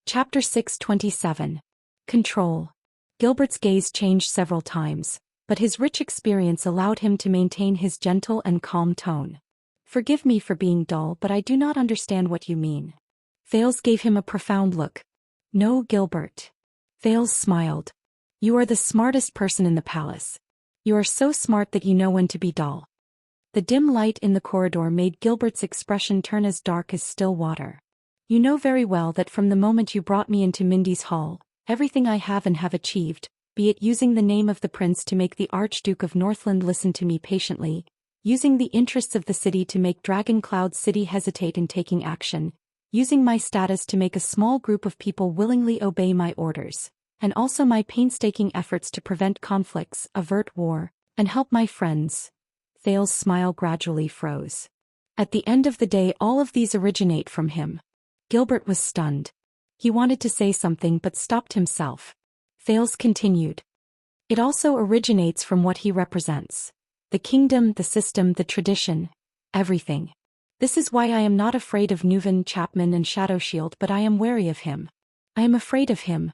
Chapter 627. Control. Gilbert's gaze changed several times, but his rich experience allowed him to maintain his gentle and calm tone. Forgive me for being dull, but I do not understand what you mean. Thales gave him a profound look. No, Gilbert. Thales smiled. You are the smartest person in the palace. You are so smart that you know when to be dull. The dim light in the corridor made Gilbert's expression turn as dark as still water. You know very well that from the moment you brought me into Mindy's hall, everything I have and have achieved, be it using the name of the prince to make the Archduke of Northland listen to me patiently, using the interests of the city to make Dragon Cloud City hesitate in taking action, using my status to make a small group of people willingly obey my orders, and also my painstaking efforts to prevent conflicts, avert war, and help my friends. Thales' smile gradually froze. At the end of the day, all of these originate from him. Gilbert was stunned. He wanted to say something but stopped himself. Thales continued. It also originates from what he represents. The kingdom, the system, the tradition, everything. This is why I am not afraid of Nuven, Chapman and Shadowshield, but I am wary of him. I am afraid of him.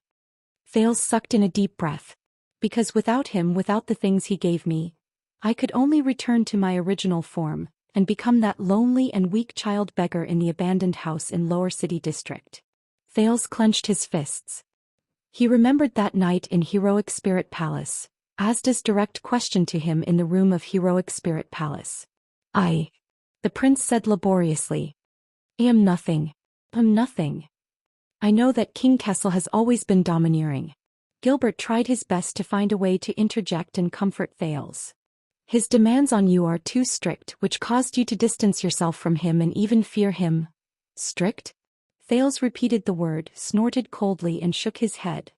Thales sucked in a deep breath. Because without him, without the things he gave me, I could only return to my original form, and become that lonely and weak child beggar in the abandoned house in Lower City District. Thales clenched his fists. He remembered that night in Heroic Spirit Palace, Asda's direct question to him in the room of Heroic Spirit Palace. The prince said laboriously. I am nothing. I'm nothing. I know that King Kessel has always been domineering. Gilbert tried his best to find a way to interject and comfort Thales. His demands on you are too strict, which caused you to distance yourself from him and even fear him. Strict? Thales repeated the word, snorted coldly and shook his head.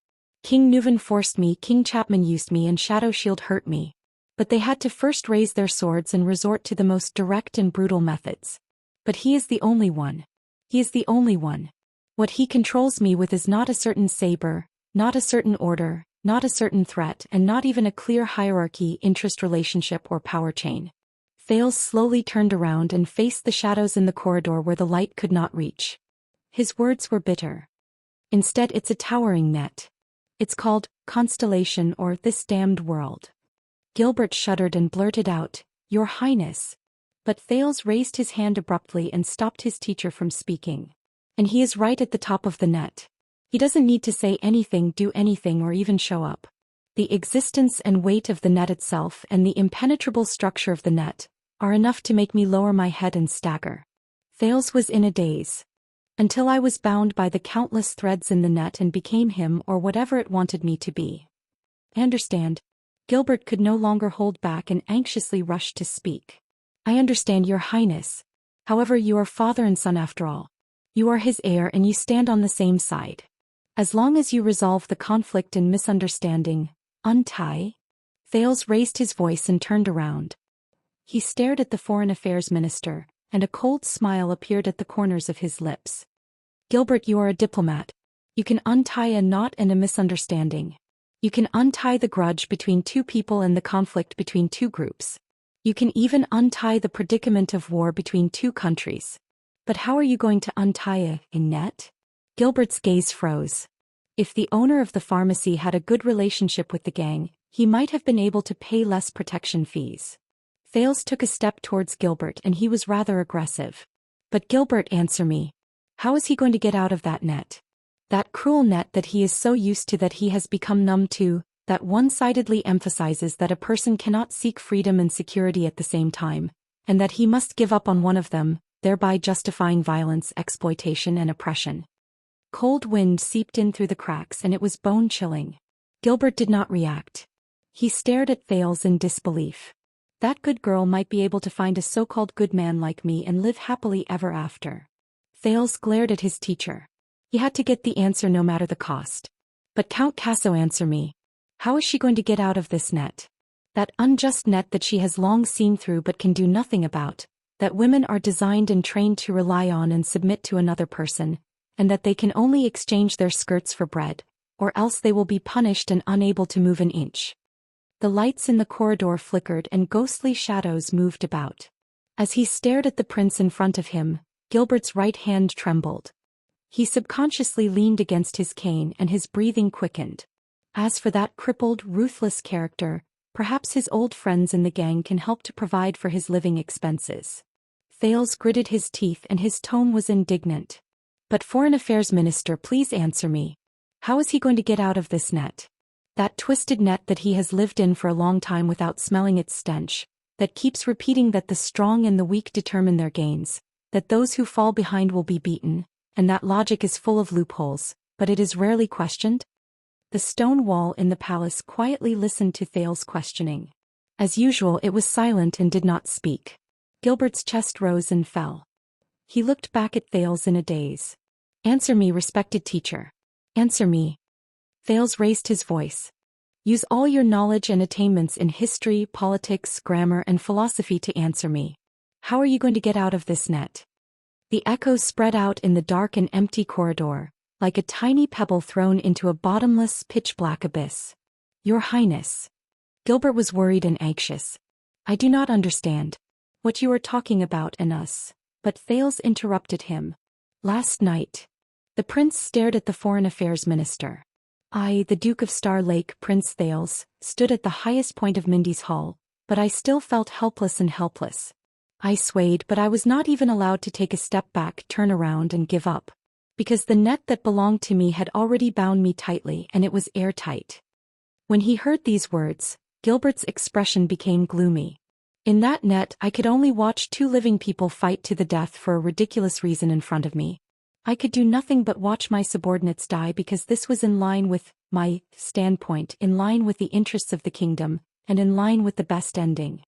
King Nuven forced me, King Chapman used me and Shadowshield hurt me. But they had to first raise their swords and resort to the most direct and brutal methods. But he is the only one. He is the only one. What he controls me with is not a certain saber, not a certain order, not a certain threat, and not even a clear hierarchy, interest relationship or power chain. Thales slowly turned around and faced the shadows in the corridor where the light could not reach. His words were bitter. Instead, it's a towering net. It's called Constellation or This Damned World. Gilbert shuddered and blurted out, Your Highness. But Thales raised his hand abruptly and stopped his teacher from speaking. And he is right at the top of the net. He doesn't need to say anything, do anything, or even show up. The existence and weight of the net itself and the impenetrable structure of the net are enough to make me lower my head and stagger. Thales was in a daze. Until I was bound by the countless threads in the net and became him or whatever it wanted me to be. I understand. Gilbert could no longer hold back and anxiously rushed to speak. I understand, Your Highness. However, you are father and son after all. You are his heir and you stand on the same side. As long as you resolve the conflict and misunderstanding, untie. Thales raised his voice and turned around. He stared at the Foreign Affairs Minister, and a cold smile appeared at the corners of his lips. Gilbert, you are a diplomat. You can untie a knot and a misunderstanding. You can untie the grudge between two people and the conflict between two groups. You can even untie the predicament of war between two countries. But how are you going to untie a net? Gilbert's gaze froze. If the owner of the pharmacy had a good relationship with the gang, he might have been able to pay less protection fees. Thales took a step towards Gilbert and he was rather aggressive. But Gilbert, answer me. How is he going to get out of that net? That cruel net that he is so used to that he has become numb to, that one-sidedly emphasizes that a person cannot seek freedom and security at the same time, and that he must give up on one of them, thereby justifying violence, exploitation and oppression. Cold wind seeped in through the cracks and it was bone-chilling. Gilbert did not react. He stared at Thales in disbelief. That good girl might be able to find a so-called good man like me and live happily ever after. Thales glared at his teacher. He had to get the answer no matter the cost. But Count Casso, answer me. How is she going to get out of this net? That unjust net that she has long seen through but can do nothing about, that women are designed and trained to rely on and submit to another person, and that they can only exchange their skirts for bread, or else they will be punished and unable to move an inch. The lights in the corridor flickered and ghostly shadows moved about. As he stared at the prince in front of him, Gilbert's right hand trembled. He subconsciously leaned against his cane and his breathing quickened. As for that crippled, ruthless character, perhaps his old friends in the gang can help to provide for his living expenses. Thales gritted his teeth and his tone was indignant. But Foreign Affairs Minister, please answer me. How is he going to get out of this net? That twisted net that he has lived in for a long time without smelling its stench, that keeps repeating that the strong and the weak determine their gains, that those who fall behind will be beaten, and that logic is full of loopholes, but it is rarely questioned? The stone wall in the palace quietly listened to Thales' questioning. As usual, it was silent and did not speak. Gilbert's chest rose and fell. He looked back at Thales in a daze. Answer me, respected teacher. Answer me. Thales raised his voice. Use all your knowledge and attainments in history, politics, grammar, and philosophy to answer me. How are you going to get out of this net? The echoes spread out in the dark and empty corridor, like a tiny pebble thrown into a bottomless, pitch-black abyss. Your Highness. Gilbert was worried and anxious. I do not understand what you are talking about and us. But Thales interrupted him. Last night. The prince stared at the Foreign Affairs Minister. I, the Duke of Star Lake, Prince Thales, stood at the highest point of Mindy's Hall, but I still felt helpless and helpless. I swayed, but I was not even allowed to take a step back, turn around and give up. Because the net that belonged to me had already bound me tightly and it was airtight. When he heard these words, Gilbert's expression became gloomy. In that net I could only watch two living people fight to the death for a ridiculous reason in front of me. I could do nothing but watch my subordinates die because this was in line with my standpoint, in line with the interests of the kingdom, and in line with the best ending.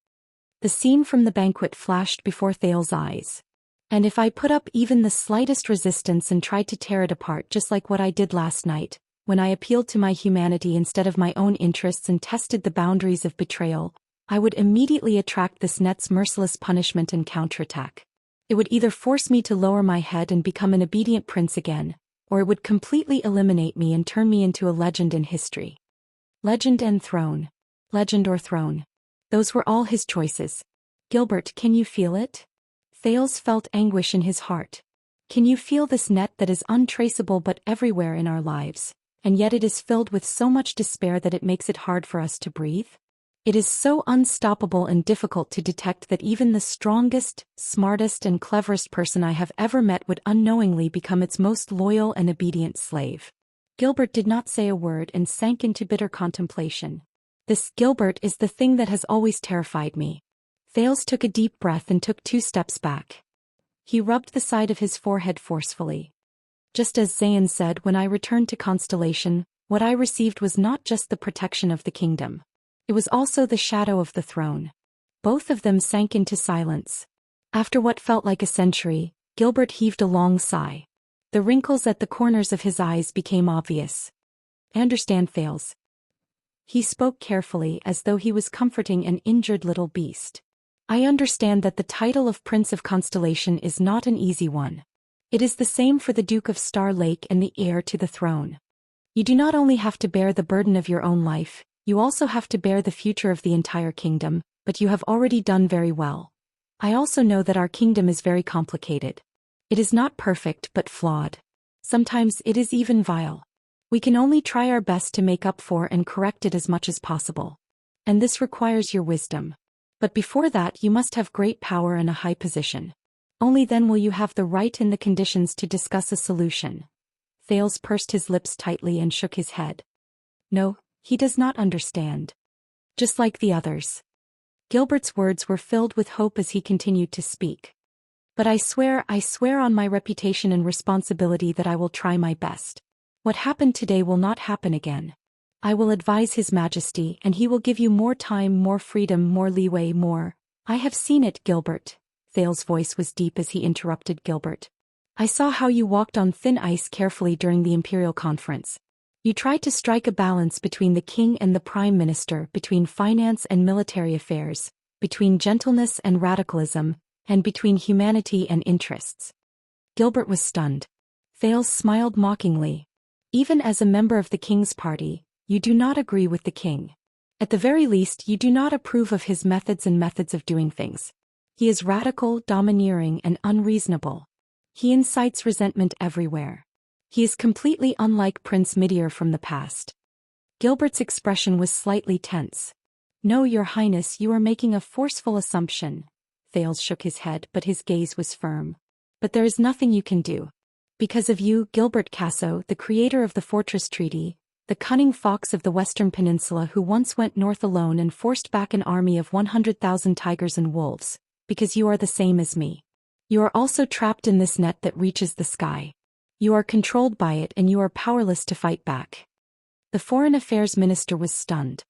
The scene from the banquet flashed before Thales' eyes. And if I put up even the slightest resistance and tried to tear it apart just like what I did last night, when I appealed to my humanity instead of my own interests and tested the boundaries of betrayal, I would immediately attract this net's merciless punishment and counterattack. It would either force me to lower my head and become an obedient prince again, or it would completely eliminate me and turn me into a legend in history. Legend and throne. Legend or throne. Those were all his choices. Gilbert, can you feel it? Thales felt anguish in his heart. Can you feel this net that is untraceable but everywhere in our lives, and yet it is filled with so much despair that it makes it hard for us to breathe? It is so unstoppable and difficult to detect that even the strongest, smartest and cleverest person I have ever met would unknowingly become its most loyal and obedient slave. Gilbert did not say a word and sank into bitter contemplation. This, Gilbert, is the thing that has always terrified me. Thales took a deep breath and took 2 steps back. He rubbed the side of his forehead forcefully. Just as Xian said, when I returned to Constellation, what I received was not just the protection of the kingdom. It was also the shadow of the throne. Both of them sank into silence. After what felt like a century, Gilbert heaved a long sigh. The wrinkles at the corners of his eyes became obvious. I understand, Thales. He spoke carefully as though he was comforting an injured little beast. I understand that the title of Prince of Constellation is not an easy one. It is the same for the Duke of Star Lake and the heir to the throne. You do not only have to bear the burden of your own life, you also have to bear the future of the entire kingdom, but you have already done very well. I also know that our kingdom is very complicated. It is not perfect but flawed. Sometimes it is even vile. We can only try our best to make up for and correct it as much as possible. And this requires your wisdom. But before that you must have great power and a high position. Only then will you have the right and the conditions to discuss a solution. Thales pursed his lips tightly and shook his head. No, he does not understand. Just like the others. Gilbert's words were filled with hope as he continued to speak. But I swear on my reputation and responsibility that I will try my best. What happened today will not happen again. I will advise His Majesty and he will give you more time, more freedom, more leeway, more. I have seen it, Gilbert. Thales' voice was deep as he interrupted Gilbert. I saw how you walked on thin ice carefully during the Imperial Conference. You tried to strike a balance between the king and the prime minister, between finance and military affairs, between gentleness and radicalism, and between humanity and interests. Gilbert was stunned. Thales smiled mockingly. Even as a member of the king's party, you do not agree with the king. At the very least, you do not approve of his methods and methods of doing things. He is radical, domineering, and unreasonable. He incites resentment everywhere. He is completely unlike Prince Midir from the past. Gilbert's expression was slightly tense. No, Your Highness, you are making a forceful assumption. Thales shook his head, but his gaze was firm. But there is nothing you can do. Because of you, Gilbert Casso, the creator of the Fortress Treaty, the cunning fox of the Western Peninsula who once went north alone and forced back an army of 100,000 tigers and wolves, because you are the same as me. You are also trapped in this net that reaches the sky. You are controlled by it and you are powerless to fight back. The Foreign Affairs Minister was stunned.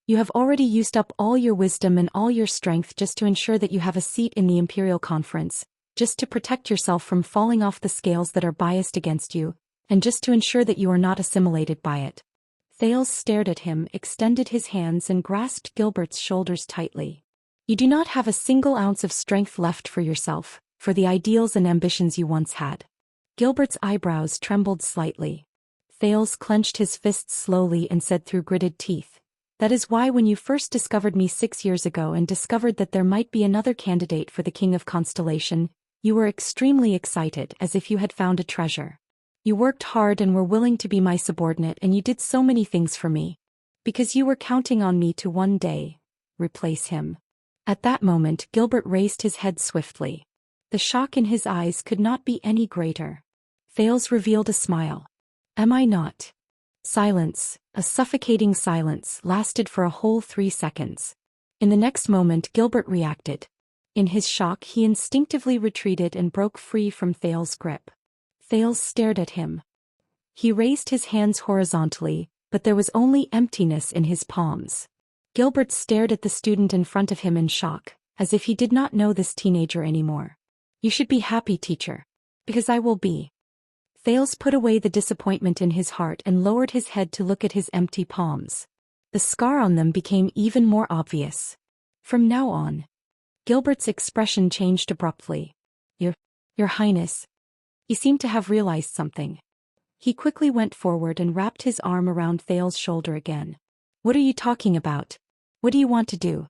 You have already used up all your wisdom and all your strength just to ensure that you have a seat in the Imperial Conference, just to protect yourself from falling off the scales that are biased against you, and just to ensure that you are not assimilated by it. Thales stared at him, extended his hands and grasped Gilbert's shoulders tightly. You do not have a single ounce of strength left for yourself, for the ideals and ambitions you once had. Gilbert's eyebrows trembled slightly. Thales clenched his fists slowly and said through gritted teeth, "That is why when you first discovered me 6 years ago and discovered that there might be another candidate for the King of Constellation, you were extremely excited, as if you had found a treasure. You worked hard and were willing to be my subordinate, and you did so many things for me. Because you were counting on me to one day replace him." At that moment Gilbert raised his head swiftly. The shock in his eyes could not be any greater. Thales revealed a smile. "Am I not?" Silence, a suffocating silence, lasted for a whole 3 seconds. In the next moment Gilbert reacted. In his shock he instinctively retreated and broke free from Thales' grip. Thales stared at him. He raised his hands horizontally, but there was only emptiness in his palms. Gilbert stared at the student in front of him in shock, as if he did not know this teenager anymore. "You should be happy, teacher. Because I will be." Thales put away the disappointment in his heart and lowered his head to look at his empty palms. The scar on them became even more obvious. From now on. Gilbert's expression changed abruptly. Your Highness." He seemed to have realized something. He quickly went forward and wrapped his arm around Thales' shoulder again. "What are you talking about? What do you want to do?"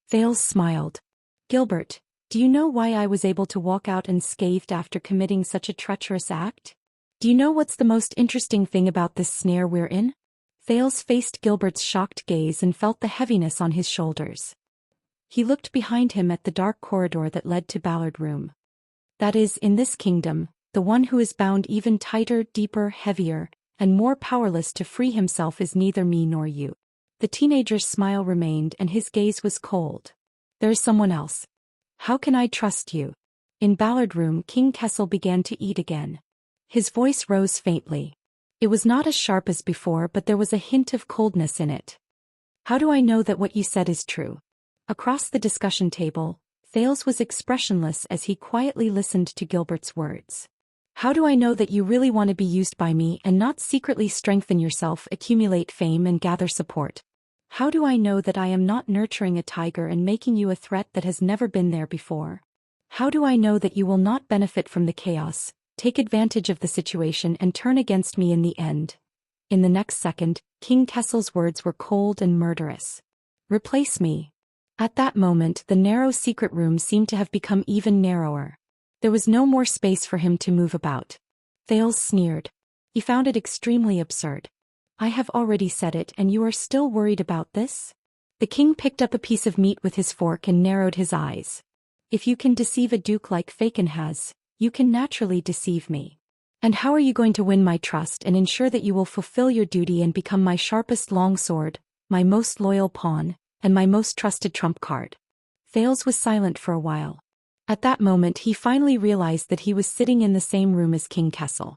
Thales smiled. "Gilbert, do you know why I was able to walk out unscathed after committing such a treacherous act? Do you know what's the most interesting thing about this snare we're in?" Thales faced Gilbert's shocked gaze and felt the heaviness on his shoulders. He looked behind him at the dark corridor that led to Ballard Room. "That is, in this kingdom, the one who is bound even tighter, deeper, heavier, and more powerless to free himself is neither me nor you." The teenager's smile remained and his gaze was cold. "There is someone else. How can I trust you?" In Ballard Room King Kessel began to eat again. His voice rose faintly. It was not as sharp as before, but there was a hint of coldness in it. "How do I know that what you said is true?" Across the discussion table, Thales was expressionless as he quietly listened to Gilbert's words. "How do I know that you really want to be used by me and not secretly strengthen yourself, accumulate fame and gather support? How do I know that I am not nurturing a tiger and making you a threat that has never been there before? How do I know that you will not benefit from the chaos, take advantage of the situation and turn against me in the end?" In the next second, King Kessel's words were cold and murderous. "Replace me." At that moment the narrow secret room seemed to have become even narrower. There was no more space for him to move about. Thales sneered. He found it extremely absurd. "I have already said it and you are still worried about this?" The king picked up a piece of meat with his fork and narrowed his eyes. "If you can deceive a duke like Faken has, you can naturally deceive me. And how are you going to win my trust and ensure that you will fulfill your duty and become my sharpest longsword, my most loyal pawn, and my most trusted trump card?" Thales was silent for a while. At that moment he finally realized that he was sitting in the same room as King Kessel.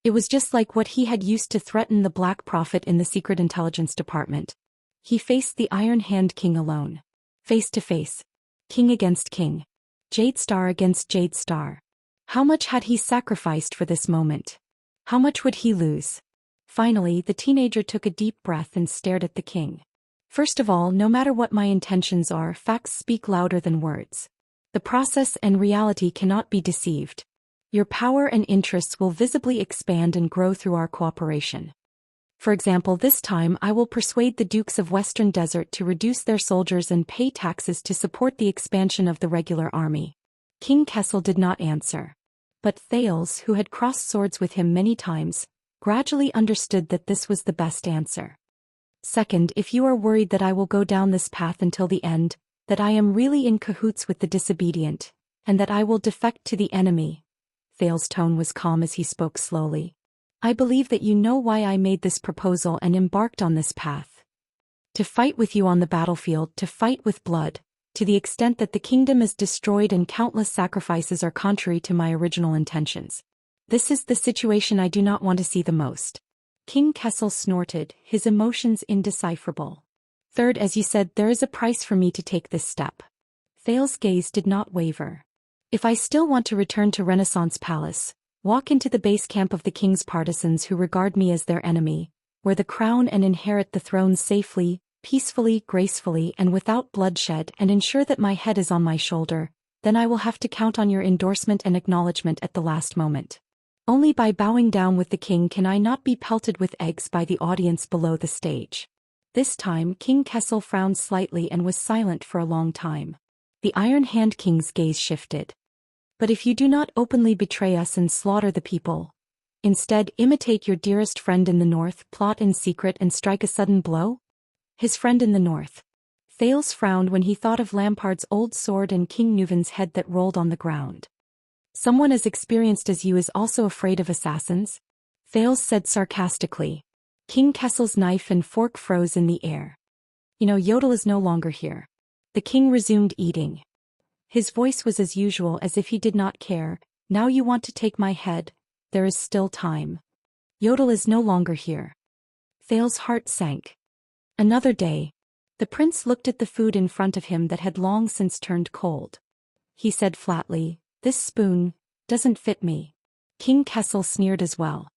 It was just like what he had used to threaten the Black Prophet in the Secret Intelligence Department. He faced the Iron Hand King alone. Face to face. King against king. Jade Star against Jade Star. How much had he sacrificed for this moment? How much would he lose? Finally, the teenager took a deep breath and stared at the king. "First of all, no matter what my intentions are, facts speak louder than words. The process and reality cannot be deceived. Your power and interests will visibly expand and grow through our cooperation. For example, this time I will persuade the dukes of Western Desert to reduce their soldiers and pay taxes to support the expansion of the regular army." King Kessel did not answer. But Thales, who had crossed swords with him many times, gradually understood that this was the best answer. Second, if you are worried that I will go down this path until the end, that I am really in cahoots with the disobedient, and that I will defect to the enemy. Thales' tone was calm as he spoke slowly. I believe that you know why I made this proposal and embarked on this path. To fight with you on the battlefield, to fight with blood, to the extent that the kingdom is destroyed and countless sacrifices are contrary to my original intentions. This is the situation I do not want to see the most. King Kessel snorted, his emotions indecipherable. Third, as you said, there is a price for me to take this step. Thales' gaze did not waver. If I still want to return to Renaissance Palace, walk into the base camp of the king's partisans who regard me as their enemy, wear the crown and inherit the throne safely, peacefully, gracefully and without bloodshed and ensure that my head is on my shoulder, then I will have to count on your endorsement and acknowledgement at the last moment. Only by bowing down with the king can I not be pelted with eggs by the audience below the stage. This time King Kessel frowned slightly and was silent for a long time. The Iron Hand King's gaze shifted. But if you do not openly betray us and slaughter the people, instead imitate your dearest friend in the north, plot in secret and strike a sudden blow? His friend in the north. Thales frowned when he thought of Lampard's old sword and King Neuvin's head that rolled on the ground. Someone as experienced as you is also afraid of assassins? Thales said sarcastically. King Kessel's knife and fork froze in the air. You know, Yodel is no longer here. The king resumed eating. His voice was as usual, as if he did not care. Now you want to take my head, there is still time. Yodel is no longer here. Thales' heart sank. Another day. The prince looked at the food in front of him that had long since turned cold. He said flatly, this spoon doesn't fit me. King Kessel sneered as well.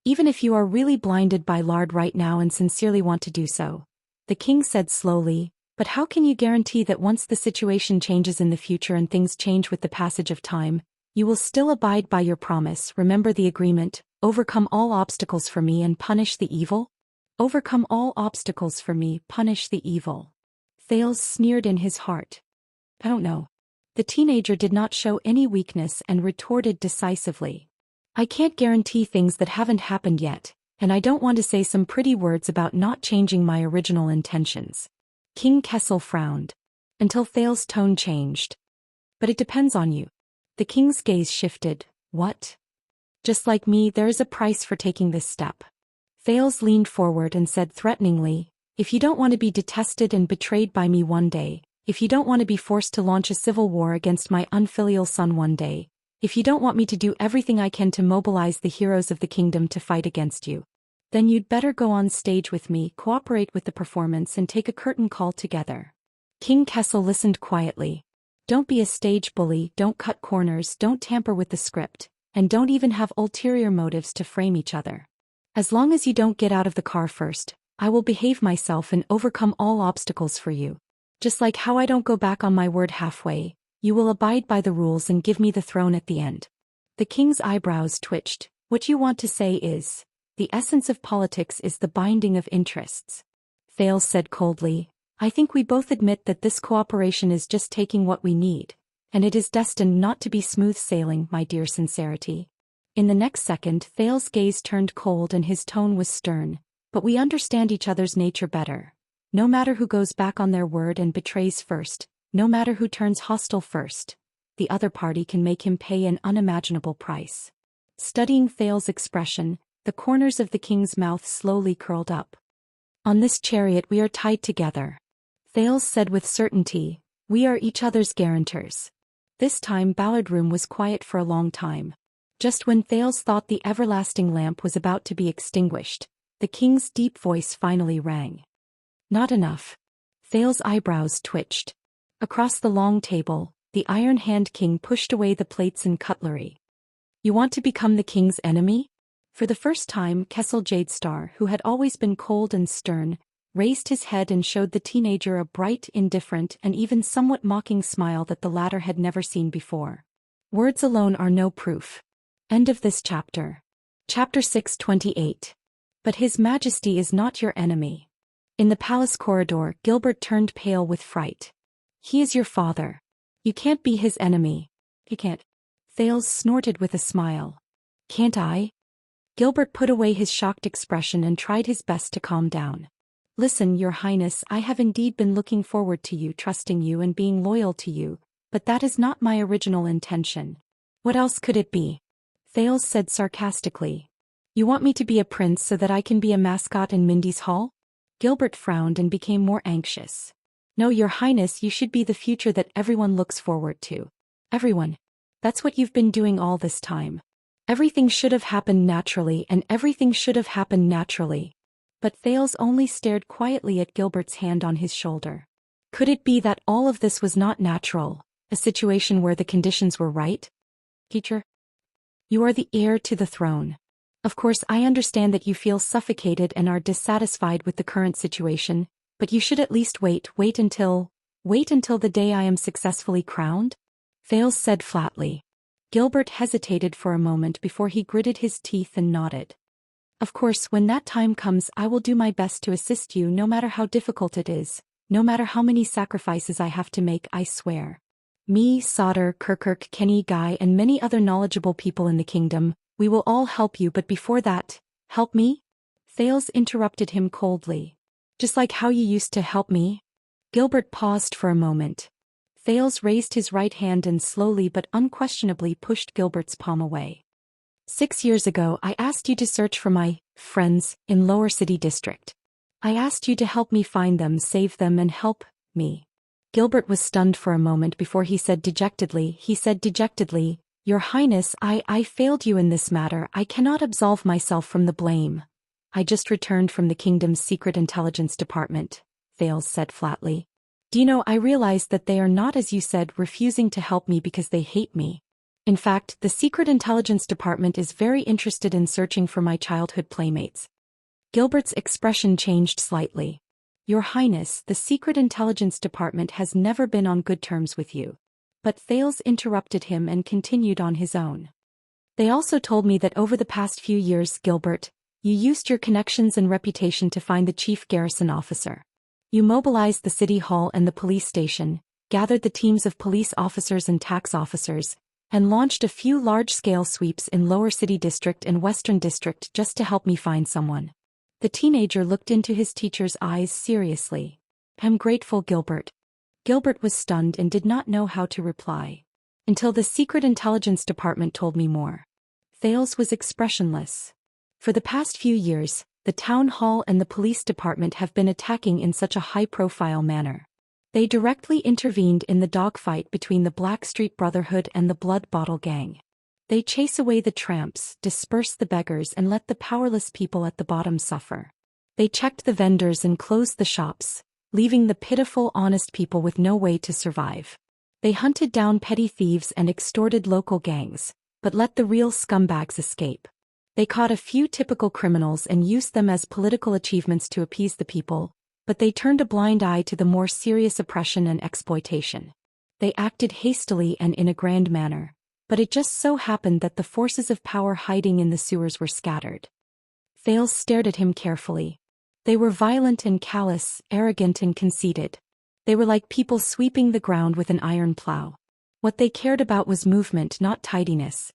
Even if you are really blinded by lard right now and sincerely want to do so, the king said slowly, but how can you guarantee that once the situation changes in the future and things change with the passage of time, you will still abide by your promise? Remember the agreement, overcome all obstacles for me and punish the evil? Overcome all obstacles for me, punish the evil. Thales sneered in his heart. I don't know. The teenager did not show any weakness and retorted decisively. I can't guarantee things that haven't happened yet, and I don't want to say some pretty words about not changing my original intentions. King Kessel frowned. Until Thales' tone changed. But it depends on you. The king's gaze shifted. What? Just like me, there is a price for taking this step. Thales leaned forward and said threateningly, if you don't want to be detested and betrayed by me one day, if you don't want to be forced to launch a civil war against my unfilial son one day, if you don't want me to do everything I can to mobilize the heroes of the kingdom to fight against you, then you'd better go on stage with me, cooperate with the performance and take a curtain call together. King Kessel listened quietly. Don't be a stage bully, don't cut corners, don't tamper with the script, and don't even have ulterior motives to frame each other. As long as you don't get out of the car first, I will behave myself and overcome all obstacles for you. Just like how I don't go back on my word halfway, you will abide by the rules and give me the throne at the end. The king's eyebrows twitched. What you want to say is, the essence of politics is the binding of interests. Thales said coldly, I think we both admit that this cooperation is just taking what we need, and it is destined not to be smooth sailing, my dear Sincerity. In the next second, Thales' gaze turned cold and his tone was stern, but we understand each other's nature better. No matter who goes back on their word and betrays first, no matter who turns hostile first, the other party can make him pay an unimaginable price. Studying Thales' expression, the corners of the king's mouth slowly curled up. On this chariot we are tied together. Thales said with certainty, we are each other's guarantors. This time Ballard Room was quiet for a long time. Just when Thales thought the everlasting lamp was about to be extinguished, the king's deep voice finally rang. Not enough. Thales' eyebrows twitched. Across the long table, the Iron Hand King pushed away the plates and cutlery. You want to become the king's enemy? For the first time, Kessel Jadestar, who had always been cold and stern, raised his head and showed the teenager a bright, indifferent, and even somewhat mocking smile that the latter had never seen before. Words alone are no proof. End of this chapter. Chapter 628. But His Majesty is not your enemy. In the palace corridor, Gilbert turned pale with fright. He is your father. You can't be his enemy. He can't. Thales snorted with a smile. Can't I? Gilbert put away his shocked expression and tried his best to calm down. Listen, Your Highness, I have indeed been looking forward to you, trusting you and being loyal to you, but that is not my original intention. What else could it be? Thales said sarcastically. You want me to be a prince so that I can be a mascot in Mindy's hall? Gilbert frowned and became more anxious. No, Your Highness, you should be the future that everyone looks forward to. Everyone. That's what you've been doing all this time. Everything should have happened naturally, and everything should have happened naturally. But Thales only stared quietly at Gilbert's hand on his shoulder. Could it be that all of this was not natural, a situation where the conditions were right? Teacher? You are the heir to the throne. Of course, I understand that you feel suffocated and are dissatisfied with the current situation, but you should at least wait until the day I am successfully crowned? Thales said flatly. Gilbert hesitated for a moment before he gritted his teeth and nodded. Of course, when that time comes, I will do my best to assist you, no matter how difficult it is, no matter how many sacrifices I have to make, I swear. Me, Sauter, Kirkirk, Kenny, Guy, and many other knowledgeable people in the kingdom, we will all help you, but before that, help me? Thales interrupted him coldly. Just like how you used to help me? Gilbert paused for a moment. Thales raised his right hand and slowly but unquestionably pushed Gilbert's palm away. 6 years ago, I asked you to search for my friends in Lower City District. I asked you to help me find them, save them, and help me. Gilbert was stunned for a moment before he said dejectedly, Your Highness, I failed you in this matter. I cannot absolve myself from the blame. I just returned from the kingdom's secret intelligence department, Thales said flatly. Do you know, I realized that they are not, as you said, refusing to help me because they hate me. In fact, the secret intelligence department is very interested in searching for my childhood playmates. Gilbert's expression changed slightly. Your Highness, the secret intelligence department has never been on good terms with you. But Thales interrupted him and continued on his own. They also told me that over the past few years, Gilbert, you used your connections and reputation to find the chief garrison officer. You mobilized the city hall and the police station, gathered the teams of police officers and tax officers, and launched a few large-scale sweeps in Lower City District and Western District just to help me find someone. The teenager looked into his teacher's eyes seriously. I'm grateful, Gilbert. Gilbert was stunned and did not know how to reply. Until the secret intelligence department told me more. Thales was expressionless. For the past few years, the town hall and the police department have been attacking in such a high-profile manner. They directly intervened in the dogfight between the Blackstreet Brotherhood and the Blood Bottle Gang. They chase away the tramps, disperse the beggars, and let the powerless people at the bottom suffer. They checked the vendors and closed the shops, leaving the pitiful, honest people with no way to survive. They hunted down petty thieves and extorted local gangs, but let the real scumbags escape. They caught a few typical criminals and used them as political achievements to appease the people, but they turned a blind eye to the more serious oppression and exploitation. They acted hastily and in a grand manner, but it just so happened that the forces of power hiding in the sewers were scattered. Thales stared at him carefully. They were violent and callous, arrogant and conceited. They were like people sweeping the ground with an iron plow. What they cared about was movement, not tidiness.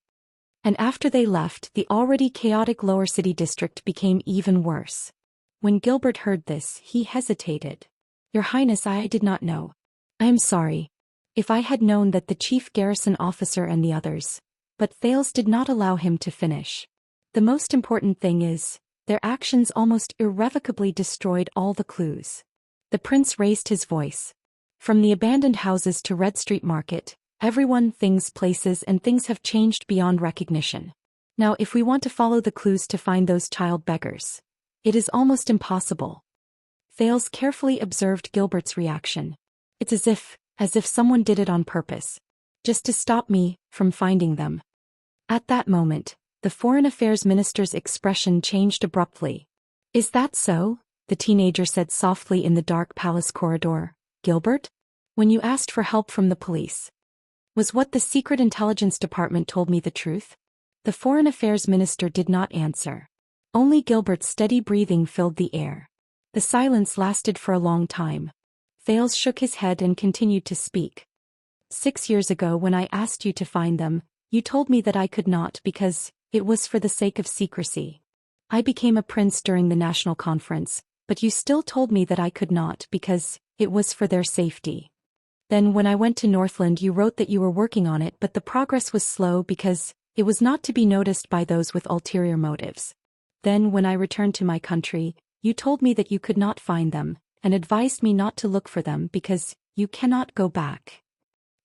And after they left, the already chaotic Lower City District became even worse. When Gilbert heard this, he hesitated. Your Highness, I did not know. I am sorry. If I had known that the chief garrison officer and the others. But Thales did not allow him to finish. The most important thing is, their actions almost irrevocably destroyed all the clues. The prince raised his voice. From the abandoned houses to Red Street Market, everyone, things, places, and things have changed beyond recognition. Now, if we want to follow the clues to find those child beggars, it is almost impossible. Thales carefully observed Gilbert's reaction. It's as if someone did it on purpose. Just to stop me from finding them. At that moment, the Foreign Affairs Minister's expression changed abruptly. Is that so? The teenager said softly in the dark palace corridor. Gilbert? When you asked for help from the police. Was what the secret intelligence department told me the truth? The Foreign Affairs Minister did not answer. Only Gilbert's steady breathing filled the air. The silence lasted for a long time. Thales shook his head and continued to speak. 6 years ago when I asked you to find them, You told me that I could not because it was for the sake of secrecy. I became a prince during the national conference, but you still told me that I could not because it was for their safety. Then when I went to Northland you wrote that you were working on it, but the progress was slow because it was not to be noticed by those with ulterior motives. Then when I returned to my country, you told me that you could not find them, and advised me not to look for them because you cannot go back.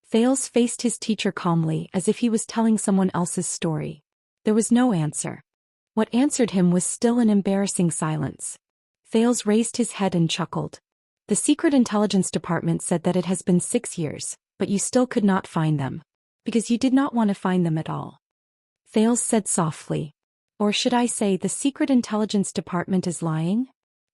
Thales faced his teacher calmly as if he was telling someone else's story. There was no answer. What answered him was still an embarrassing silence. Thales raised his head and chuckled. The Secret Intelligence Department said that it has been 6 years, but you still could not find them. Because you did not want to find them at all. Thales said softly. Or should I say the Secret Intelligence Department is lying?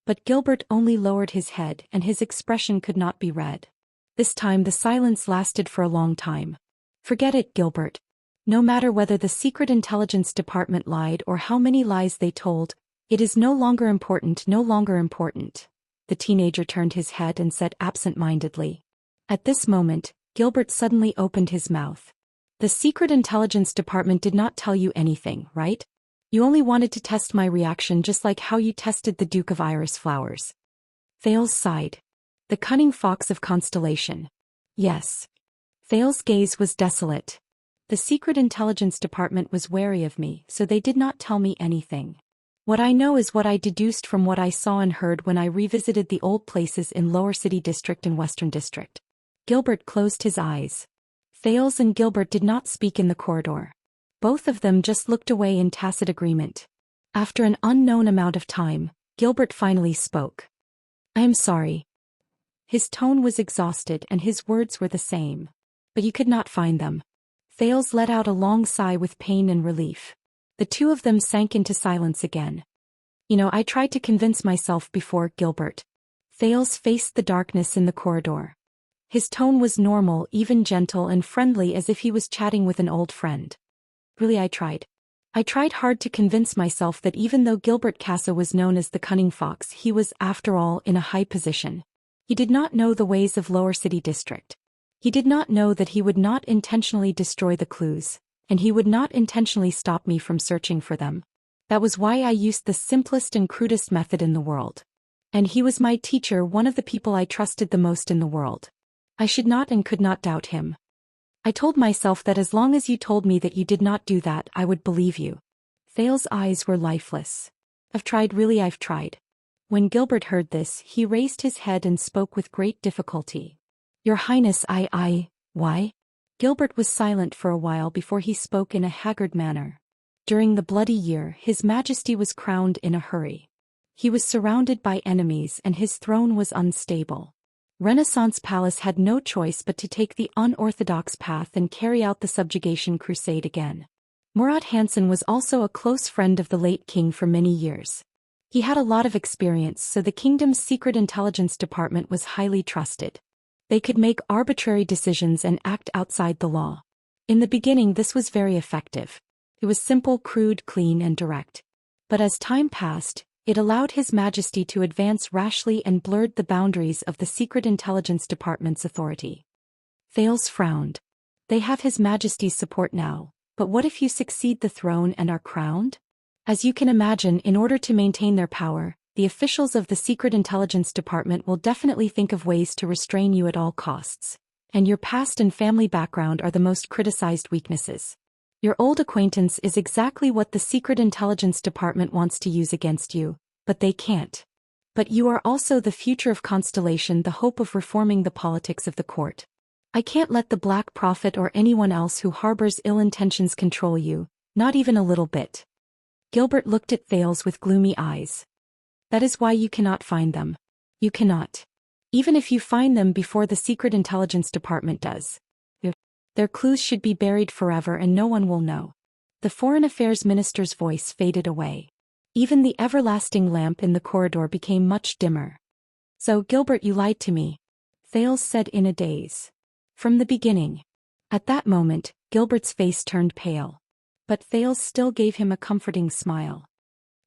But Gilbert only lowered his head and his expression could not be read. This time the silence lasted for a long time. Forget it, Gilbert. No matter whether the Secret Intelligence Department lied or how many lies they told, it is no longer important, no longer important. The teenager turned his head and said absent-mindedly. At this moment, Gilbert suddenly opened his mouth. The Secret Intelligence Department did not tell you anything, right? You only wanted to test my reaction just like how you tested the Duke of Iris flowers. Thales sighed. The cunning fox of Constellation. Yes. Thales' gaze was desolate. The Secret Intelligence Department was wary of me, so they did not tell me anything. What I know is what I deduced from what I saw and heard when I revisited the old places in Lower City District and Western District. Gilbert closed his eyes. Thales and Gilbert did not speak in the corridor. Both of them just looked away in tacit agreement. After an unknown amount of time, Gilbert finally spoke. I am sorry. His tone was exhausted and his words were the same. But you could not find them. Thales let out a long sigh with pain and relief. The two of them sank into silence again. I tried to convince myself before, Gilbert. Thales faced the darkness in the corridor. His tone was normal, even gentle and friendly, as if he was chatting with an old friend. Really, I tried. I tried hard to convince myself that even though Gilbert Casa was known as the Cunning Fox, he was, after all, in a high position. He did not know the ways of Lower City District. He did not know that he would not intentionally destroy the clues, and he would not intentionally stop me from searching for them. That was why I used the simplest and crudest method in the world. And he was my teacher, one of the people I trusted the most in the world. I should not and could not doubt him. I told myself that as long as you told me that you did not do that, I would believe you. Thales' eyes were lifeless. I've tried, really I've tried. When Gilbert heard this, he raised his head and spoke with great difficulty. Your Highness, why? Gilbert was silent for a while before he spoke in a haggard manner. During the bloody year, His Majesty was crowned in a hurry. He was surrounded by enemies and his throne was unstable. Renaissance Palace had no choice but to take the unorthodox path and carry out the subjugation crusade again. Murat Hansen was also a close friend of the late king for many years. He had a lot of experience, so the kingdom's secret intelligence department was highly trusted. They could make arbitrary decisions and act outside the law. In the beginning this was very effective. It was simple, crude, clean and direct. But as time passed, it allowed His Majesty to advance rashly and blurred the boundaries of the Secret Intelligence Department's authority. Thales frowned. They have His Majesty's support now, but what if you succeed the throne and are crowned? As you can imagine, in order to maintain their power, the officials of the Secret Intelligence Department will definitely think of ways to restrain you at all costs. And your past and family background are the most criticized weaknesses. Your old acquaintance is exactly what the Secret Intelligence Department wants to use against you, but they can't. But you are also the future of Constellation, the hope of reforming the politics of the court. I can't let the Black Prophet or anyone else who harbors ill intentions control you, not even a little bit. Gilbert looked at Thales with gloomy eyes. That is why you cannot find them. You cannot. Even if you find them before the Secret Intelligence Department does. Their clues should be buried forever and no one will know. The Foreign Affairs Minister's voice faded away. Even the everlasting lamp in the corridor became much dimmer. So, Gilbert, you lied to me, Thales said in a daze. From the beginning. At that moment, Gilbert's face turned pale. But Thales still gave him a comforting smile.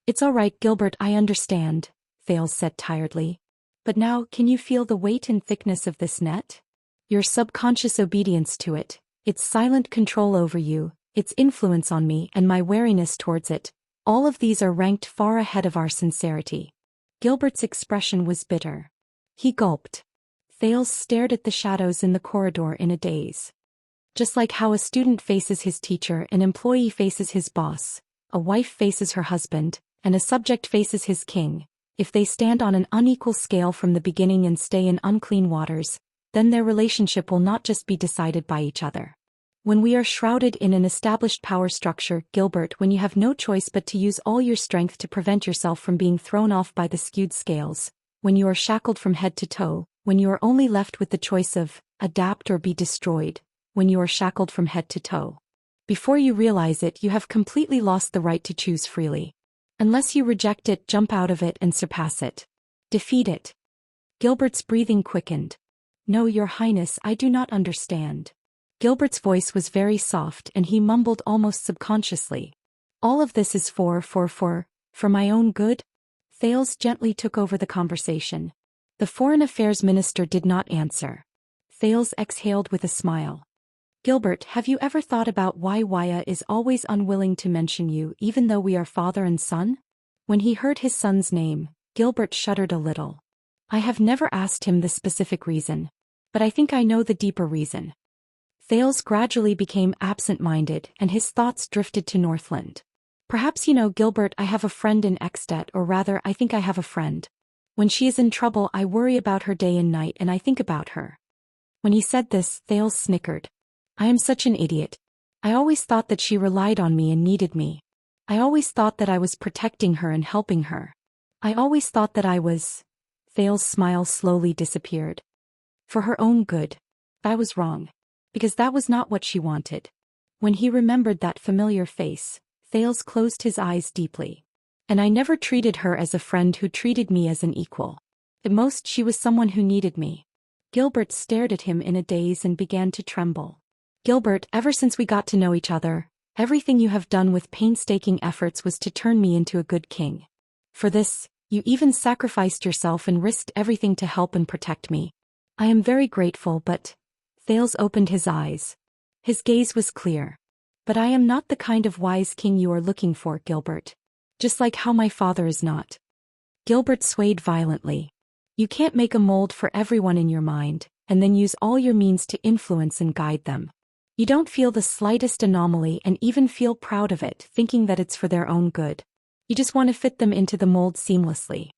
It's all right, Gilbert, I understand, Thales said tiredly. But now, can you feel the weight and thickness of this net? Your subconscious obedience to it, its silent control over you, its influence on me and my wariness towards it, all of these are ranked far ahead of our sincerity. Gilbert's expression was bitter. He gulped. Thales stared at the shadows in the corridor in a daze. Just like how a student faces his teacher, an employee faces his boss, a wife faces her husband, and a subject faces his king, if they stand on an unequal scale from the beginning and stay in unclean waters, then their relationship will not just be decided by each other. When we are shrouded in an established power structure, Gilbert, when you have no choice but to use all your strength to prevent yourself from being thrown off by the skewed scales, when you are shackled from head to toe, when you are only left with the choice of adapt or be destroyed, when you are shackled from head to toe. Before you realize it, you have completely lost the right to choose freely. Unless you reject it, jump out of it and surpass it. Defeat it. Gilbert's breathing quickened. No, Your Highness, I do not understand. Gilbert's voice was very soft and he mumbled almost subconsciously. All of this is for my own good? Thales gently took over the conversation. The Foreign Affairs Minister did not answer. Thales exhaled with a smile. Gilbert, have you ever thought about why Wuxia is always unwilling to mention you even though we are father and son? When he heard his son's name, Gilbert shuddered a little. I have never asked him the specific reason, but I think I know the deeper reason. Thales gradually became absent-minded and his thoughts drifted to Northland. Perhaps you know, Gilbert, I have a friend in Extet, or rather, I think I have a friend. When she is in trouble, I worry about her day and night and I think about her. When he said this, Thales snickered. I am such an idiot. I always thought that she relied on me and needed me. I always thought that I was protecting her and helping her. I always thought that I was... Thales' smile slowly disappeared. For her own good. I was wrong. Because that was not what she wanted. When he remembered that familiar face, Thales closed his eyes deeply. And I never treated her as a friend who treated me as an equal. At most, she was someone who needed me. Gilbert stared at him in a daze and began to tremble. Gilbert, ever since we got to know each other, everything you have done with painstaking efforts was to turn me into a good king. For this, you even sacrificed yourself and risked everything to help and protect me. I am very grateful, but... Thales opened his eyes. His gaze was clear. But I am not the kind of wise king you are looking for, Gilbert. Just like how my father is not. Gilbert swayed violently. You can't make a mold for everyone in your mind, and then use all your means to influence and guide them. You don't feel the slightest anomaly and even feel proud of it, thinking that it's for their own good. You just want to fit them into the mold seamlessly.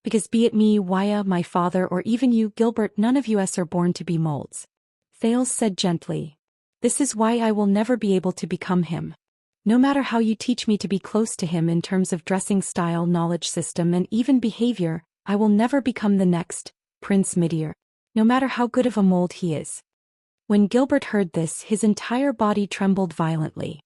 Because be it me, Wuxia, my father, or even you, Gilbert, none of us are born to be molds. Thales said gently. This is why I will never be able to become him. No matter how you teach me to be close to him in terms of dressing style, knowledge system, and even behavior, I will never become the next Prince Midir. No matter how good of a mold he is. When Gilbert heard this, his entire body trembled violently.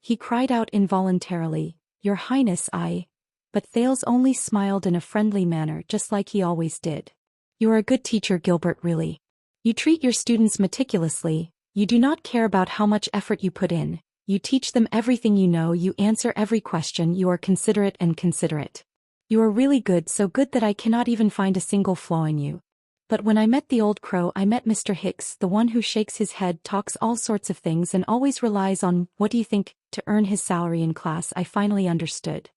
He cried out involuntarily, Your Highness, But Thales only smiled in a friendly manner, just like he always did. You are a good teacher, Gilbert, really. You treat your students meticulously, you do not care about how much effort you put in, you teach them everything you know, you answer every question, you are considerate and considerate. You are really good, so good that I cannot even find a single flaw in you. But when I met the old crow, I met Mr. Hicks, the one who shakes his head, talks all sorts of things and always relies on, what do you think, to earn his salary in class. I finally understood.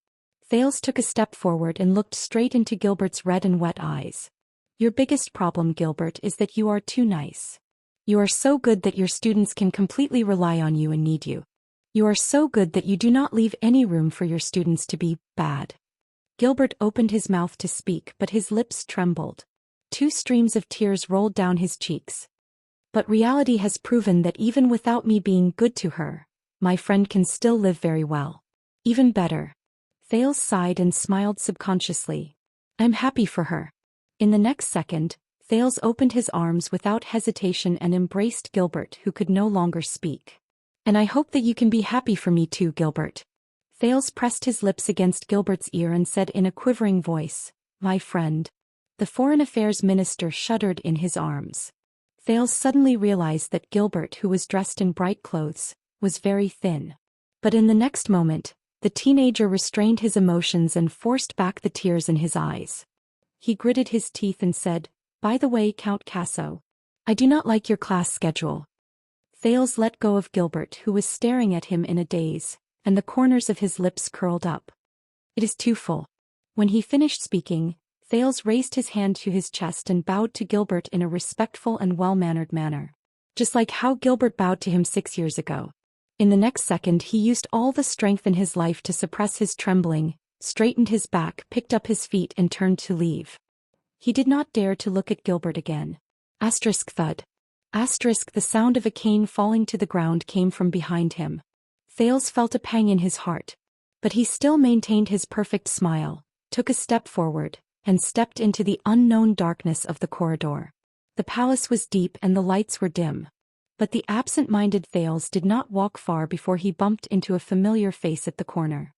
Thales took a step forward and looked straight into Gilbert's red and wet eyes. Your biggest problem, Gilbert, is that you are too nice. You are so good that your students can completely rely on you and need you. You are so good that you do not leave any room for your students to be bad. Gilbert opened his mouth to speak, but his lips trembled. 2 streams of tears rolled down his cheeks. But reality has proven that even without me being good to her, my friend can still live very well. Even better. Thales sighed and smiled subconsciously. I'm happy for her. In the next second, Thales opened his arms without hesitation and embraced Gilbert, who could no longer speak. And I hope that you can be happy for me too, Gilbert. Thales pressed his lips against Gilbert's ear and said in a quivering voice, My friend. The Foreign Affairs Minister shuddered in his arms. Thales suddenly realized that Gilbert, who was dressed in bright clothes, was very thin. But in the next moment, the teenager restrained his emotions and forced back the tears in his eyes. He gritted his teeth and said, By the way, Count Casso, I do not like your class schedule. Thales let go of Gilbert, who was staring at him in a daze, and the corners of his lips curled up. It is too full. When he finished speaking, Thales raised his hand to his chest and bowed to Gilbert in a respectful and well-mannered manner. Just like how Gilbert bowed to him 6 years ago. In the next second he used all the strength in his life to suppress his trembling, straightened his back, picked up his feet and turned to leave. He did not dare to look at Gilbert again. Thud. The sound of a cane falling to the ground came from behind him. Thales felt a pang in his heart. But he still maintained his perfect smile, took a step forward, and stepped into the unknown darkness of the corridor. The palace was deep and the lights were dim. But the absent-minded Thales did not walk far before he bumped into a familiar face at the corner.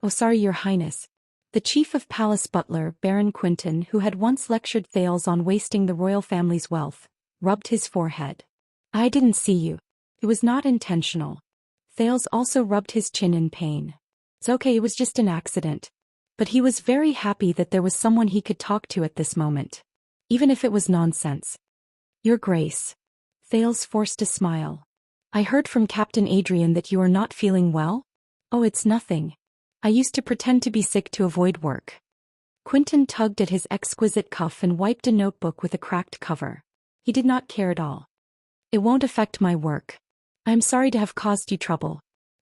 "Oh, sorry, Your Highness." The chief of palace butler, Baron Quinton, who had once lectured Thales on wasting the royal family's wealth, rubbed his forehead. "I didn't see you. It was not intentional." Thales also rubbed his chin in pain. "It's okay, it was just an accident." But he was very happy that there was someone he could talk to at this moment. Even if it was nonsense. "Your Grace." Thales forced a smile. "I heard from Captain Adrian that you are not feeling well?" "Oh, it's nothing. I used to pretend to be sick to avoid work." Quinton tugged at his exquisite cuff and wiped a notebook with a cracked cover. He did not care at all. "It won't affect my work. I am sorry to have caused you trouble."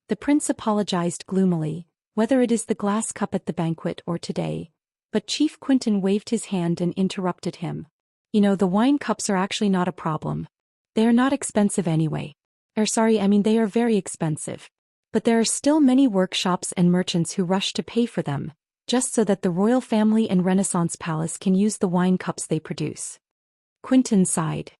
The prince apologized gloomily, whether it is the glass cup at the banquet or today. But Chief Quinton waved his hand and interrupted him. "You know, the wine cups are actually not a problem. They are not expensive anyway. They are very expensive. But there are still many workshops and merchants who rush to pay for them, just so that the royal family and Renaissance Palace can use the wine cups they produce." Quinton sighed.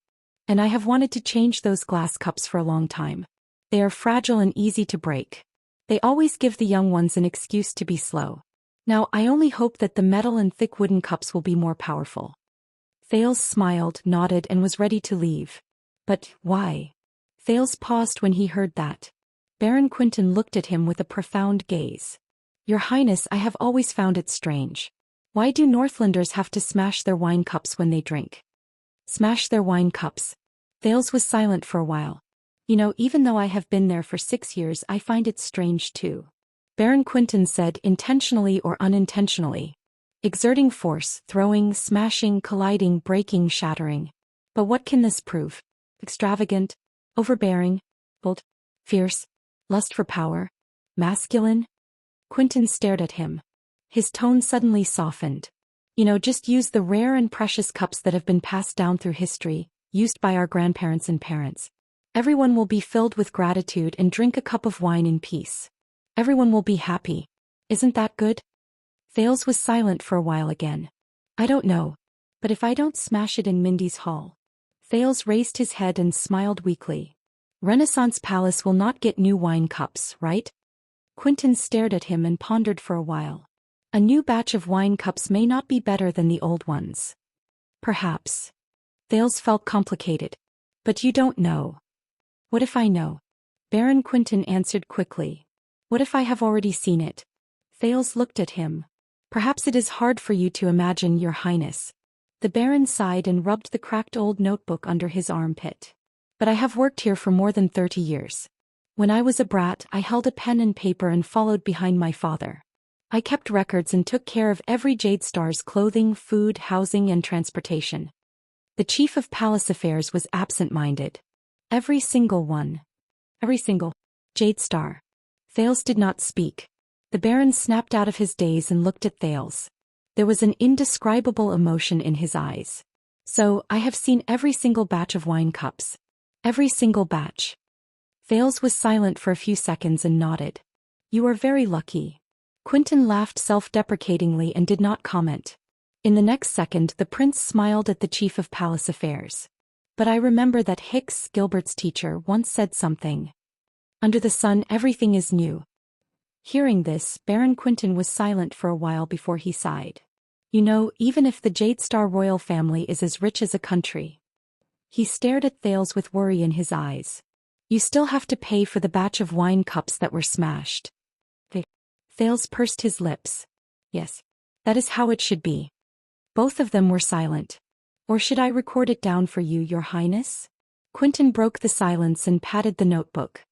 "And I have wanted to change those glass cups for a long time. They are fragile and easy to break. They always give the young ones an excuse to be slow. Now I only hope that the metal and thick wooden cups will be more powerful." Thales smiled, nodded and was ready to leave. "But why?" Thales paused when he heard that. Baron Quinton looked at him with a profound gaze. "Your Highness, I have always found it strange. Why do Northlanders have to smash their wine cups when they drink?" "Smash their wine cups?" Thales was silent for a while. "You know, even though I have been there for 6 years, I find it strange too." Baron Quinton said, "Intentionally or unintentionally. Exerting force, throwing, smashing, colliding, breaking, shattering. But what can this prove? Extravagant? Overbearing? Bold? Fierce? Lust for power? Masculine?" Quinton stared at him. His tone suddenly softened. "You know, just use the rare and precious cups that have been passed down through history, used by our grandparents and parents. Everyone will be filled with gratitude and drink a cup of wine in peace. Everyone will be happy. Isn't that good?" Thales was silent for a while again. "I don't know. But if I don't smash it in Mindy's hall." Thales raised his head and smiled weakly. "Renaissance Palace will not get new wine cups, right?" Quinton stared at him and pondered for a while. "A new batch of wine cups may not be better than the old ones." "Perhaps." Thales felt complicated. "But you don't know." "What if I know?" Baron Quinton answered quickly. "What if I have already seen it?" Thales looked at him. "Perhaps it is hard for you to imagine, Your Highness." The Baron sighed and rubbed the cracked old notebook under his armpit. "But I have worked here for more than 30 years. When I was a brat, I held a pen and paper and followed behind my father. I kept records and took care of every Jade Star's clothing, food, housing, and transportation." The chief of palace affairs was absent-minded. "Every single one. Every single Jade Star." Thales did not speak. The Baron snapped out of his daze and looked at Thales. There was an indescribable emotion in his eyes. "So, I have seen every single batch of wine cups. Every single batch." Thales was silent for a few seconds and nodded. "You are very lucky." Quinton laughed self-deprecatingly and did not comment. In the next second the prince smiled at the chief of palace affairs. "But I remember that Hicks, Gilbert's teacher, once said something. Under the sun everything is new." Hearing this, Baron Quinton was silent for a while before he sighed. "You know, even if the Jade Star royal family is as rich as a country." He stared at Thales with worry in his eyes. "You still have to pay for the batch of wine cups that were smashed." Thales pursed his lips. "Yes. That is how it should be." Both of them were silent. "Or should I record it down for you, Your Highness?" Quentin broke the silence and patted the notebook.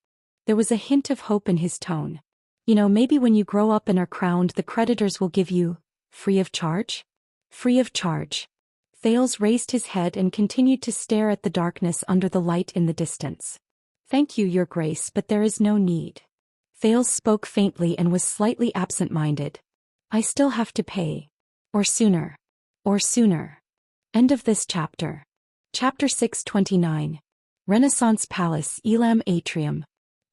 There was a hint of hope in his tone. You know, maybe when you grow up and are crowned, the creditors will give you, free of charge? Free of charge. Thales raised his head and continued to stare at the darkness under the light in the distance. Thank you, Your Grace, but there is no need. Thales spoke faintly and was slightly absent-minded. I still have to pay. Or sooner. Or sooner. End of this chapter. Chapter 629. Renaissance Palace, Elam Atrium.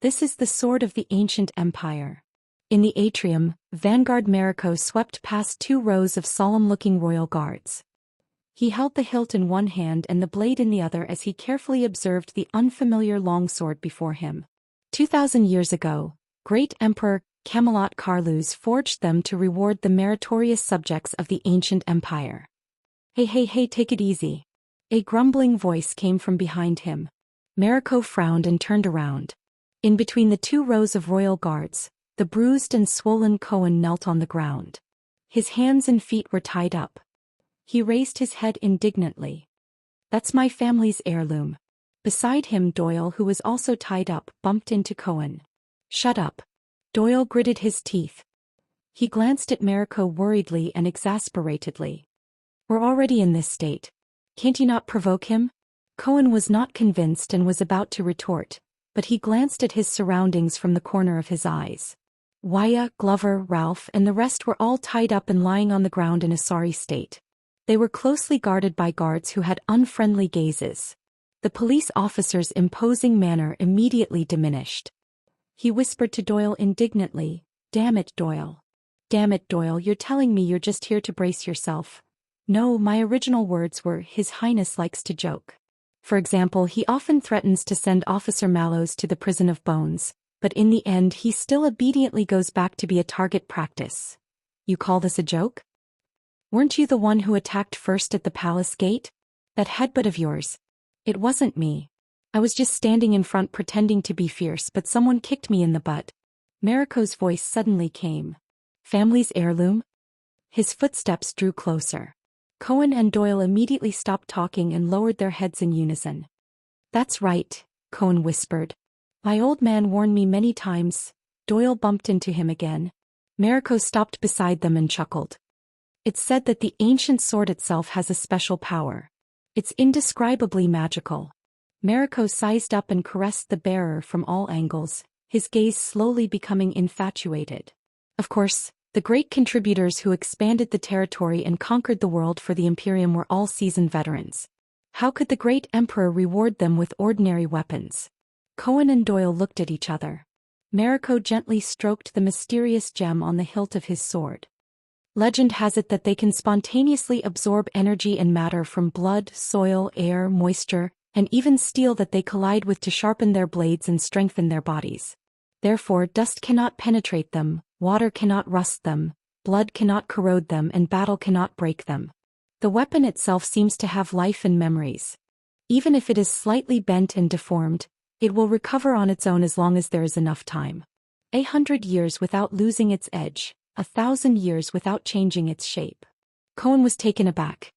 This is the sword of the ancient empire. In the atrium, Vanguard Mariko swept past 2 rows of solemn-looking royal guards. He held the hilt in one hand and the blade in the other as he carefully observed the unfamiliar longsword before him. 2,000 years ago, great Emperor Camelot Carlus forged them to reward the meritorious subjects of the ancient empire. Hey, take it easy. A grumbling voice came from behind him. Mariko frowned and turned around. In between the 2 rows of royal guards, the bruised and swollen Cohen knelt on the ground. His hands and feet were tied up. He raised his head indignantly. That's my family's heirloom. Beside him, Doyle, who was also tied up, bumped into Cohen. Shut up. Doyle gritted his teeth. He glanced at Mariko worriedly and exasperatedly. We're already in this state. Can't you not provoke him? Cohen was not convinced and was about to retort, but he glanced at his surroundings from the corner of his eyes. Wyatt, Glover, Ralph, and the rest were all tied up and lying on the ground in a sorry state. They were closely guarded by guards who had unfriendly gazes. The police officer's imposing manner immediately diminished. He whispered to Doyle indignantly, Damn it, Doyle. Damn it, Doyle, you're telling me you're just here to brace yourself. No, my original words were, His Highness likes to joke. For example, he often threatens to send Officer Mallows to the prison of bones, but in the end he still obediently goes back to be a target practice. You call this a joke? Weren't you the one who attacked first at the palace gate? That headbutt of yours. It wasn't me. I was just standing in front pretending to be fierce, but someone kicked me in the butt. Mariko's voice suddenly came. Family's heirloom? His footsteps drew closer. Cohen and Doyle immediately stopped talking and lowered their heads in unison. That's right, Cohen whispered. My old man warned me many times. Doyle bumped into him again. Mariko stopped beside them and chuckled. It's said that the ancient sword itself has a special power. It's indescribably magical. Mariko sized up and caressed the bearer from all angles, his gaze slowly becoming infatuated. Of course, the great contributors who expanded the territory and conquered the world for the Imperium were all seasoned veterans. How could the great emperor reward them with ordinary weapons? Cohen and Doyle looked at each other. Mariko gently stroked the mysterious gem on the hilt of his sword. Legend has it that they can spontaneously absorb energy and matter from blood, soil, air, moisture, and even steel that they collide with to sharpen their blades and strengthen their bodies. Therefore, dust cannot penetrate them, water cannot rust them, blood cannot corrode them, and battle cannot break them. The weapon itself seems to have life and memories. Even if it is slightly bent and deformed, it will recover on its own as long as there is enough time. 100 years without losing its edge, 1,000 years without changing its shape. Cohen was taken aback.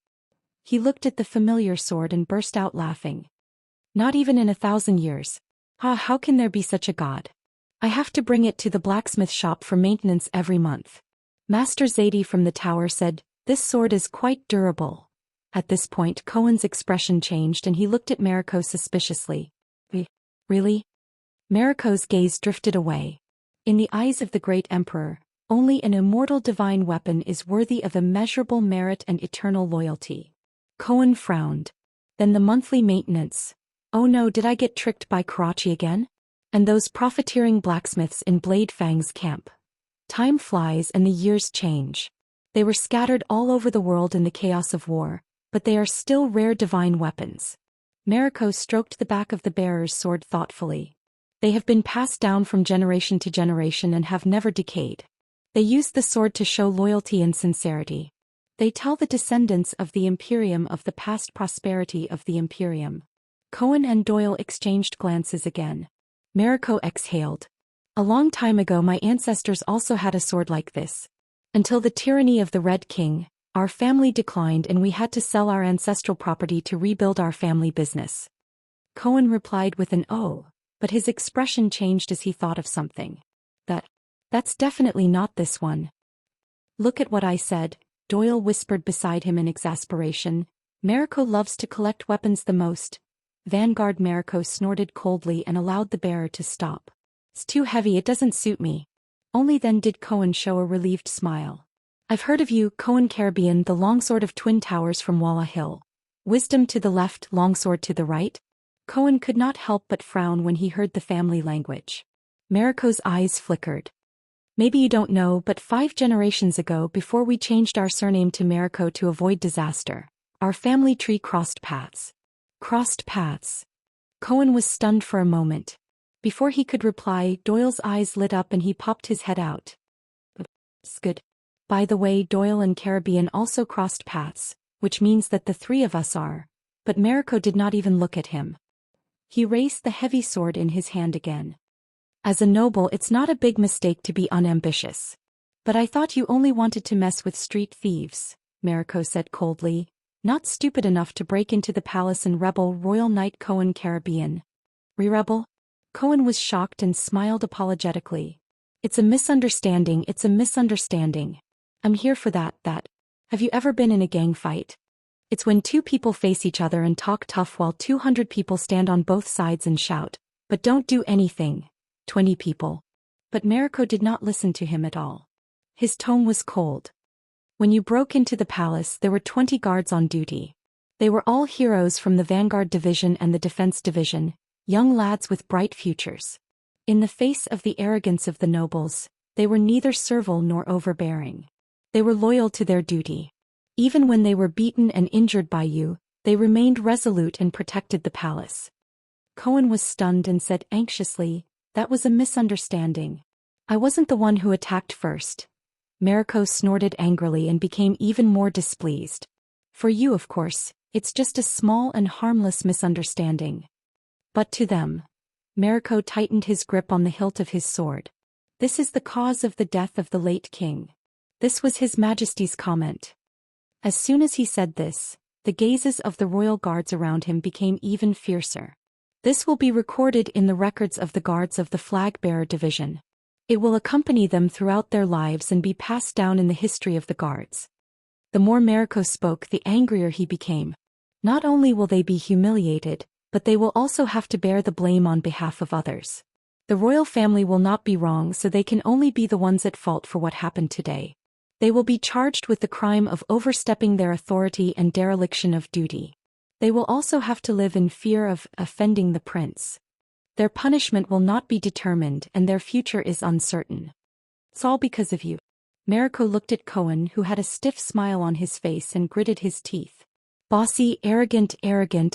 He looked at the familiar sword and burst out laughing. Not even in 1,000 years. How can there be such a god? I have to bring it to the blacksmith shop for maintenance every month. Master Zadie from the tower said, This sword is quite durable. At this point Cohen's expression changed and he looked at Mariko suspiciously. Really? Mariko's gaze drifted away. In the eyes of the great emperor, only an immortal divine weapon is worthy of immeasurable merit and eternal loyalty. Cohen frowned. Then the monthly maintenance. Oh no, did I get tricked by Karachi again? And those profiteering blacksmiths in Blade Fang's camp. Time flies and the years change. They were scattered all over the world in the chaos of war, but they are still rare divine weapons. Mariko stroked the back of the bearer's sword thoughtfully. They have been passed down from generation to generation and have never decayed. They use the sword to show loyalty and sincerity. They tell the descendants of the Imperium of the past prosperity of the Imperium. Cohen and Doyle exchanged glances again. Mariko exhaled. A long time ago my ancestors also had a sword like this. Until the tyranny of the Red King, our family declined and we had to sell our ancestral property to rebuild our family business. Cohen replied with an "oh," but his expression changed as he thought of something. That's definitely not this one. Look at what I said, Doyle whispered beside him in exasperation. Mariko loves to collect weapons the most. Vanguard Mariko snorted coldly and allowed the bearer to stop. It's too heavy, it doesn't suit me. Only then did Cohen show a relieved smile. I've heard of you, Cohen Caribbean, the longsword of Twin Towers from Walla Hill. Wisdom to the left, longsword to the right? Cohen could not help but frown when he heard the family language. Mariko's eyes flickered. Maybe you don't know, but 5 generations ago, before we changed our surname to Mariko to avoid disaster, our family tree crossed paths. Crossed paths. Cohen was stunned for a moment. Before he could reply, Doyle's eyes lit up and he popped his head out. It's good. By the way, Doyle and Caribbean also crossed paths, which means that the 3 of us are. But Mariko did not even look at him. He raised the heavy sword in his hand again. As a noble, it's not a big mistake to be unambitious. But I thought you only wanted to mess with street thieves, Mariko said coldly. Not stupid enough to break into the palace and rebel Royal Knight Cohen Caribbean. Re-rebel? Cohen was shocked and smiled apologetically. It's a misunderstanding, it's a misunderstanding. I'm here for that. Have you ever been in a gang fight? It's when 2 people face each other and talk tough while 200 people stand on both sides and shout, but don't do anything. 20 people. But Mariko did not listen to him at all. His tone was cold. When you broke into the palace, there were 20 guards on duty. They were all heroes from the Vanguard Division and the Defense Division, young lads with bright futures. In the face of the arrogance of the nobles, they were neither servile nor overbearing. They were loyal to their duty. Even when they were beaten and injured by you, they remained resolute and protected the palace. Cohen was stunned and said anxiously, "That was a misunderstanding. I wasn't the one who attacked first." Mariko snorted angrily and became even more displeased. For you, of course, it's just a small and harmless misunderstanding. But to them, Mariko tightened his grip on the hilt of his sword. This is the cause of the death of the late king. This was His Majesty's comment. As soon as he said this, the gazes of the royal guards around him became even fiercer. This will be recorded in the records of the guards of the Flag-Bearer Division. It will accompany them throughout their lives and be passed down in the history of the guards. The more Mariko spoke, the angrier he became. Not only will they be humiliated, but they will also have to bear the blame on behalf of others. The royal family will not be wrong, so they can only be the ones at fault for what happened today. They will be charged with the crime of overstepping their authority and dereliction of duty. They will also have to live in fear of offending the prince. Their punishment will not be determined and their future is uncertain. It's all because of you. Mariko looked at Cohen, who had a stiff smile on his face and gritted his teeth. Bossy, arrogant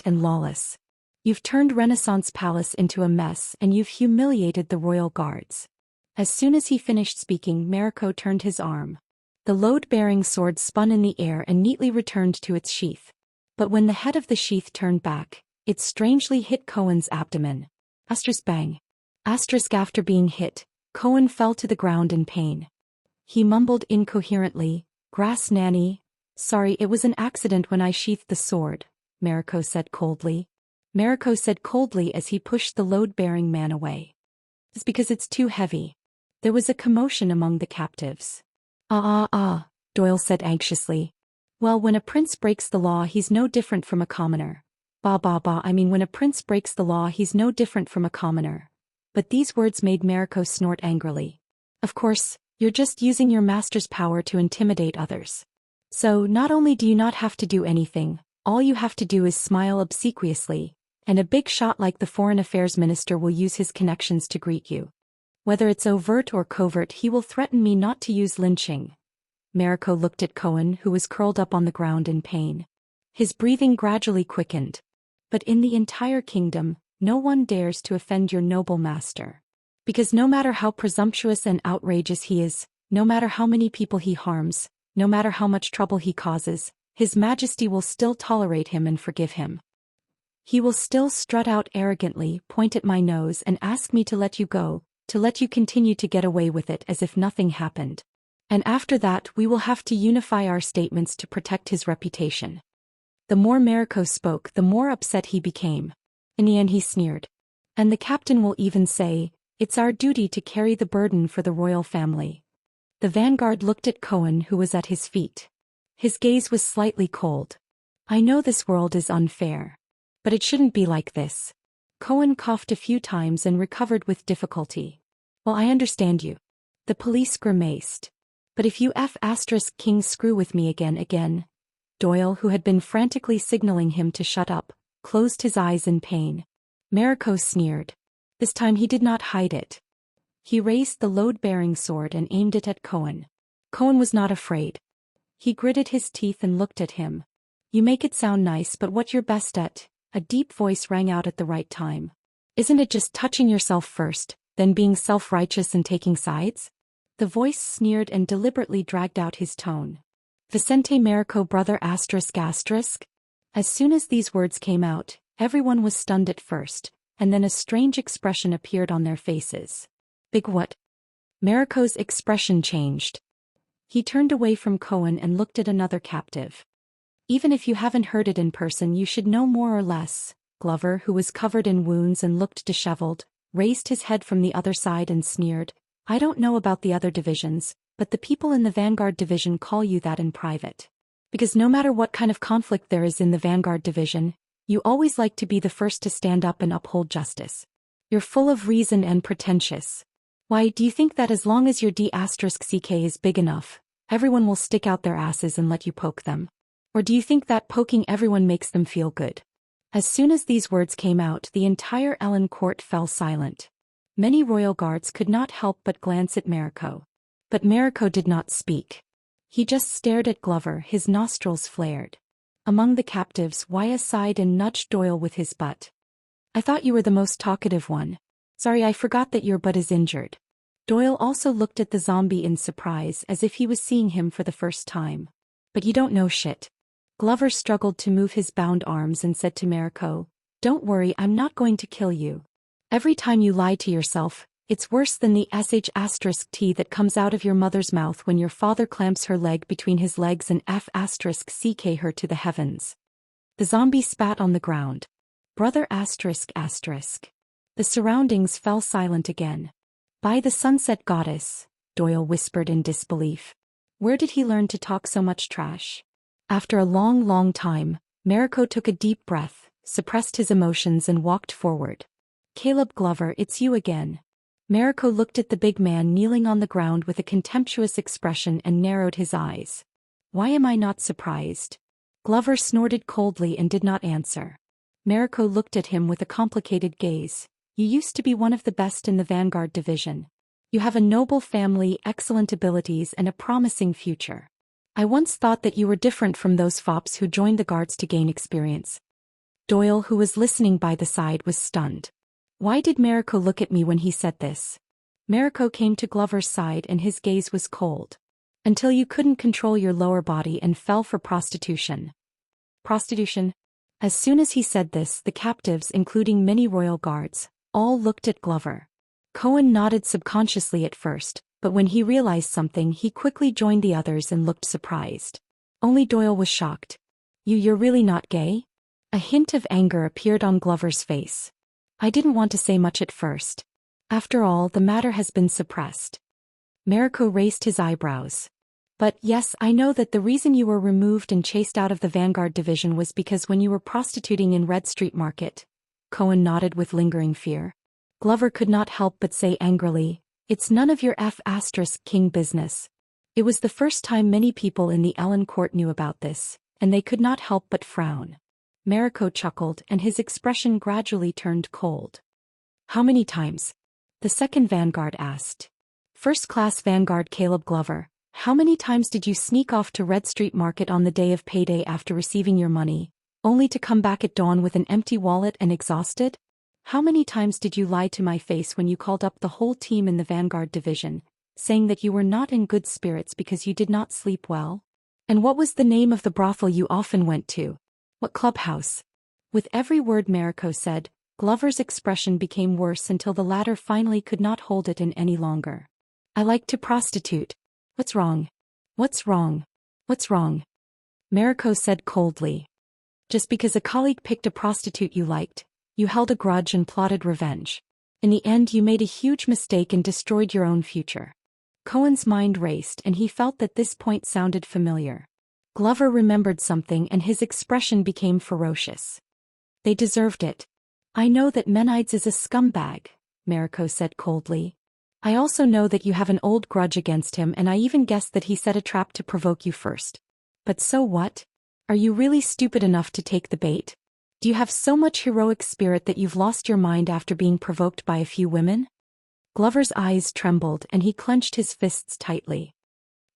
and lawless. You've turned Renaissance Palace into a mess and you've humiliated the royal guards. As soon as he finished speaking, Mariko turned his arm. The load-bearing sword spun in the air and neatly returned to its sheath. But when the head of the sheath turned back, it strangely hit Cohen's abdomen. Bang. After being hit, Cohen fell to the ground in pain. He mumbled incoherently, "Grass nanny. Sorry, it was an accident when I sheathed the sword," Mariko said coldly. Mariko said coldly as he pushed the load-bearing man away. "It's because it's too heavy." There was a commotion among the captives. Doyle said anxiously. "Well, when a prince breaks the law, he's no different from a commoner. When a prince breaks the law, he's no different from a commoner." But these words made Mariko snort angrily. "Of course, you're just using your master's power to intimidate others. So, not only do you not have to do anything, all you have to do is smile obsequiously, and a big shot like the foreign affairs minister will use his connections to greet you. Whether it's overt or covert, he will threaten me not to use lynching." Mariko looked at Cohen, who was curled up on the ground in pain. His breathing gradually quickened. "But in the entire kingdom, no one dares to offend your noble master. Because no matter how presumptuous and outrageous he is, no matter how many people he harms, no matter how much trouble he causes, His Majesty will still tolerate him and forgive him. He will still strut out arrogantly, point at my nose and ask me to let you go, to let you continue to get away with it as if nothing happened. And after that we will have to unify our statements to protect his reputation." The more Mariko spoke, the more upset he became. In the end he sneered. And the captain will even say, "It's our duty to carry the burden for the royal family." The vanguard looked at Cohen, who was at his feet. His gaze was slightly cold. "I know this world is unfair. But it shouldn't be like this." Cohen coughed a few times and recovered with difficulty. "Well, I understand you." The police grimaced. "But if you King screw with me again. Doyle, who had been frantically signaling him to shut up, closed his eyes in pain. Mariko sneered. This time he did not hide it. He raised the load-bearing sword and aimed it at Cohen. Cohen was not afraid. He gritted his teeth and looked at him. "You make it sound nice, but what you're best at," a deep voice rang out at the right time. "Isn't it just touching yourself first, then being self-righteous and taking sides?" The voice sneered and deliberately dragged out his tone. "Vicente Mariko brother As soon as these words came out, everyone was stunned at first, and then a strange expression appeared on their faces. "Big what?" Mariko's expression changed. He turned away from Cohen and looked at another captive. "Even if you haven't heard it in person, you should know more or less." Glover, who was covered in wounds and looked disheveled, raised his head from the other side and sneered. "I don't know about the other divisions, but the people in the Vanguard division call you that in private. Because no matter what kind of conflict there is in the Vanguard division, you always like to be the first to stand up and uphold justice. You're full of reason and pretentious. Why, do you think that as long as your D*CK is big enough, everyone will stick out their asses and let you poke them? Or do you think that poking everyone makes them feel good?" As soon as these words came out, the entire Ellen court fell silent. Many royal guards could not help but glance at Mariko. But Mariko did not speak. He just stared at Glover, his nostrils flared. Among the captives, Waya sighed and nudged Doyle with his butt. "I thought you were the most talkative one. Sorry, I forgot that your butt is injured." Doyle also looked at the zombie in surprise, as if he was seeing him for the first time. "But you don't know shit." Glover struggled to move his bound arms and said to Mariko, "Don't worry, I'm not going to kill you. Every time you lie to yourself, it's worse than the sh*t that comes out of your mother's mouth when your father clamps her leg between his legs and f*ck her to the heavens." The zombie spat on the ground. "Brother***. The surroundings fell silent again. "By the sunset goddess," Doyle whispered in disbelief. "Where did he learn to talk so much trash?" After a long time, Mariko took a deep breath, suppressed his emotions and walked forward. "Caleb Glover, it's you again." Mariko looked at the big man kneeling on the ground with a contemptuous expression and narrowed his eyes. "Why am I not surprised?" Glover snorted coldly and did not answer. Mariko looked at him with a complicated gaze. "You used to be one of the best in the Vanguard division. You have a noble family, excellent abilities and a promising future. I once thought that you were different from those fops who joined the guards to gain experience." Doyle, who was listening by the side, was stunned. Why did Mariko look at me when he said this? Mariko came to Glover's side and his gaze was cold. "Until you couldn't control your lower body and fell for prostitution." Prostitution? As soon as he said this, the captives, including many royal guards, all looked at Glover. Cohen nodded subconsciously at first, but when he realized something, he quickly joined the others and looked surprised. Only Doyle was shocked. You're really not gay?" A hint of anger appeared on Glover's face. "I didn't want to say much at first. After all, the matter has been suppressed." Mariko raised his eyebrows. "But yes, I know that the reason you were removed and chased out of the Vanguard division was because when you were prostituting in Red Street Market." Cohen nodded with lingering fear. Glover could not help but say angrily, "It's none of your King business." It was the first time many people in the Ellen court knew about this, and they could not help but frown. Mariko chuckled and his expression gradually turned cold. "How many times?" the second Vanguard asked. "First-class Vanguard Caleb Glover, how many times did you sneak off to Red Street Market on the day of payday after receiving your money, only to come back at dawn with an empty wallet and exhausted? How many times did you lie to my face when you called up the whole team in the Vanguard division, saying that you were not in good spirits because you did not sleep well? And what was the name of the brothel you often went to? What clubhouse?" With every word Mariko said, Glover's expression became worse until the latter finally could not hold it in any longer. "I like to prostitute. What's wrong? What's wrong? What's wrong?" Mariko said coldly. "Just because a colleague picked a prostitute you liked, You held a grudge and plotted revenge. In the end, you made a huge mistake and destroyed your own future. Cohen's mind raced and he felt that this point sounded familiar. Glover remembered something and his expression became ferocious. They deserved it. I know that Menides is a scumbag, Mariko said coldly. I also know that you have an old grudge against him, and I even guessed that he set a trap to provoke you first. But so what? Are you really stupid enough to take the bait? Do you have so much heroic spirit that you've lost your mind after being provoked by a few women? Glover's eyes trembled and he clenched his fists tightly.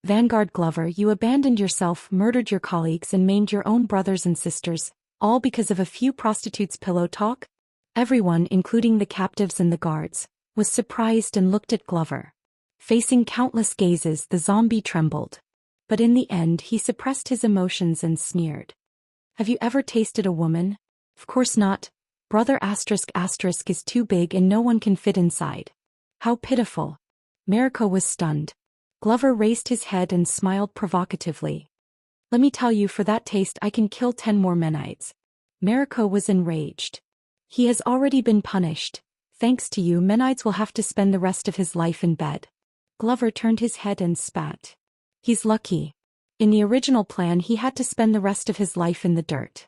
Vanguard Glover, you abandoned yourself, murdered your colleagues and maimed your own brothers and sisters, all because of a few prostitutes' pillow talk? Everyone, including the captives and the guards, was surprised and looked at Glover. Facing countless gazes, the zombie trembled. But in the end, he suppressed his emotions and sneered. Have you ever tasted a woman? Of course not. Brother asterisk asterisk is too big and no one can fit inside. How pitiful. Mariko was stunned. Glover raised his head and smiled provocatively. Let me tell you, for that taste I can kill 10 more Menides. Mariko was enraged. He has already been punished. Thanks to you, Menides will have to spend the rest of his life in bed. Glover turned his head and spat. He's lucky. In the original plan he had to spend the rest of his life in the dirt.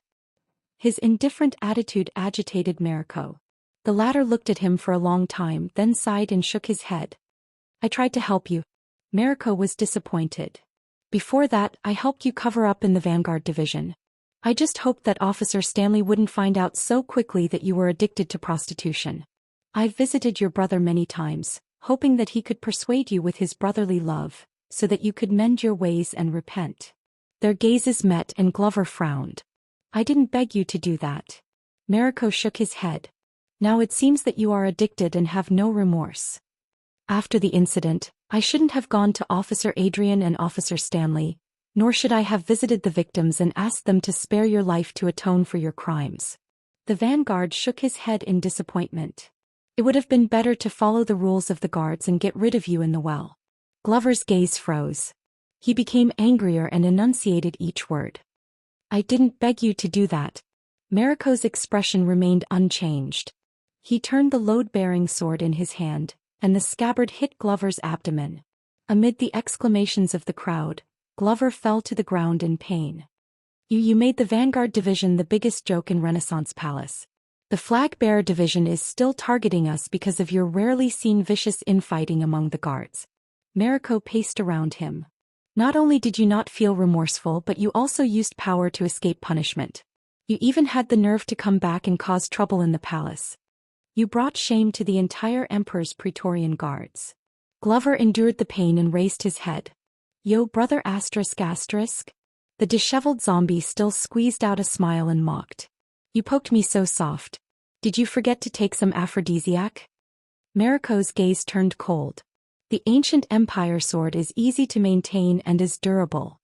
His indifferent attitude agitated Mariko. The latter looked at him for a long time, then sighed and shook his head. I tried to help you. Mariko was disappointed. Before that, I helped you cover up in the Vanguard Division. I just hoped that Officer Stanley wouldn't find out so quickly that you were addicted to prostitution. I've visited your brother many times, hoping that he could persuade you with his brotherly love, so that you could mend your ways and repent. Their gazes met and Glover frowned. I didn't beg you to do that. Mariko shook his head. Now it seems that you are addicted and have no remorse. After the incident, I shouldn't have gone to Officer Adrian and Officer Stanley, nor should I have visited the victims and asked them to spare your life to atone for your crimes. The Vanguard shook his head in disappointment. It would have been better to follow the rules of the guards and get rid of you in the well. Glover's gaze froze. He became angrier and enunciated each word. I didn't beg you to do that. Mariko's expression remained unchanged. He turned the load-bearing sword in his hand, and the scabbard hit Glover's abdomen. Amid the exclamations of the crowd, Glover fell to the ground in pain. You made the Vanguard Division the biggest joke in Renaissance Palace. The Flag-Bearer Division is still targeting us because of your rarely seen vicious infighting among the guards. Mariko paced around him. Not only did you not feel remorseful, but you also used power to escape punishment. You even had the nerve to come back and cause trouble in the palace. You brought shame to the entire Emperor's Praetorian Guards. Glover endured the pain and raised his head. Yo, brother asterisk asterisk? The disheveled zombie still squeezed out a smile and mocked. You poked me so soft. Did you forget to take some aphrodisiac? Mariko's gaze turned cold. The ancient Empire sword is easy to maintain and is durable.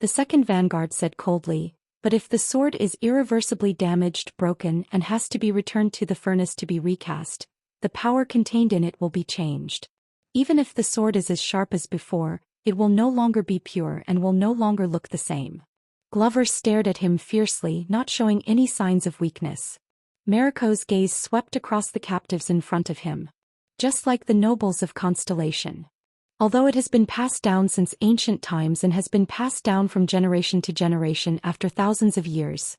The second Vanguard said coldly, but if the sword is irreversibly damaged, broken, and has to be returned to the furnace to be recast, the power contained in it will be changed. Even if the sword is as sharp as before, it will no longer be pure and will no longer look the same. Glover stared at him fiercely, not showing any signs of weakness. Mariko's gaze swept across the captives in front of him. Just like the nobles of Constellation. Although it has been passed down since ancient times and has been passed down from generation to generation after thousands of years,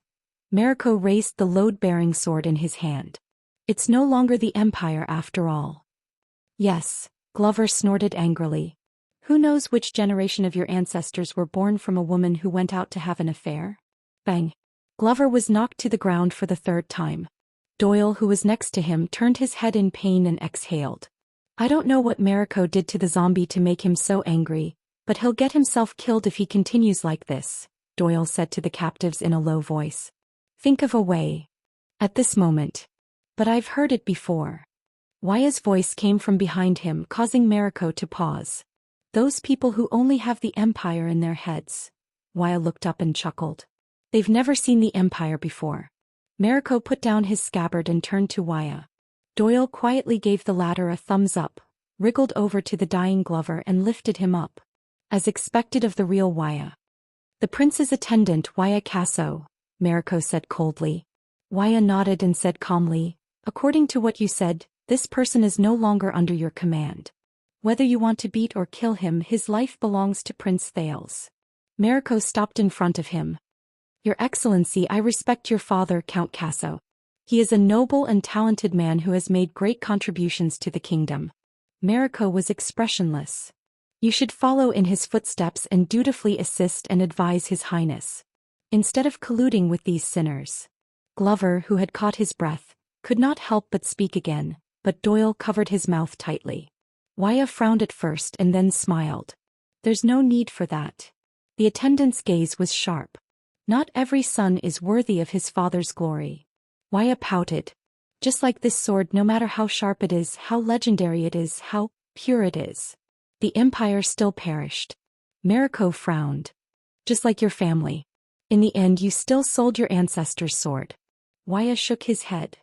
Mariko raised the load-bearing sword in his hand. It's no longer the Empire after all. Yes, Glover snorted angrily. Who knows which generation of your ancestors were born from a woman who went out to have an affair? Bang. Glover was knocked to the ground for the third time. Doyle, who was next to him, turned his head in pain and exhaled. I don't know what Mariko did to the zombie to make him so angry, but he'll get himself killed if he continues like this, Doyle said to the captives in a low voice. Think of a way. At this moment. But I've heard it before. Waya's voice came from behind him, causing Mariko to pause. Those people who only have the Empire in their heads. Waya looked up and chuckled. They've never seen the Empire before. Mariko put down his scabbard and turned to Waya. Doyle quietly gave the latter a thumbs up, wriggled over to the dying Glover and lifted him up. As expected of the real Waya. The prince's attendant Waya Casso, Mariko said coldly. Waya nodded and said calmly, according to what you said, this person is no longer under your command. Whether you want to beat or kill him, his life belongs to Prince Thales. Mariko stopped in front of him. Your Excellency, I respect your father, Count Casso. He is a noble and talented man who has made great contributions to the kingdom. Mariko was expressionless. You should follow in his footsteps and dutifully assist and advise His Highness, instead of colluding with these sinners. Glover, who had caught his breath, could not help but speak again, but Doyle covered his mouth tightly. Waya frowned at first and then smiled. There's no need for that. The attendant's gaze was sharp. Not every son is worthy of his father's glory. Waya pouted. Just like this sword, no matter how sharp it is, how legendary it is, how pure it is, the empire still perished. Mariko frowned. Just like your family. In the end, you still sold your ancestor's sword. Waya shook his head.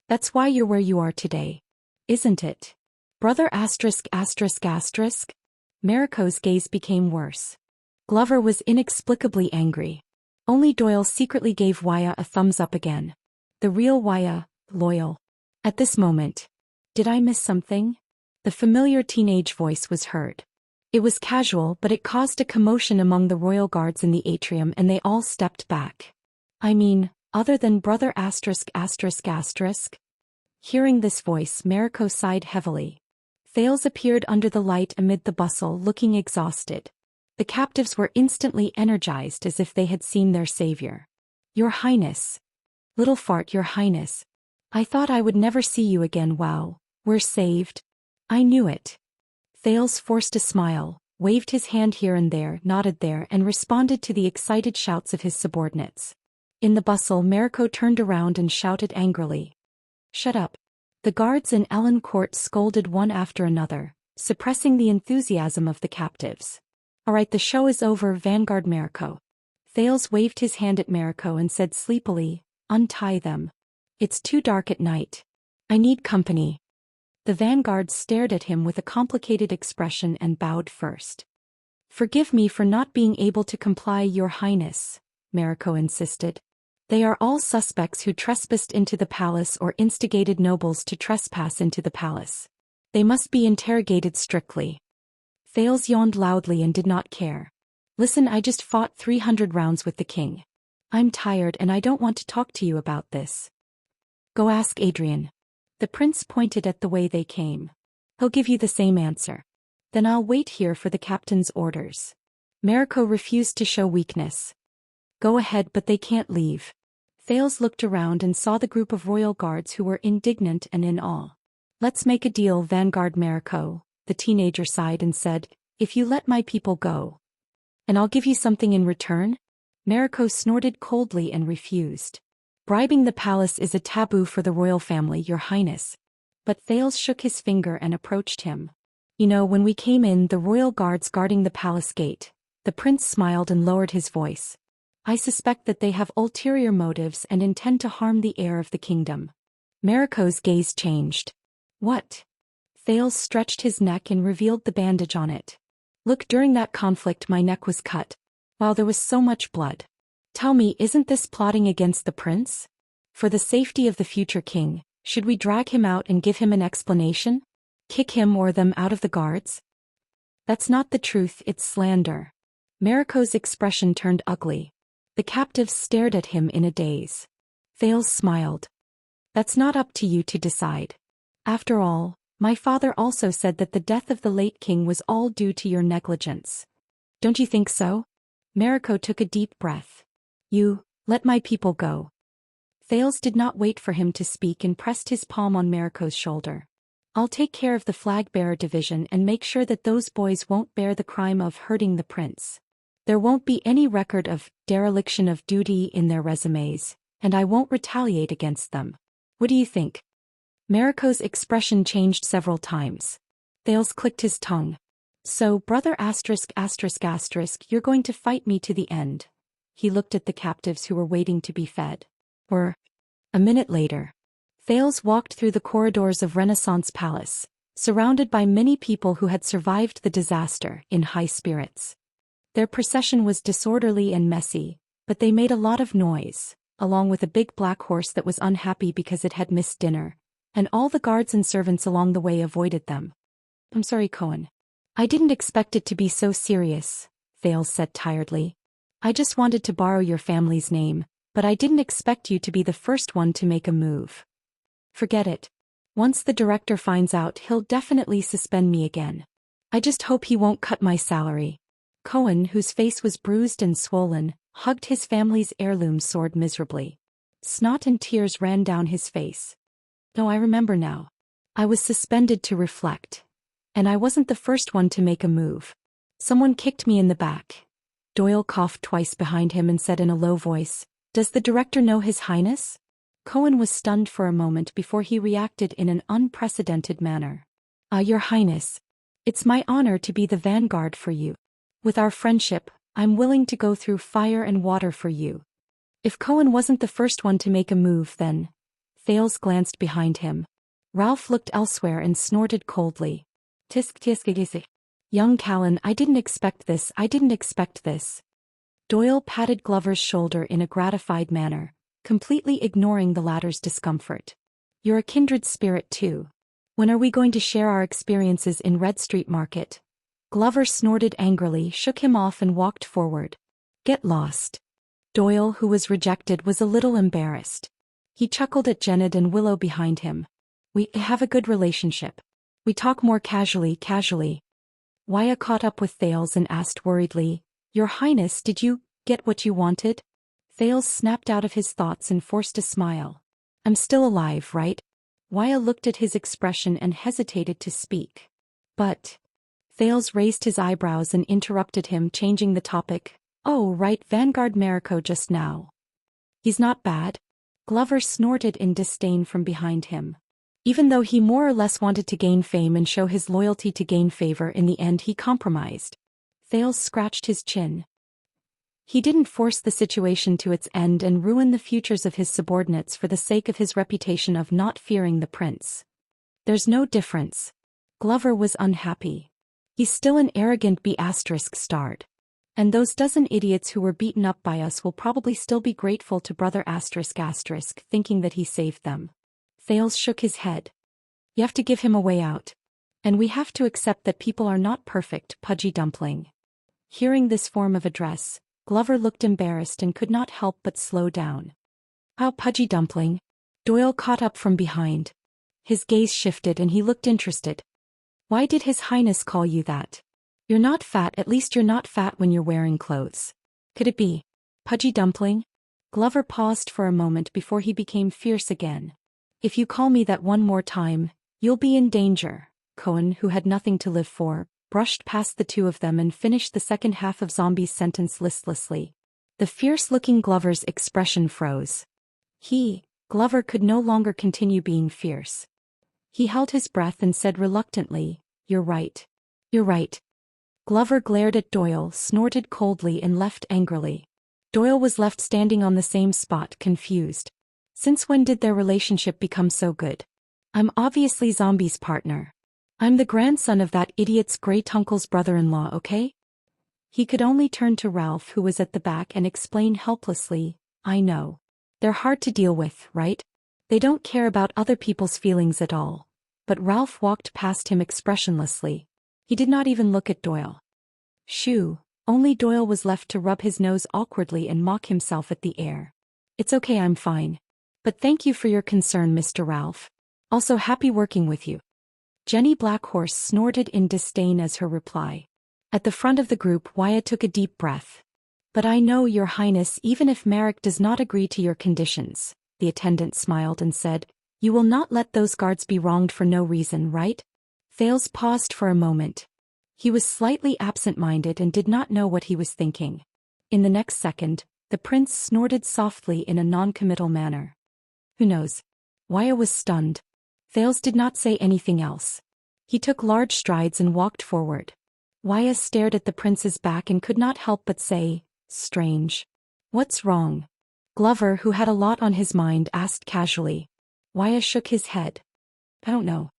That's why you're where you are today. Isn't it? Brother asterisk asterisk asterisk? Mariko's gaze became worse. Glover was inexplicably angry. Only Doyle secretly gave Waya a thumbs up again. The real Waya, loyal. At this moment. Did I miss something? The familiar teenage voice was heard. It was casual, but it caused a commotion among the royal guards in the atrium and they all stepped back. I mean, other than brother asterisk asterisk asterisk? Hearing this voice, Mariko sighed heavily. Thales appeared under the light amid the bustle, looking exhausted. The captives were instantly energized as if they had seen their savior. Your Highness. Little fart, Your Highness. I thought I would never see you again. Wow, we're saved. I knew it. Thales forced a smile, waved his hand here and there, nodded there, and responded to the excited shouts of his subordinates. In the bustle, Mariko turned around and shouted angrily. Shut up. The guards in Ellen Court scolded one after another, suppressing the enthusiasm of the captives. All right, the show is over, Vanguard Mariko. Thales waved his hand at Mariko and said sleepily, untie them. It's too dark at night. I need company. The vanguard stared at him with a complicated expression and bowed first. Forgive me for not being able to comply, Your Highness, Mariko insisted. They are all suspects who trespassed into the palace or instigated nobles to trespass into the palace. They must be interrogated strictly. Thales yawned loudly and did not care. Listen, I just fought 300 rounds with the king. I'm tired and I don't want to talk to you about this. Go ask Adrian. The prince pointed at the way they came. He'll give you the same answer. Then I'll wait here for the captain's orders. Mariko refused to show weakness. Go ahead, but they can't leave. Thales looked around and saw the group of royal guards who were indignant and in awe. Let's make a deal, Vanguard Mariko, the teenager sighed and said, if you let my people go. And I'll give you something in return? Mariko snorted coldly and refused. Bribing the palace is a taboo for the royal family, Your Highness. But Thales shook his finger and approached him. You know, when we came in, the royal guards guarding the palace gate. The prince smiled and lowered his voice. I suspect that they have ulterior motives and intend to harm the heir of the kingdom. Mariko's gaze changed. What? Thales stretched his neck and revealed the bandage on it. Look, during that conflict my neck was cut. While there was so much blood. Tell me, isn't this plotting against the prince? For the safety of the future king, should we drag him out and give him an explanation? Kick him or them out of the guards? That's not the truth, it's slander. Mariko's expression turned ugly. The captives stared at him in a daze. Thales smiled. That's not up to you to decide. After all, my father also said that the death of the late king was all due to your negligence. Don't you think so? Mariko took a deep breath. You, let my people go. Thales did not wait for him to speak and pressed his palm on Mariko's shoulder. I'll take care of the flag-bearer division and make sure that those boys won't bear the crime of hurting the prince. There won't be any record of dereliction of duty in their resumes, and I won't retaliate against them. What do you think? Mariko's expression changed several times. Thales clicked his tongue. So, brother asterisk asterisk asterisk, you're going to fight me to the end. He looked at the captives who were waiting to be fed. Or, a minute later. Thales walked through the corridors of Renaissance Palace, surrounded by many people who had survived the disaster, in high spirits. Their procession was disorderly and messy, but they made a lot of noise, along with a big black horse that was unhappy because it had missed dinner, and all the guards and servants along the way avoided them. I'm sorry, Cohen. I didn't expect it to be so serious, Thales said tiredly. I just wanted to borrow your family's name, but I didn't expect you to be the first one to make a move. Forget it. Once the director finds out, he'll definitely suspend me again. I just hope he won't cut my salary. Cohen, whose face was bruised and swollen, hugged his family's heirloom sword miserably. Snot and tears ran down his face. No, I remember now. I was suspended to reflect. And I wasn't the first one to make a move. Someone kicked me in the back. Doyle coughed twice behind him and said in a low voice, "Does the director know His Highness?" Cohen was stunned for a moment before he reacted in an unprecedented manner. Your Highness. It's my honor to be the vanguard for you. With our friendship, I'm willing to go through fire and water for you. If Cohen wasn't the first one to make a move, then... Thales glanced behind him. Ralph looked elsewhere and snorted coldly. Tisk tisk. Young Callan, I didn't expect this. Doyle patted Glover's shoulder in a gratified manner, completely ignoring the latter's discomfort. You're a kindred spirit too. When are we going to share our experiences in Red Street Market? Glover snorted angrily, shook him off and walked forward. Get lost. Doyle, who was rejected, was a little embarrassed. He chuckled at Jennard and Willow behind him. We have a good relationship. We talk more casually. Waya caught up with Thales and asked worriedly, Your Highness, did you get what you wanted? Thales snapped out of his thoughts and forced a smile. I'm still alive, right? Waya looked at his expression and hesitated to speak. But... Thales raised his eyebrows and interrupted him, changing the topic. Oh, right, Vanguard Mariko just now. He's not bad. Glover snorted in disdain from behind him. Even though he more or less wanted to gain fame and show his loyalty to gain favor, in the end he compromised. Thales scratched his chin. He didn't force the situation to its end and ruin the futures of his subordinates for the sake of his reputation of not fearing the prince. There's no difference. Glover was unhappy. He's still an arrogant B****. And those dozen idiots who were beaten up by us will probably still be grateful to brother ***, thinking that he saved them. Thales shook his head. You have to give him a way out. And we have to accept that people are not perfect, Pudgy Dumpling. Hearing this form of address, Glover looked embarrassed and could not help but slow down. How, Pudgy Dumpling? Doyle caught up from behind. His gaze shifted and he looked interested. Why did His Highness call you that? You're not fat, at least you're not fat when you're wearing clothes. Could it be Pudgy Dumpling? Glover paused for a moment before he became fierce again. If you call me that one more time, you'll be in danger. Cohen, who had nothing to live for, brushed past the two of them and finished the second half of Zombie's sentence listlessly. The fierce-looking Glover's expression froze. Glover could no longer continue being fierce. He held his breath and said reluctantly, You're right. You're right. Glover glared at Doyle, snorted coldly and left angrily. Doyle was left standing on the same spot, confused. Since when did their relationship become so good? I'm obviously Zombie's partner. I'm the grandson of that idiot's great-uncle's brother-in-law, okay? He could only turn to Ralph, who was at the back, and explain helplessly, I know. They're hard to deal with, right? They don't care about other people's feelings at all. But Ralph walked past him expressionlessly. He did not even look at Doyle. Shoo, only Doyle was left to rub his nose awkwardly and mock himself at the air. It's okay, I'm fine. But thank you for your concern, Mr. Ralph. Also happy working with you. Jenny Blackhorse snorted in disdain as her reply. At the front of the group, Wyatt took a deep breath. But I know, Your Highness, even if Marek does not agree to your conditions. The attendant smiled and said, You will not let those guards be wronged for no reason, right? Thales paused for a moment. He was slightly absent-minded and did not know what he was thinking. In the next second, the prince snorted softly in a non-committal manner. Who knows? Waya was stunned. Thales did not say anything else. He took large strides and walked forward. Waya stared at the prince's back and could not help but say, Strange. What's wrong? Glover, who had a lot on his mind, asked casually. Waya shook his head. I don't know.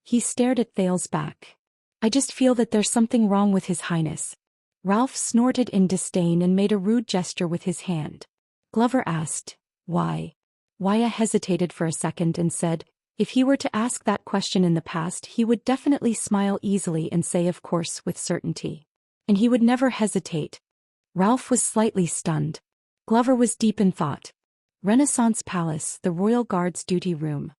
He stared at Thales' back. I just feel that there's something wrong with His Highness. Ralph snorted in disdain and made a rude gesture with his hand. Glover asked, Why? Waya hesitated for a second and said, if he were to ask that question in the past, he would definitely smile easily and say of course with certainty. And he would never hesitate. Ralph was slightly stunned. Glover was deep in thought. Renaissance Palace, the Royal Guard's duty room.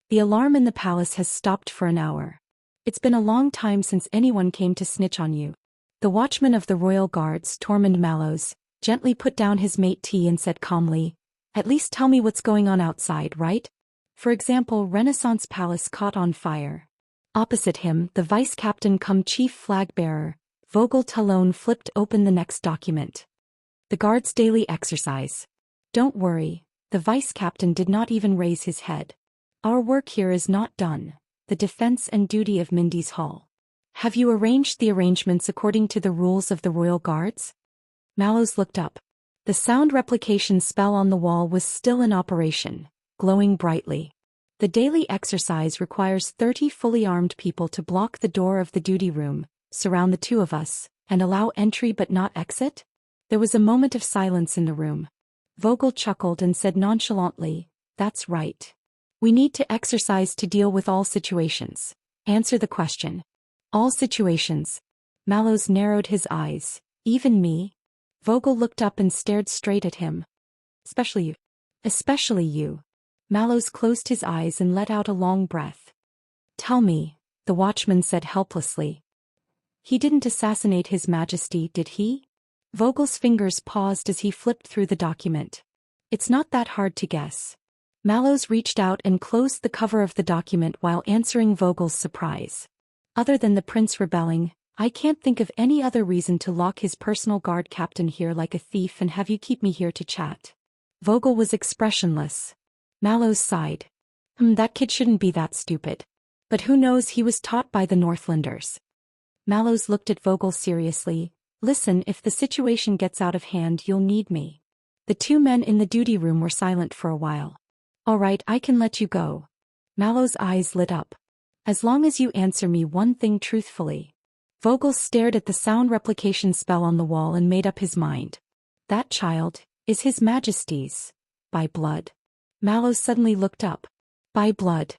The alarm in the palace has stopped for an hour. It's been a long time since anyone came to snitch on you. The watchman of the Royal Guards, Tormund Mallows, gently put down his mate tea and said calmly, at least tell me what's going on outside, right? For example, Renaissance Palace caught on fire. Opposite him, the vice-captain cum chief flag-bearer, Vogel Talon, flipped open the next document. The guard's daily exercise. Don't worry, the vice-captain did not even raise his head. Our work here is not done. The defense and duty of Mindy's Hall. Have you arranged the arrangements according to the rules of the Royal Guards? Mallows looked up. The sound replication spell on the wall was still in operation, glowing brightly. The daily exercise requires 30 fully armed people to block the door of the duty room, surround the two of us, and allow entry but not exit? There was a moment of silence in the room. Vogel chuckled and said nonchalantly, that's right. We need to exercise to deal with all situations. Answer the question. All situations. Mallows narrowed his eyes. Even me? Vogel looked up and stared straight at him. Especially you. Especially you. Mallows closed his eyes and let out a long breath. Tell me, the watchman said helplessly. He didn't assassinate His Majesty, did he? Vogel's fingers paused as he flipped through the document. It's not that hard to guess. Mallows reached out and closed the cover of the document while answering Vogel's surprise. Other than the prince rebelling, I can't think of any other reason to lock his personal guard captain here like a thief and have you keep me here to chat. Vogel was expressionless. Mallows sighed. That kid shouldn't be that stupid. But who knows, he was taught by the Northlanders. Mallows looked at Vogel seriously. Listen, if the situation gets out of hand, you'll need me. The two men in the duty room were silent for a while. All right, I can let you go. Mallows' eyes lit up. As long as you answer me one thing truthfully. Vogel stared at the sound replication spell on the wall and made up his mind. That child is His Majesty's. By blood. Mallows suddenly looked up. By blood.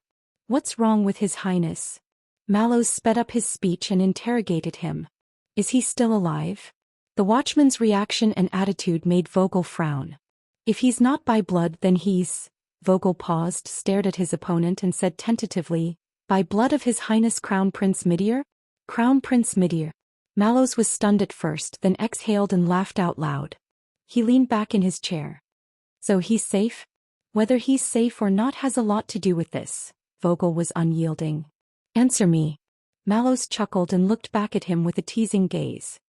What's wrong with His Highness? Mallows sped up his speech and interrogated him. Is he still alive? The watchman's reaction and attitude made Vogel frown. If he's not by blood, then he's... Vogel paused, stared at his opponent and said tentatively, by blood of His Highness Crown Prince Midir? Crown Prince Midir. Mallows was stunned at first, then exhaled and laughed out loud. He leaned back in his chair. So he's safe? Whether he's safe or not has a lot to do with this. Vogel was unyielding. Answer me. Mallows chuckled and looked back at him with a teasing gaze.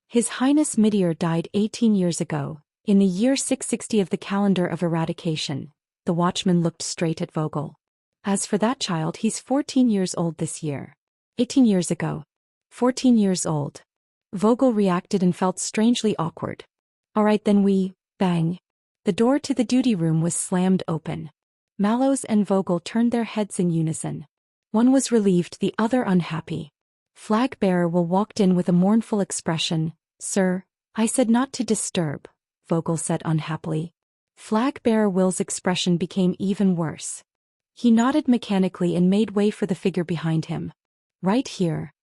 His Highness Midir died 18 years ago, in the year 660 of the calendar of eradication. The watchman looked straight at Vogel. As for that child, he's 14 years old this year. 18 years ago. 14 years old. Vogel reacted and felt strangely awkward. All right then bang. The door to the duty room was slammed open. Mallows and Vogel turned their heads in unison. One was relieved, the other unhappy. Flag-bearer Will walked in with a mournful expression. Sir, I said not to disturb, Vogel said unhappily. Flag-bearer Will's expression became even worse. He nodded mechanically and made way for the figure behind him. Right here.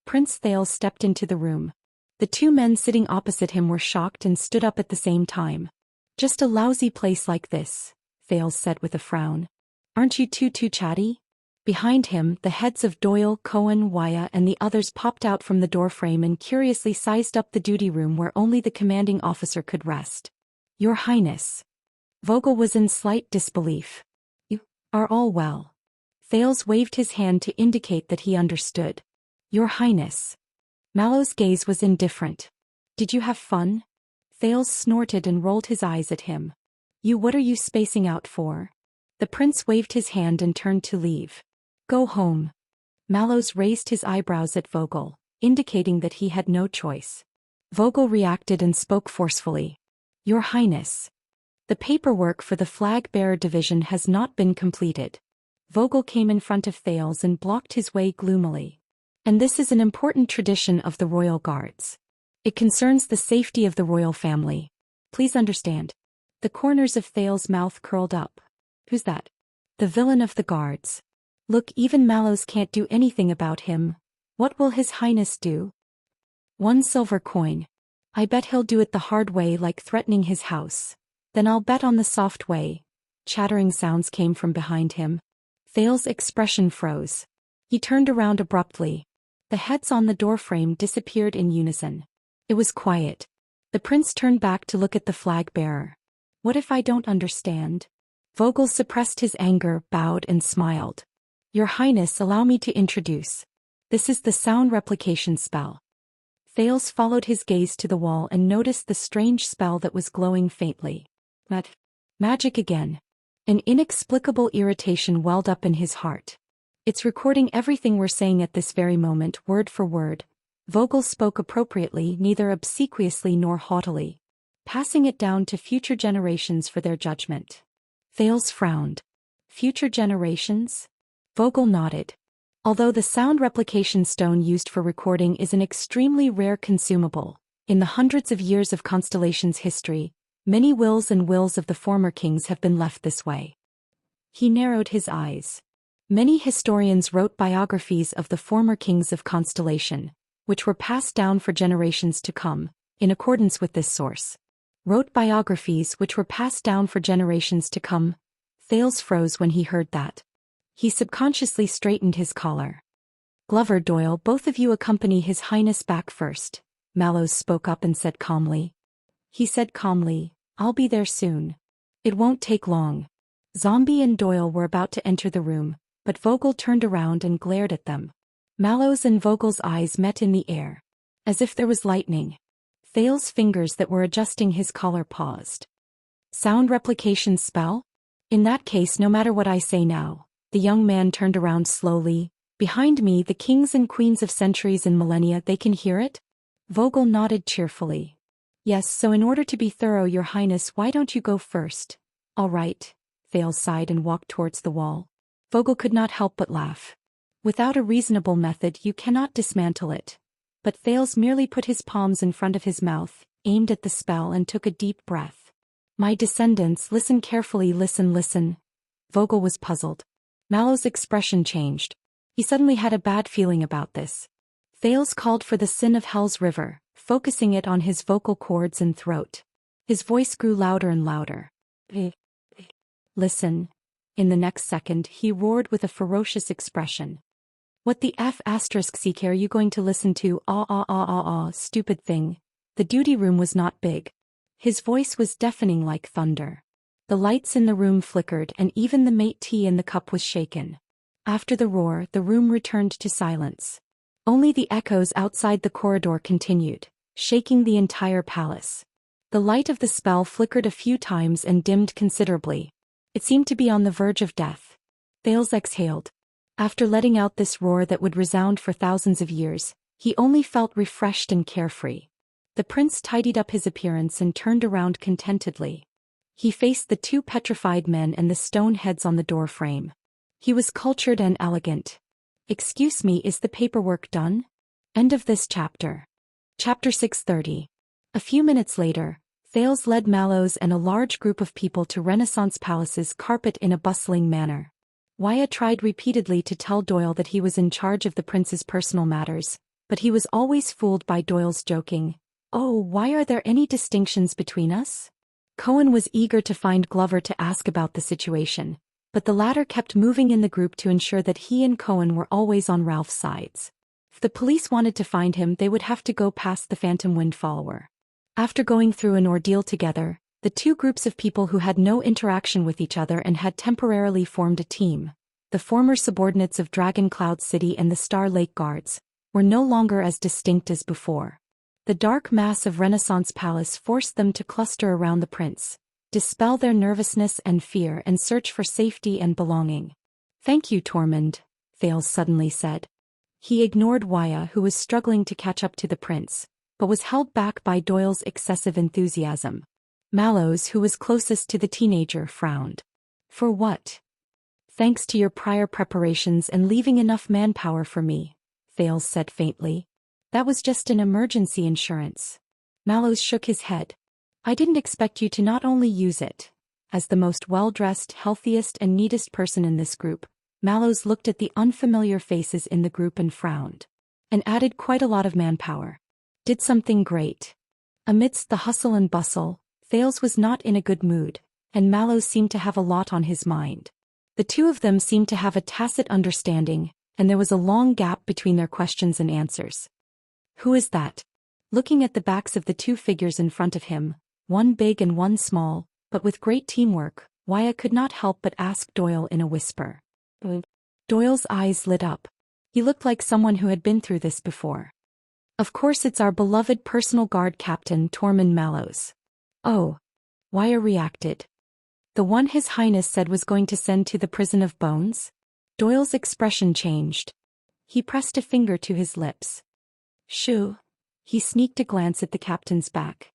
Prince Thales stepped into the room. The two men sitting opposite him were shocked and stood up at the same time. Just a lousy place like this, Thales said with a frown. Aren't you too chatty? Behind him, the heads of Doyle, Cohen, Waya and the others popped out from the doorframe and curiously sized up the duty room where only the commanding officer could rest. Your Highness. Vogel was in slight disbelief. You are all well. Thales waved his hand to indicate that he understood. Your Highness. Mallows' gaze was indifferent. Did you have fun? Thales snorted and rolled his eyes at him. What are you spacing out for? The prince waved his hand and turned to leave. Go home. Mallows raised his eyebrows at Vogel, indicating that he had no choice. Vogel reacted and spoke forcefully. Your Highness. The paperwork for the flag-bearer division has not been completed. Vogel came in front of Thales and blocked his way gloomily. And this is an important tradition of the Royal Guards. It concerns the safety of the royal family. Please understand. The corners of Thale's mouth curled up. Who's that? The villain of the guards. Look, even Mallows can't do anything about him. What will His Highness do? 1 silver coin. I bet he'll do it the hard way, like threatening his house. Then I'll bet on the soft way. Chattering sounds came from behind him. Thale's expression froze. He turned around abruptly. The heads on the doorframe disappeared in unison. It was quiet. The prince turned back to look at the flag bearer. What if I don't understand? Vogel suppressed his anger, bowed and smiled. Your Highness, allow me to introduce. This is the sound replication spell. Thales followed his gaze to the wall and noticed the strange spell that was glowing faintly. Magic again. An inexplicable irritation welled up in his heart. It's recording everything we're saying at this very moment, word for word. Vogel spoke appropriately, neither obsequiously nor haughtily. Passing it down to future generations for their judgment. Thales frowned. Future generations? Vogel nodded. Although the sound replication stone used for recording is an extremely rare consumable, in the hundreds of years of Constellation's history, many wills and wills of the former kings have been left this way. He narrowed his eyes. Many historians wrote biographies of the former kings of Constellation, which were passed down for generations to come, in accordance with this source. Wrote biographies which were passed down for generations to come. Thales froze when he heard that. He subconsciously straightened his collar. Glover, Doyle, both of you accompany His Highness back first. Mallows spoke up and said calmly. He said calmly, I'll be there soon. It won't take long. Zombie and Doyle were about to enter the room, but Vogel turned around and glared at them. Mallows and Vogel's eyes met in the air. As if there was lightning. Thale's fingers that were adjusting his collar paused. Sound replication spell? In that case, no matter what I say now. The young man turned around slowly. Behind me, the kings and queens of centuries and millennia, they can hear it? Vogel nodded cheerfully. Yes, so in order to be thorough, Your Highness, why don't you go first? All right. Thales sighed and walked towards the wall. Vogel could not help but laugh. Without a reasonable method, you cannot dismantle it. But Thales merely put his palms in front of his mouth, aimed at the spell and took a deep breath. My descendants, listen carefully, listen. Vogel was puzzled. Mallows' expression changed. He suddenly had a bad feeling about this. Thales called for the sin of Hell's River, focusing it on his vocal cords and throat. His voice grew louder and louder. Listen. In the next second, he roared with a ferocious expression. What the F*** are you going to listen to? Stupid thing. The duty room was not big. His voice was deafening like thunder. The lights in the room flickered and even the mate tea in the cup was shaken. After the roar, the room returned to silence. Only the echoes outside the corridor continued, shaking the entire palace. The light of the spell flickered a few times and dimmed considerably. It seemed to be on the verge of death. Thales exhaled. After letting out this roar that would resound for thousands of years, he only felt refreshed and carefree. The prince tidied up his appearance and turned around contentedly. He faced the 2 petrified men and the stone heads on the doorframe. He was cultured and elegant. Excuse me, is the paperwork done? End of this chapter. Chapter 630. A few minutes later, Thales led Mallows and a large group of people to Renaissance Palace's carpet in a bustling manner. Wyatt tried repeatedly to tell Doyle that he was in charge of the prince's personal matters, but he was always fooled by Doyle's joking. Oh, why are there any distinctions between us? Cohen was eager to find Glover to ask about the situation, but the latter kept moving in the group to ensure that he and Cohen were always on Ralph's sides. If the police wanted to find him, they would have to go past the Phantom Wind follower. After going through an ordeal together, the 2 groups of people who had no interaction with each other and had temporarily formed a team, the former subordinates of Dragon Cloud City and the Star Lake Guards, were no longer as distinct as before. The dark mass of Renaissance Palace forced them to cluster around the prince, dispel their nervousness and fear and search for safety and belonging. Thank you, Tormund, Thales suddenly said. He ignored Waya, who was struggling to catch up to the prince, but was held back by Doyle's excessive enthusiasm. Mallows, who was closest to the teenager, frowned. For what? Thanks to your prior preparations and leaving enough manpower for me, Thales said faintly. That was just an emergency insurance. Mallows shook his head. I didn't expect you to not only use it. As the most well-dressed, healthiest and neatest person in this group, Mallows looked at the unfamiliar faces in the group and frowned. And added quite a lot of manpower. Did something great. Amidst the hustle and bustle, Thales was not in a good mood, and Mallows seemed to have a lot on his mind. The two of them seemed to have a tacit understanding, and there was a long gap between their questions and answers. Who is that? Looking at the backs of the two figures in front of him, one big and one small, but with great teamwork, Wyatt could not help but ask Doyle in a whisper. Doyle's eyes lit up. He looked like someone who had been through this before. Of course it's our beloved personal guard captain Tormund Mallows. Oh. Wyatt reacted. The one His Highness said was going to send to the prison of bones? Doyle's expression changed. He pressed a finger to his lips. Shoo. He sneaked a glance at the captain's back.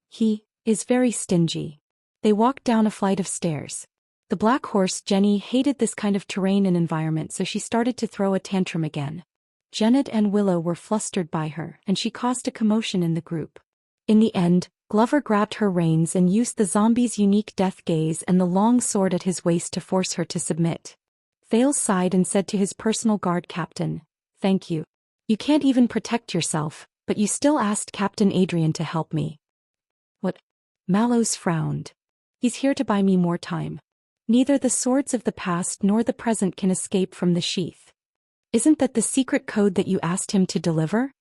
He is very stingy. They walked down a flight of stairs. The black horse Jenny hated this kind of terrain and environment, so she started to throw a tantrum again. Janet and Willow were flustered by her, and she caused a commotion in the group. In the end, Glover grabbed her reins and used the zombie's unique death gaze and the long sword at his waist to force her to submit. Thales sighed and said to his personal guard captain, "Thank you. You can't even protect yourself, but you still asked Captain Adrian to help me." What? Mallows frowned. He's here to buy me more time. Neither the swords of the past nor the present can escape from the sheath. Isn't that the secret code that you asked him to deliver?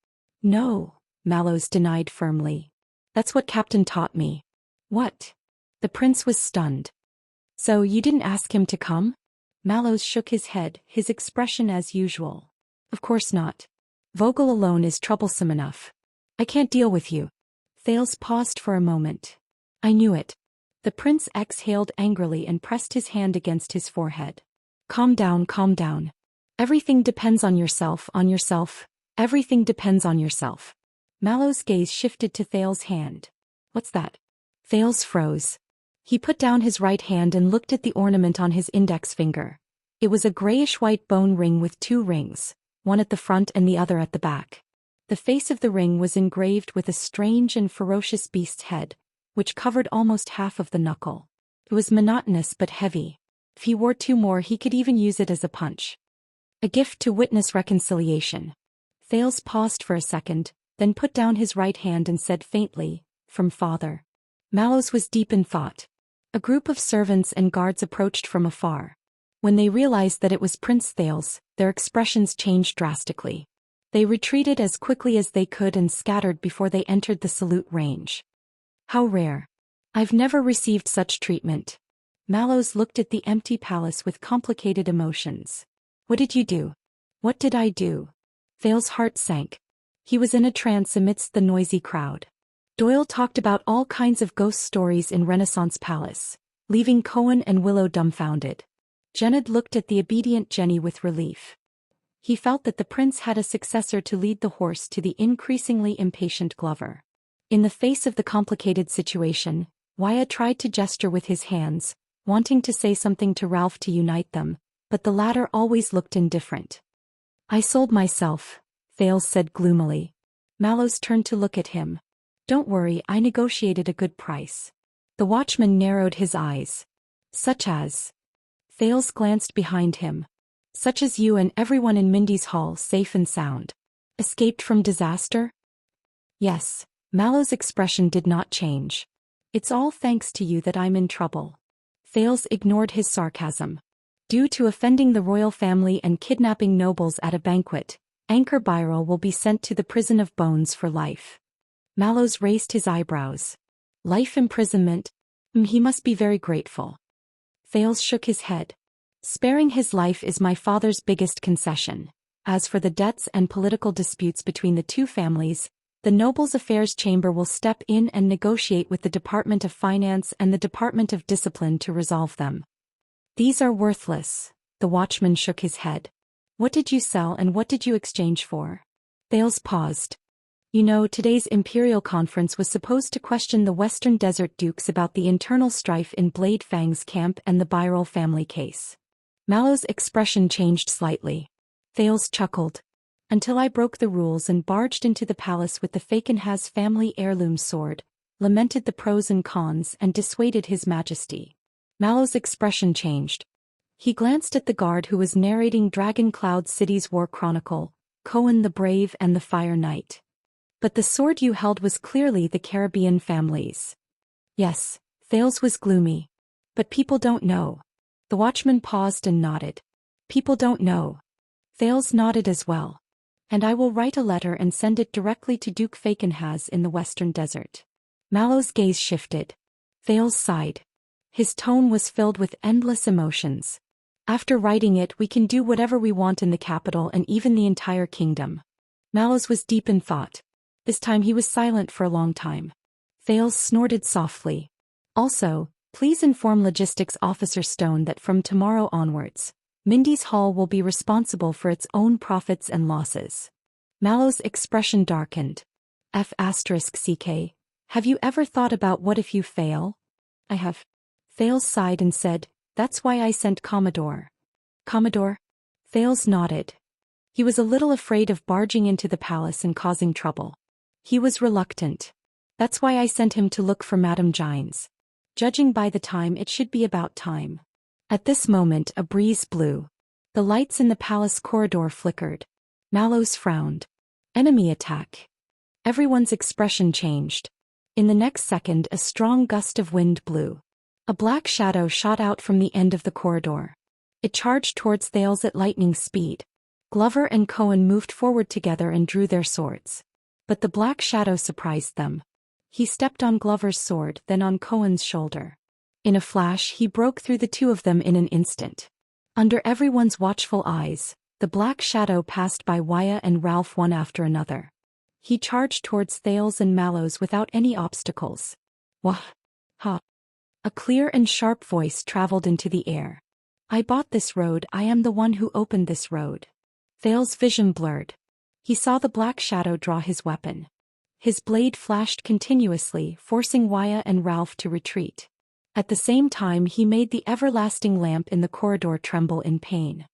No, Mallows denied firmly. That's what Captain taught me. What? The prince was stunned. So you didn't ask him to come? Mallows shook his head, his expression as usual. Of course not. Vogel alone is troublesome enough. I can't deal with you. Thales paused for a moment. I knew it. The prince exhaled angrily and pressed his hand against his forehead. Calm down, calm down. Everything depends on yourself, Everything depends on yourself. Mallows' gaze shifted to Thales' hand. What's that? Thales froze. He put down his right hand and looked at the ornament on his index finger. It was a grayish-white bone ring with two rings, one at the front and the other at the back. The face of the ring was engraved with a strange and ferocious beast's head, which covered almost half of the knuckle. It was monotonous but heavy. If he wore two more, he could even use it as a punch. A gift to witness reconciliation. Thales paused for a second, then put down his right hand and said faintly, "From father." Mallows was deep in thought. A group of servants and guards approached from afar. When they realized that it was Prince Thales, their expressions changed drastically. They retreated as quickly as they could and scattered before they entered the salute range. How rare. I've never received such treatment. Mallows looked at the empty palace with complicated emotions. What did you do? What did I do? Thales' heart sank. He was in a trance amidst the noisy crowd. Doyle talked about all kinds of ghost stories in Renaissance Palace, leaving Cohen and Willow dumbfounded. Jened looked at the obedient Jenny with relief. He felt that the prince had a successor to lead the horse to the increasingly impatient Glover. In the face of the complicated situation, Wyatt tried to gesture with his hands, wanting to say something to Ralph to unite them, but the latter always looked indifferent. I sold myself, Thales said gloomily. Mallows turned to look at him. Don't worry, I negotiated a good price. The watchman narrowed his eyes. Such as? Thales glanced behind him. Such as you and everyone in Mindy's hall, safe and sound. Escaped from disaster? Yes. Mallows' expression did not change. It's all thanks to you that I'm in trouble. Thales ignored his sarcasm. Due to offending the royal family and kidnapping nobles at a banquet, Anchor Byrel will be sent to the prison of bones for life. Mallows raised his eyebrows. Life imprisonment? He must be very grateful. Thales shook his head. Sparing his life is my father's biggest concession. As for the debts and political disputes between the two families, the Nobles Affairs Chamber will step in and negotiate with the Department of Finance and the Department of Discipline to resolve them. These are worthless. The watchman shook his head. What did you sell and what did you exchange for? Thales paused. You know, today's Imperial Conference was supposed to question the Western Desert Dukes about the internal strife in Blade Fang's camp and the Byrel family case. Mallow's expression changed slightly. Thales chuckled. Until I broke the rules and barged into the palace with the Fakenhas family heirloom sword, lamented the pros and cons and dissuaded his majesty. Mallow's expression changed. He glanced at the guard who was narrating Dragon Cloud City's war chronicle, Cohen the Brave and the Fire Knight. But the sword you held was clearly the Caribbean family's. Yes, Thales was gloomy. But people don't know. The watchman paused and nodded. People don't know. Thales nodded as well. And I will write a letter and send it directly to Duke Fakenhaz in the Western Desert. Mallow's gaze shifted. Thales sighed. His tone was filled with endless emotions. After writing it, we can do whatever we want in the capital and even the entire kingdom. Mallow's was deep in thought. This time he was silent for a long time. Thales snorted softly. Also, please inform Logistics Officer Stone that from tomorrow onwards, Mindy's Hall will be responsible for its own profits and losses. Mallow's expression darkened. F***CK, have you ever thought about what if you fail? I have. Thales sighed and said, that's why I sent Commodore. Commodore? Thales nodded. He was a little afraid of barging into the palace and causing trouble. He was reluctant. That's why I sent him to look for Madame Gines. Judging by the time, it should be about time. At this moment a breeze blew. The lights in the palace corridor flickered. Mallows frowned. Enemy attack. Everyone's expression changed. In the next second a strong gust of wind blew. A black shadow shot out from the end of the corridor. It charged towards Thales at lightning speed. Glover and Cohen moved forward together and drew their swords. But the black shadow surprised them. He stepped on Glover's sword, then on Cohen's shoulder. In a flash he broke through the two of them in an instant. Under everyone's watchful eyes, the black shadow passed by Wuxia and Ralph one after another. He charged towards Thales and Mallows without any obstacles. Wah! Ha! A clear and sharp voice traveled into the air. I bought this road, I am the one who opened this road. Thales' vision blurred. He saw the black shadow draw his weapon. His blade flashed continuously, forcing Wuxia and Ralph to retreat. At the same time he made the everlasting lamp in the corridor tremble in pain.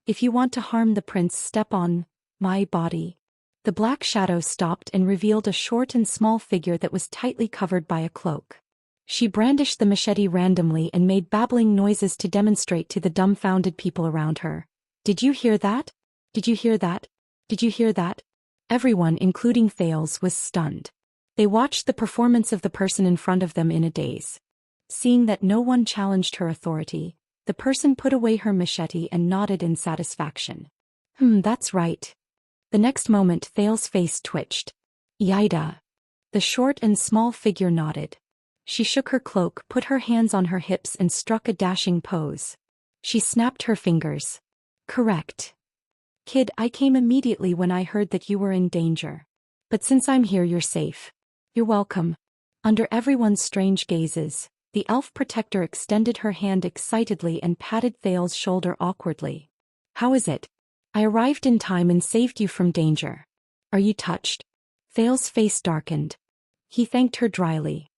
If you want to harm the prince, step on my body. The black shadow stopped and revealed a short and small figure that was tightly covered by a cloak. She brandished the machete randomly and made babbling noises to demonstrate to the dumbfounded people around her. Did you hear that? Did you hear that? Did you hear that? Everyone, including Thales, was stunned. They watched the performance of the person in front of them in a daze. Seeing that no one challenged her authority, the person put away her machete and nodded in satisfaction. That's right. The next moment Thales' face twitched. Yaida. The short and small figure nodded. She shook her cloak, put her hands on her hips and struck a dashing pose. She snapped her fingers. Correct. Kid, I came immediately when I heard that you were in danger. But since I'm here, you're safe. You're welcome. Under everyone's strange gazes, the elf protector extended her hand excitedly and patted Thales' shoulder awkwardly. How is it? I arrived in time and saved you from danger. Are you touched? Thales' face darkened. He thanked her dryly.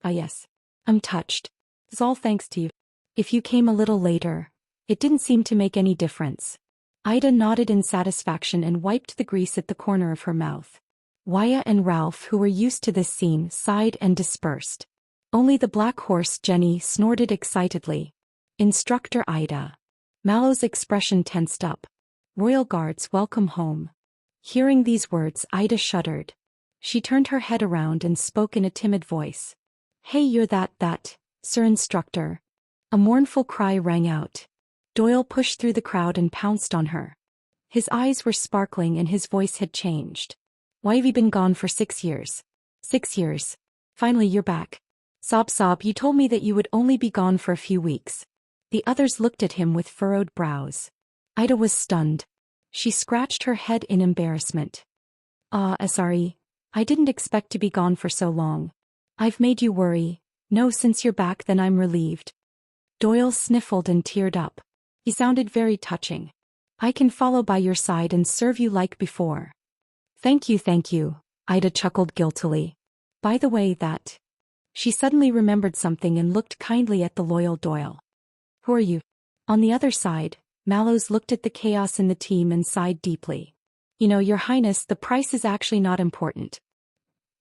Ah yes. I'm touched. It's all thanks to you. If you came a little later, it didn't seem to make any difference. Ida nodded in satisfaction and wiped the grease at the corner of her mouth. Wuxia and Ralph, who were used to this scene, sighed and dispersed. Only the black horse, Jenny, snorted excitedly. Instructor Ida. Mallow's expression tensed up. Royal Guards, welcome home. Hearing these words, Ida shuddered. She turned her head around and spoke in a timid voice. Hey, you're that, Sir Instructor. A mournful cry rang out. Doyle pushed through the crowd and pounced on her. His eyes were sparkling and his voice had changed. Why have you been gone for 6 years? 6 years. Finally you're back. Sob, you told me that you would only be gone for a few weeks. The others looked at him with furrowed brows. Ida was stunned. She scratched her head in embarrassment. Sorry. I didn't expect to be gone for so long. I've made you worry. No, since you're back then I'm relieved. Doyle sniffled and teared up. He sounded very touching. I can follow by your side and serve you like before. Thank you, Ida chuckled guiltily. By the way, that... She suddenly remembered something and looked kindly at the loyal Doyle. Who are you? On the other side, Mallows looked at the chaos in the team and sighed deeply. You know, Your Highness, the price is actually not important.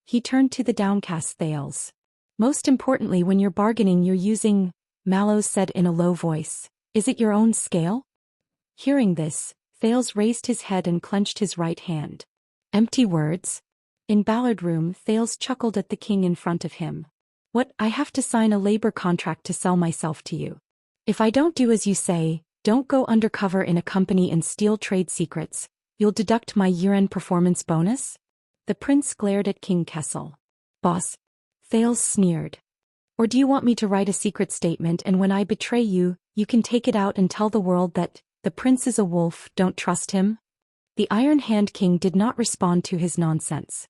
He turned to the downcast Thales. Most importantly, when you're bargaining, you're using, Mallows said in a low voice. Is it your own scale? Hearing this, Thales raised his head and clenched his right hand. Empty words? In Ballard Room, Thales chuckled at the king in front of him. What, I have to sign a labor contract to sell myself to you? If I don't do as you say, don't go undercover in a company and steal trade secrets, you'll deduct my year-end performance bonus? The prince glared at King Kessel. Boss. Thales sneered. Or do you want me to write a secret statement and when I betray you, you can take it out and tell the world that, the prince is a wolf, don't trust him? The Iron Hand King did not respond to his nonsense.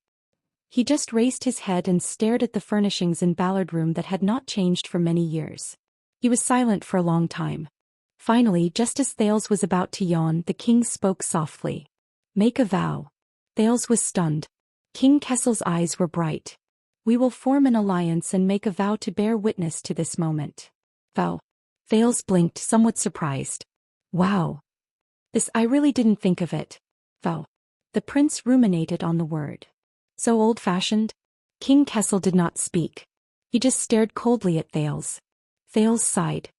He just raised his head and stared at the furnishings in Ballard Room that had not changed for many years. He was silent for a long time. Finally, just as Thales was about to yawn, the king spoke softly. Make a vow. Thales was stunned. King Kessel's eyes were bright. We will form an alliance and make a vow to bear witness to this moment. Vow. Thales blinked, somewhat surprised. Wow. This, I really didn't think of it. Vow. The prince ruminated on the word. So old-fashioned? King Kessel did not speak. He just stared coldly at Thales. Thales sighed.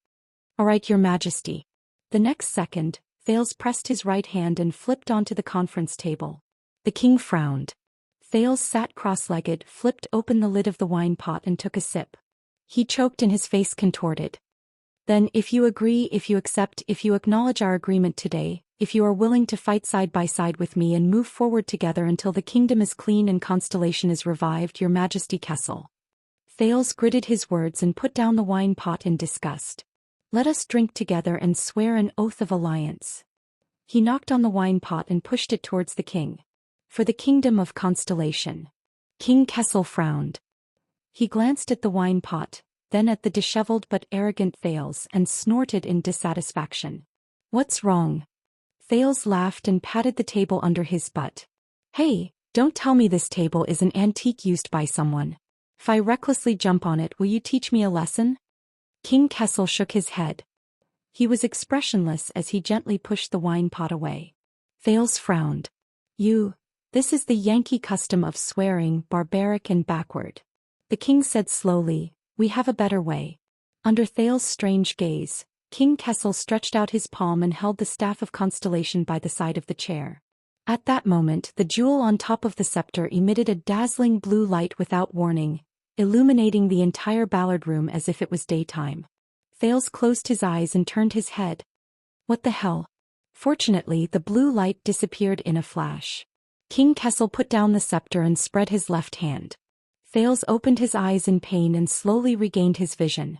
All right, your majesty. The next second, Thales pressed his right hand and flipped onto the conference table. The king frowned. Thales sat cross-legged, flipped open the lid of the wine pot and took a sip. He choked and his face contorted. Then, if you agree, if you accept, if you acknowledge our agreement today, if you are willing to fight side by side with me and move forward together until the kingdom is clean and Constellation is revived, your majesty Kessel. Thales gritted his words and put down the wine pot in disgust. Let us drink together and swear an oath of alliance. He knocked on the wine pot and pushed it towards the king. For the kingdom of Constellation. King Kessel frowned. He glanced at the wine pot, then at the disheveled but arrogant Thales and snorted in dissatisfaction. What's wrong? Thales laughed and patted the table under his butt. Hey, don't tell me this table is an antique used by someone. If I recklessly jump on it, will you teach me a lesson? King Kessel shook his head. He was expressionless as he gently pushed the wine pot away. Thales frowned. This is the Yankee custom of swearing, barbaric and backward. The king said slowly, we have a better way. Under Thales' strange gaze, King Kessel stretched out his palm and held the staff of Constellation by the side of the chair. At that moment, the jewel on top of the scepter emitted a dazzling blue light without warning, illuminating the entire Ballard Room as if it was daytime. Thales closed his eyes and turned his head. What the hell? Fortunately, the blue light disappeared in a flash. King Kessel put down the scepter and spread his left hand. Thales opened his eyes in pain and slowly regained his vision.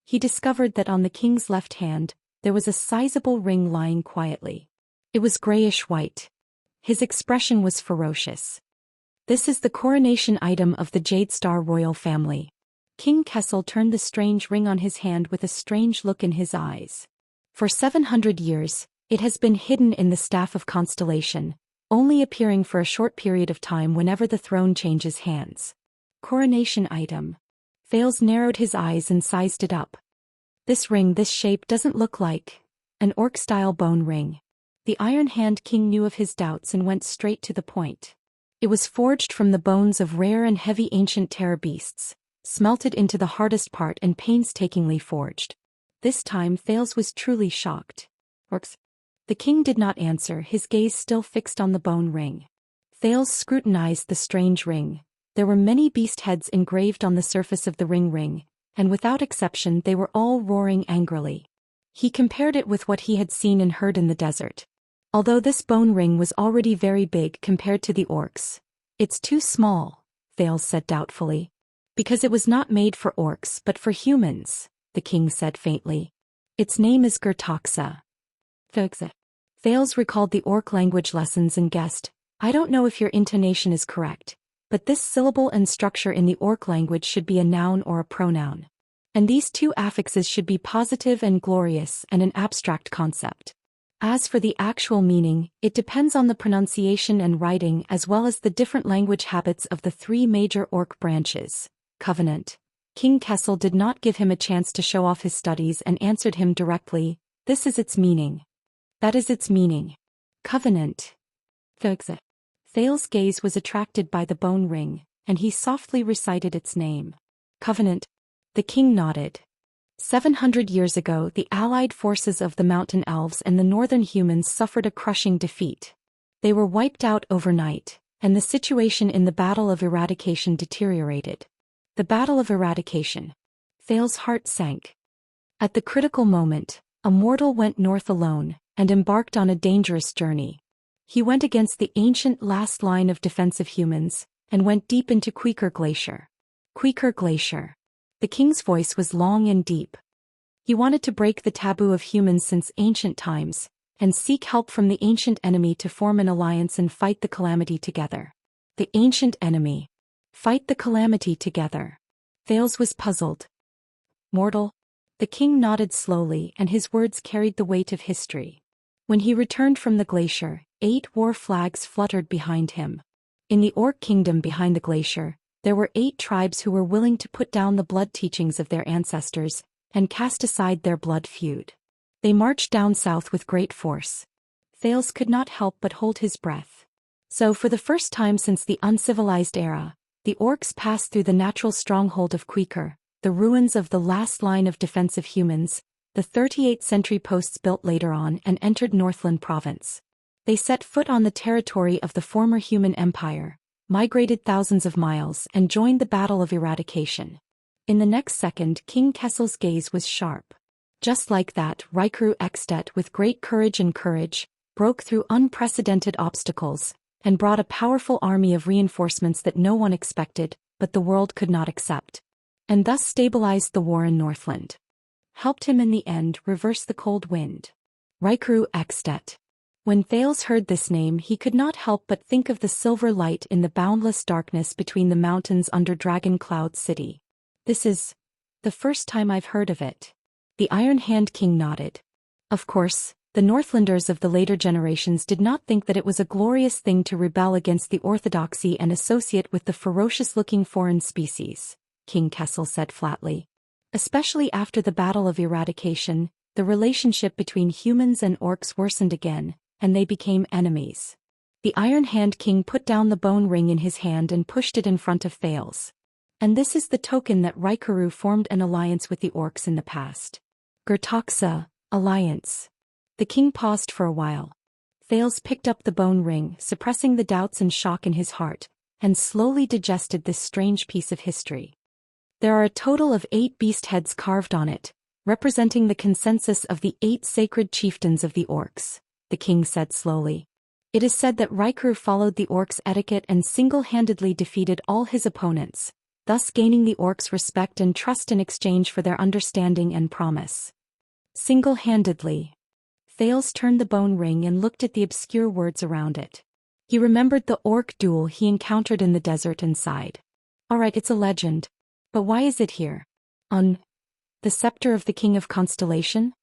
He discovered that on the king's left hand, there was a sizable ring lying quietly. It was grayish-white. His expression was ferocious. This is the coronation item of the Jade Star royal family. King Kessel turned the strange ring on his hand with a strange look in his eyes. For 700 years, it has been hidden in the staff of Constellation, only appearing for a short period of time whenever the throne changes hands. Coronation item. Thales narrowed his eyes and sized it up. This ring, this shape doesn't look like an orc-style bone ring. The Iron Hand King knew of his doubts and went straight to the point. It was forged from the bones of rare and heavy ancient terror beasts, smelted into the hardest part and painstakingly forged. This time Thales was truly shocked. Orcs. The king did not answer, his gaze still fixed on the bone ring. Thales scrutinized the strange ring. There were many beast heads engraved on the surface of the ring, and without exception they were all roaring angrily. He compared it with what he had seen and heard in the desert. Although this bone ring was already very big compared to the orcs. It's too small, Thales said doubtfully. Because it was not made for orcs but for humans, the king said faintly. Its name is Gertoxa. Thales recalled the orc language lessons and guessed, I don't know if your intonation is correct, but this syllable and structure in the orc language should be a noun or a pronoun. And these two affixes should be positive and glorious and an abstract concept. As for the actual meaning, it depends on the pronunciation and writing as well as the different language habits of the three major orc branches. Covenant. King Kessel did not give him a chance to show off his studies and answered him directly, this is its meaning. That is its meaning. Covenant. Thales' gaze was attracted by the bone ring, and he softly recited its name. Covenant? The king nodded. 700 years ago, the allied forces of the mountain elves and the northern humans suffered a crushing defeat. They were wiped out overnight, and the situation in the Battle of Eradication deteriorated. The Battle of Eradication. Thal's heart sank. At the critical moment, a mortal went north alone and embarked on a dangerous journey. He went against the ancient last line of defense of humans and went deep into Queequor Glacier. Queequor Glacier. The king's voice was long and deep. He wanted to break the taboo of humans since ancient times, and seek help from the ancient enemy to form an alliance and fight the calamity together. The ancient enemy. Fight the calamity together. Thales was puzzled. Mortal? The king nodded slowly, and his words carried the weight of history. When he returned from the glacier, 8 war flags fluttered behind him. In the Orc kingdom behind the glacier, there were 8 tribes who were willing to put down the blood teachings of their ancestors and cast aside their blood feud. They marched down south with great force. Thales could not help but hold his breath. So for the first time since the uncivilized era, the Orcs passed through the natural stronghold of Queequor, the ruins of the last line of defense of humans, the 38 sentry posts built later on, and entered Northland province. They set foot on the territory of the former human empire, migrated thousands of miles, and joined the Battle of Eradication. In the next second, King Kessel's gaze was sharp. Just like that, Rykuru Extet, with great courage, broke through unprecedented obstacles, and brought a powerful army of reinforcements that no one expected, but the world could not accept. And thus stabilized the war in Northland. Helped him in the end reverse the cold wind. Rykuru Extet. When Thales heard this name, he could not help but think of the silver light in the boundless darkness between the mountains under Dragon Cloud City. This is the first time I've heard of it. The Iron Hand King nodded. Of course, the Northlanders of the later generations did not think that it was a glorious thing to rebel against the orthodoxy and associate with the ferocious-looking foreign species, King Kessel said flatly. Especially after the Battle of Eradication, the relationship between humans and orcs worsened again, and they became enemies. The Iron Hand King put down the bone ring in his hand and pushed it in front of Thales. And this is the token that Rykuru formed an alliance with the orcs in the past. Gertaxa, alliance. The king paused for a while. Thales picked up the bone ring, suppressing the doubts and shock in his heart, and slowly digested this strange piece of history. There are a total of 8 beast heads carved on it, representing the consensus of the 8 sacred chieftains of the orcs, the king said slowly. It is said that Rykuru followed the orcs' etiquette and single-handedly defeated all his opponents, thus gaining the orcs' respect and trust in exchange for their understanding and promise. Single-handedly. Thales turned the bone ring and looked at the obscure words around it. He remembered the orc duel he encountered in the desert and sighed. Alright, it's a legend. But why is it here? On the scepter of the King of Constellation?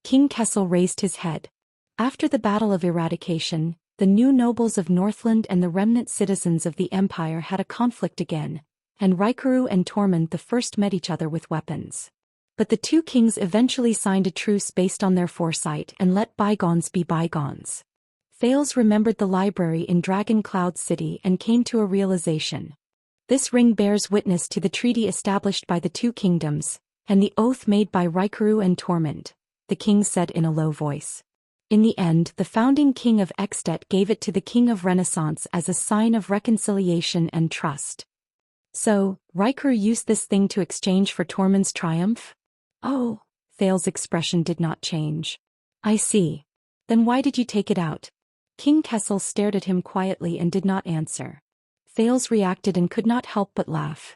King Kessel raised his head. After the Battle of Eradication, the new nobles of Northland and the remnant citizens of the Empire had a conflict again, and Rykuru and Tormund the First met each other with weapons. But the 2 kings eventually signed a truce based on their foresight and let bygones be bygones. Thales remembered the library in Dragon Cloud City and came to a realization. This ring bears witness to the treaty established by the 2 kingdoms, and the oath made by Rykuru and Tormund, the king said in a low voice. In the end, the founding king of Extet gave it to the king of Renaissance as a sign of reconciliation and trust. So, Rykuru used this thing to exchange for Tormund's triumph? Oh, Thales' expression did not change. I see. Then why did you take it out? King Kessel stared at him quietly and did not answer. Thales reacted and could not help but laugh.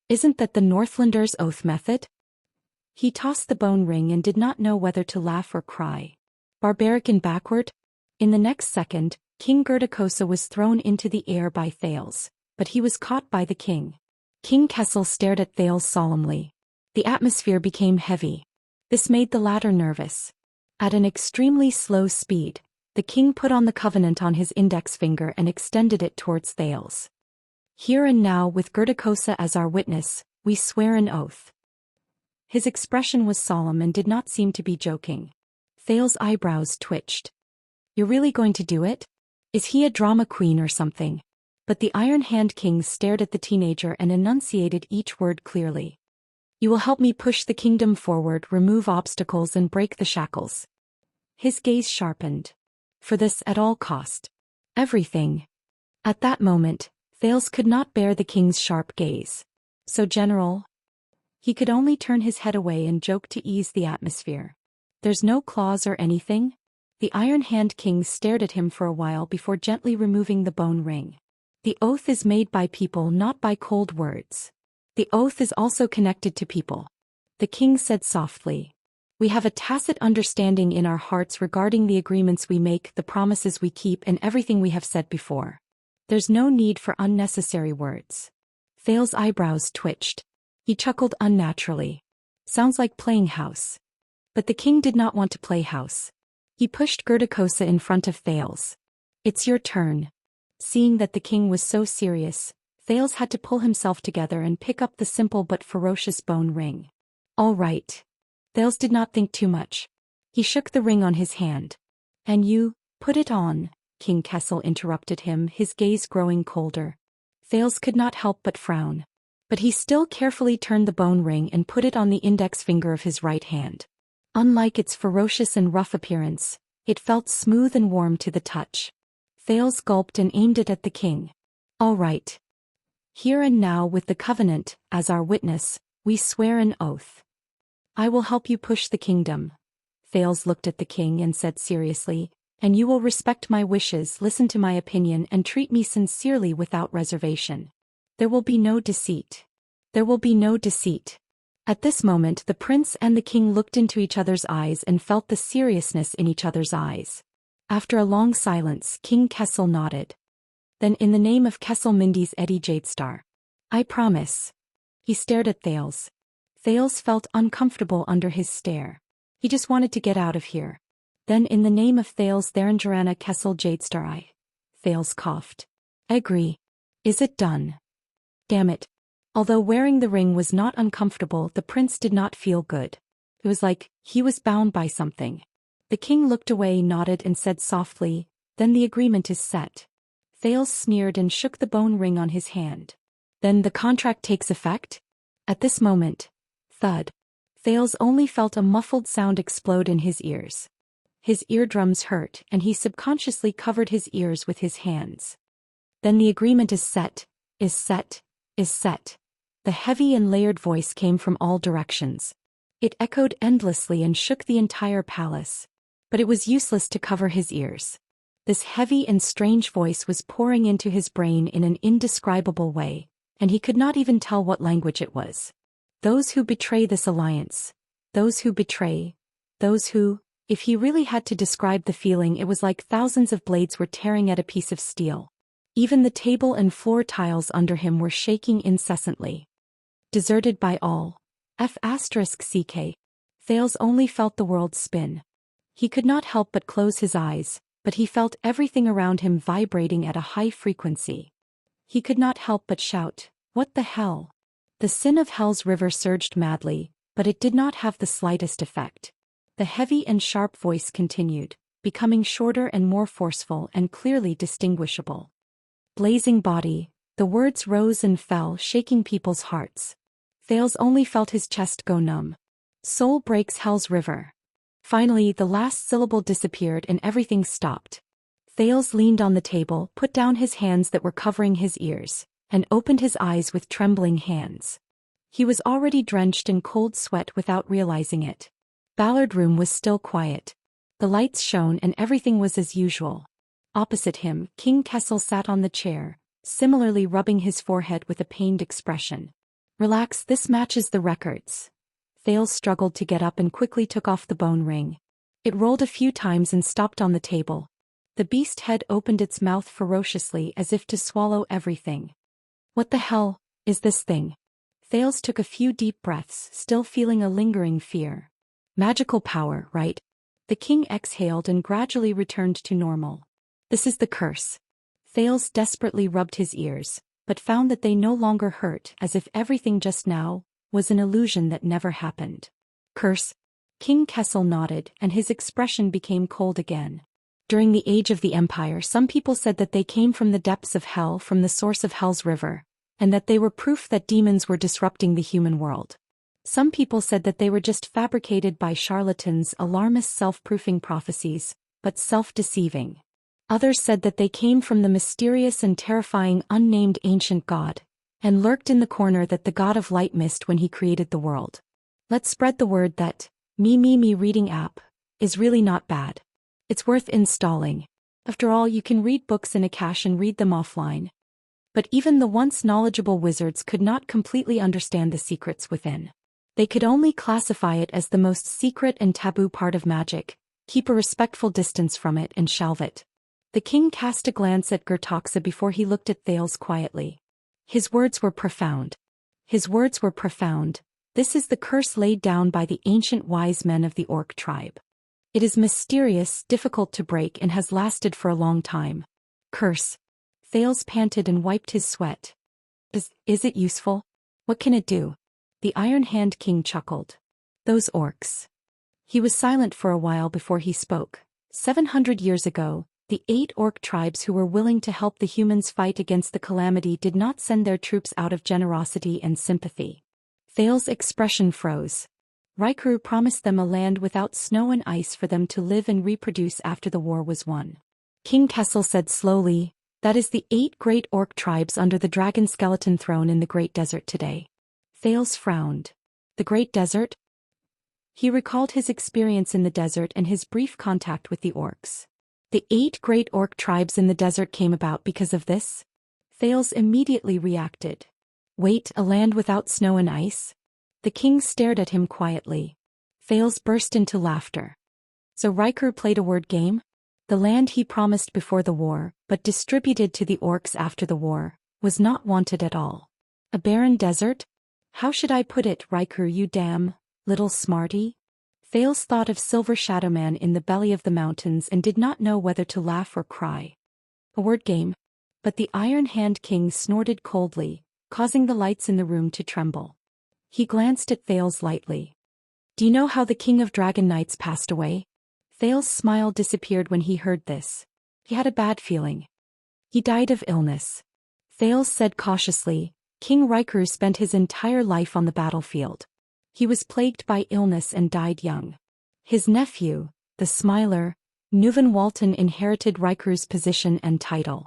Isn't that the Northlanders' oath method? He tossed the bone ring and did not know whether to laugh or cry. Barbaric and backward? In the next second, King Gertacosa was thrown into the air by Thales, but he was caught by the king. King Kessel stared at Thales solemnly. The atmosphere became heavy. This made the latter nervous. At an extremely slow speed, the king put on the covenant on his index finger and extended it towards Thales. Here and now, with Gertacosa as our witness, we swear an oath. His expression was solemn and did not seem to be joking. Thales' eyebrows twitched. You're really going to do it? Is he a drama queen or something? But the Iron Hand King stared at the teenager and enunciated each word clearly. You will help me push the kingdom forward, remove obstacles and break the shackles. His gaze sharpened. For this at all cost. Everything. At that moment, Thales could not bear the king's sharp gaze. So General? He could only turn his head away and joke to ease the atmosphere. There's no clause or anything? The Iron Hand King stared at him for a while before gently removing the bone ring. The oath is made by people, not by cold words. The oath is also connected to people. The king said softly. We have a tacit understanding in our hearts regarding the agreements we make, the promises we keep, and everything we have said before. There's no need for unnecessary words. Thales' eyebrows twitched. He chuckled unnaturally. Sounds like playing house. But the king did not want to play house. He pushed Gerdakosa in front of Thales. It's your turn. Seeing that the king was so serious, Thales had to pull himself together and pick up the simple but ferocious bone ring. All right. Thales did not think too much. He shook the ring on his hand. And you, put it on, King Kessel interrupted him, his gaze growing colder. Thales could not help but frown. But he still carefully turned the bone ring and put it on the index finger of his right hand. Unlike its ferocious and rough appearance, it felt smooth and warm to the touch. Thales gulped and aimed it at the king. All right. Here and now, with the covenant as our witness, we swear an oath. I will help you push the kingdom. Thales looked at the king and said seriously, and you will respect my wishes, listen to my opinion, and treat me sincerely without reservation. There will be no deceit. There will be no deceit. At this moment, the prince and the king looked into each other's eyes and felt the seriousness in each other's eyes. After a long silence, King Kessel nodded. Then, in the name of Kessel Mindy's Eddie Jadestar. I promise. He stared at Thales. Thales felt uncomfortable under his stare. He just wanted to get out of here. Then, in the name of Thales Theranjarana Kessel Jadestar, I. Thales coughed. I agree. Is it done? Damn it. Although wearing the ring was not uncomfortable, the prince did not feel good. It was like he was bound by something. The king looked away, nodded, and said softly, then the agreement is set. Thales sneered and shook the bone ring on his hand. Then the contract takes effect? At this moment, thud. Thales only felt a muffled sound explode in his ears. His eardrums hurt, and he subconsciously covered his ears with his hands. Then the agreement is set, is set, is set. The heavy and layered voice came from all directions. It echoed endlessly and shook the entire palace. But it was useless to cover his ears. This heavy and strange voice was pouring into his brain in an indescribable way, and he could not even tell what language it was. Those who betray this alliance. Those who betray. Those who, if he really had to describe the feeling, it was like thousands of blades were tearing at a piece of steel. Even the table and floor tiles under him were shaking incessantly. Deserted by all. F***ck. Thales only felt the world spin. He could not help but close his eyes, but he felt everything around him vibrating at a high frequency. He could not help but shout, "What the hell?" The sin of hell's river surged madly, but it did not have the slightest effect. The heavy and sharp voice continued, becoming shorter and more forceful and clearly distinguishable. Blazing body, the words rose and fell, shaking people's hearts. Thales only felt his chest go numb. Soul breaks hell's river. Finally, the last syllable disappeared and everything stopped. Thales leaned on the table, put down his hands that were covering his ears, and opened his eyes with trembling hands. He was already drenched in cold sweat without realizing it. Ballard Room was still quiet. The lights shone and everything was as usual. Opposite him, King Kessel sat on the chair, similarly rubbing his forehead with a pained expression. Relax, this matches the records. Thales struggled to get up and quickly took off the bone ring. It rolled a few times and stopped on the table. The beast head opened its mouth ferociously as if to swallow everything. What the hell is this thing? Thales took a few deep breaths, still feeling a lingering fear. Magical power, right? The king exhaled and gradually returned to normal. This is the curse. Thales desperately rubbed his ears, but found that they no longer hurt, as if everything just now was an illusion that never happened. Curse? King Kessel nodded, and his expression became cold again. During the age of the Empire, some people said that they came from the depths of hell, from the source of Hell's river, and that they were proof that demons were disrupting the human world. Some people said that they were just fabricated by charlatans, alarmist self-proofing prophecies, but self-deceiving. Others said that they came from the mysterious and terrifying unnamed ancient god, and lurked in the corner that the god of light missed when he created the world. Let's spread the word that Me reading app is really not bad. It's worth installing. After all, you can read books in a cache and read them offline. But even the once knowledgeable wizards could not completely understand the secrets within. They could only classify it as the most secret and taboo part of magic, keep a respectful distance from it and shelve it. The king cast a glance at Gertoxa before he looked at Thales quietly. His words were profound. His words were profound. This is the curse laid down by the ancient wise men of the orc tribe. It is mysterious, difficult to break, and has lasted for a long time. Curse. Thales panted and wiped his sweat. Is it useful? What can it do? The Iron Hand King chuckled. Those orcs. He was silent for a while before he spoke. 700 years ago, the 8 orc tribes who were willing to help the humans fight against the calamity did not send their troops out of generosity and sympathy. Thales' expression froze. Raikuru promised them a land without snow and ice for them to live and reproduce after the war was won. King Kessel said slowly, that is the 8 great orc tribes under the dragon skeleton throne in the Great Desert today. Thales frowned. The Great Desert? He recalled his experience in the desert and his brief contact with the orcs. The 8 great orc tribes in the desert came about because of this? Thales immediately reacted. Wait, a land without snow and ice? The king stared at him quietly. Thales burst into laughter. So Riker played a word game? The land he promised before the war, but distributed to the orcs after the war, was not wanted at all. A barren desert? How should I put it, Riker, you damn little smarty? Thales thought of Silver Shadowman in the belly of the mountains and did not know whether to laugh or cry. A word game? But the Iron Hand King snorted coldly, causing the lights in the room to tremble. He glanced at Thales lightly. Do you know how the King of Dragon Knights passed away? Thales' smile disappeared when he heard this. He had a bad feeling. He died of illness. Thales said cautiously, King Riker spent his entire life on the battlefield. He was plagued by illness and died young. His nephew, the Smiler, Nuvan Walton, inherited Riker's position and title.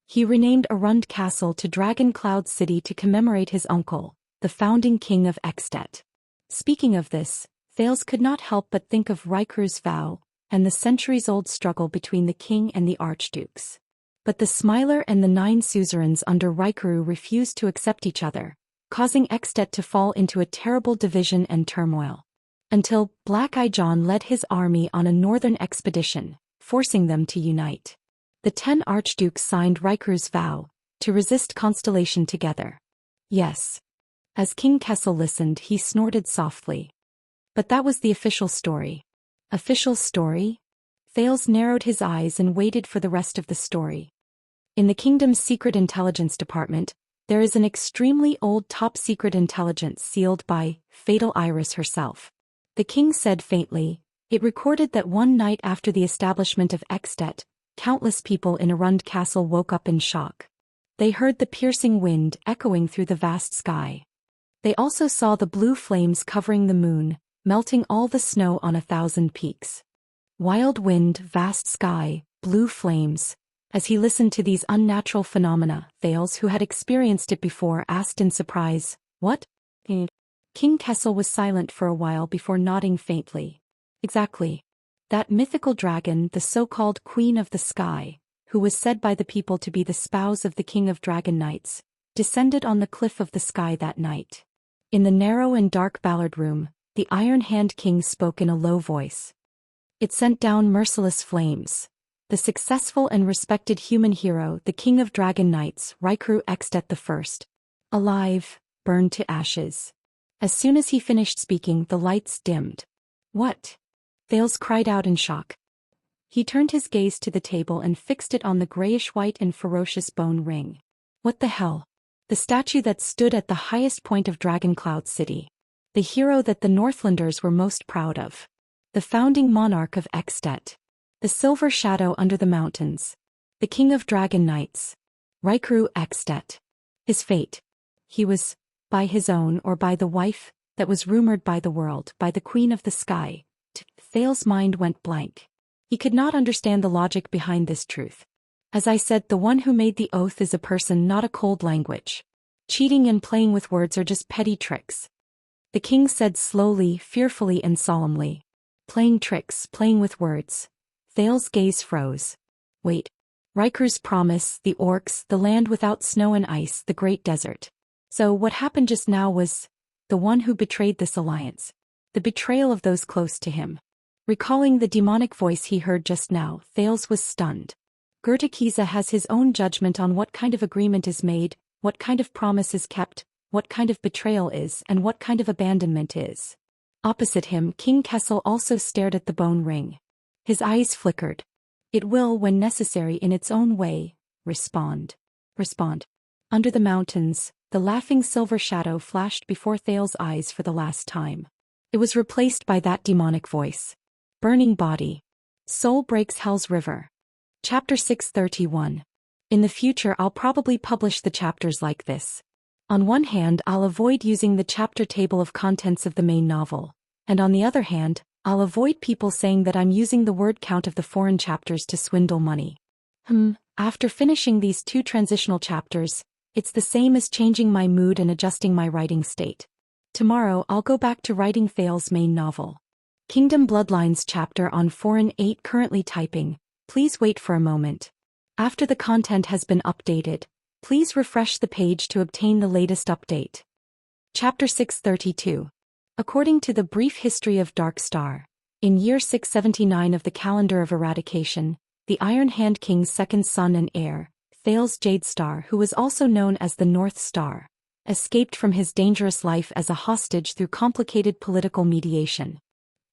He renamed Arund Castle to Dragon Cloud City to commemorate his uncle, the founding king of Extet. Speaking of this, Thales could not help but think of Riker's vow, and the centuries-old struggle between the king and the archdukes. But the Smiler and the 9 suzerains under Riker refused to accept each other, causing Extet to fall into a terrible division and turmoil. Until Black-Eye John led his army on a northern expedition, forcing them to unite. The 10 archdukes signed Riker's vow, to resist Constellation together. Yes. As King Kessel listened, he snorted softly. But that was the official story. Official story? Thales narrowed his eyes and waited for the rest of the story. In the kingdom's secret intelligence department, there is an extremely old top-secret intelligence sealed by Fatal Iris herself. The king said faintly, it recorded that one night after the establishment of Extet, countless people in Arund Castle woke up in shock. They heard the piercing wind echoing through the vast sky. They also saw the blue flames covering the moon, melting all the snow on 1,000 peaks. Wild wind, vast sky, blue flames. As he listened to these unnatural phenomena, Thales, who had experienced it before, asked in surprise, what? King Kessel was silent for a while before nodding faintly. Exactly. That mythical dragon, the so-called Queen of the Sky, who was said by the people to be the spouse of the King of Dragon Knights, descended on the cliff of the sky that night. In the narrow and dark Ballard room, the Iron Hand King spoke in a low voice. It sent down merciless flames. The successful and respected human hero, the King of Dragon Knights, Riker Extet I, alive, burned to ashes. As soon as he finished speaking, the lights dimmed. What? Thales cried out in shock. He turned his gaze to the table and fixed it on the grayish-white and ferocious bone ring. What the hell? The statue that stood at the highest point of Dragon Cloud City. The hero that the Northlanders were most proud of. The founding monarch of Extet. The Silver Shadow Under the Mountains. The King of Dragon Knights. Raikuru Extet. His fate. He was, by his own or by the wife, that was rumored by the world, by the Queen of the Sky. Thales's mind went blank. He could not understand the logic behind this truth. As I said, the one who made the oath is a person, not a cold language. Cheating and playing with words are just petty tricks. The king said slowly, fearfully and solemnly. Playing tricks, playing with words. Thales's gaze froze. Wait. Raikuru's promise, the orcs, the land without snow and ice, the great desert. So what happened just now was the one who betrayed this alliance. The betrayal of those close to him. Recalling the demonic voice he heard just now, Thales was stunned. Gertakiza has his own judgment on what kind of agreement is made, what kind of promise is kept, what kind of betrayal is, and what kind of abandonment is. Opposite him, King Kessel also stared at the bone ring. His eyes flickered. It will, when necessary in its own way, respond. Under the mountains, the laughing silver shadow flashed before Thales's eyes for the last time. It was replaced by that demonic voice. Burning body. Soul breaks Hell's river. Chapter 631. In the future I'll probably publish the chapters like this. On one hand, I'll avoid using the chapter table of contents of the main novel, and on the other hand, I'll avoid people saying that I'm using the word count of the foreign chapters to swindle money. After finishing these 2 transitional chapters, it's the same as changing my mood and adjusting my writing state. Tomorrow I'll go back to writing Thales's main novel. Kingdom Bloodlines chapter on Foreign 8 currently typing. Please wait for a moment. After the content has been updated, please refresh the page to obtain the latest update. Chapter 632. According to the brief history of Dark Star, in year 679 of the calendar of eradication, the Iron Hand King's second son and heir, Thales Jade Star, who was also known as the North Star, escaped from his dangerous life as a hostage through complicated political mediation.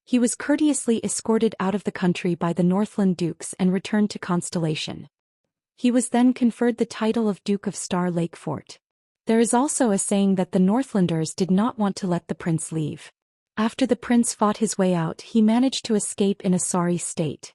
He was courteously escorted out of the country by the Northland Dukes and returned to Constellation. He was then conferred the title of Duke of Star Lake Fort. There is also a saying that the Northlanders did not want to let the prince leave. After the prince fought his way out, he managed to escape in a sorry state.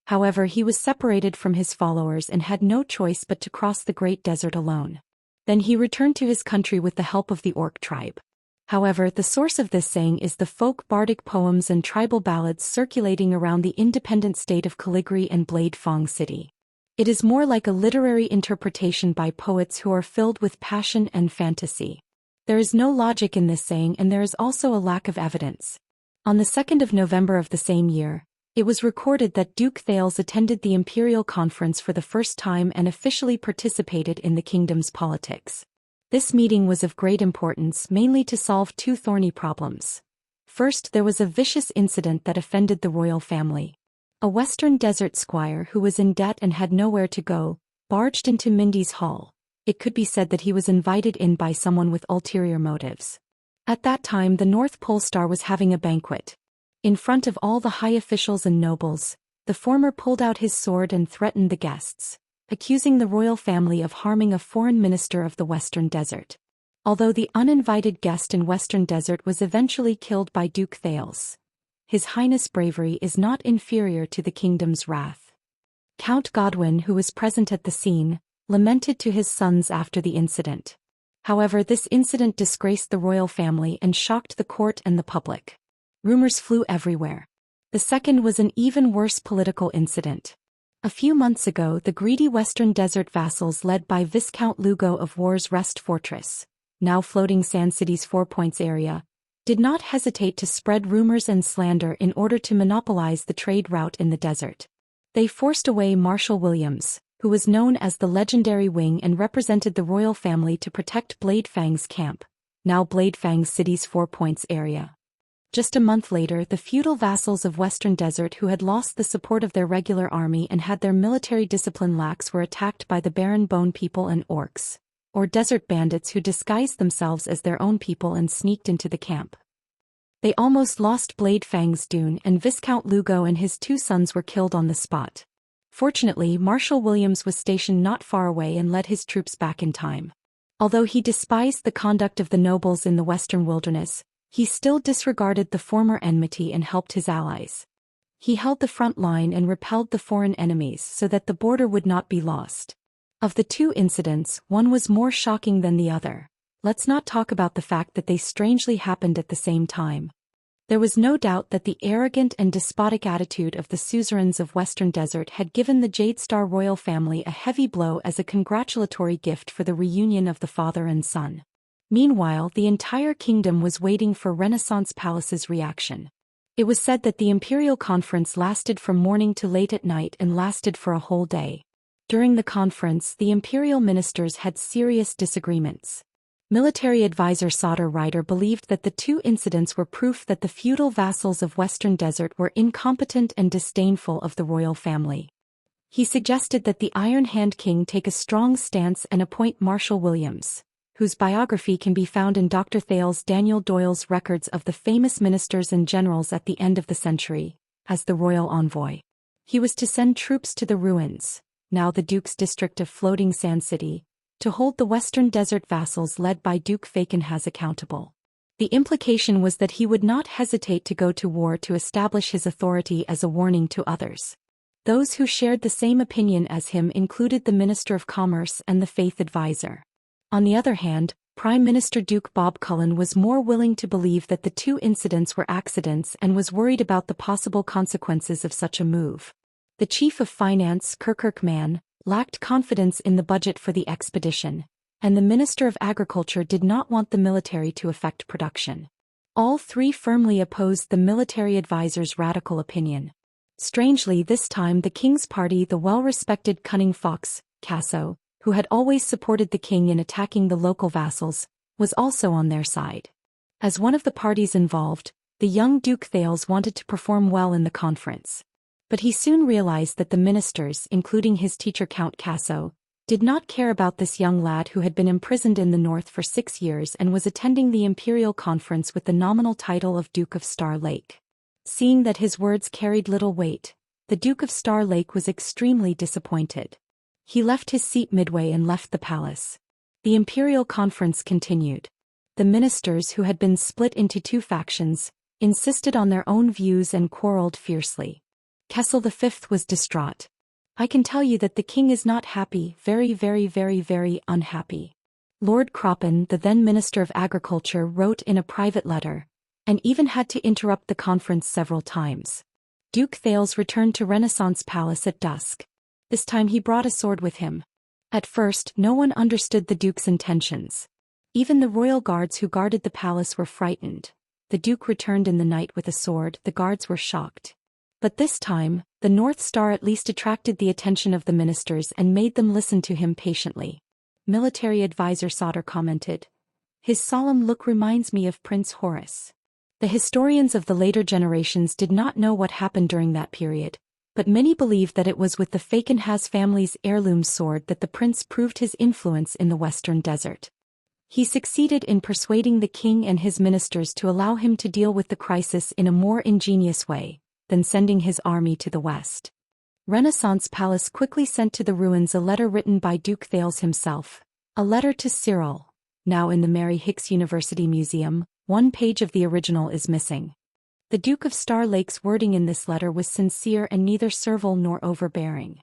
However, he was separated from his followers and had no choice but to cross the Great Desert alone. Then he returned to his country with the help of the Orc tribe. However, the source of this saying is the folk bardic poems and tribal ballads circulating around the independent state of Caligari and Blade Fong City. It is more like a literary interpretation by poets who are filled with passion and fantasy. There is no logic in this saying, and there is also a lack of evidence. On the 2nd of November of the same year, it was recorded that Duke Thales attended the Imperial Conference for the first time and officially participated in the kingdom's politics. This meeting was of great importance, mainly to solve 2 thorny problems. First, there was a vicious incident that offended the royal family. A Western Desert squire who was in debt and had nowhere to go, barged into Mindy's hall. It could be said that he was invited in by someone with ulterior motives. At that time the North Pole Star was having a banquet. In front of all the high officials and nobles, the former pulled out his sword and threatened the guests, accusing the royal family of harming a foreign minister of the Western Desert. Although the uninvited guest in Western Desert was eventually killed by Duke Thales, His Highness' bravery is not inferior to the kingdom's wrath. Count Godwin, who was present at the scene, lamented to his sons after the incident. However, this incident disgraced the royal family and shocked the court and the public. Rumors flew everywhere. The second was an even worse political incident. A few months ago, the greedy Western Desert vassals led by Viscount Lugo of War's Rest Fortress, now floating Sand City's 4 Points area, did not hesitate to spread rumors and slander in order to monopolize the trade route in the desert. They forced away Marshal Williams, who was known as the Legendary Wing and represented the royal family to protect Bladefang's camp, now Bladefang City's 4 Points area. Just a month later, the feudal vassals of Western Desert who had lost the support of their regular army and had their military discipline lax were attacked by the Barren Bone people and orcs, or desert bandits who disguised themselves as their own people and sneaked into the camp. They almost lost Bladefang's dune, and Viscount Lugo and his 2 sons were killed on the spot. Fortunately, Marshal Williams was stationed not far away and led his troops back in time. Although he despised the conduct of the nobles in the western wilderness, he still disregarded the former enmity and helped his allies. He held the front line and repelled the foreign enemies so that the border would not be lost. Of the two incidents, one was more shocking than the other. Let's not talk about the fact that they strangely happened at the same time. There was no doubt that the arrogant and despotic attitude of the suzerains of Western Desert had given the Jade Star royal family a heavy blow as a congratulatory gift for the reunion of the father and son. Meanwhile, the entire kingdom was waiting for Renaissance Palace's reaction. It was said that the imperial conference lasted from morning to late at night and lasted for a whole day. During the conference, the imperial ministers had serious disagreements. Military advisor Sauter Ryder believed that the two incidents were proof that the feudal vassals of Western Desert were incompetent and disdainful of the royal family. He suggested that the Iron Hand King take a strong stance and appoint Marshal Williams, whose biography can be found in Dr. Thales Daniel Doyle's records of the famous ministers and generals at the end of the century, as the royal envoy. He was to send troops to the ruins, now the Duke's district of Floating Sand City, to hold the Western Desert vassals led by Duke Fakenhas accountable. The implication was that he would not hesitate to go to war to establish his authority as a warning to others. Those who shared the same opinion as him included the Minister of Commerce and the Faith Advisor. On the other hand, Prime Minister Duke Bob Cullen was more willing to believe that the two incidents were accidents and was worried about the possible consequences of such a move. The Chief of Finance, Kirkuk Mann, lacked confidence in the budget for the expedition, and the Minister of Agriculture did not want the military to affect production. All three firmly opposed the military advisor's radical opinion. Strangely, this time the king's party, the well-respected cunning fox, Casso, who had always supported the king in attacking the local vassals, was also on their side. As one of the parties involved, the young Duke Thales wanted to perform well in the conference. But he soon realized that the ministers, including his teacher Count Casso, did not care about this young lad who had been imprisoned in the north for 6 years and was attending the imperial conference with the nominal title of Duke of Star Lake. Seeing that his words carried little weight, the Duke of Star Lake was extremely disappointed. He left his seat midway and left the palace. The imperial conference continued. The ministers, who had been split into two factions, insisted on their own views and quarreled fiercely. Kessel V was distraught. "I can tell you that the king is not happy, very, very, very, very unhappy." Lord Croppen, the then Minister of Agriculture, wrote in a private letter, and even had to interrupt the conference several times. Duke Thales returned to Renaissance Palace at dusk. This time he brought a sword with him. At first, no one understood the Duke's intentions. Even the royal guards who guarded the palace were frightened. The Duke returned in the night with a sword. The guards were shocked. But this time, the North Star at least attracted the attention of the ministers and made them listen to him patiently. Military advisor Sauter commented, "His solemn look reminds me of Prince Horace." The historians of the later generations did not know what happened during that period, but many believed that it was with the Fakenhas family's heirloom sword that the prince proved his influence in the Western Desert. He succeeded in persuading the king and his ministers to allow him to deal with the crisis in a more ingenious way than sending his army to the west. Renaissance Palace quickly sent to the ruins a letter written by Duke Thales himself, a letter to Cyril, now in the Mary Hicks University Museum. One page of the original is missing. The Duke of Star Lake's wording in this letter was sincere and neither servile nor overbearing.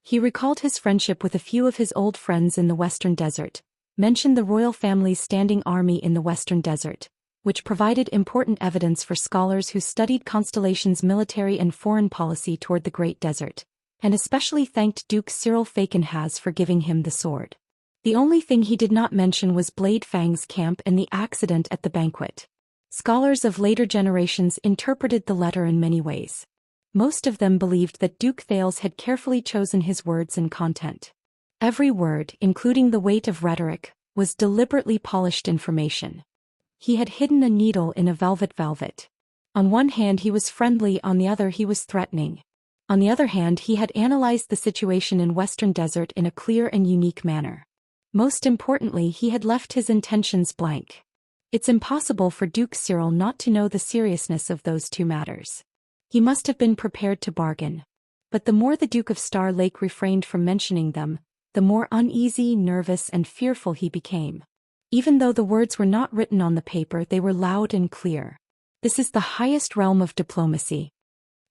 He recalled his friendship with a few of his old friends in the Western Desert, mentioned the royal family's standing army in the Western Desert, which provided important evidence for scholars who studied Constellation's military and foreign policy toward the Great Desert, and especially thanked Duke Cyril Fakenhas for giving him the sword. The only thing he did not mention was Blade Fang's camp and the accident at the banquet. Scholars of later generations interpreted the letter in many ways. Most of them believed that Duke Thales had carefully chosen his words and content. Every word, including the weight of rhetoric, was deliberately polished information. He had hidden a needle in a velvet. On one hand he was friendly, on the other he was threatening. On the other hand he had analyzed the situation in Western Desert in a clear and unique manner. Most importantly, he had left his intentions blank. It's impossible for Duke Cyril not to know the seriousness of those two matters. He must have been prepared to bargain. But the more the Duke of Star Lake refrained from mentioning them, the more uneasy, nervous, and fearful he became. Even though the words were not written on the paper, they were loud and clear. This is the highest realm of diplomacy.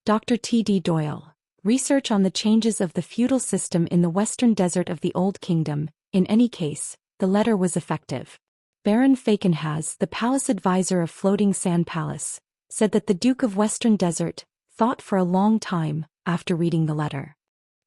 Dr. T.D. Doyle. Research on the changes of the feudal system in the western desert of the Old Kingdom. In any case, the letter was effective. Baron Fakenhas, the palace advisor of Floating Sand Palace, said that the Duke of Western Desert thought for a long time after reading the letter.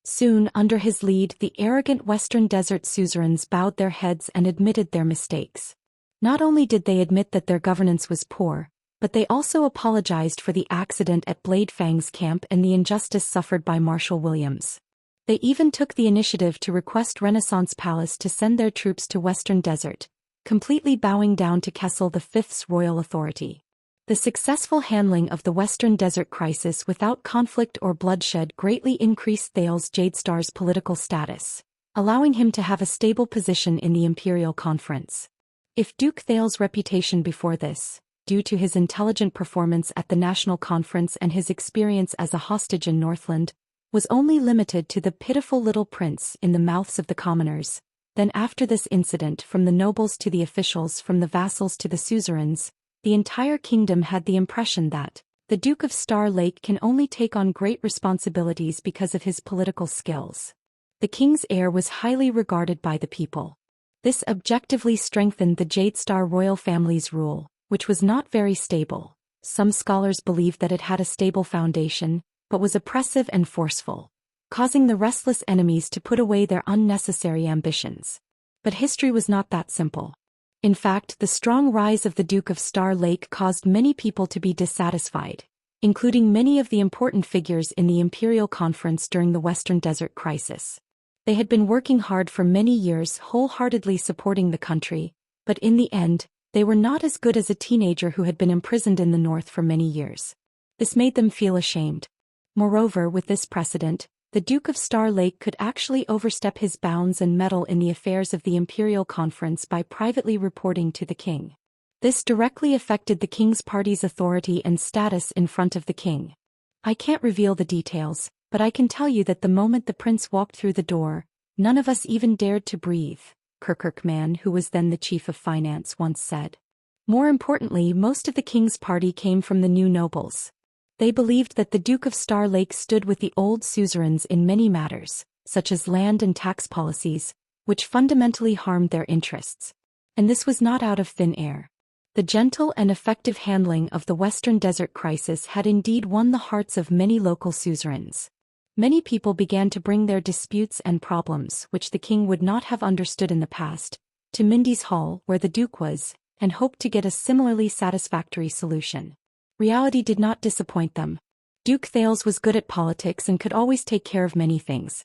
Soon, under his lead, the arrogant Western Desert suzerains bowed their heads and admitted their mistakes. Not only did they admit that their governance was poor, but they also apologized for the accident at Bladefang's camp and the injustice suffered by Marshal Williams. They even took the initiative to request Renaissance Palace to send their troops to Western Desert, completely bowing down to Kessel V's royal authority. The successful handling of the Western Desert crisis without conflict or bloodshed greatly increased Thales Jadestar's political status, allowing him to have a stable position in the Imperial Conference. If Duke Thales' reputation before this, due to his intelligent performance at the National Conference and his experience as a hostage in Northland, was only limited to the pitiful little prince in the mouths of the commoners, then after this incident, from the nobles to the officials, from the vassals to the suzerains, the entire kingdom had the impression that the Duke of Star Lake can only take on great responsibilities because of his political skills. The king's heir was highly regarded by the people. This objectively strengthened the Jadestar royal family's rule, which was not very stable. Some scholars believed that it had a stable foundation, but was oppressive and forceful, causing the restless enemies to put away their unnecessary ambitions. But history was not that simple. In fact, the strong rise of the Duke of Star Lake caused many people to be dissatisfied, including many of the important figures in the Imperial Conference during the Western Desert Crisis. They had been working hard for many years, wholeheartedly supporting the country, but in the end, they were not as good as a teenager who had been imprisoned in the north for many years. This made them feel ashamed. Moreover, with this precedent, the Duke of Star Lake could actually overstep his bounds and meddle in the affairs of the Imperial Conference by privately reporting to the king. This directly affected the king's party's authority and status in front of the king. I can't reveal the details, but I can tell you that the moment the prince walked through the door, none of us even dared to breathe, Kirkman, who was then the chief of finance, once said. More importantly, most of the king's party came from the new nobles. They believed that the Duke of Star Lake stood with the old suzerains in many matters, such as land and tax policies, which fundamentally harmed their interests. And this was not out of thin air. The gentle and effective handling of the Western Desert Crisis had indeed won the hearts of many local suzerains. Many people began to bring their disputes and problems, which the king would not have understood in the past, to Mindy's Hall, where the Duke was, and hoped to get a similarly satisfactory solution. Reality did not disappoint them. Duke Thales was good at politics and could always take care of many things.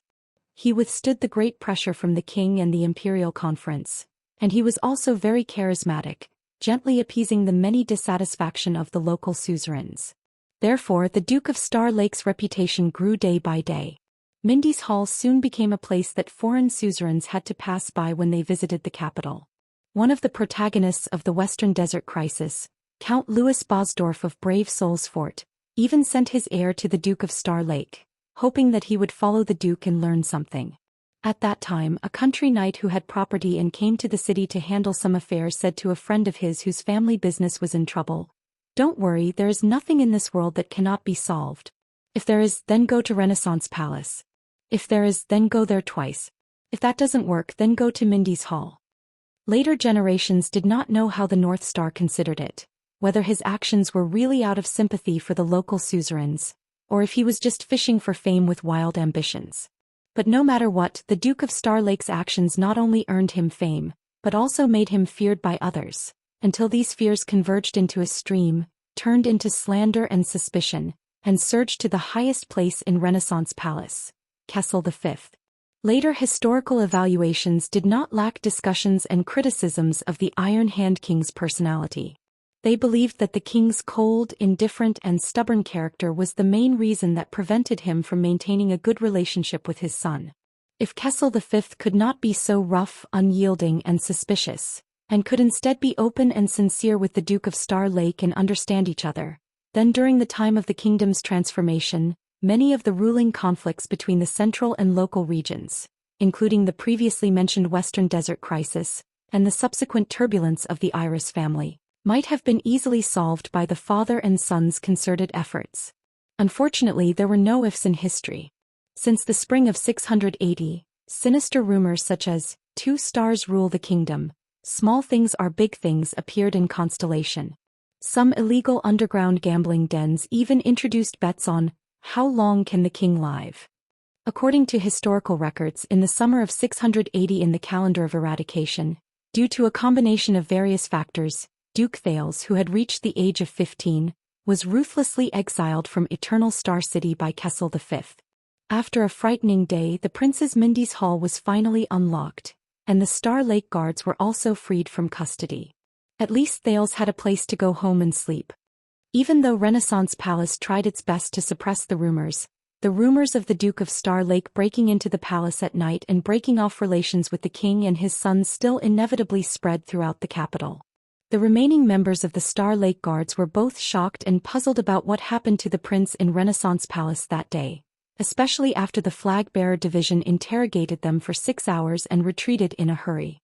He withstood the great pressure from the king and the Imperial Conference, and he was also very charismatic, gently appeasing the many dissatisfaction of the local suzerains. Therefore, the Duke of Star Lake's reputation grew day by day. Mindy's Hall soon became a place that foreign suzerains had to pass by when they visited the capital. One of the protagonists of the Western Desert Crisis, Count Louis Bosdorf of Brave Souls Fort, even sent his heir to the Duke of Star Lake, hoping that he would follow the Duke and learn something. At that time, a country knight who had property and came to the city to handle some affairs said to a friend of his whose family business was in trouble, "Don't worry, there is nothing in this world that cannot be solved. If there is, then go to Renaissance Palace. If there is, then go there twice. If that doesn't work, then go to Mindy's Hall." Later generations did not know how the North Star considered it, whether his actions were really out of sympathy for the local suzerains, or if he was just fishing for fame with wild ambitions. But no matter what, the Duke of Star Lake's actions not only earned him fame, but also made him feared by others, until these fears converged into a stream, turned into slander and suspicion, and surged to the highest place in Renaissance Palace, Kessel V. Later historical evaluations did not lack discussions and criticisms of the Iron Hand King's personality. They believed that the king's cold, indifferent, and stubborn character was the main reason that prevented him from maintaining a good relationship with his son. If Kessel V could not be so rough, unyielding, and suspicious, and could instead be open and sincere with the Duke of Star Lake and understand each other, then during the time of the kingdom's transformation, many of the ruling conflicts between the central and local regions, including the previously mentioned Western Desert Crisis, and the subsequent turbulence of the Iris family, might have been easily solved by the father and son's concerted efforts. Unfortunately, there were no ifs in history. Since the spring of 680, sinister rumors such as, 2 stars rule the kingdom, small things are big things appeared in Constellation. Some illegal underground gambling dens even introduced bets on, how long can the king live? According to historical records, in the summer of 680 in the calendar of eradication, due to a combination of various factors, Duke Thales, who had reached the age of 15, was ruthlessly exiled from Eternal Star City by Kessel V. After a frightening day, the Prince's Mindy's Hall was finally unlocked, and the Star Lake guards were also freed from custody. At least Thales had a place to go home and sleep. Even though Renaissance Palace tried its best to suppress the rumors of the Duke of Star Lake breaking into the palace at night and breaking off relations with the king and his sons still inevitably spread throughout the capital. The remaining members of the Star Lake Guards were both shocked and puzzled about what happened to the prince in Renaissance Palace that day, especially after the flag-bearer division interrogated them for 6 hours and retreated in a hurry.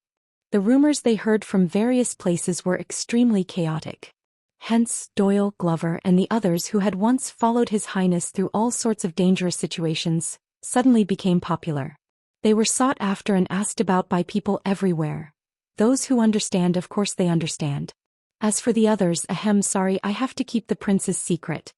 The rumors they heard from various places were extremely chaotic. Hence, Doyle, Glover, and the others who had once followed His Highness through all sorts of dangerous situations, suddenly became popular. They were sought after and asked about by people everywhere. Those who understand, of course they understand. As for the others, sorry, I have to keep the prince's secret.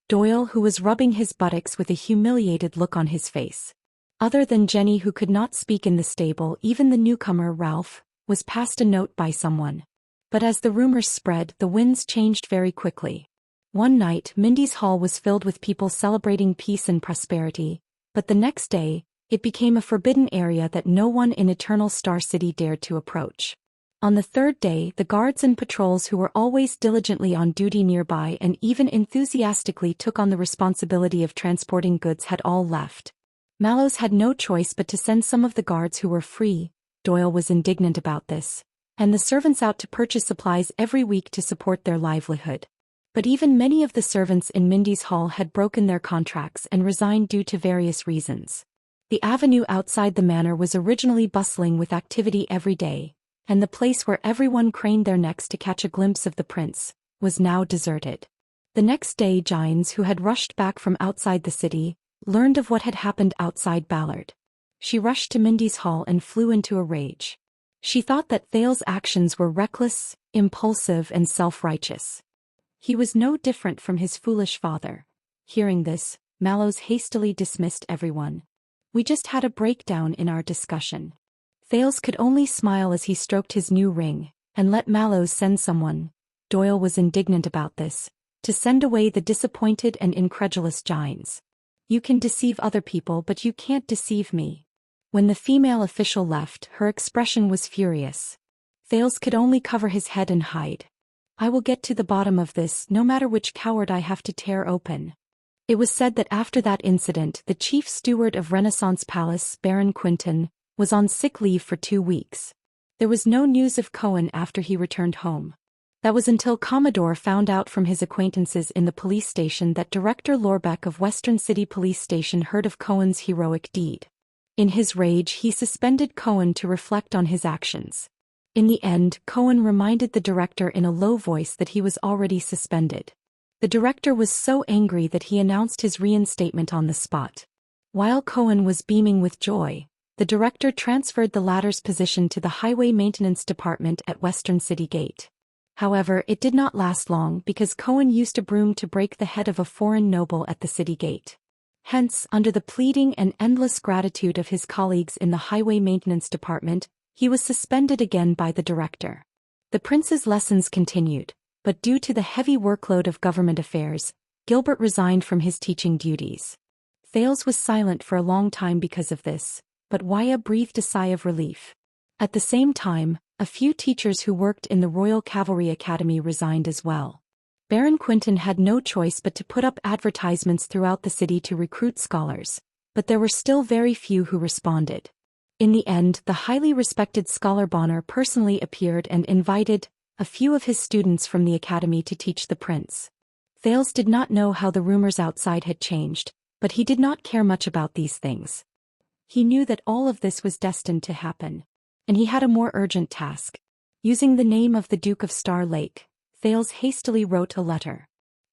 Doyle, who was rubbing his buttocks with a humiliated look on his face. Other than Jenny, who could not speak in the stable, even the newcomer, Ralph, was passed a note by someone. But as the rumors spread, the winds changed very quickly. One night, Mindy's Hall was filled with people celebrating peace and prosperity, but the next day, it became a forbidden area that no one in Eternal Star City dared to approach. On the 3rd day, the guards and patrols who were always diligently on duty nearby and even enthusiastically took on the responsibility of transporting goods had all left. Mallows had no choice but to send some of the guards who were free. Doyle was indignant about this, and the servants out to purchase supplies every week to support their livelihood. But even many of the servants in Mindy's Hall had broken their contracts and resigned due to various reasons. The avenue outside the manor was originally bustling with activity every day, and the place where everyone craned their necks to catch a glimpse of the prince was now deserted. The next day, Gines, who had rushed back from outside the city, learned of what had happened outside Ballard. She rushed to Mindy's Hall and flew into a rage. She thought that Thales' actions were reckless, impulsive, and self-righteous. He was no different from his foolish father. Hearing this, Mallows hastily dismissed everyone. We just had a breakdown in our discussion. Thales could only smile as he stroked his new ring, and let Mallows send someone. Doyle was indignant about this, to send away the disappointed and incredulous Gines. You can deceive other people, but you can't deceive me. When the female official left, her expression was furious. Thales could only cover his head and hide. I will get to the bottom of this, no matter which coward I have to tear open. It was said that after that incident, the chief steward of Renaissance Palace, Baron Quinton, was on sick leave for 2 weeks. There was no news of Cohen after he returned home. That was until Commodore found out from his acquaintances in the police station that Director Lorbeck of Western City Police Station heard of Cohen's heroic deed. In his rage, he suspended Cohen to reflect on his actions. In the end, Cohen reminded the director in a low voice that he was already suspended. The director was so angry that he announced his reinstatement on the spot. While Cohen was beaming with joy, the director transferred the latter's position to the Highway Maintenance Department at Western City Gate. However, it did not last long because Cohen used a broom to break the head of a foreign noble at the city gate. Hence, under the pleading and endless gratitude of his colleagues in the Highway Maintenance Department, he was suspended again by the director. The prince's lessons continued, but due to the heavy workload of government affairs, Gilbert resigned from his teaching duties. Thales was silent for a long time because of this, but Waya breathed a sigh of relief. At the same time, a few teachers who worked in the Royal Cavalry Academy resigned as well. Baron Quinton had no choice but to put up advertisements throughout the city to recruit scholars, but there were still very few who responded. In the end, the highly respected scholar Bonner personally appeared and invited a few of his students from the academy to teach the prince. Thales did not know how the rumors outside had changed, but he did not care much about these things. He knew that all of this was destined to happen, and he had a more urgent task. Using the name of the Duke of Star Lake, Thales hastily wrote a letter.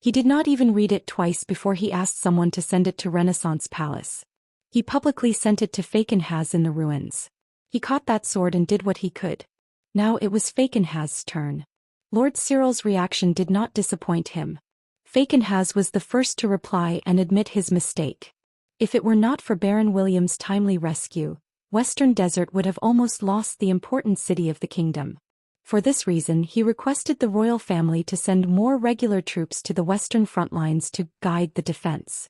He did not even read it twice before he asked someone to send it to Renaissance Palace. He publicly sent it to Falkenhaz in the ruins. He caught that sword and did what he could. Now it was Falkenhaz's turn. Lord Cyril's reaction did not disappoint him. Falkenhaz was the first to reply and admit his mistake. If it were not for Baron William's timely rescue, Western Desert would have almost lost the important city of the kingdom. For this reason he requested the royal family to send more regular troops to the western front lines to guide the defense.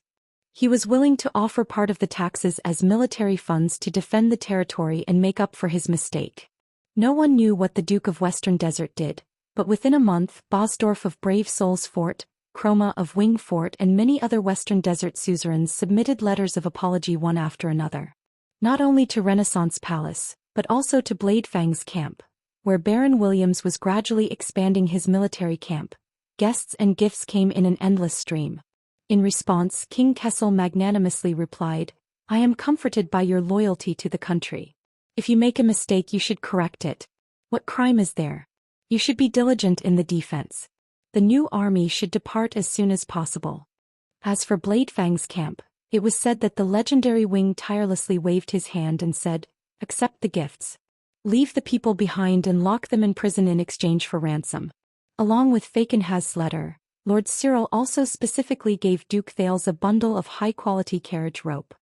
He was willing to offer part of the taxes as military funds to defend the territory and make up for his mistake. No one knew what the Duke of Western Desert did, but within a month Bosdorf of Brave Souls Fort, Chroma of Wing Fort and many other Western Desert suzerains submitted letters of apology one after another. Not only to Renaissance Palace, but also to Bladefang's camp, where Baron Williams was gradually expanding his military camp. Guests and gifts came in an endless stream. In response, King Kessel magnanimously replied, "I am comforted by your loyalty to the country. If you make a mistake you should correct it. What crime is there? You should be diligent in the defense. The new army should depart as soon as possible." As for Bladefang's camp, it was said that the legendary Wing tirelessly waved his hand and said, "Accept the gifts. Leave the people behind and lock them in prison in exchange for ransom." Along with Falkenhaz's letter, Lord Cyril also specifically gave Duke Thales a bundle of high-quality carriage rope.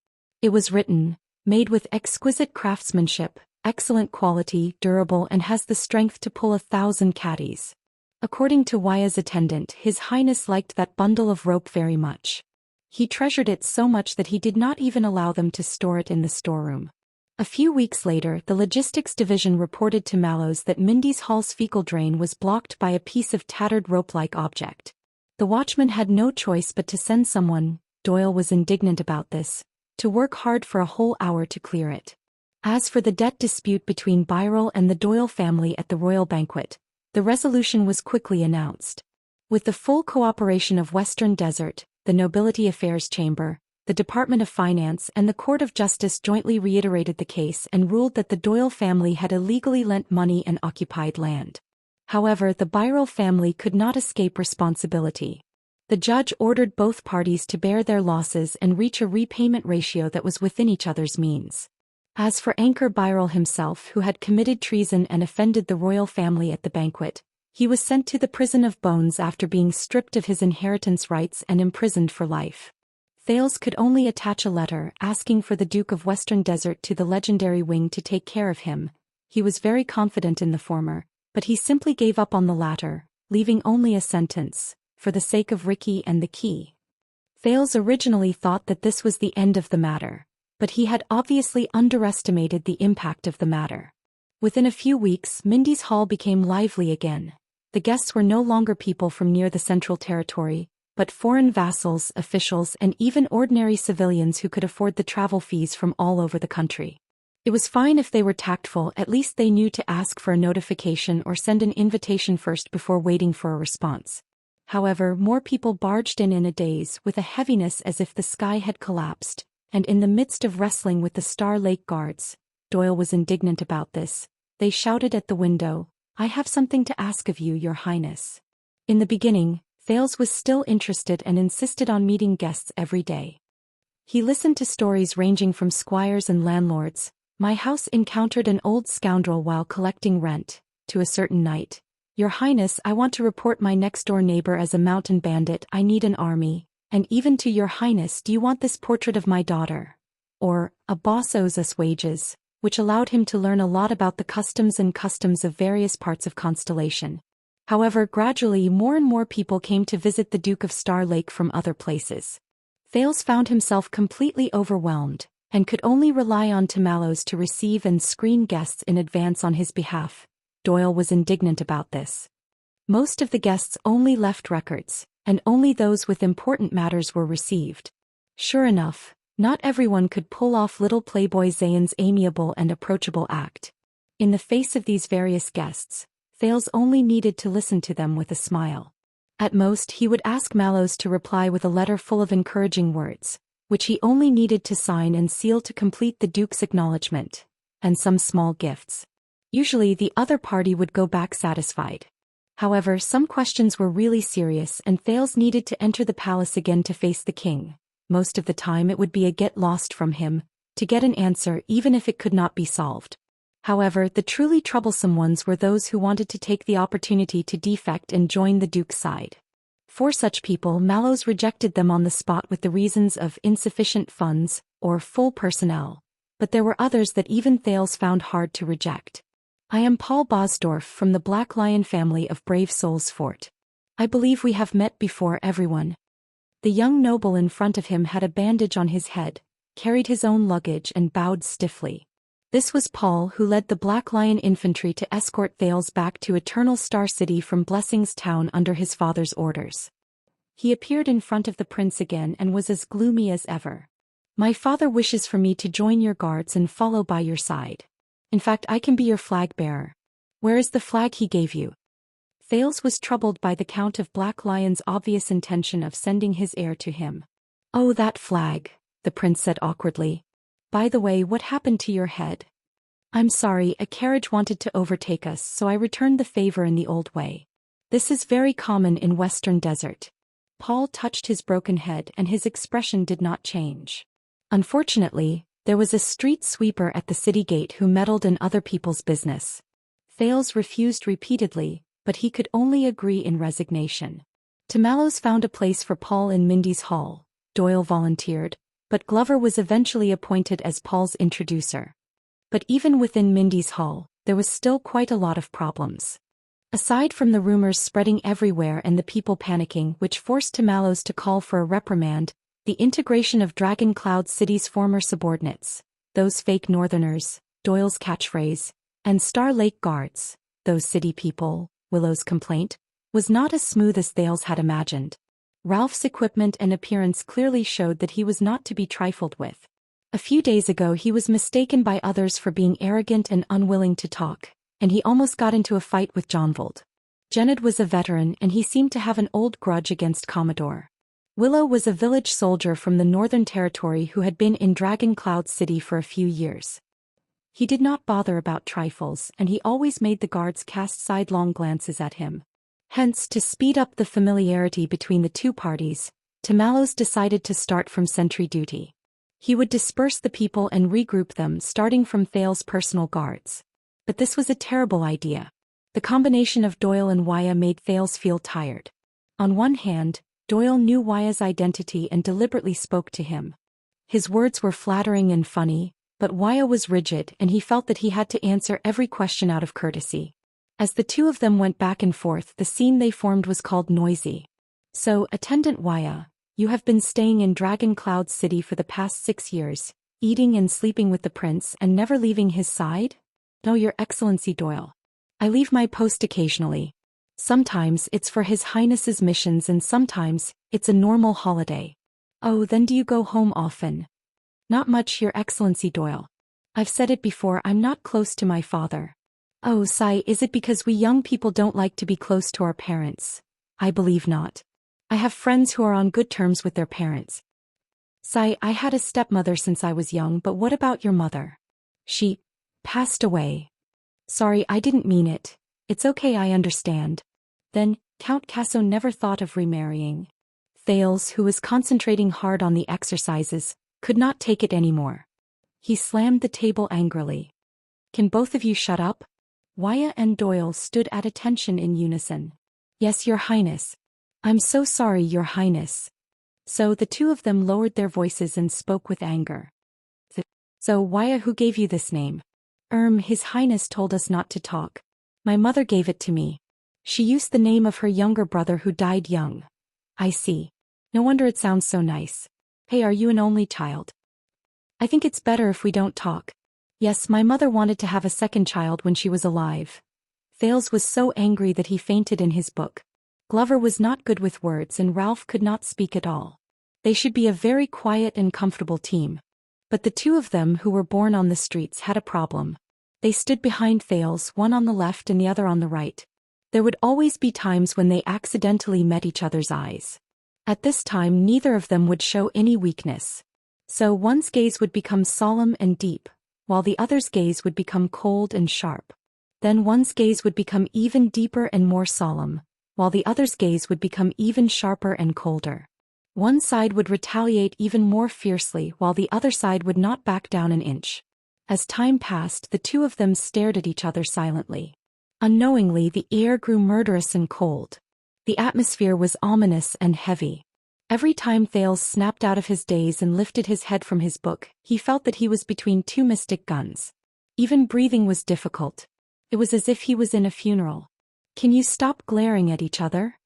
It was written, "Made with exquisite craftsmanship, excellent quality, durable and has the strength to pull 1,000 caddies." According to Waya's attendant, His Highness liked that bundle of rope very much. He treasured it so much that he did not even allow them to store it in the storeroom. A few weeks later, the logistics division reported to Mallows that Mindy's Hall's fecal drain was blocked by a piece of tattered rope-like object. The watchman had no choice but to send someone, Doyle was indignant about this, to work hard for a whole hour to clear it. As for the debt dispute between Birel and the Doyle family at the royal banquet, the resolution was quickly announced. With the full cooperation of Western Desert, the Nobility Affairs Chamber, the Department of Finance and the Court of Justice jointly reiterated the case and ruled that the Doyle family had illegally lent money and occupied land. However, the Birel family could not escape responsibility. The judge ordered both parties to bear their losses and reach a repayment ratio that was within each other's means. As for Anchor Birel himself, who had committed treason and offended the royal family at the banquet, he was sent to the prison of Bones after being stripped of his inheritance rights and imprisoned for life. Thales could only attach a letter asking for the Duke of Western Desert to the legendary Wing to take care of him. He was very confident in the former, but he simply gave up on the latter, leaving only a sentence, "For the sake of Ricky and the key." Thales originally thought that this was the end of the matter, but he had obviously underestimated the impact of the matter. Within a few weeks, Mindy's Hall became lively again. The guests were no longer people from near the Central Territory, but foreign vassals, officials and even ordinary civilians who could afford the travel fees from all over the country. It was fine if they were tactful, at least they knew to ask for a notification or send an invitation first before waiting for a response. However, more people barged in a daze with a heaviness as if the sky had collapsed, and in the midst of wrestling with the Star Lake guards, Doyle was indignant about this. They shouted at the window, "I have something to ask of you, Your Highness." In the beginning, Thales was still interested and insisted on meeting guests every day. He listened to stories ranging from squires and landlords, "My house encountered an old scoundrel while collecting rent," to a certain night, "Your Highness, I want to report my next-door neighbor as a mountain bandit, I need an army," and even to "Your Highness, do you want this portrait of my daughter?" Or, "A boss owes us wages," which allowed him to learn a lot about the customs of various parts of Constellation. However, gradually more and more people came to visit the Duke of Star Lake from other places. Thales found himself completely overwhelmed, and could only rely on Mallows to receive and screen guests in advance on his behalf. Doyle was indignant about this. Most of the guests only left records, and only those with important matters were received. Sure enough, not everyone could pull off little Playboy Zayn's amiable and approachable act. In the face of these various guests, Thales only needed to listen to them with a smile. At most he would ask Mallows to reply with a letter full of encouraging words, which he only needed to sign and seal to complete the Duke's acknowledgement, and some small gifts. Usually the other party would go back satisfied. However, some questions were really serious and Thales needed to enter the palace again to face the king. Most of the time it would be a get lost from him, to get an answer even if it could not be solved. However, the truly troublesome ones were those who wanted to take the opportunity to defect and join the Duke's side. For such people, Mallows rejected them on the spot with the reasons of insufficient funds or full personnel, but there were others that even Thales found hard to reject. I am Paul Bosdorf from the Black Lion family of Brave Souls Fort. I believe we have met before, everyone. The young noble in front of him had a bandage on his head, carried his own luggage and bowed stiffly. This was Paul, who led the Black Lion infantry to escort Thales back to Eternal Star City from Blessings Town under his father's orders. He appeared in front of the prince again and was as gloomy as ever. My father wishes for me to join your guards and follow by your side. In fact, I can be your flag bearer. Where is the flag he gave you? Thales was troubled by the Count of Black Lion's obvious intention of sending his heir to him. Oh, that flag, the prince said awkwardly. By the way, what happened to your head? I'm sorry, a carriage wanted to overtake us, so I returned the favor in the old way. This is very common in Western Desert. Paul touched his broken head and his expression did not change. Unfortunately, there was a street sweeper at the city gate who meddled in other people's business. Thales refused repeatedly, but he could only agree in resignation. Mallows found a place for Paul in Mindy's hall. Doyle volunteered, but Glover was eventually appointed as Paul's introducer. But even within Mindy's hall, there was still quite a lot of problems. Aside from the rumors spreading everywhere and the people panicking, which forced Mallows to call for a reprimand, the integration of Dragon Cloud City's former subordinates, those fake northerners, Doyle's catchphrase, and Star Lake guards, those city people, Willow's complaint, was not as smooth as Thales had imagined. Ralph's equipment and appearance clearly showed that he was not to be trifled with. A few days ago he was mistaken by others for being arrogant and unwilling to talk, and he almost got into a fight with Jonvold. Jennard was a veteran and he seemed to have an old grudge against Commodore. Willow was a village soldier from the Northern Territory who had been in Dragon Cloud City for a few years. He did not bother about trifles and he always made the guards cast sidelong glances at him. Hence, to speed up the familiarity between the two parties, Mallows decided to start from sentry duty. He would disperse the people and regroup them starting from Thales' personal guards. But this was a terrible idea. The combination of Doyle and Waya made Thales feel tired. On one hand, Doyle knew Waya's identity and deliberately spoke to him. His words were flattering and funny, but Waya was rigid and he felt that he had to answer every question out of courtesy. As the two of them went back and forth, the scene they formed was called noisy. So, Attendant Waya, you have been staying in Dragon Cloud City for the past 6 years, eating and sleeping with the prince and never leaving his side? No, Your Excellency Doyle. I leave my post occasionally. Sometimes it's for His Highness's missions and sometimes it's a normal holiday. Oh, then do you go home often? Not much, Your Excellency Doyle. I've said it before, I'm not close to my father. Oh, sigh, is it because we young people don't like to be close to our parents? I believe not. I have friends who are on good terms with their parents. Sigh, I had a stepmother since I was young, but what about your mother? She passed away. Sorry, I didn't mean it. It's okay, I understand. Then, Count Casso never thought of remarrying. Thales, who was concentrating hard on the exercises, could not take it anymore. He slammed the table angrily. Can both of you shut up? Waya and Doyle stood at attention in unison. Yes, Your Highness. I'm so sorry, Your Highness. So the two of them lowered their voices and spoke with anger. So Waya, who gave you this name? His Highness told us not to talk. My mother gave it to me. She used the name of her younger brother who died young. I see. No wonder it sounds so nice. Hey, are you an only child? I think it's better if we don't talk. Yes, my mother wanted to have a second child when she was alive. Thales was so angry that he fainted in his book. Glover was not good with words and Ralph could not speak at all. They should be a very quiet and comfortable team. But the two of them who were born on the streets had a problem. They stood behind Thales, one on the left and the other on the right. There would always be times when they accidentally met each other's eyes. At this time neither of them would show any weakness. So one's gaze would become solemn and deep, while the other's gaze would become cold and sharp. Then one's gaze would become even deeper and more solemn, while the other's gaze would become even sharper and colder. One side would retaliate even more fiercely while the other side would not back down an inch. As time passed, the two of them stared at each other silently. Unknowingly, the air grew murderous and cold. The atmosphere was ominous and heavy. Every time Thales snapped out of his daze and lifted his head from his book, he felt that he was between two mystic guns. Even breathing was difficult. It was as if he was in a funeral. "Can you stop glaring at each other?"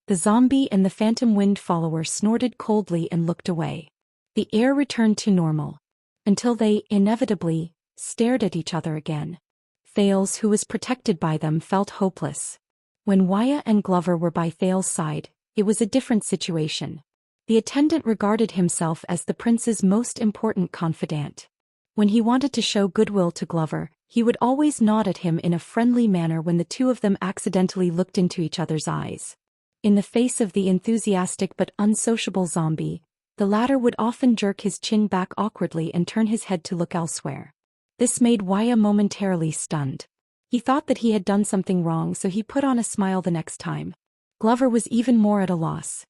The zombie and the phantom wind follower snorted coldly and looked away. The air returned to normal. Until they, inevitably, stared at each other again. Thales, who was protected by them, felt hopeless. When Wuxia and Glover were by Thales' side, it was a different situation. The attendant regarded himself as the prince's most important confidant. When he wanted to show goodwill to Glover, he would always nod at him in a friendly manner when the two of them accidentally looked into each other's eyes. In the face of the enthusiastic but unsociable zombie, the latter would often jerk his chin back awkwardly and turn his head to look elsewhere. This made Wuxia momentarily stunned. He thought that he had done something wrong, so he put on a smile the next time. Glover was even more at a loss.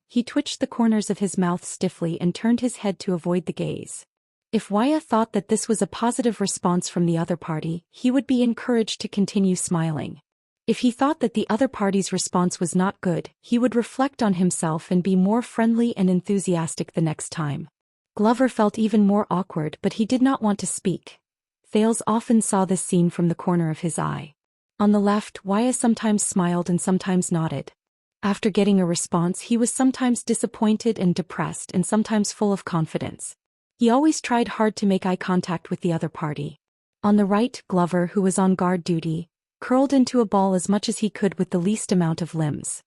He twitched the corners of his mouth stiffly and turned his head to avoid the gaze. If Wuxia thought that this was a positive response from the other party, he would be encouraged to continue smiling. If he thought that the other party's response was not good, he would reflect on himself and be more friendly and enthusiastic the next time. Glover felt even more awkward, but he did not want to speak. Thales often saw this scene from the corner of his eye. On the left, Wuxia sometimes smiled and sometimes nodded. After getting a response, he was sometimes disappointed and depressed and sometimes full of confidence. He always tried hard to make eye contact with the other party. On the right, Glover, who was on guard duty, curled into a ball as much as he could with the least amount of limbs.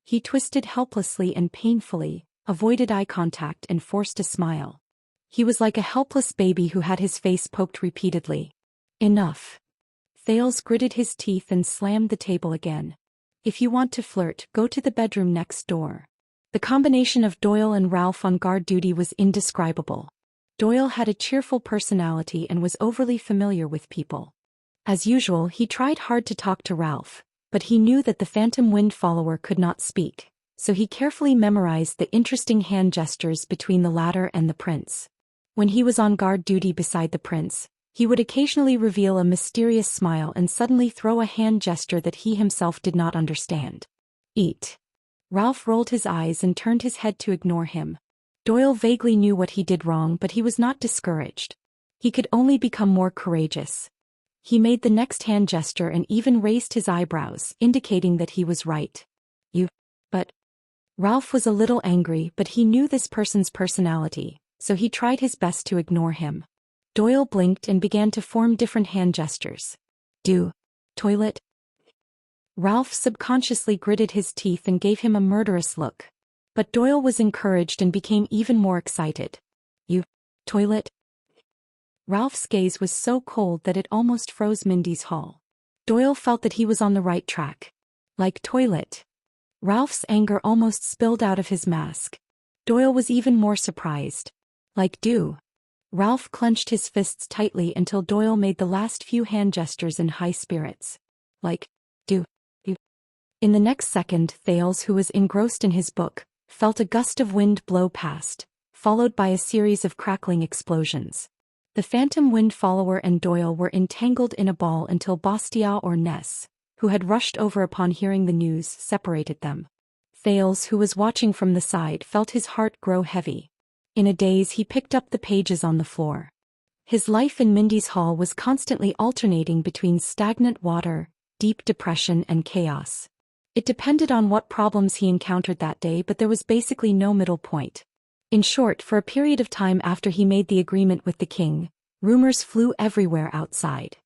He twisted helplessly and painfully, avoided eye contact and forced a smile. He was like a helpless baby who had his face poked repeatedly. "Enough." Thales gritted his teeth and slammed the table again. "If you want to flirt, go to the bedroom next door." The combination of Doyle and Ralph on guard duty was indescribable. Doyle had a cheerful personality and was overly familiar with people. As usual, he tried hard to talk to Ralph, but he knew that the phantom wind follower could not speak, so he carefully memorized the interesting hand gestures between the latter and the prince. When he was on guard duty beside the prince, he would occasionally reveal a mysterious smile and suddenly throw a hand gesture that he himself did not understand. "Eat." Ralph rolled his eyes and turned his head to ignore him. Doyle vaguely knew what he did wrong, but he was not discouraged. He could only become more courageous. He made the next hand gesture and even raised his eyebrows, indicating that he was right. But Ralph was a little angry, but he knew this person's personality, so he tried his best to ignore him. Doyle blinked and began to form different hand gestures. "Do. Toilet." Ralph subconsciously gritted his teeth and gave him a murderous look. But Doyle was encouraged and became even more excited. "You. Toilet." Ralph's gaze was so cold that it almost froze Mindy's hull. Doyle felt that he was on the right track. "Like toilet." Ralph's anger almost spilled out of his mask. Doyle was even more surprised. "Like do." Ralph clenched his fists tightly until Doyle made the last few hand gestures in high spirits. "Like do. You." In the next second, Thales, who was engrossed in his book, felt a gust of wind blow past, followed by a series of crackling explosions. The phantom wind follower and Doyle were entangled in a ball until Bastiat or Ness, who had rushed over upon hearing the news, separated them. Thales, who was watching from the side, felt his heart grow heavy. In a daze, he picked up the pages on the floor. His life in Mindy's hall was constantly alternating between stagnant water, deep depression, and chaos. It depended on what problems he encountered that day, but there was basically no middle point. In short, for a period of time after he made the agreement with the king, rumors flew everywhere outside.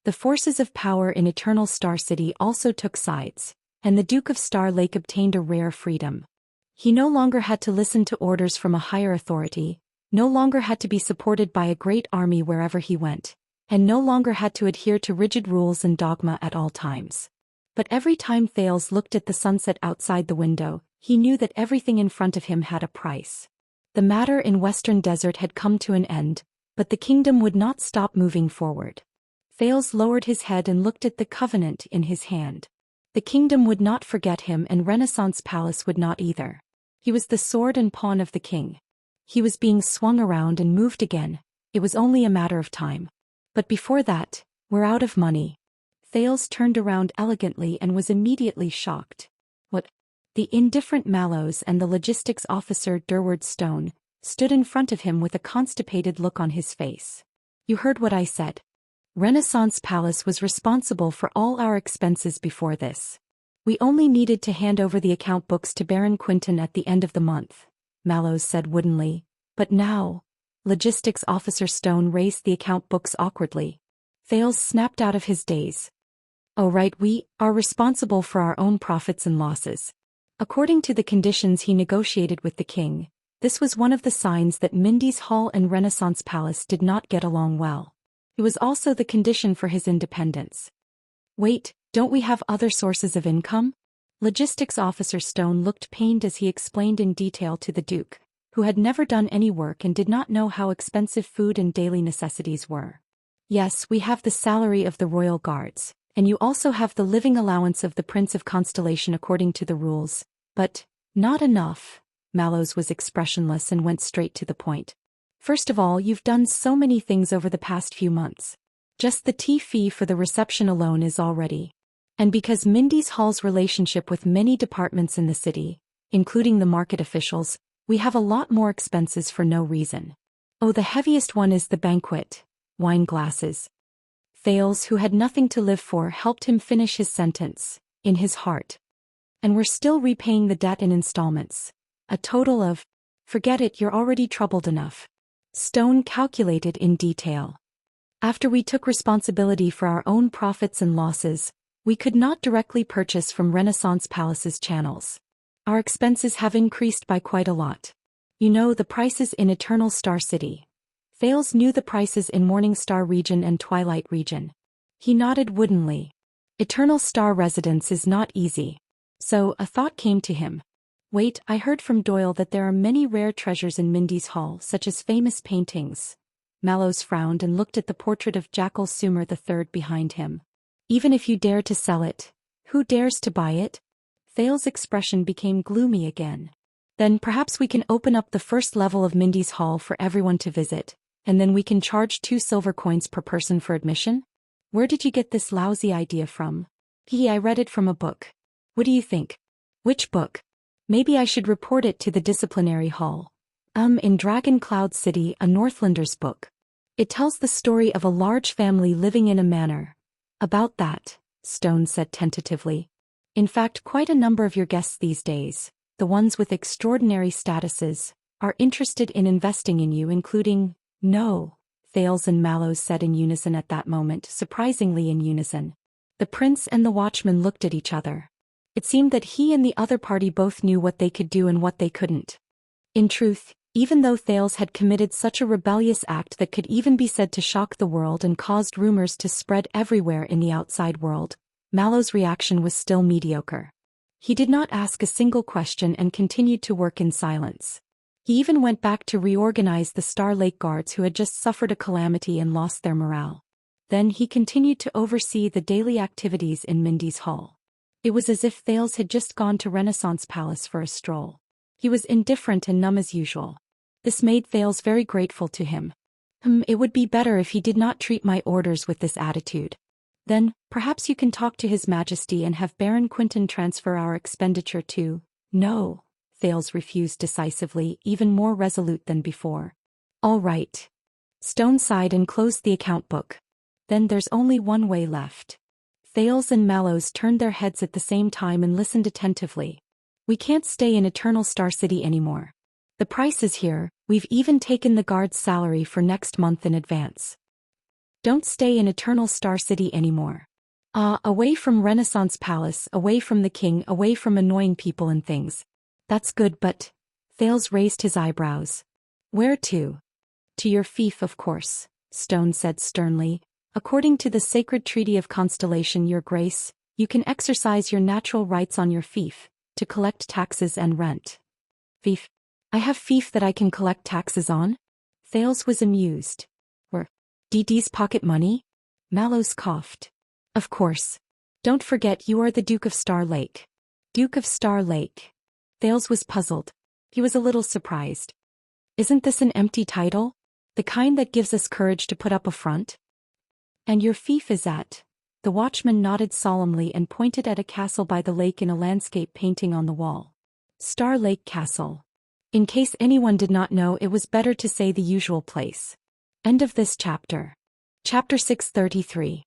The forces of power in Eternal Star City also took sides, and the Duke of Star Lake obtained a rare freedom. He no longer had to listen to orders from a higher authority, no longer had to be supported by a great army wherever he went, and no longer had to adhere to rigid rules and dogma at all times. But every time Thales looked at the sunset outside the window, he knew that everything in front of him had a price. The matter in Western Desert had come to an end, but the kingdom would not stop moving forward. Thales lowered his head and looked at the covenant in his hand. The kingdom would not forget him and Renaissance Palace would not either. He was the sword and pawn of the king. He was being swung around and moved again. It was only a matter of time. But before that, we're out of money. Thales turned around elegantly and was immediately shocked. What? The indifferent Mallows and the logistics officer Durward Stone stood in front of him with a constipated look on his face. You heard what I said. Renaissance Palace was responsible for all our expenses before this. We only needed to hand over the account books to Baron Quinton at the end of the month, Mallows said woodenly. But now, Logistics Officer Stone raised the account books awkwardly. Thales snapped out of his daze. Oh right, we are responsible for our own profits and losses. According to the conditions he negotiated with the king, this was one of the signs that Mindy's Hall and Renaissance Palace did not get along well. It was also the condition for his independence. Wait, don't we have other sources of income? Logistics Officer Stone looked pained as he explained in detail to the Duke, who had never done any work and did not know how expensive food and daily necessities were. Yes, we have the salary of the royal guards, and you also have the living allowance of the Prince of Constellation according to the rules, but not enough. Mallows was expressionless and went straight to the point. First of all, you've done so many things over the past few months. Just the tea fee for the reception alone is already. And because Mindy's Hall's relationship with many departments in the city, including the market officials, we have a lot more expenses for no reason. Oh, the heaviest one is the banquet. Wine glasses. Thales, who had nothing to live for, helped him finish his sentence, in his heart. And we're still repaying the debt in installments. A total of, forget it, you're already troubled enough. Stone calculated in detail. After we took responsibility for our own profits and losses, we could not directly purchase from Renaissance Palace's channels. Our expenses have increased by quite a lot. You know the prices in Eternal Star City. Thales knew the prices in Morning Star region and Twilight region. He nodded woodenly. Eternal Star residence is not easy. So, a thought came to him. Wait, I heard from Doyle that there are many rare treasures in Mindy's Hall, such as famous paintings. Mallows frowned and looked at the portrait of Jackal Sumer III behind him. Even if you dare to sell it, who dares to buy it? Thales' expression became gloomy again. Then perhaps we can open up the first level of Mindy's Hall for everyone to visit, and then we can charge 2 silver coins per person for admission? Where did you get this lousy idea from? I read it from a book. What do you think? Which book? Maybe I should report it to the disciplinary hall. In Dragon Cloud City, a Northlander's book. It tells the story of a large family living in a manor. About that, Stone said tentatively. In fact, quite a number of your guests these days, the ones with extraordinary statuses, are interested in investing in you, including... No, Thales and Mallows said in unison at that moment, surprisingly in unison. The prince and the watchman looked at each other. It seemed that he and the other party both knew what they could do and what they couldn't. In truth, even though Thales had committed such a rebellious act that could even be said to shock the world and caused rumors to spread everywhere in the outside world, Mallows' reaction was still mediocre. He did not ask a single question and continued to work in silence. He even went back to reorganize the Star Lake Guards who had just suffered a calamity and lost their morale. Then he continued to oversee the daily activities in Mindy's Hall. It was as if Thales had just gone to Renaissance Palace for a stroll. He was indifferent and numb as usual. This made Thales very grateful to him. It would be better if he did not treat my orders with this attitude. Then, perhaps you can talk to His Majesty and have Baron Quinton transfer our expenditure to... No, Thales refused decisively, even more resolute than before. All right. Stone sighed and closed the account book. Then there's only one way left. Thales and Mallows turned their heads at the same time and listened attentively. We can't stay in Eternal Star City anymore. The price is here, we've even taken the guard's salary for next month in advance. Don't stay in Eternal Star City anymore. Away from Renaissance Palace, away from the king, away from annoying people and things. That's good, but... Thales raised his eyebrows. Where to? To your fief, of course, Stone said sternly. According to the sacred treaty of Constellation, Your Grace, you can exercise your natural rights on your fief, to collect taxes and rent. Fief? I have fief that I can collect taxes on? Thales was amused. Were DD's pocket money? Mallows coughed. Of course. Don't forget you are the Duke of Star Lake. Duke of Star Lake. Thales was puzzled. He was a little surprised. Isn't this an empty title? The kind that gives us courage to put up a front? And your fief is at? The watchman nodded solemnly and pointed at a castle by the lake in a landscape painting on the wall. Star Lake Castle. In case anyone did not know, it was better to say the usual place. End of this chapter. Chapter 633.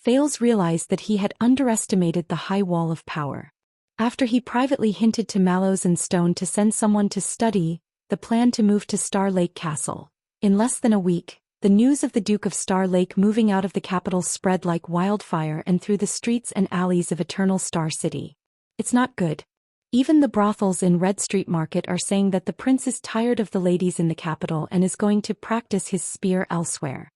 Thales realized that he had underestimated the high wall of power. After he privately hinted to Mallows and Stone to send someone to study the plan to move to Star Lake Castle, in less than a week, the news of the Duke of Star Lake moving out of the capital spread like wildfire and through the streets and alleys of Eternal Star City. It's not good. Even the brothels in Red Street Market are saying that the prince is tired of the ladies in the capital and is going to practice his spear elsewhere.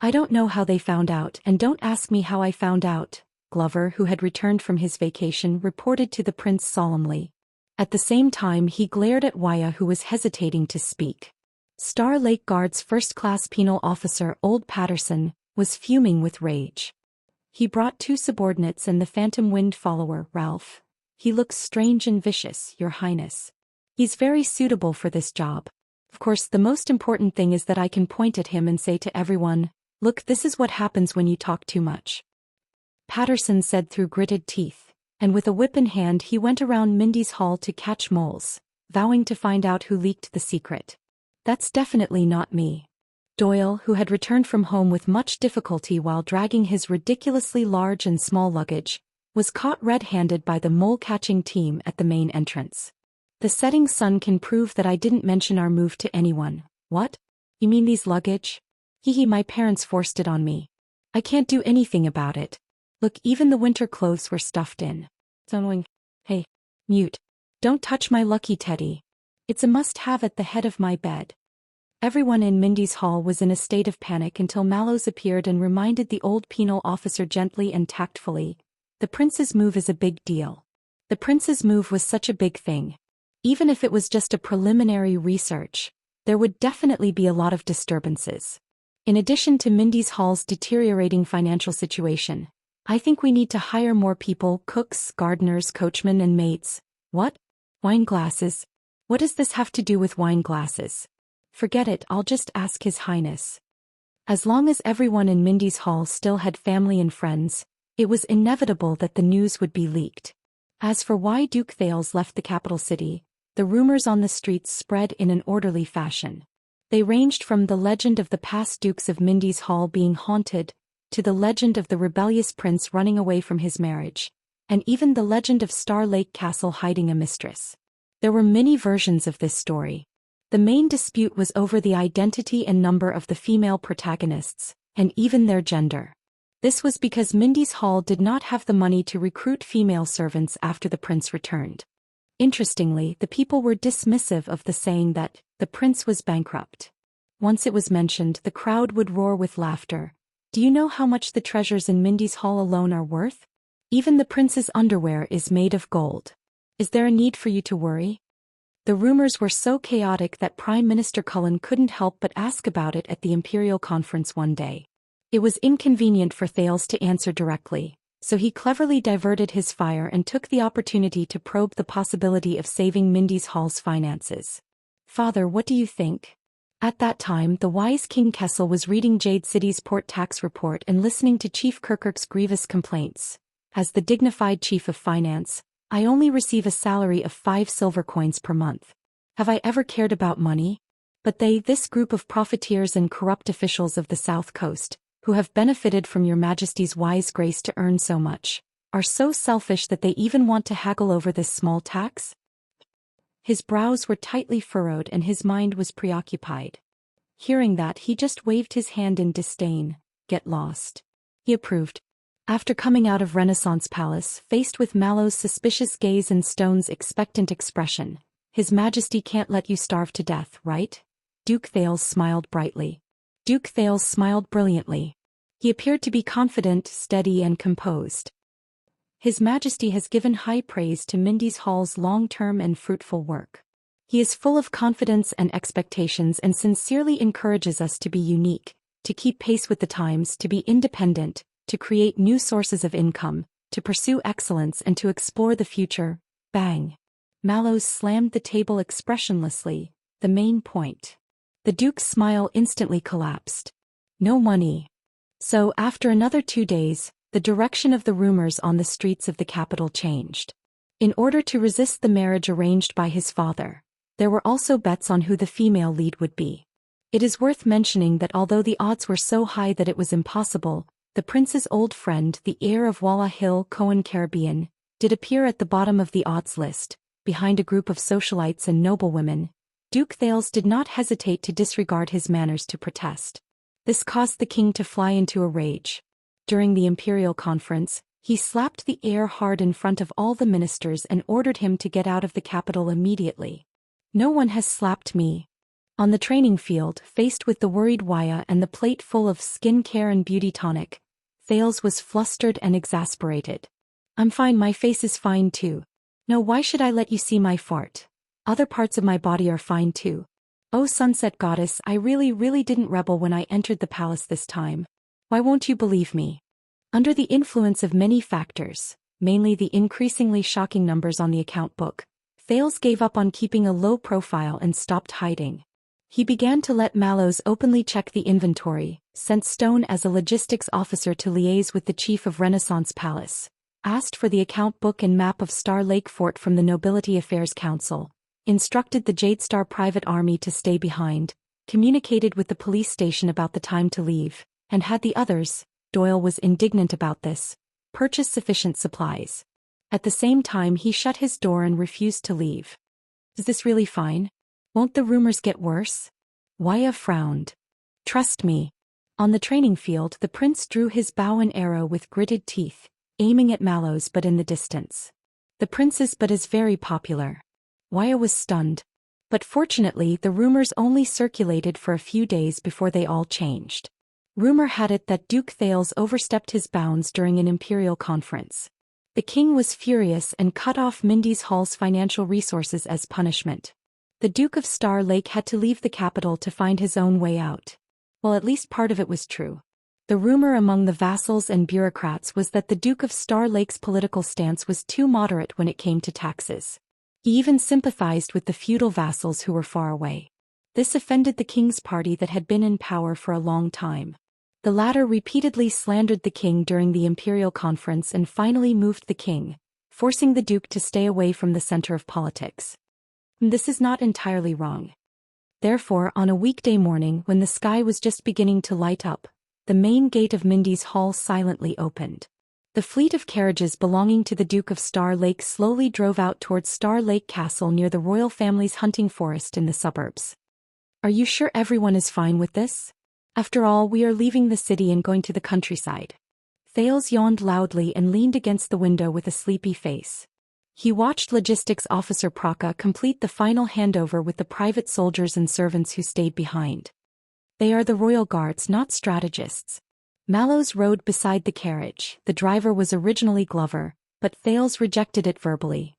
I don't know how they found out, and don't ask me how I found out, Glover, who had returned from his vacation, reported to the prince solemnly. At the same time he glared at Waya, who was hesitating to speak. Star Lake Guard's first-class penal officer, Old Patterson, was fuming with rage. He brought 2 subordinates and the Phantom Wind follower, Ralph. He looks strange and vicious, Your Highness. He's very suitable for this job. Of course, the most important thing is that I can point at him and say to everyone, look, this is what happens when you talk too much. Patterson said through gritted teeth, and with a whip in hand he went around Mindy's hall to catch moles, vowing to find out who leaked the secret. That's definitely not me. Doyle, who had returned from home with much difficulty while dragging his ridiculously large and small luggage, was caught red-handed by the mole-catching team at the main entrance. The setting sun can prove that I didn't mention our move to anyone. What? You mean these luggage? Hee, my parents forced it on me. I can't do anything about it. Look, even the winter clothes were stuffed in. Hey, mute. Don't touch my lucky teddy. It's a must-have at the head of my bed. Everyone in Mindy's hall was in a state of panic until Mallows appeared and reminded the old penal officer gently and tactfully, the prince's move is a big deal. The prince's move was such a big thing. Even if it was just a preliminary research, there would definitely be a lot of disturbances. In addition to Mindy's hall's deteriorating financial situation, I think we need to hire more people, cooks, gardeners, coachmen and maids. What? Wine glasses? What does this have to do with wine glasses? Forget it, I'll just ask His Highness. As long as everyone in Mindy's hall still had family and friends, it was inevitable that the news would be leaked. As for why Duke Thales left the capital city, the rumors on the streets spread in an orderly fashion. They ranged from the legend of the past dukes of Mindy's hall being haunted, to the legend of the rebellious prince running away from his marriage, and even the legend of Star Lake Castle hiding a mistress. There were many versions of this story. The main dispute was over the identity and number of the female protagonists, and even their gender. This was because Mindy's hall did not have the money to recruit female servants after the prince returned. Interestingly, the people were dismissive of the saying that the prince was bankrupt. Once it was mentioned, the crowd would roar with laughter. Do you know how much the treasures in Mindy's hall alone are worth? Even the prince's underwear is made of gold. Is there a need for you to worry? The rumors were so chaotic that Prime Minister Cullen couldn't help but ask about it at the Imperial Conference one day. It was inconvenient for Thales to answer directly, so he cleverly diverted his fire and took the opportunity to probe the possibility of saving Mindy's hall's finances. Father, what do you think? At that time, the wise King Kessel was reading Jade City's port tax report and listening to Chief Kirkirk's grievous complaints. As the dignified chief of finance, I only receive a salary of 5 silver coins per month. Have I ever cared about money? But this group of profiteers and corrupt officials of the South Coast, who have benefited from your Majesty's wise grace to earn so much, are so selfish that they even want to haggle over this small tax? His brows were tightly furrowed and his mind was preoccupied. Hearing that, he just waved his hand in disdain. Get lost. He approved. After coming out of Renaissance Palace, faced with Mallow's suspicious gaze and Stone's expectant expression, His Majesty can't let you starve to death, right? Duke Thales smiled brightly. Duke Thales smiled brilliantly. He appeared to be confident, steady and composed. His Majesty has given high praise to Mindy's hall's long-term and fruitful work. He is full of confidence and expectations and sincerely encourages us to be unique, to keep pace with the times, to be independent, to create new sources of income, to pursue excellence and to explore the future. Bang! Mallows slammed the table expressionlessly, the main point. The Duke's smile instantly collapsed. No money. So, after another 2 days, the direction of the rumors on the streets of the capital changed. In order to resist the marriage arranged by his father, there were also bets on who the female lead would be. It is worth mentioning that although the odds were so high that it was impossible, the prince's old friend, the heir of Walla Hill Cohen Caribbean, did appear at the bottom of the odds list, behind a group of socialites and noblewomen. Duke Thales did not hesitate to disregard his manners to protest. This caused the king to fly into a rage. During the imperial conference, he slapped the heir hard in front of all the ministers and ordered him to get out of the capital immediately. No one has slapped me. On the training field, faced with the worried Wuxia and the plate full of skin care and beauty tonic, Thales was flustered and exasperated. I'm fine, my face is fine too. No, why should I let you see my fart? Other parts of my body are fine too. Oh sunset goddess, I really didn't rebel when I entered the palace this time. Why won't you believe me? Under the influence of many factors, mainly the increasingly shocking numbers on the account book, Thales gave up on keeping a low profile and stopped hiding. He began to let Mallows openly check the inventory, sent Stone as a logistics officer to liaise with the chief of Renaissance Palace, asked for the account book and map of Star Lake Fort from the Nobility Affairs Council, instructed the Jade Star private army to stay behind, communicated with the police station about the time to leave, and had the others, Doyle was indignant about this, purchase sufficient supplies. At the same time he shut his door and refused to leave. Is this really fine? Won't the rumors get worse? Wuxia frowned. Trust me. On the training field the prince drew his bow and arrow with gritted teeth, aiming at Mallows but in the distance. The prince's but is very popular. Wuxia was stunned. But fortunately the rumors only circulated for a few days before they all changed. Rumor had it that Duke Thales overstepped his bounds during an imperial conference. The king was furious and cut off Mindy's Hall's financial resources as punishment. The Duke of Star Lake had to leave the capital to find his own way out. Well, at least part of it was true. The rumor among the vassals and bureaucrats was that the Duke of Star Lake's political stance was too moderate when it came to taxes. He even sympathized with the feudal vassals who were far away. This offended the king's party that had been in power for a long time. The latter repeatedly slandered the king during the imperial conference and finally moved the king, forcing the duke to stay away from the center of politics. This is not entirely wrong. Therefore, on a weekday morning when the sky was just beginning to light up, the main gate of Mindy's Hall silently opened. The fleet of carriages belonging to the Duke of Star Lake slowly drove out towards Star Lake Castle near the royal family's hunting forest in the suburbs. Are you sure everyone is fine with this? After all, we are leaving the city and going to the countryside. Thales yawned loudly and leaned against the window with a sleepy face. He watched Logistics Officer Praka complete the final handover with the private soldiers and servants who stayed behind. They are the royal guards, not strategists. Mallows rode beside the carriage. The driver was originally Glover, but Thales rejected it verbally.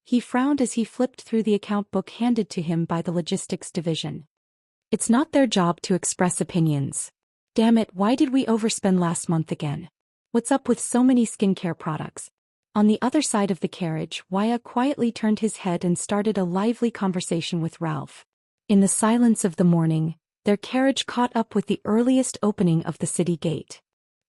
He frowned as he flipped through the account book handed to him by the logistics division. It's not their job to express opinions. Damn it, why did we overspend last month again? What's up with so many skincare products? On the other side of the carriage, Wuxia quietly turned his head and started a lively conversation with Ralph. In the silence of the morning, their carriage caught up with the earliest opening of the city gate.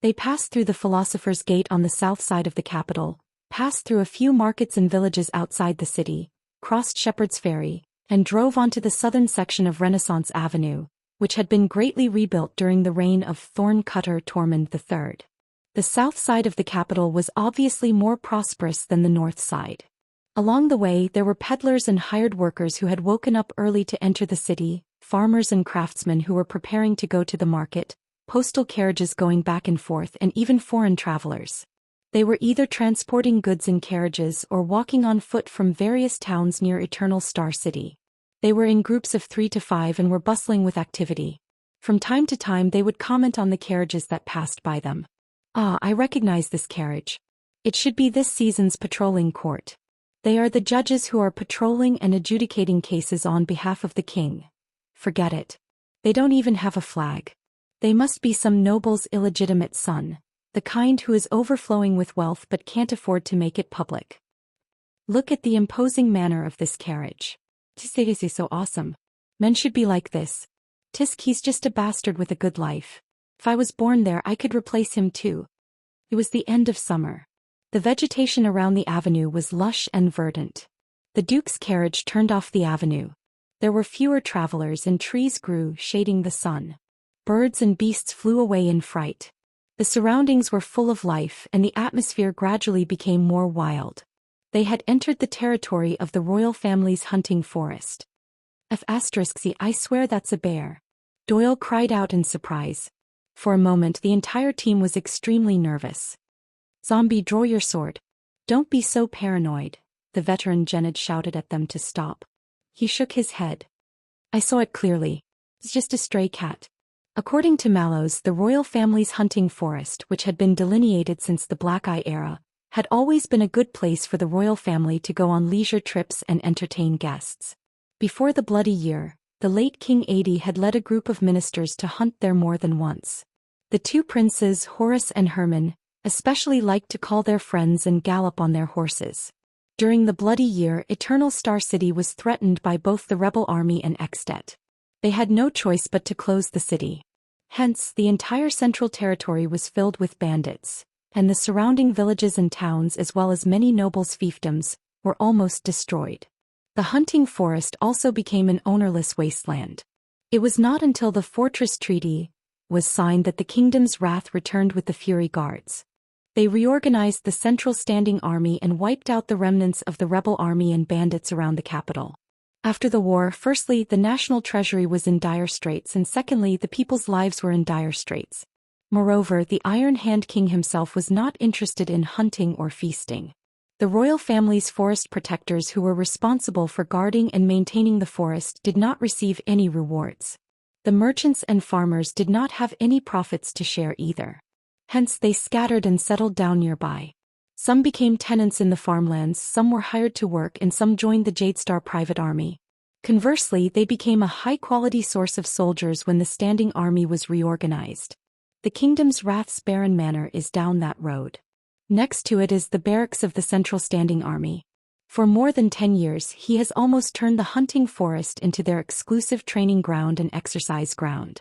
They passed through the Philosopher's Gate on the south side of the capital, passed through a few markets and villages outside the city, crossed Shepherd's Ferry, and drove onto the southern section of Renaissance Avenue, which had been greatly rebuilt during the reign of Thorn-Cutter Tormund III. The south side of the capital was obviously more prosperous than the north side. Along the way there were peddlers and hired workers who had woken up early to enter the city, farmers and craftsmen who were preparing to go to the market, postal carriages going back and forth, and even foreign travelers. They were either transporting goods in carriages or walking on foot from various towns near Eternal Star City. They were in groups of 3 to 5 and were bustling with activity. From time to time they would comment on the carriages that passed by them. Ah, I recognize this carriage. It should be this season's patrolling court. They are the judges who are patrolling and adjudicating cases on behalf of the king. Forget it. They don't even have a flag. They must be some noble's illegitimate son, the kind who is overflowing with wealth but can't afford to make it public. Look at the imposing manner of this carriage. Tisk is so awesome. Men should be like this. Tisk, he's just a bastard with a good life. If I was born there I could replace him too. It was the end of summer. The vegetation around the avenue was lush and verdant. The Duke's carriage turned off the avenue. There were fewer travelers and trees grew, shading the sun. Birds and beasts flew away in fright. The surroundings were full of life and the atmosphere gradually became more wild. They had entered the territory of the royal family's hunting forest. I swear that's a bear. Doyle cried out in surprise. For a moment the entire team was extremely nervous. Zombie, draw your sword. Don't be so paranoid, the veteran Jenned shouted at them to stop. He shook his head. I saw it clearly. It's just a stray cat. According to Mallows, the royal family's hunting forest, which had been delineated since the Black Eye era, had always been a good place for the royal family to go on leisure trips and entertain guests. Before the Bloody Year, the late King Adi had led a group of ministers to hunt there more than once. The two princes, Horace and Herman, especially liked to call their friends and gallop on their horses. During the Bloody Year, Eternal Star City was threatened by both the rebel army and Extet. They had no choice but to close the city. Hence, the entire Central Territory was filled with bandits, and the surrounding villages and towns as well as many nobles' fiefdoms were almost destroyed. The hunting forest also became an ownerless wasteland. It was not until the Fortress Treaty was signed that the kingdom's wrath returned with the Fury Guards. They reorganized the Central Standing Army and wiped out the remnants of the rebel army and bandits around the capital. After the war, firstly, the national treasury was in dire straits and secondly, the people's lives were in dire straits. Moreover, the Iron Hand King himself was not interested in hunting or feasting. The royal family's forest protectors who were responsible for guarding and maintaining the forest did not receive any rewards. The merchants and farmers did not have any profits to share either. Hence they scattered and settled down nearby. Some became tenants in the farmlands, some were hired to work and some joined the Jadestar private army. Conversely, they became a high-quality source of soldiers when the standing army was reorganized. The kingdom's Wrath's Baron Manor is down that road. Next to it is the barracks of the Central Standing Army. For more than 10 years he has almost turned the hunting forest into their exclusive training ground and exercise ground.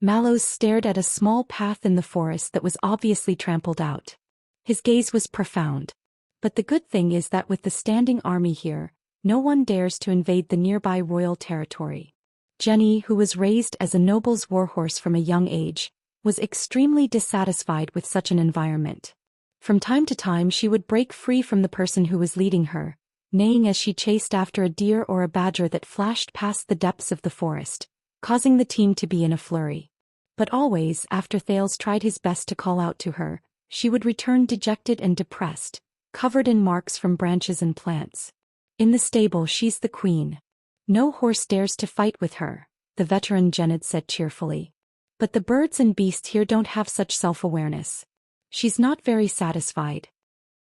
Mallows stared at a small path in the forest that was obviously trampled out. His gaze was profound. But the good thing is that with the standing army here, no one dares to invade the nearby royal territory. Jenny, who was raised as a noble's warhorse from a young age, was extremely dissatisfied with such an environment. From time to time she would break free from the person who was leading her, neighing as she chased after a deer or a badger that flashed past the depths of the forest, causing the team to be in a flurry. But always, after Thales tried his best to call out to her, she would return dejected and depressed, covered in marks from branches and plants. In the stable she's the queen. No horse dares to fight with her, the veteran Jenned said cheerfully. But the birds and beasts here don't have such self-awareness. She's not very satisfied.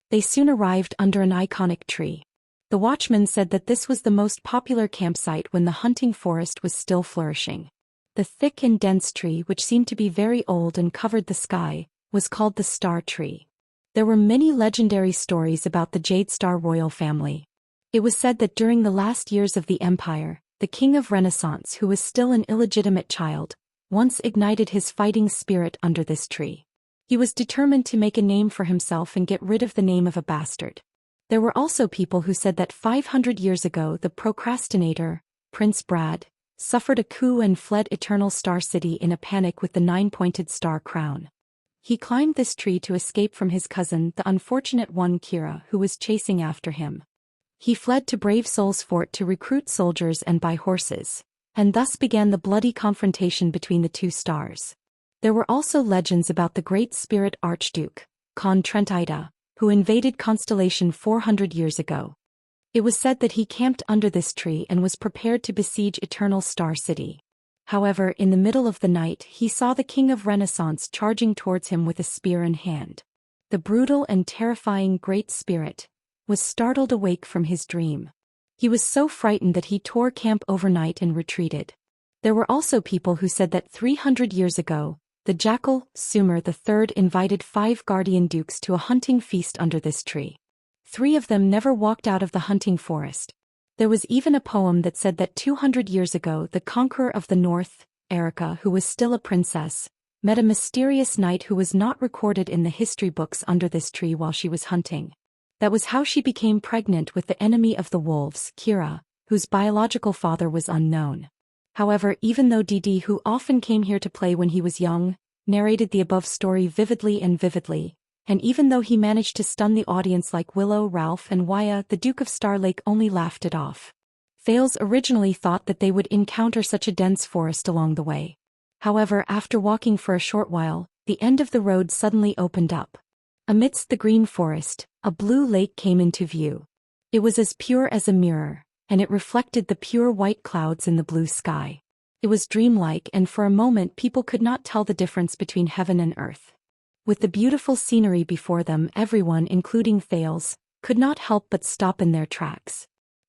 They soon arrived under an iconic tree. The watchman said that this was the most popular campsite when the hunting forest was still flourishing. The thick and dense tree, which seemed to be very old and covered the sky, was called the Star Tree. There were many legendary stories about the Jadestar royal family. It was said that during the last years of the Empire, the King of Renaissance, who was still an illegitimate child, once ignited his fighting spirit under this tree. He was determined to make a name for himself and get rid of the name of a bastard. There were also people who said that 500 years ago the procrastinator, Prince Brad, suffered a coup and fled Eternal Star City in a panic with the 9-pointed star crown. He climbed this tree to escape from his cousin, the unfortunate one Kira, who was chasing after him. He fled to Brave Soul's fort to recruit soldiers and buy horses, and thus began the bloody confrontation between the two stars. There were also legends about the great spirit Archduke, Khan Trentida, who invaded Constellation 400 years ago. It was said that he camped under this tree and was prepared to besiege Eternal Star City. However, in the middle of the night he saw the King of Renaissance charging towards him with a spear in hand. The brutal and terrifying Great Spirit was startled awake from his dream. He was so frightened that he tore camp overnight and retreated. There were also people who said that 300 years ago, the jackal, Sumer III, invited 5 guardian dukes to a hunting feast under this tree. 3 of them never walked out of the hunting forest. There was even a poem that said that 200 years ago the conqueror of the north, Erica, who was still a princess, met a mysterious knight who was not recorded in the history books under this tree while she was hunting. That was how she became pregnant with the enemy of the wolves, Kira, whose biological father was unknown. However, even though Didi, who often came here to play when he was young, narrated the above story vividly, and even though he managed to stun the audience like Willow, Ralph and Waya, the Duke of Star Lake only laughed it off. Thales originally thought that they would encounter such a dense forest along the way. However, after walking for a short while, the end of the road suddenly opened up. Amidst the green forest, a blue lake came into view. It was as pure as a mirror, and it reflected the pure white clouds in the blue sky. It was dreamlike, and for a moment people could not tell the difference between heaven and earth. With the beautiful scenery before them, everyone, including Thales, could not help but stop in their tracks.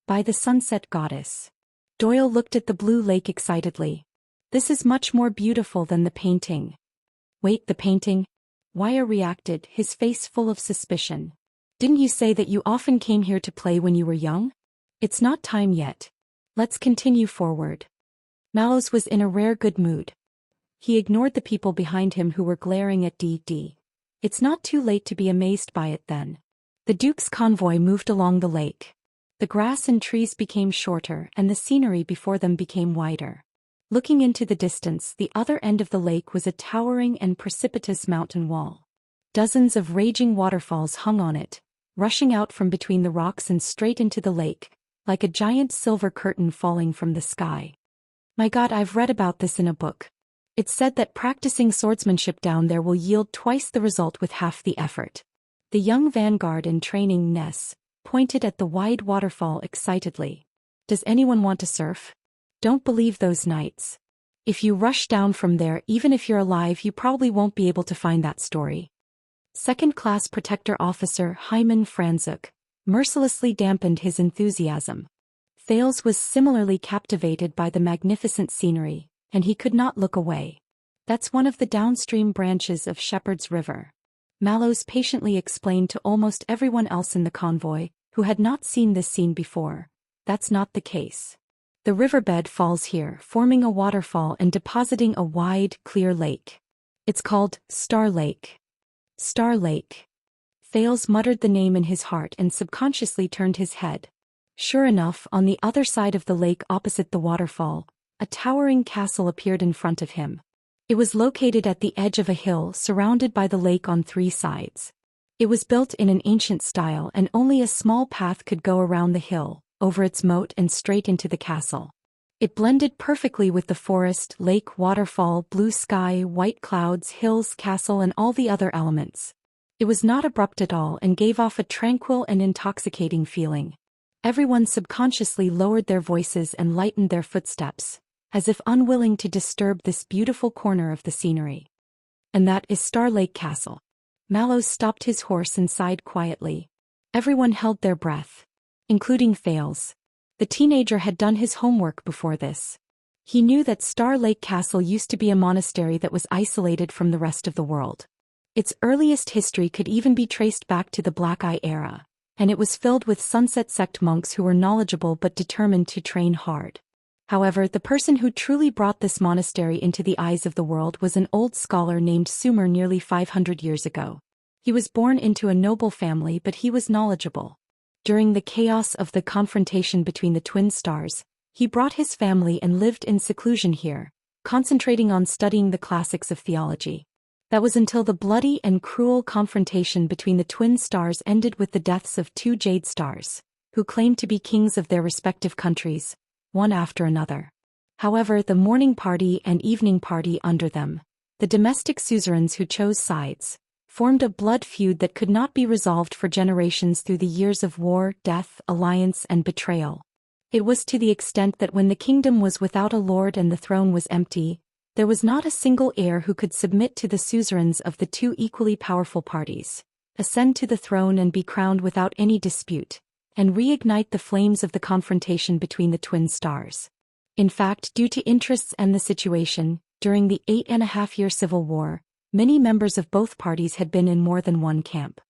By the sunset goddess. Doyle looked at the blue lake excitedly. This is much more beautiful than the painting. Wait, the painting? Waya reacted, his face full of suspicion. Didn't you say that you often came here to play when you were young? It's not time yet. Let's continue forward. Mallows was in a rare good mood. He ignored the people behind him who were glaring at DD. It's not too late to be amazed by it then. The Duke's convoy moved along the lake. The grass and trees became shorter and the scenery before them became wider. Looking into the distance, the other end of the lake was a towering and precipitous mountain wall. Dozens of raging waterfalls hung on it, rushing out from between the rocks and straight into the lake, like a giant silver curtain falling from the sky. My God, I've read about this in a book. It's said that practicing swordsmanship down there will yield twice the result with half the effort. The young vanguard in training, Ness, pointed at the wide waterfall excitedly. Does anyone want to surf? Don't believe those knights. If you rush down from there, even if you're alive, you probably won't be able to find that story. Second-class protector officer Hyman Franzuk mercilessly dampened his enthusiasm. Thales was similarly captivated by the magnificent scenery, and he could not look away. That's one of the downstream branches of Shepherd's River. Mallows patiently explained to almost everyone else in the convoy, who had not seen this scene before. That's not the case. The riverbed falls here, forming a waterfall and depositing a wide, clear lake. It's called Star Lake. Star Lake. Thales muttered the name in his heart and subconsciously turned his head. Sure enough, on the other side of the lake opposite the waterfall, a towering castle appeared in front of him. It was located at the edge of a hill surrounded by the lake on 3 sides. It was built in an ancient style and only a small path could go around the hill, over its moat and straight into the castle. It blended perfectly with the forest, lake, waterfall, blue sky, white clouds, hills, castle and all the other elements. It was not abrupt at all and gave off a tranquil and intoxicating feeling. Everyone subconsciously lowered their voices and lightened their footsteps, as if unwilling to disturb this beautiful corner of the scenery. And that is Star Lake Castle. Mallows stopped his horse and sighed quietly. Everyone held their breath, including Thales. The teenager had done his homework before this. He knew that Star Lake Castle used to be a monastery that was isolated from the rest of the world. Its earliest history could even be traced back to the Black Eye era, and it was filled with Sunset Sect monks who were knowledgeable but determined to train hard. However, the person who truly brought this monastery into the eyes of the world was an old scholar named Sumer nearly 500 years ago. He was born into a noble family, but he was knowledgeable. During the chaos of the confrontation between the twin stars, he brought his family and lived in seclusion here, concentrating on studying the classics of theology. That was until the bloody and cruel confrontation between the twin stars ended with the deaths of 2 jade stars, who claimed to be kings of their respective countries, one after another. However, the morning party and evening party under them, the domestic suzerains who chose sides, formed a blood feud that could not be resolved for generations through the years of war, death, alliance and betrayal. It was to the extent that when the kingdom was without a lord and the throne was empty, there was not a single heir who could submit to the suzerains of the 2 equally powerful parties, ascend to the throne and be crowned without any dispute, and reignite the flames of the confrontation between the twin stars. In fact, due to interests and the situation, during the 8.5-year civil war, many members of both parties had been in more than one camp.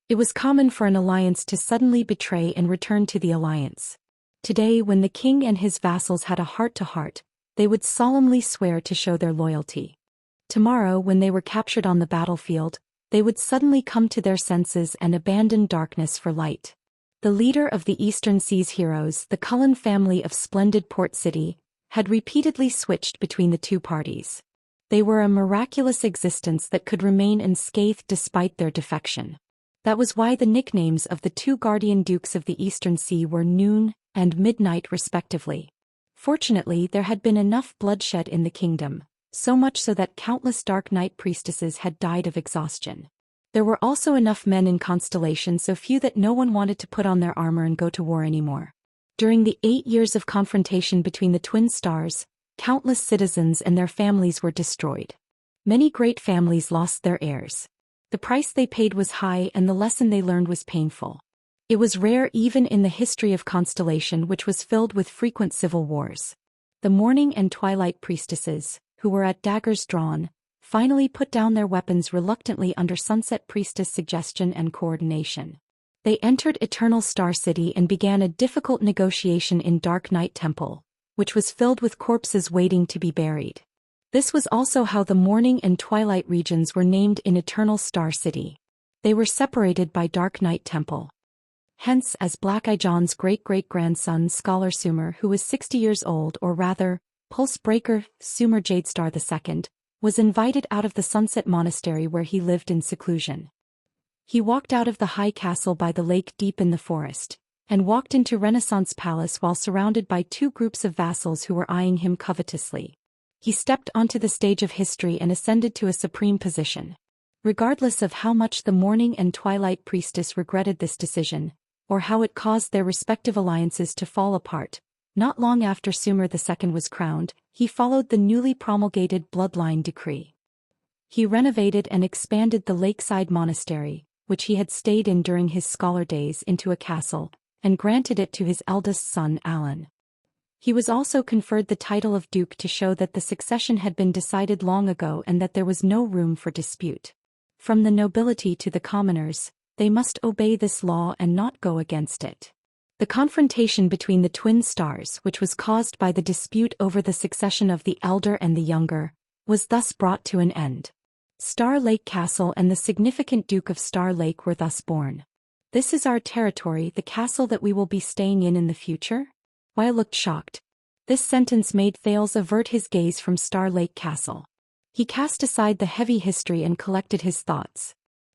It was common for an alliance to suddenly betray and return to the alliance. Today, when the king and his vassals had a heart-to-heart, they would solemnly swear to show their loyalty. Tomorrow, when they were captured on the battlefield, they would suddenly come to their senses and abandon darkness for light. The leader of the Eastern Sea's heroes, the Cullen family of splendid port city, had repeatedly switched between the two parties. They were a miraculous existence that could remain unscathed despite their defection. That was why the nicknames of the two guardian dukes of the Eastern Sea were Noon and Midnight respectively. Fortunately, there had been enough bloodshed in the kingdom, so much so that countless Dark Knight priestesses had died of exhaustion. There were also enough men in Constellation, so few that no one wanted to put on their armor and go to war anymore. During the 8 years of confrontation between the twin stars, countless citizens and their families were destroyed. Many great families lost their heirs. The price they paid was high and the lesson they learned was painful. It was rare even in the history of Constellation, which was filled with frequent civil wars. The Morning and Twilight priestesses, who were at daggers drawn, finally put down their weapons reluctantly under Sunset Priestess' suggestion and coordination. They entered Eternal Star City and began a difficult negotiation in Dark Knight Temple, which was filled with corpses waiting to be buried. This was also how the Morning and Twilight regions were named in Eternal Star City. They were separated by Dark Knight Temple. Hence, as Black-Eye John's great-great-grandson Scholar Sumer, who was 60 years old, or rather, Pulse Breaker Sumer Jadestar II, was invited out of the Sunset Monastery where he lived in seclusion. He walked out of the high castle by the lake deep in the forest, and walked into Renaissance Palace while surrounded by two groups of vassals who were eyeing him covetously. He stepped onto the stage of history and ascended to a supreme position. Regardless of how much the Morning and Twilight priestess regretted this decision, or how it caused their respective alliances to fall apart, not long after Sumer II was crowned, he followed the newly promulgated bloodline decree. He renovated and expanded the lakeside monastery, which he had stayed in during his scholar days, into a castle, and granted it to his eldest son Alan. He was also conferred the title of Duke to show that the succession had been decided long ago and that there was no room for dispute. From the nobility to the commoners, they must obey this law and not go against it. The confrontation between the twin stars, which was caused by the dispute over the succession of the elder and the younger, was thus brought to an end. Star Lake Castle and the significant Duke of Star Lake were thus born. "This is our territory, the castle that we will be staying in the future?" Weil looked shocked. This sentence made Thales avert his gaze from Star Lake Castle. He cast aside the heavy history and collected his thoughts.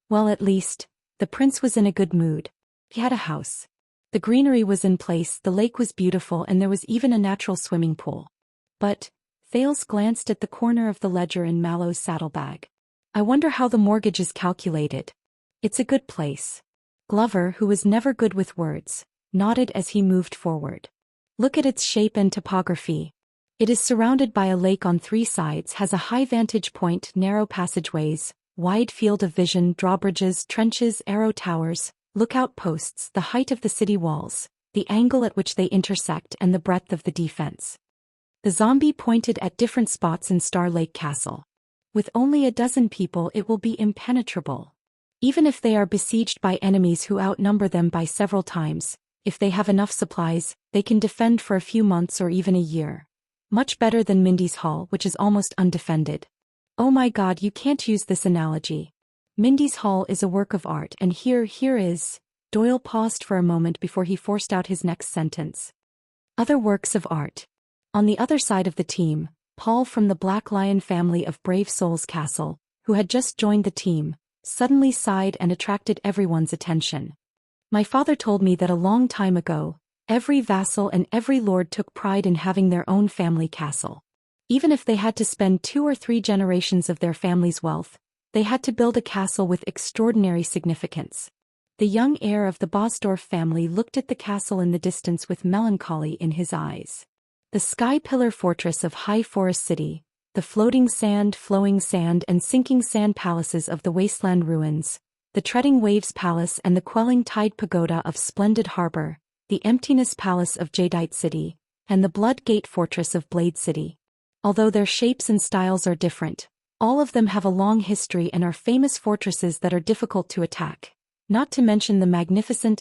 Well, at least, the prince was in a good mood. He had a house. The greenery was in place, the lake was beautiful, and there was even a natural swimming pool. But, Thales glanced at the corner of the ledger in Mallow's saddlebag. "I wonder how the mortgage is calculated." "It's a good place." Glover, who was never good with words, nodded as he moved forward. "Look at its shape and topography. It is surrounded by a lake on 3 sides, has a high vantage point, narrow passageways, wide field of vision, drawbridges, trenches, arrow towers, lookout posts, the height of the city walls, the angle at which they intersect, and the breadth of the defense." The zombie pointed at different spots in Star Lake Castle. "With only a dozen people, it will be impenetrable. Even if they are besieged by enemies who outnumber them by several times, if they have enough supplies, they can defend for a few months or even a year. Much better than Mindy's Hall, which is almost undefended." "Oh my God, you can't use this analogy. Mindy's Hall is a work of art, and here is..." Doyle paused for a moment before he forced out his next sentence. "Other works of art." On the other side of the team, Paul from the Black Lion family of Brave Souls Castle, who had just joined the team, suddenly sighed and attracted everyone's attention. "My father told me that a long time ago, every vassal and every lord took pride in having their own family castle. Even if they had to spend 2 or 3 generations of their family's wealth, they had to build a castle with extraordinary significance." The young heir of the Bosdorf family looked at the castle in the distance with melancholy in his eyes. The Sky Pillar Fortress of High Forest City, the floating sand, flowing sand and sinking sand palaces of the Wasteland Ruins, the Treading Waves Palace and the Quelling Tide Pagoda of Splendid Harbor, the Emptiness Palace of Jadeite City, and the Blood Gate Fortress of Blade City. Although their shapes and styles are different, all of them have a long history and are famous fortresses that are difficult to attack, not to mention the magnificent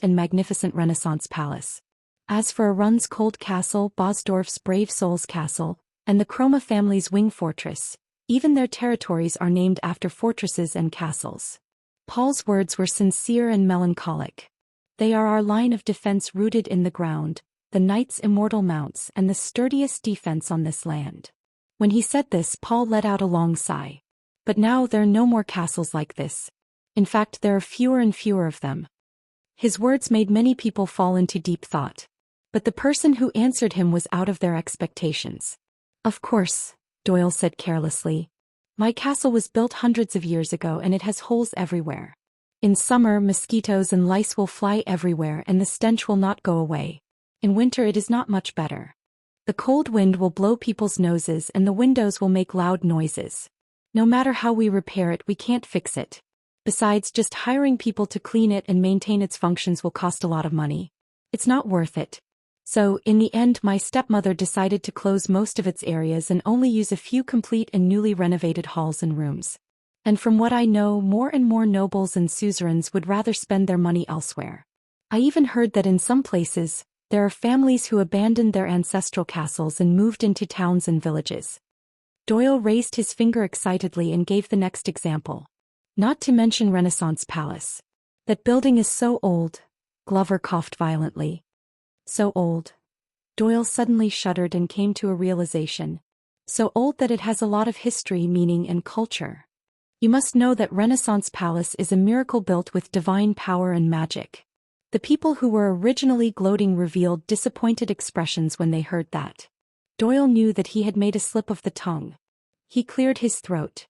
Renaissance Palace. As for Arun's Cold Castle, Bosdorf's Brave Souls Castle, and the Chroma family's Wing Fortress, even their territories are named after fortresses and castles. Paul's words were sincere and melancholic. They are our line of defense rooted in the ground, the knight's immortal mounts and the sturdiest defense on this land. When he said this, Paul let out a long sigh. But now there are no more castles like this. In fact, there are fewer and fewer of them. His words made many people fall into deep thought. But the person who answered him was out of their expectations. Of course, Doyle said carelessly. My castle was built hundreds of years ago and it has holes everywhere. In summer, mosquitoes and lice will fly everywhere and the stench will not go away. In winter it is not much better. The cold wind will blow people's noses and the windows will make loud noises. No matter how we repair it, we can't fix it. Besides, just hiring people to clean it and maintain its functions will cost a lot of money. It's not worth it. So, in the end, my stepmother decided to close most of its areas and only use a few complete and newly renovated halls and rooms. And from what I know, more and more nobles and suzerains would rather spend their money elsewhere. I even heard that in some places, there are families who abandoned their ancestral castles and moved into towns and villages. Doyle raised his finger excitedly and gave the next example. Not to mention Renaissance Palace. That building is so old, Glover coughed violently. So old. Doyle suddenly shuddered and came to a realization. So old that it has a lot of history, meaning, and culture. You must know that Renaissance Palace is a miracle built with divine power and magic. The people who were originally gloating revealed disappointed expressions when they heard that. Doyle knew that he had made a slip of the tongue. He cleared his throat.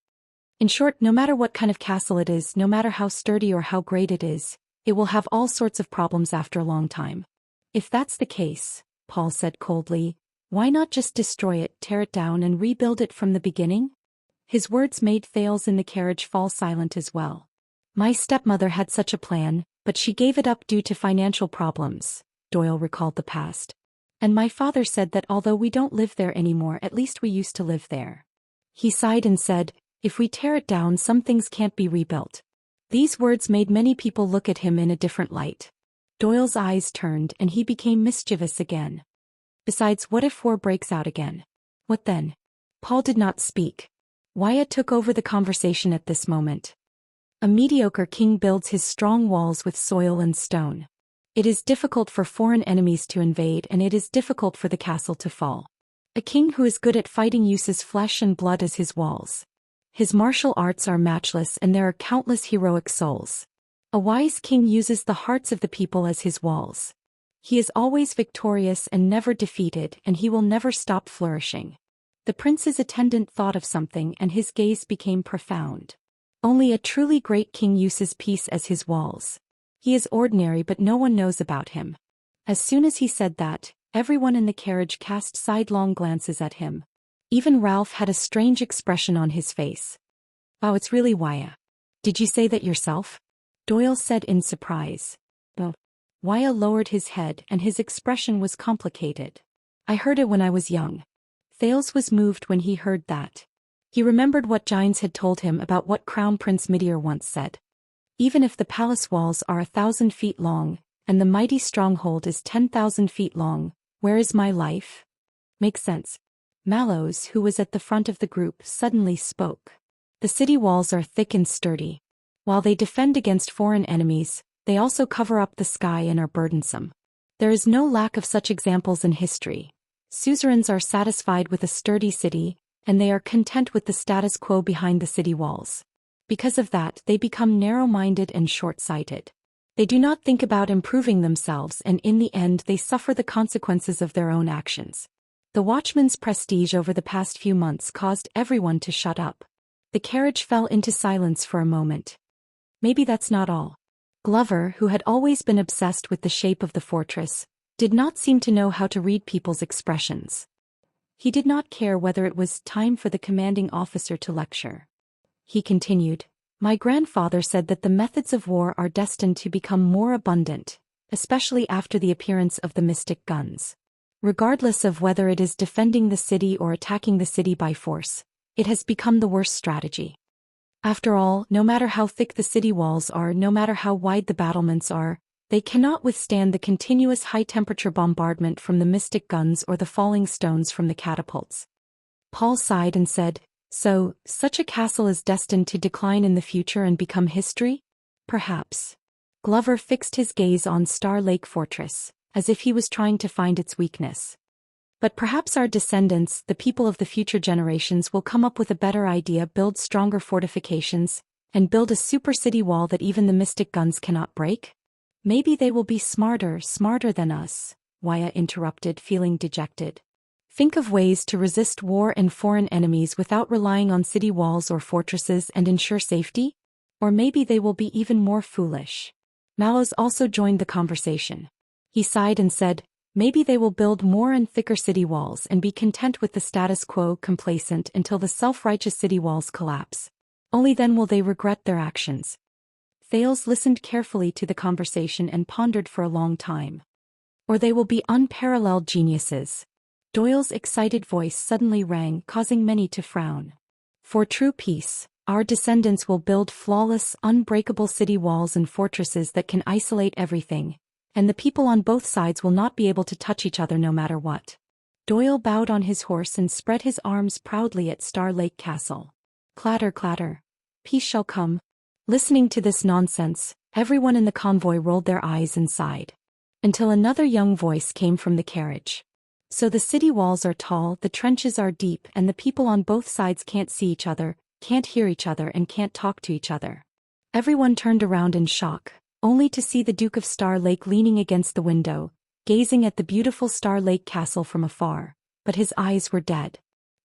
In short, no matter what kind of castle it is, no matter how sturdy or how great it is, it will have all sorts of problems after a long time. If that's the case, Paul said coldly, why not just destroy it, tear it down and rebuild it from the beginning? His words made Thales in the carriage fall silent as well. My stepmother had such a plan, but she gave it up due to financial problems, Doyle recalled the past. And my father said that although we don't live there anymore, at least we used to live there. He sighed and said, if we tear it down, some things can't be rebuilt. These words made many people look at him in a different light. Doyle's eyes turned and he became mischievous again. Besides, what if war breaks out again? What then? Paul did not speak. Wyatt took over the conversation at this moment. A mediocre king builds his strong walls with soil and stone. It is difficult for foreign enemies to invade and it is difficult for the castle to fall. A king who is good at fighting uses flesh and blood as his walls. His martial arts are matchless and there are countless heroic souls. A wise king uses the hearts of the people as his walls. He is always victorious and never defeated, and he will never stop flourishing. The prince's attendant thought of something and his gaze became profound. Only a truly great king uses peace as his walls. He is ordinary but no one knows about him. As soon as he said that, everyone in the carriage cast sidelong glances at him. Even Ralph had a strange expression on his face. Wow, it's really Wyatt. Did you say that yourself? Doyle said in surprise. Oh. Wyatt lowered his head and his expression was complicated. I heard it when I was young. Thales was moved when he heard that. He remembered what Gines had told him about what Crown Prince Midir once said. Even if the palace walls are 1,000 feet long, and the mighty stronghold is 10,000 feet long, where is my life? Makes sense. Mallows, who was at the front of the group, suddenly spoke. The city walls are thick and sturdy. While they defend against foreign enemies, they also cover up the sky and are burdensome. There is no lack of such examples in history. Suzerains are satisfied with a sturdy city, and they are content with the status quo behind the city walls. Because of that, they become narrow-minded and short-sighted. They do not think about improving themselves and in the end they suffer the consequences of their own actions. The watchman's prestige over the past few months caused everyone to shut up. The carriage fell into silence for a moment. Maybe that's not all. Glover, who had always been obsessed with the shape of the fortress, did not seem to know how to read people's expressions. He did not care whether it was time for the commanding officer to lecture. He continued, my grandfather said that the methods of war are destined to become more abundant, especially after the appearance of the mystic guns. Regardless of whether it is defending the city or attacking the city by force, it has become the worst strategy. After all, no matter how thick the city walls are, no matter how wide the battlements are, they cannot withstand the continuous high-temperature bombardment from the mystic guns or the falling stones from the catapults. Paul sighed and said, "So, such a castle is destined to decline in the future and become history? Perhaps." Glover fixed his gaze on Star Lake Fortress, as if he was trying to find its weakness. "But perhaps our descendants, the people of the future generations, will come up with a better idea, build stronger fortifications, and build a super city wall that even the mystic guns cannot break? Maybe they will be smarter than us," Waya interrupted, feeling dejected. "Think of ways to resist war and foreign enemies without relying on city walls or fortresses and ensure safety? Or maybe they will be even more foolish." Mallows also joined the conversation. He sighed and said, "Maybe they will build more and thicker city walls and be content with the status quo, complacent until the self-righteous city walls collapse. Only then will they regret their actions." Thales listened carefully to the conversation and pondered for a long time. "Or they will be unparalleled geniuses." Doyle's excited voice suddenly rang, causing many to frown. "For true peace, our descendants will build flawless, unbreakable city walls and fortresses that can isolate everything, and the people on both sides will not be able to touch each other no matter what." Doyle bowed on his horse and spread his arms proudly at Star Lake Castle. Clatter, clatter. "Peace shall come." Listening to this nonsense, everyone in the convoy rolled their eyes and sighed. Until another young voice came from the carriage. "So the city walls are tall, the trenches are deep, and the people on both sides can't see each other, can't hear each other, and can't talk to each other." Everyone turned around in shock, only to see the Duke of Star Lake leaning against the window, gazing at the beautiful Star Lake Castle from afar, but his eyes were dead.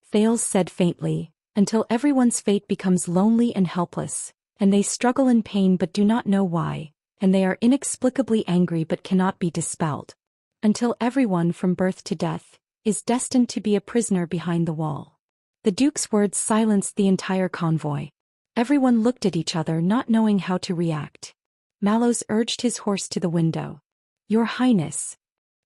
Thales said faintly, "Until everyone's fate becomes lonely and helpless, and they struggle in pain but do not know why, and they are inexplicably angry but cannot be dispelled. Until everyone from birth to death is destined to be a prisoner behind the wall." The Duke's words silenced the entire convoy. Everyone looked at each other, not knowing how to react. Mallows urged his horse to the window. "Your Highness."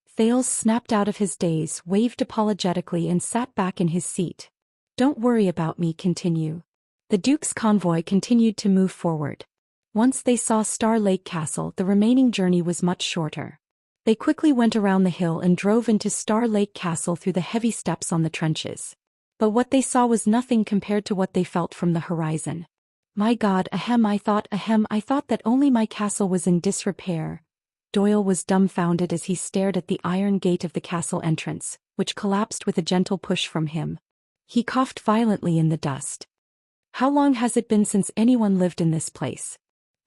Thales snapped out of his daze, waved apologetically and sat back in his seat. "Don't worry about me, continue." The Duke's convoy continued to move forward. Once they saw Star Lake Castle, the remaining journey was much shorter. They quickly went around the hill and drove into Star Lake Castle through the heavy steps on the trenches. But what they saw was nothing compared to what they felt from the horizon. "My God, I thought that only my castle was in disrepair." Doyle was dumbfounded as he stared at the iron gate of the castle entrance, which collapsed with a gentle push from him. He coughed violently in the dust. "How long has it been since anyone lived in this place?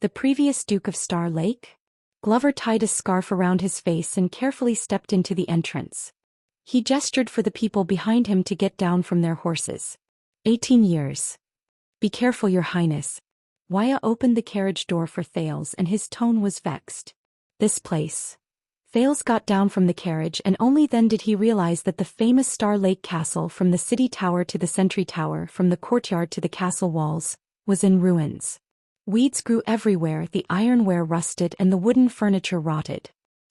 The previous Duke of Star Lake?" Glover tied a scarf around his face and carefully stepped into the entrance. He gestured for the people behind him to get down from their horses. 18 years. "Be careful, Your Highness." Waya opened the carriage door for Thales and his tone was vexed. "This place." Thales got down from the carriage and only then did he realize that the famous Star Lake Castle, from the city tower to the sentry tower, from the courtyard to the castle walls, was in ruins. Weeds grew everywhere, the ironware rusted and the wooden furniture rotted.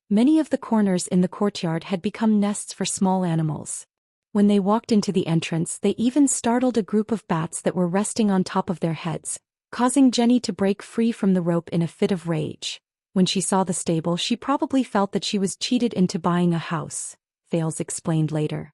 Many of the corners in the courtyard had become nests for small animals. When they walked into the entrance, they even startled a group of bats that were resting on top of their heads, causing Jenny to break free from the rope in a fit of rage. When she saw the stable, she probably felt that she was cheated into buying a house, Thales explained later.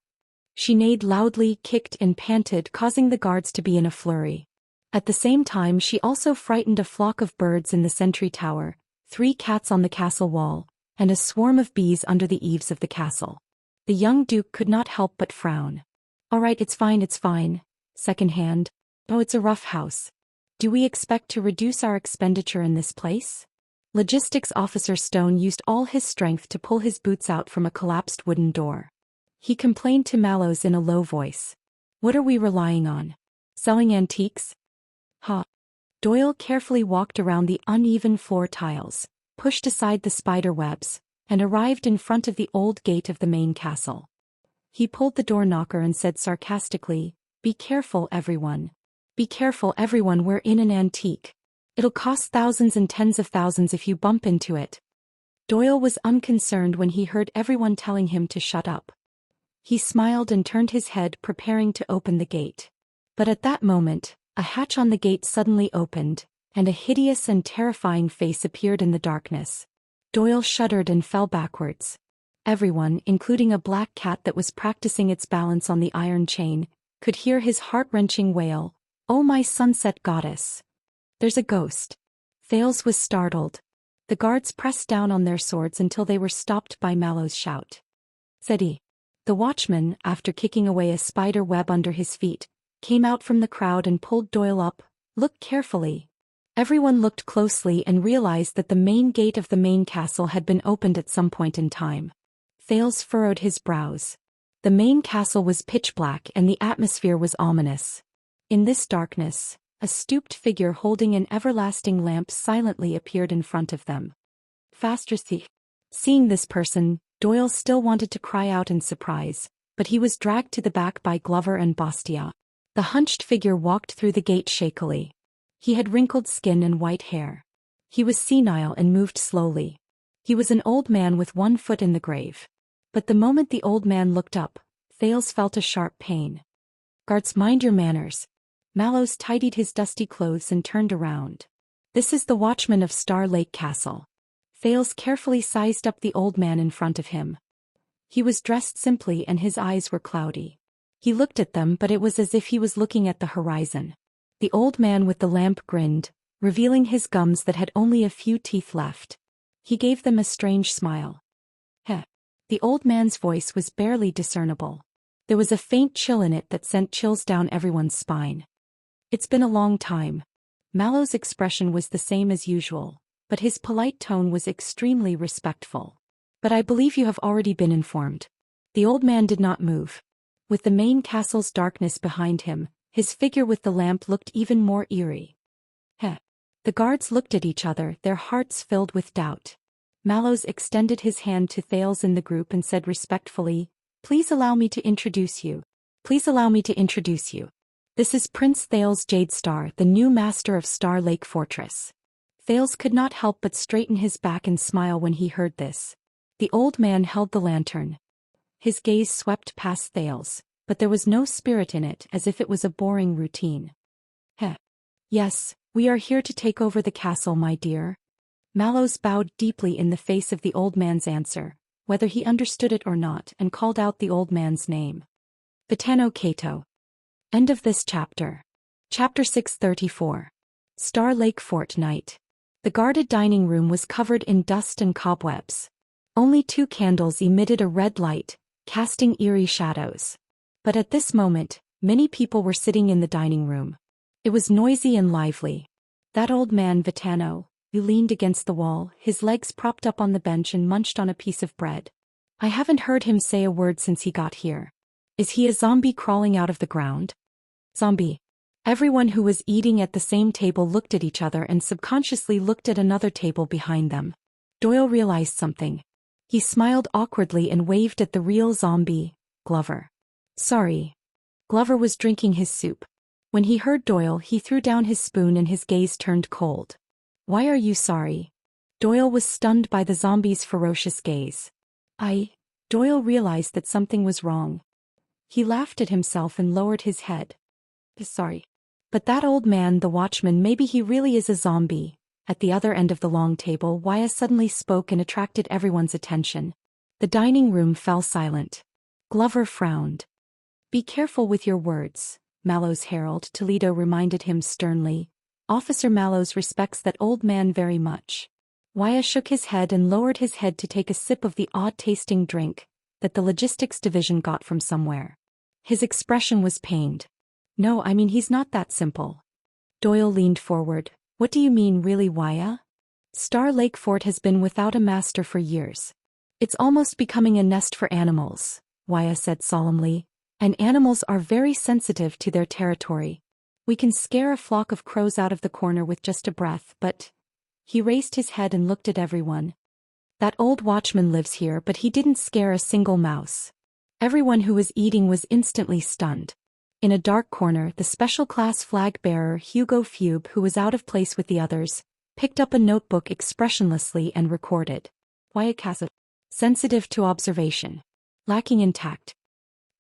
She neighed loudly, kicked and panted, causing the guards to be in a flurry. At the same time, she also frightened a flock of birds in the sentry tower, 3 cats on the castle wall, and a swarm of bees under the eaves of the castle. The young duke could not help but frown. "All right, it's fine. Second-hand. Oh, it's a rough house. Do we expect to reduce our expenditure in this place?" Logistics Officer Stone used all his strength to pull his boots out from a collapsed wooden door. He complained to Mallows in a low voice. "What are we relying on? Selling antiques?" "Huh." Doyle carefully walked around the uneven floor tiles, pushed aside the spider webs, and arrived in front of the old gate of the main castle. He pulled the door knocker and said sarcastically, "Be careful, everyone. Be careful, everyone, we're in an antique. It'll cost thousands and tens of thousands if you bump into it." Doyle was unconcerned when he heard everyone telling him to shut up. He smiled and turned his head, preparing to open the gate. But at that moment, a hatch on the gate suddenly opened, and a hideous and terrifying face appeared in the darkness. Doyle shuddered and fell backwards. Everyone, including a black cat that was practicing its balance on the iron chain, could hear his heart-wrenching wail, "Oh my sunset goddess! There's a ghost." Thales was startled. The guards pressed down on their swords until they were stopped by Mallow's shout. "Seti." The watchman, after kicking away a spider web under his feet, came out from the crowd and pulled Doyle up. "Look carefully." Everyone looked closely and realized that the main gate of the main castle had been opened at some point in time. Thales furrowed his brows. The main castle was pitch black and the atmosphere was ominous. In this darkness, a stooped figure holding an everlasting lamp silently appeared in front of them. "Faster, thief." Seeing this person, Doyle still wanted to cry out in surprise, but he was dragged to the back by Glover and Bastia. The hunched figure walked through the gate shakily. He had wrinkled skin and white hair. He was senile and moved slowly. He was an old man with one foot in the grave. But the moment the old man looked up, Thales felt a sharp pain. "Guards, mind your manners." Mallows tidied his dusty clothes and turned around. "This is the watchman of Star Lake Castle." Thales carefully sized up the old man in front of him. He was dressed simply and his eyes were cloudy. He looked at them, but it was as if he was looking at the horizon. The old man with the lamp grinned, revealing his gums that had only a few teeth left. He gave them a strange smile. "Heh." The old man's voice was barely discernible. There was a faint chill in it that sent chills down everyone's spine. "It's been a long time." Mallow's expression was the same as usual, but his polite tone was extremely respectful. "But I believe you have already been informed." The old man did not move. With the main castle's darkness behind him, his figure with the lamp looked even more eerie. "Heh." The guards looked at each other, their hearts filled with doubt. Mallows extended his hand to Thales in the group and said respectfully, "Please allow me to introduce you. Please allow me to introduce you. This is Prince Thales Jadestar, the new master of Star Lake Fortress." Thales could not help but straighten his back and smile when he heard this. The old man held the lantern. His gaze swept past Thales, but there was no spirit in it, as if it was a boring routine. "Heh. Yes, we are here to take over the castle, my dear." Mallows bowed deeply in the face of the old man's answer, whether he understood it or not, and called out the old man's name. Vitano Cato. End of this chapter. Chapter 634. Star Lake Fort Night. The guarded dining room was covered in dust and cobwebs. Only 2 candles emitted a red light, casting eerie shadows. But at this moment, many people were sitting in the dining room. It was noisy and lively. That old man Vitano, who leaned against the wall, his legs propped up on the bench and munched on a piece of bread. I haven't heard him say a word since he got here. Is he a zombie crawling out of the ground? Zombie. Everyone who was eating at the same table looked at each other and subconsciously looked at another table behind them. Doyle realized something. He smiled awkwardly and waved at the real zombie, Glover. Sorry. Glover was drinking his soup. When he heard Doyle, he threw down his spoon and his gaze turned cold. Why are you sorry? Doyle was stunned by the zombie's ferocious gaze. Doyle realized that something was wrong. He laughed at himself and lowered his head. Sorry. But that old man, the watchman, maybe he really is a zombie. At the other end of the long table, Waya suddenly spoke and attracted everyone's attention. The dining room fell silent. Glover frowned. Be careful with your words, Mallows Herald, Toledo reminded him sternly. Officer Mallows respects that old man very much. Waya shook his head and lowered his head to take a sip of the odd-tasting drink that the logistics division got from somewhere. His expression was pained. No, I mean he's not that simple. Doyle leaned forward. What do you mean really, Waya? Star Lake Fort has been without a master for years. It's almost becoming a nest for animals, Waya said solemnly, and animals are very sensitive to their territory. We can scare a flock of crows out of the corner with just a breath, but... He raised his head and looked at everyone. That old watchman lives here, but he didn't scare a single mouse. Everyone who was eating was instantly stunned. In a dark corner, the special class flag bearer Hugo Fube, who was out of place with the others, picked up a notebook expressionlessly and recorded. Waya Casa. Sensitive to observation. Lacking in tact.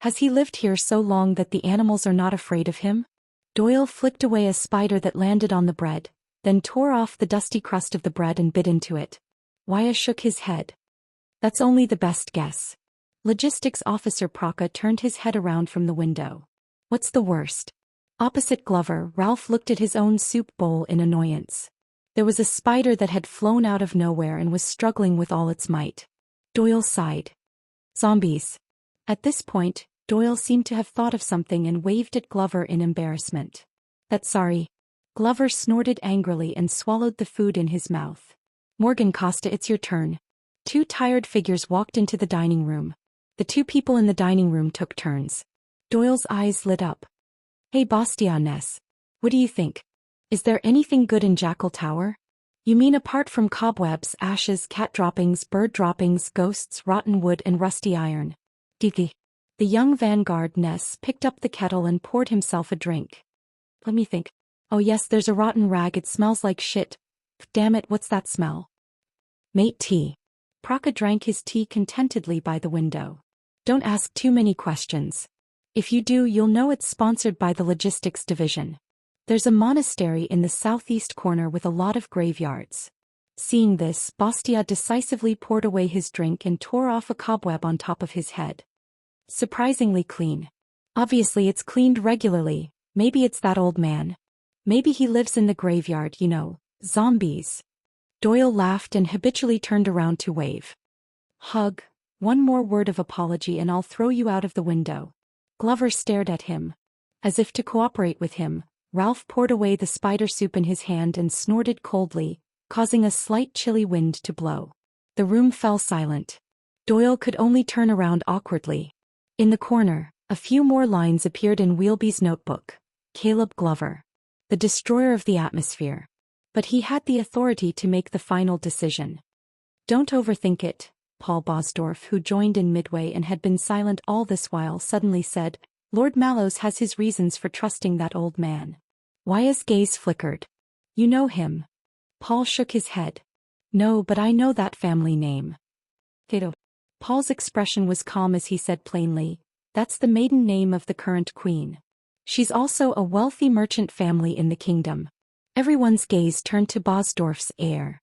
Has he lived here so long that the animals are not afraid of him? Doyle flicked away a spider that landed on the bread, then tore off the dusty crust of the bread and bit into it. Wyatt shook his head. That's only the best guess. Logistics Officer Praka turned his head around from the window. What's the worst? Opposite Glover, Ralph looked at his own soup bowl in annoyance. There was a spider that had flown out of nowhere and was struggling with all its might. Doyle sighed. Zombies. At this point, Doyle seemed to have thought of something and waved at Glover in embarrassment. That's sorry. Glover snorted angrily and swallowed the food in his mouth. Morgan Costa, it's your turn. Two tired figures walked into the dining room. The two people in the dining room took turns. Doyle's eyes lit up. Hey Bastianes. What do you think? Is there anything good in Jackal Tower? You mean apart from cobwebs, ashes, cat droppings, bird droppings, ghosts, rotten wood and rusty iron? Diki. The young vanguard Ness picked up the kettle and poured himself a drink. Let me think. Oh yes, there's a rotten rag, it smells like shit. Damn it, what's that smell? Mate tea. Praka drank his tea contentedly by the window. Don't ask too many questions. If you do, you'll know it's sponsored by the logistics division. There's a monastery in the southeast corner with a lot of graveyards. Seeing this, Bastia decisively poured away his drink and tore off a cobweb on top of his head. Surprisingly clean. Obviously it's cleaned regularly, maybe it's that old man. Maybe he lives in the graveyard, you know, zombies. Doyle laughed and habitually turned around to wave. Hug, one more word of apology and I'll throw you out of the window. Glover stared at him. As if to cooperate with him, Ralph poured away the spider soup in his hand and snorted coldly, causing a slight chilly wind to blow. The room fell silent. Doyle could only turn around awkwardly. In the corner, a few more lines appeared in Wheelby's notebook. Caleb Glover. The destroyer of the atmosphere. But he had the authority to make the final decision. Don't overthink it, Paul Bosdorf, who joined in midway and had been silent all this while, suddenly said. Lord Mallows has his reasons for trusting that old man. Wyatt's gaze flickered. You know him. Paul shook his head. No, but I know that family name. Cato. Paul's expression was calm as he said plainly, that's the maiden name of the current queen. She's also a wealthy merchant family in the kingdom. Everyone's gaze turned to Bosdorf's heir.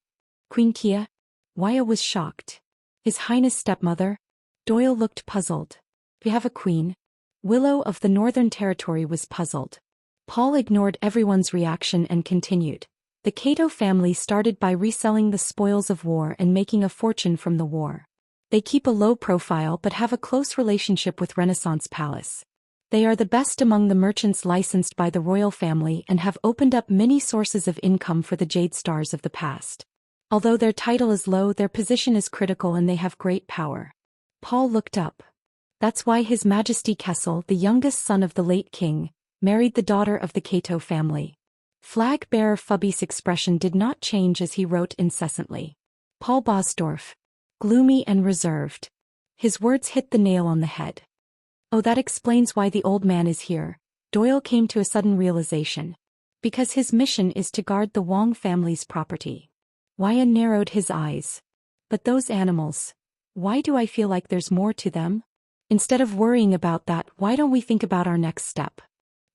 Queen Kia? Wyatt was shocked. His Highness stepmother? Doyle looked puzzled. We have a queen? Willow of the Northern Territory was puzzled. Paul ignored everyone's reaction and continued. The Cato family started by reselling the spoils of war and making a fortune from the war. They keep a low profile but have a close relationship with Renaissance Palace. They are the best among the merchants licensed by the royal family and have opened up many sources of income for the Jade Stars of the past. Although their title is low, their position is critical and they have great power. Paul looked up. That's why His Majesty Kessel, the youngest son of the late king, married the daughter of the Cato family. Flag-bearer Fubby's expression did not change as he wrote incessantly. Paul Bosdorf. Gloomy and reserved. His words hit the nail on the head. Oh, that explains why the old man is here. Doyle came to a sudden realization. Because his mission is to guard the Wong family's property. Wyatt narrowed his eyes. But those animals. Why do I feel like there's more to them? Instead of worrying about that, why don't we think about our next step?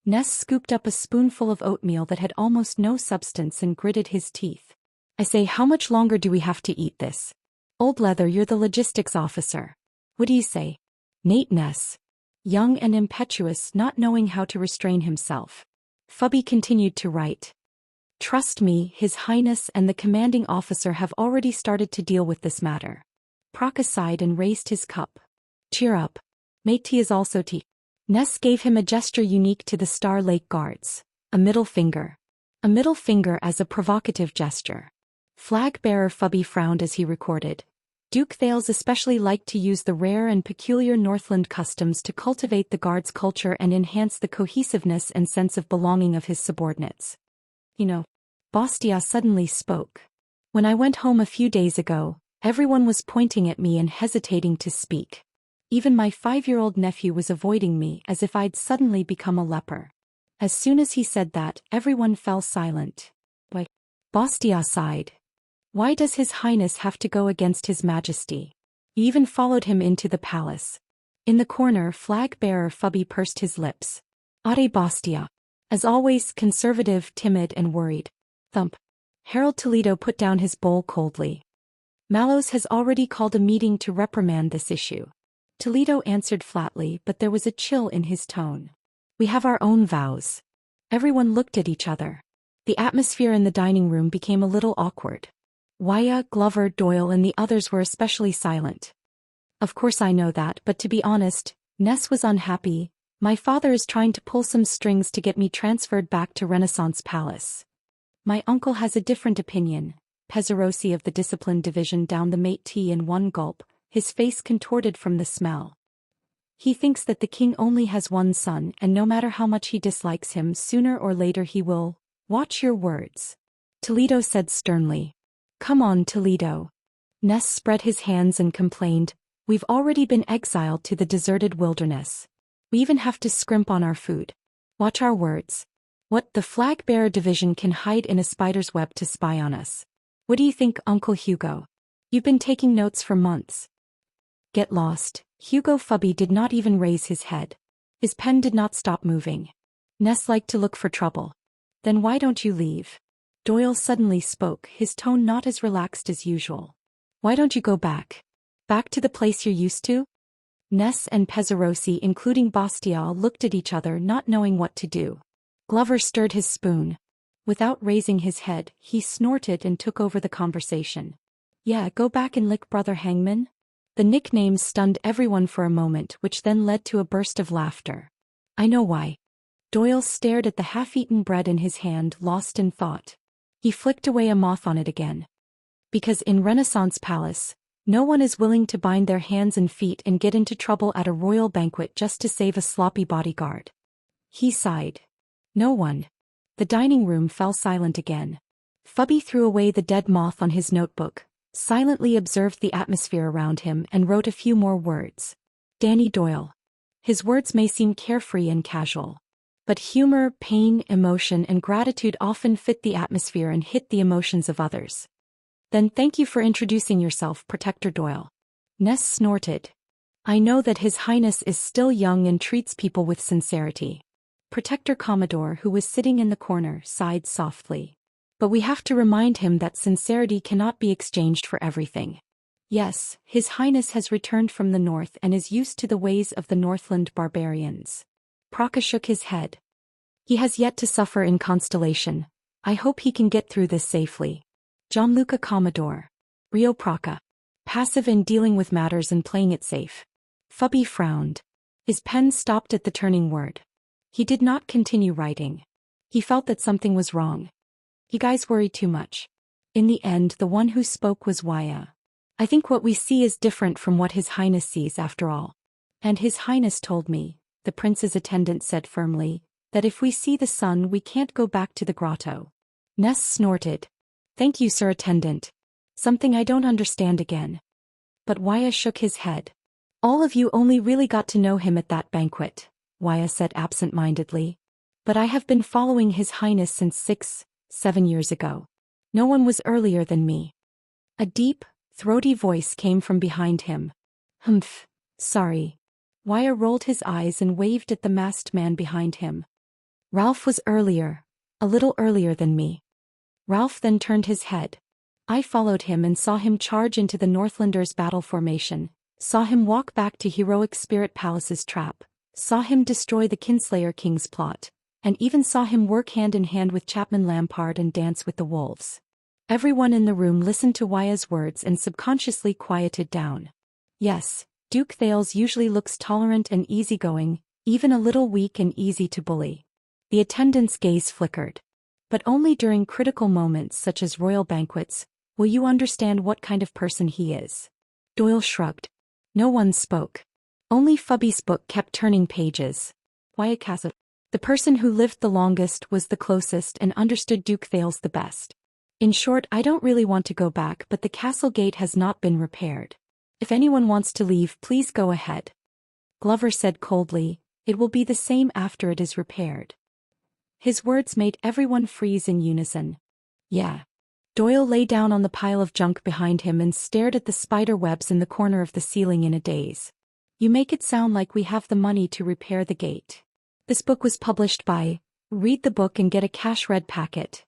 Ness scooped up a spoonful of oatmeal that had almost no substance and gritted his teeth. I say, how much longer do we have to eat this? Old Leather, you're the logistics officer. What do you say? Nate Ness. Young and impetuous, not knowing how to restrain himself. Fubby continued to write. Trust me, His Highness and the commanding officer have already started to deal with this matter. Praka sighed and raised his cup. Cheer up. Mate tea is also tea. Ness gave him a gesture unique to the Star Lake Guards. A middle finger. A middle finger as a provocative gesture. Flag-bearer Fubby frowned as he recorded. Duke Thales especially liked to use the rare and peculiar Northland customs to cultivate the guards' culture and enhance the cohesiveness and sense of belonging of his subordinates. You know, Bastia suddenly spoke. When I went home a few days ago, everyone was pointing at me and hesitating to speak. Even my 5-year-old nephew was avoiding me as if I'd suddenly become a leper. As soon as he said that, everyone fell silent. Why? Bastia sighed. Why does His Highness have to go against His Majesty? You even followed him into the palace. In the corner, flag-bearer Fubby pursed his lips. Ade Bastia. As always, conservative, timid and worried. Thump. Harold Toledo put down his bowl coldly. Mallows has already called a meeting to reprimand this issue. Toledo answered flatly, but there was a chill in his tone. We have our own vows. Everyone looked at each other. The atmosphere in the dining room became a little awkward. Waya, Glover, Doyle and the others were especially silent. Of course I know that, but to be honest, Ness was unhappy. My father is trying to pull some strings to get me transferred back to Renaissance Palace. My uncle has a different opinion. Pezzarosi of the Discipline Division downed the mate tea in one gulp, his face contorted from the smell. He thinks that the king only has one son and no matter how much he dislikes him, sooner or later he will. Watch your words. Toledo said sternly. Come on, Toledo. Ness spread his hands and complained. We've already been exiled to the deserted wilderness. We even have to scrimp on our food. Watch our words. What, the flag-bearer division can hide in a spider's web to spy on us? What do you think, Uncle Hugo? You've been taking notes for months. Get lost. Hugo Fubby did not even raise his head. His pen did not stop moving. Ness liked to look for trouble. Then why don't you leave? Doyle suddenly spoke, his tone not as relaxed as usual. Why don't you go back? Back to the place you're used to? Ness and Pezzarosi, including Bastial, looked at each other, not knowing what to do. Glover stirred his spoon. Without raising his head, he snorted and took over the conversation. Yeah, go back and lick Brother Hangman? The nickname stunned everyone for a moment, which then led to a burst of laughter. I know why. Doyle stared at the half-eaten bread in his hand, lost in thought. He flicked away a moth on it again. Because in Renaissance Palace, no one is willing to bind their hands and feet and get into trouble at a royal banquet just to save a sloppy bodyguard. He sighed. No one. The dining room fell silent again. Fubby threw away the dead moth on his notebook, silently observed the atmosphere around him and wrote a few more words. Danny Doyle. His words may seem carefree and casual. But humor, pain, emotion and gratitude often fit the atmosphere and hit the emotions of others. Then thank you for introducing yourself, Protector Doyle. Ness snorted. I know that His Highness is still young and treats people with sincerity. Protector Commodore, who was sitting in the corner, sighed softly. But we have to remind him that sincerity cannot be exchanged for everything. Yes, His Highness has returned from the north and is used to the ways of the Northland barbarians. Praka shook his head. He has yet to suffer in Constellation. I hope he can get through this safely. Gianluca Commodore. Rio Praka. Passive in dealing with matters and playing it safe. Fubby frowned. His pen stopped at the turning word. He did not continue writing. He felt that something was wrong. You guys worry too much. In the end, the one who spoke was Waya. I think what we see is different from what His Highness sees after all. And His Highness told me, the prince's attendant said firmly, that if we see the sun we can't go back to the grotto. Ness snorted. Thank you, Sir Attendant. Something I don't understand again. But Waya shook his head. All of you only really got to know him at that banquet, Waya said absent-mindedly. But I have been following His Highness since 7 years ago. No one was earlier than me. A deep, throaty voice came from behind him. Humph, sorry. Waya rolled his eyes and waved at the masked man behind him. Ralph was earlier, a little earlier than me. Ralph then turned his head. I followed him and saw him charge into the Northlanders' battle formation, saw him walk back to Heroic Spirit Palace's trap, saw him destroy the Kinslayer King's plot, and even saw him work hand in hand with Chapman Lampard and dance with the wolves. Everyone in the room listened to Waya's words and subconsciously quieted down. Yes, Duke Thales usually looks tolerant and easygoing, even a little weak and easy to bully. The attendant's gaze flickered. But only during critical moments such as royal banquets will you understand what kind of person he is. Doyle shrugged. No one spoke. Only Fubby's book kept turning pages. Wyatt Casa. The person who lived the longest was the closest and understood Duke Thales the best. In short, I don't really want to go back, but the castle gate has not been repaired. If anyone wants to leave, please go ahead. Glover said coldly, it will be the same after it is repaired. His words made everyone freeze in unison. Yeah. Doyle lay down on the pile of junk behind him and stared at the spider webs in the corner of the ceiling in a daze. You make it sound like we have the money to repair the gate. This book was published by, read the book and get a cash red packet.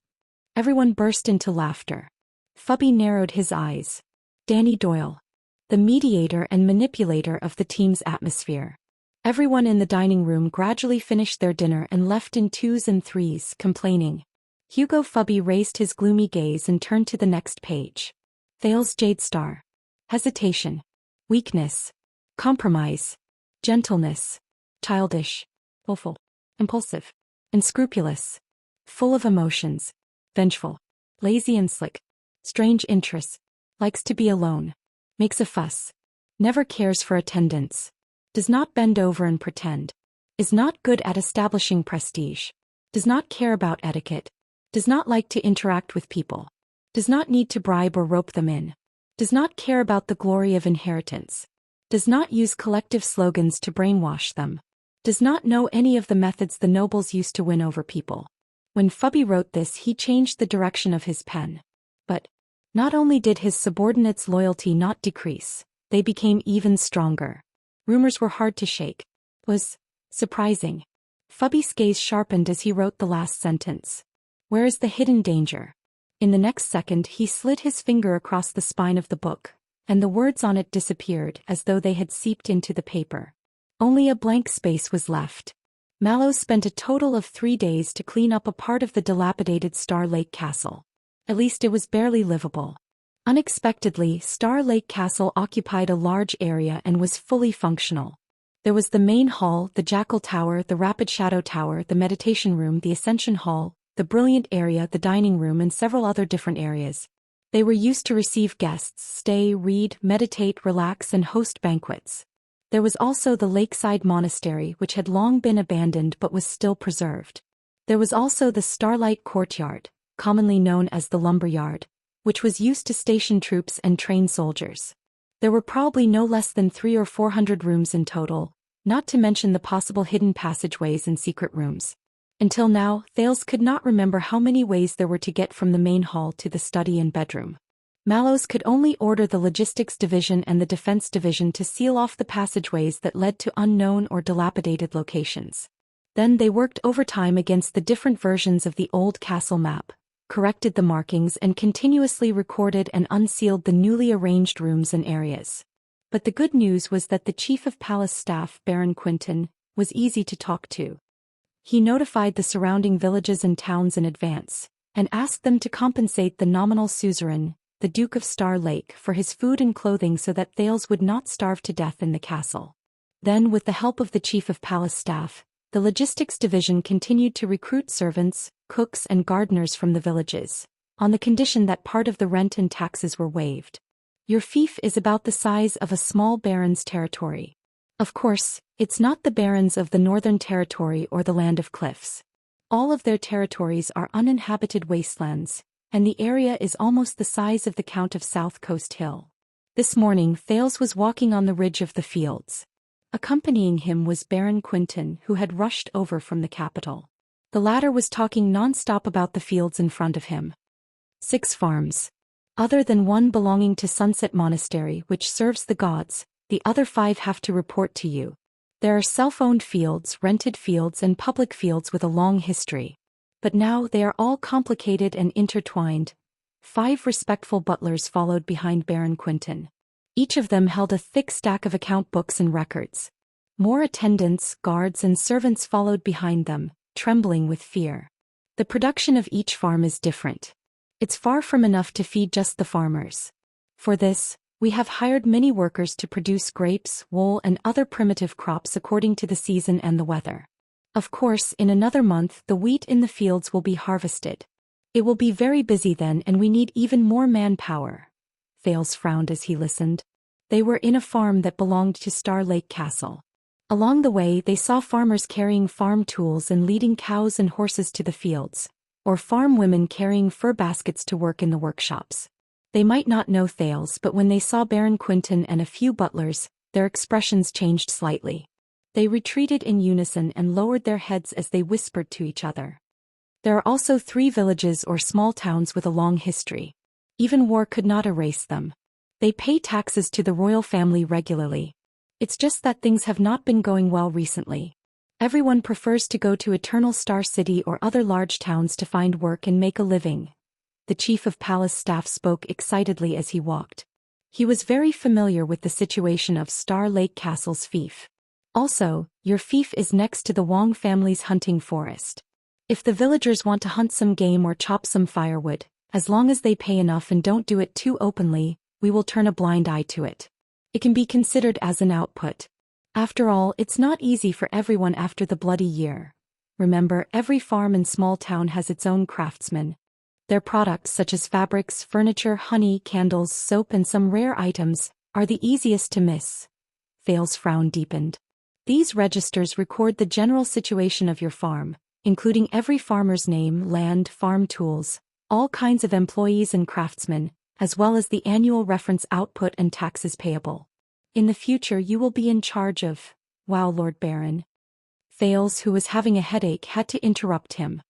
Everyone burst into laughter. Fubby narrowed his eyes. Danny Doyle. The mediator and manipulator of the team's atmosphere. Everyone in the dining room gradually finished their dinner and left in twos and threes, complaining. Hugo Fubby raised his gloomy gaze and turned to the next page. Thales Jade Star. Hesitation. Weakness. Compromise. Gentleness. Childish. Willful. Impulsive. Unscrupulous. Full of emotions. Vengeful. Lazy and slick. Strange interests. Likes to be alone. Makes a fuss. Never cares for attendance. Does not bend over and pretend. Is not good at establishing prestige. Does not care about etiquette. Does not like to interact with people. Does not need to bribe or rope them in. Does not care about the glory of inheritance. Does not use collective slogans to brainwash them. Does not know any of the methods the nobles used to win over people. When Fubby wrote this, he changed the direction of his pen. But not only did his subordinates' loyalty not decrease, they became even stronger. Rumors were hard to shake. Was surprising. Fubby's gaze sharpened as he wrote the last sentence. Where is the hidden danger? In the next second he slid his finger across the spine of the book, and the words on it disappeared as though they had seeped into the paper. Only a blank space was left. Mallow spent a total of 3 days to clean up a part of the dilapidated Star Lake Castle. At least it was barely livable. Unexpectedly, Star Lake Castle occupied a large area and was fully functional. There was the main hall, the Jackal Tower, the Rapid Shadow Tower, the meditation room, the Ascension Hall, the Brilliant Area, the dining room, and several other different areas. They were used to receive guests, stay, read, meditate, relax, and host banquets. There was also the Lakeside Monastery, which had long been abandoned but was still preserved. There was also the Starlight Courtyard, commonly known as the Lumber Yard, which was used to station troops and train soldiers. There were probably no less than 300 or 400 rooms in total, not to mention the possible hidden passageways and secret rooms. Until now, Thales could not remember how many ways there were to get from the main hall to the study and bedroom. Mallows could only order the Logistics Division and the Defense Division to seal off the passageways that led to unknown or dilapidated locations. Then they worked overtime against the different versions of the old castle map, corrected the markings and continuously recorded and unsealed the newly arranged rooms and areas. But the good news was that the Chief of Palace Staff, Baron Quinton, was easy to talk to. He notified the surrounding villages and towns in advance, and asked them to compensate the nominal suzerain, the Duke of Star Lake, for his food and clothing so that Thales would not starve to death in the castle. Then, with the help of the Chief of Palace Staff, the Logistics Division continued to recruit servants, cooks and gardeners from the villages, on the condition that part of the rent and taxes were waived. Your fief is about the size of a small baron's territory. Of course, it's not the barons of the Northern Territory or the Land of Cliffs. All of their territories are uninhabited wastelands, and the area is almost the size of the Count of South Coast Hill. This morning Thales was walking on the ridge of the fields. Accompanying him was Baron Quinton, who had rushed over from the capital. The latter was talking non-stop about the fields in front of him. 6 farms. Other than one belonging to Sunset Monastery, which serves the gods, the other 5 have to report to you. There are self-owned fields, rented fields and public fields with a long history. But now they are all complicated and intertwined. 5 respectful butlers followed behind Baron Quinton. Each of them held a thick stack of account books and records. More attendants, guards and servants followed behind them, trembling with fear. The production of each farm is different. It's far from enough to feed just the farmers. For this, we have hired many workers to produce grapes, wool and other primitive crops according to the season and the weather. Of course, in another month the wheat in the fields will be harvested. It will be very busy then and we need even more manpower. Thales frowned as he listened. They were in a farm that belonged to Star Lake Castle. Along the way they saw farmers carrying farm tools and leading cows and horses to the fields, or farm women carrying fur baskets to work in the workshops. They might not know Thales, but when they saw Baron Quinton and a few butlers, their expressions changed slightly. They retreated in unison and lowered their heads as they whispered to each other. There are also 3 villages or small towns with a long history. Even war could not erase them. They pay taxes to the royal family regularly. It's just that things have not been going well recently. Everyone prefers to go to Eternal Star City or other large towns to find work and make a living. The chief of palace staff spoke excitedly as he walked. He was very familiar with the situation of Star Lake Castle's fief. Also, your fief is next to the Wong family's hunting forest. If the villagers want to hunt some game or chop some firewood, as long as they pay enough and don't do it too openly, we will turn a blind eye to it. It can be considered as an output. After all, it's not easy for everyone after the bloody year. Remember, every farm and small town has its own craftsmen. Their products such as fabrics, furniture, honey, candles, soap and some rare items are the easiest to miss. Thales' frown deepened. These registers record the general situation of your farm, including every farmer's name, land, farm tools, all kinds of employees and craftsmen, as well as the annual reference output and taxes payable. In the future you will be in charge of... Wow, Lord Baron. Thales, who was having a headache, had to interrupt him.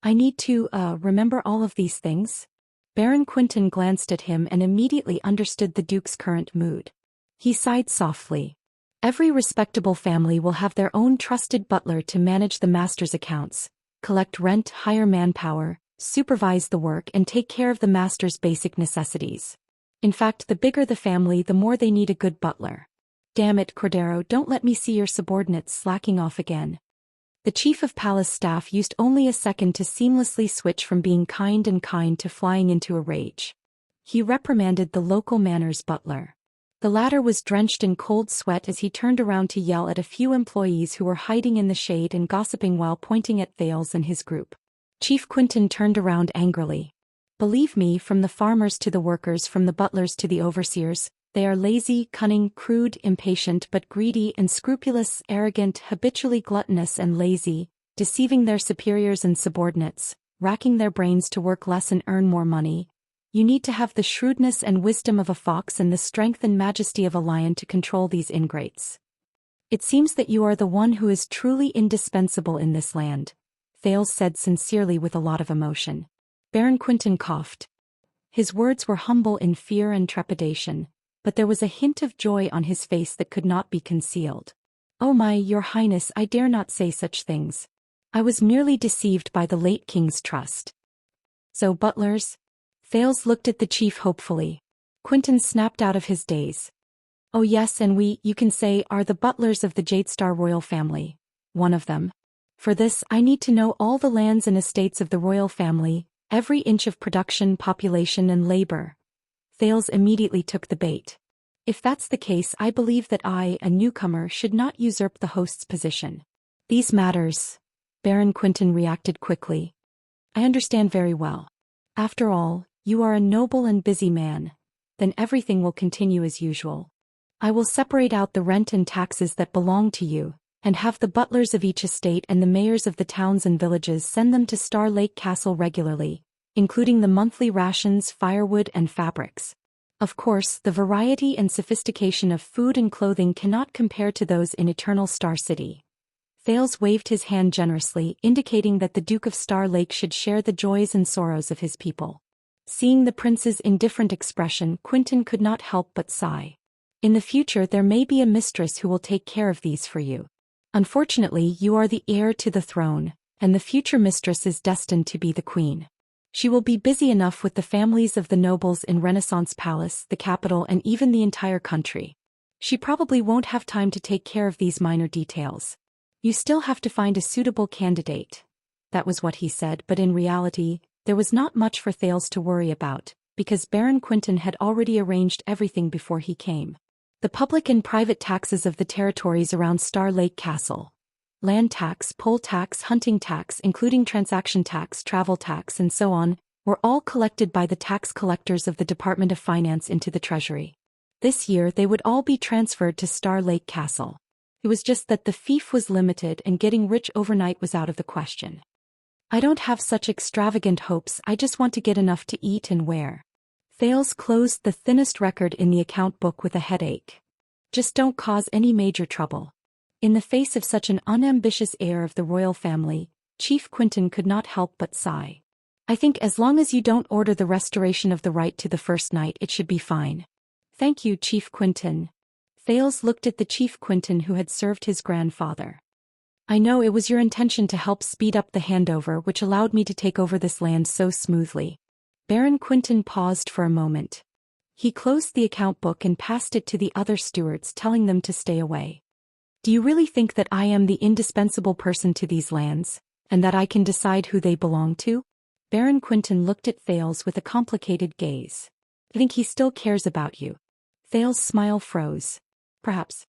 I need to, remember all of these things? Baron Quinton glanced at him and immediately understood the Duke's current mood. He sighed softly. Every respectable family will have their own trusted butler to manage the master's accounts, collect rent, hire manpower, supervise the work and take care of the master's basic necessities. In fact, the bigger the family, the more they need a good butler. Damn it, Cordero, don't let me see your subordinates slacking off again. The chief of palace staff used only a second to seamlessly switch from being kind to flying into a rage. He reprimanded the local manners butler. The latter was drenched in cold sweat as he turned around to yell at a few employees who were hiding in the shade and gossiping while pointing at Thales and his group. Chief Quinton turned around angrily. Believe me, from the farmers to the workers, from the butlers to the overseers, they are lazy, cunning, crude, impatient but greedy and scrupulous, arrogant, habitually gluttonous and lazy, deceiving their superiors and subordinates, racking their brains to work less and earn more money. You need to have the shrewdness and wisdom of a fox and the strength and majesty of a lion to control these ingrates. It seems that you are the one who is truly indispensable in this land, Thales said sincerely with a lot of emotion. Baron Quinton coughed. His words were humble in fear and trepidation, but there was a hint of joy on his face that could not be concealed. Oh my, your highness, I dare not say such things. I was merely deceived by the late king's trust. So butlers? Thales looked at the chief hopefully. Quinton snapped out of his daze. Oh yes, and we, you can say, are the butlers of the Jadestar royal family. One of them. For this, I need to know all the lands and estates of the royal family, every inch of production, population and labor. Thales immediately took the bait. If that's the case, I believe that I, a newcomer, should not usurp the host's position. These matters. Baron Quinton reacted quickly. I understand very well. After all, you are a noble and busy man. Then everything will continue as usual. I will separate out the rent and taxes that belong to you, and have the butlers of each estate and the mayors of the towns and villages send them to Star Lake Castle regularly, including the monthly rations, firewood and fabrics. Of course, the variety and sophistication of food and clothing cannot compare to those in Eternal Star City. Thales waved his hand generously, indicating that the Duke of Star Lake should share the joys and sorrows of his people. Seeing the prince's indifferent expression, Quinton could not help but sigh. In the future there may be a mistress who will take care of these for you. Unfortunately, you are the heir to the throne, and the future mistress is destined to be the queen. She will be busy enough with the families of the nobles in Renaissance Palace, the capital and even the entire country. She probably won't have time to take care of these minor details. You still have to find a suitable candidate. That was what he said, but in reality, there was not much for Thales to worry about, because Baron Quinton had already arranged everything before he came. The public and private taxes of the territories around Star Lake Castle. Land tax, poll tax, hunting tax, including transaction tax, travel tax and so on, were all collected by the tax collectors of the Department of Finance into the Treasury. This year they would all be transferred to Star Lake Castle. It was just that the fief was limited and getting rich overnight was out of the question. I don't have such extravagant hopes, I just want to get enough to eat and wear. Thales closed the thinnest record in the account book with a headache. Just don't cause any major trouble. In the face of such an unambitious heir of the royal family, Chief Quinton could not help but sigh. I think as long as you don't order the restoration of the right to the first night, it should be fine. Thank you, Chief Quinton. Thales looked at the Chief Quinton who had served his grandfather. I know it was your intention to help speed up the handover which allowed me to take over this land so smoothly. Baron Quinton paused for a moment. He closed the account book and passed it to the other stewards, telling them to stay away. Do you really think that I am the indispensable person to these lands, and that I can decide who they belong to? Baron Quinton looked at Thales with a complicated gaze. I think he still cares about you. Thales' smile froze. Perhaps.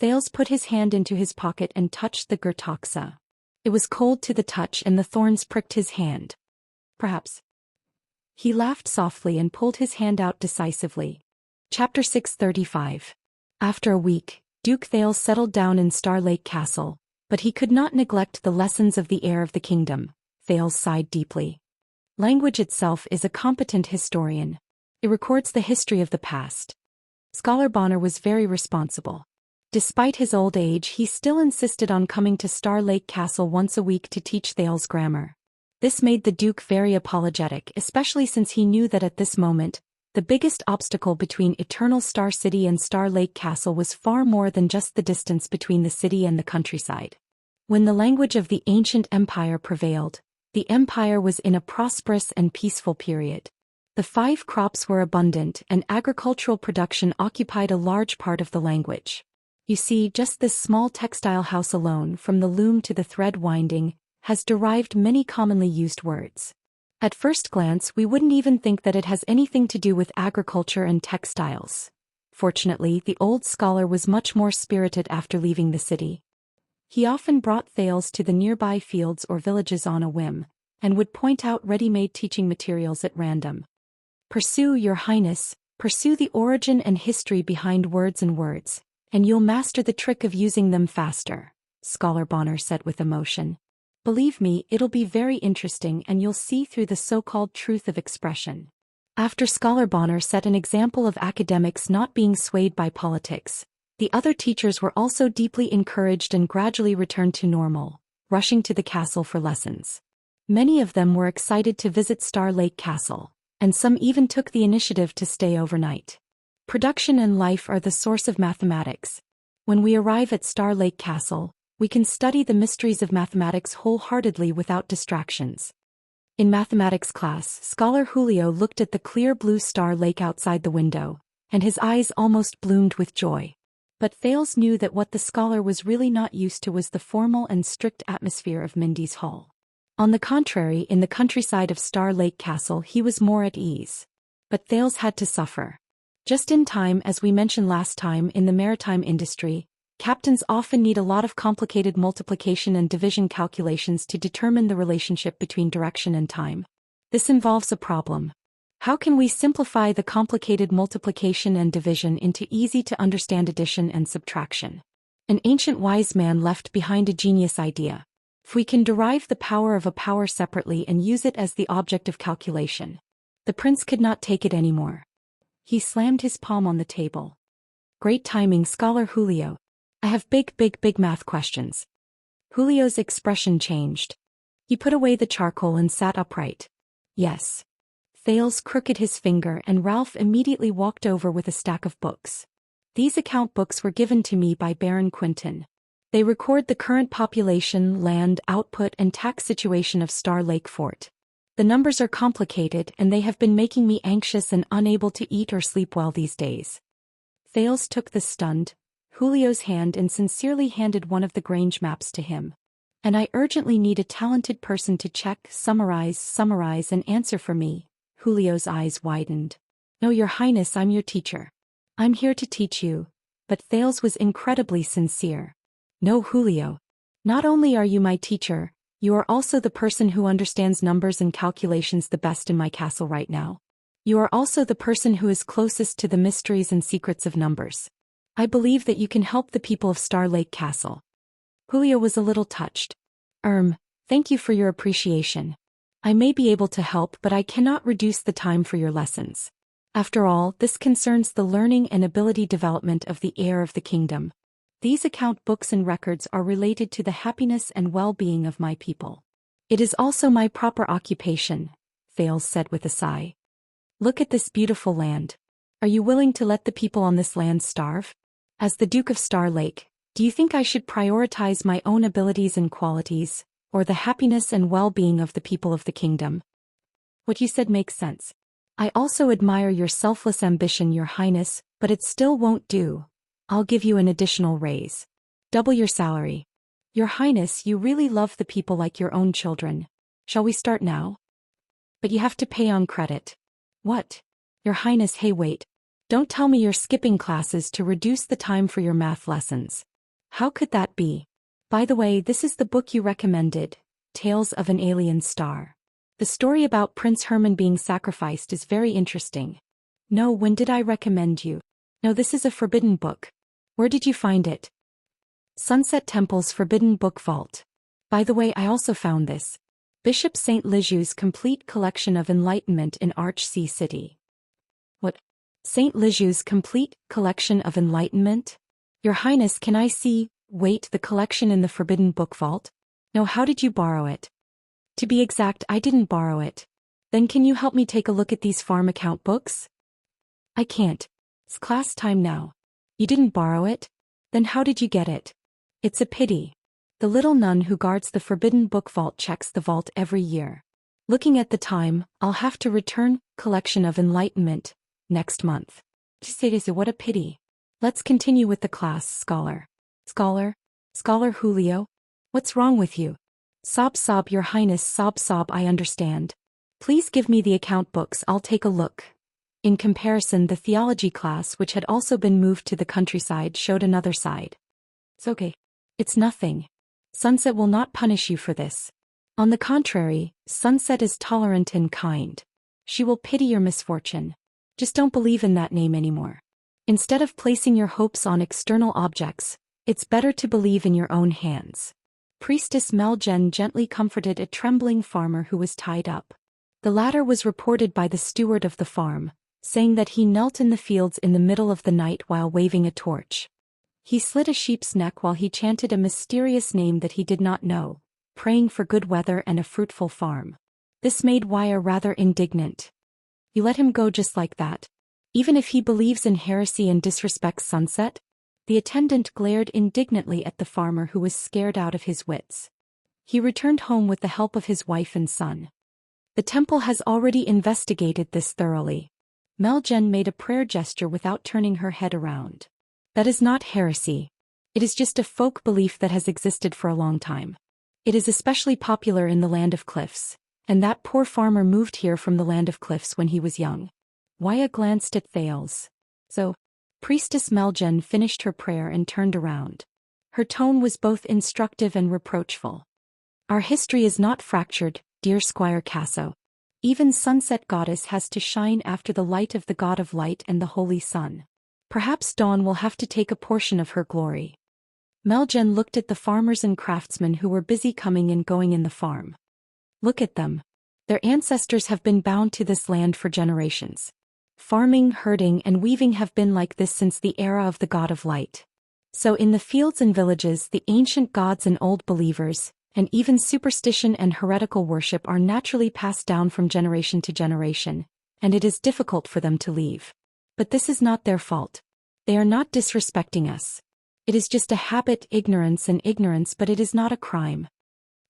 Thales put his hand into his pocket and touched the Gertoxa. It was cold to the touch and the thorns pricked his hand. Perhaps. He laughed softly and pulled his hand out decisively. Chapter 635. After a week, Duke Thales settled down in Star Lake Castle, but he could not neglect the lessons of the heir of the kingdom. Thales sighed deeply. Language itself is a competent historian. It records the history of the past. Scholar Bonner was very responsible. Despite his old age, he still insisted on coming to Star Lake Castle once a week to teach Thales grammar. This made the Duke very apologetic, especially since he knew that at this moment, the biggest obstacle between Eternal Star City and Star Lake Castle was far more than just the distance between the city and the countryside. When the language of the ancient empire prevailed, the empire was in a prosperous and peaceful period. The 5 crops were abundant and agricultural production occupied a large part of the language. You see, just this small textile house alone, from the loom to the thread winding, has derived many commonly used words. At first glance, we wouldn't even think that it has anything to do with agriculture and textiles. Fortunately, the old scholar was much more spirited after leaving the city. He often brought Thales to the nearby fields or villages on a whim, and would point out ready-made teaching materials at random. Pursue, Your Highness, pursue the origin and history behind words, and you'll master the trick of using them faster, Scholar Bonner said with emotion. Believe me, it'll be very interesting and you'll see through the so-called truth of expression. After Scholar Bonner set an example of academics not being swayed by politics, the other teachers were also deeply encouraged and gradually returned to normal, rushing to the castle for lessons. Many of them were excited to visit Star Lake Castle, and some even took the initiative to stay overnight. Production and life are the source of mathematics. When we arrive at Star Lake Castle, we can study the mysteries of mathematics wholeheartedly without distractions. In mathematics class, Scholar Julio looked at the clear blue star lake outside the window, and his eyes almost bloomed with joy. But Thales knew that what the scholar was really not used to was the formal and strict atmosphere of Mindy's Hall. On the contrary, in the countryside of Star Lake Castle he was more at ease. But Thales had to suffer. Just in time, as we mentioned last time, in the maritime industry, captains often need a lot of complicated multiplication and division calculations to determine the relationship between direction and time. This involves a problem. How can we simplify the complicated multiplication and division into easy-to-understand addition and subtraction? An ancient wise man left behind a genius idea. If we can derive the power of a power separately and use it as the object of calculation. The prince could not take it anymore. He slammed his palm on the table. Great timing, Scholar Julio. I have big math questions. Julio's expression changed. He put away the charcoal and sat upright. Yes. Thales crooked his finger and Ralph immediately walked over with a stack of books. These account books were given to me by Baron Quinton. They record the current population, land, output and tax situation of Star Lake Fort. The numbers are complicated and they have been making me anxious and unable to eat or sleep well these days. Thales took the stunned Julio's hand and sincerely handed one of the Grange maps to him. And I urgently need a talented person to check, summarize and answer for me. Julio's eyes widened. No, Your Highness, I'm your teacher. I'm here to teach you. But Thales was incredibly sincere. No, Julio. Not only are you my teacher, you are also the person who understands numbers and calculations the best in my castle right now. You are also the person who is closest to the mysteries and secrets of numbers. I believe that you can help the people of Star Lake Castle. Julio was a little touched. Thank you for your appreciation. I may be able to help, but I cannot reduce the time for your lessons. After all, this concerns the learning and ability development of the heir of the kingdom. These account books and records are related to the happiness and well-being of my people. It is also my proper occupation, Thales said with a sigh. Look at this beautiful land. Are you willing to let the people on this land starve? As the Duke of Star Lake, do you think I should prioritize my own abilities and qualities, or the happiness and well-being of the people of the kingdom? What you said makes sense. I also admire your selfless ambition, Your Highness, but it still won't do. I'll give you an additional raise. Double your salary. Your Highness, you really love the people like your own children. Shall we start now? But you have to pay on credit. What? Your Highness, hey wait. Don't tell me you're skipping classes to reduce the time for your math lessons. How could that be? By the way, this is the book you recommended, Tales of an Alien Star. The story about Prince Herman being sacrificed is very interesting. No, when did I recommend you? No, this is a forbidden book. Where did you find it? Sunset Temple's Forbidden Book Vault. By the way, I also found this. Bishop St. Liju's Complete Collection of Enlightenment in Archsea City. What? St. Liju's Complete Collection of Enlightenment? Your Highness, can I see, wait, the collection in the Forbidden Book Vault? No, how did you borrow it? To be exact, I didn't borrow it. Then can you help me take a look at these farm account books? I can't. It's class time now. You didn't borrow it? Then how did you get it? It's a pity. The little nun who guards the Forbidden Book Vault checks the vault every year. Looking at the time, I'll have to return Collection of Enlightenment next month. What a pity. Let's continue with the class, Scholar. Scholar Julio? What's wrong with you? Sob, Your Highness, sob, I understand. Please give me the account books, I'll take a look. In comparison, the theology class, which had also been moved to the countryside, showed another side. It's okay. It's nothing. Sunset will not punish you for this. On the contrary, Sunset is tolerant and kind. She will pity your misfortune. Just don't believe in that name anymore. Instead of placing your hopes on external objects, it's better to believe in your own hands. Priestess Meljen gently comforted a trembling farmer who was tied up. The latter was reported by the steward of the farm, saying that he knelt in the fields in the middle of the night while waving a torch. He slit a sheep's neck while he chanted a mysterious name that he did not know, praying for good weather and a fruitful farm. This made Waya rather indignant. You let him go just like that? Even if he believes in heresy and disrespects Sunset? The attendant glared indignantly at the farmer who was scared out of his wits. He returned home with the help of his wife and son. The temple has already investigated this thoroughly. Meljen made a prayer gesture without turning her head around. That is not heresy. It is just a folk belief that has existed for a long time. It is especially popular in the Land of Cliffs, and that poor farmer moved here from the Land of Cliffs when he was young. Waya glanced at Thales. So, Priestess Meljen finished her prayer and turned around. Her tone was both instructive and reproachful. Our history is not fractured, dear Squire Casso. Even Sunset Goddess has to shine after the light of the God of Light and the Holy Sun. Perhaps Dawn will have to take a portion of her glory. Meljen looked at the farmers and craftsmen who were busy coming and going in the farm. Look at them. Their ancestors have been bound to this land for generations. Farming, herding, and weaving have been like this since the era of the God of Light. So in the fields and villages, the ancient gods and old believers, and even superstition and heretical worship are naturally passed down from generation to generation, and it is difficult for them to leave. But this is not their fault. They are not disrespecting us. It is just a habit, ignorance, but it is not a crime.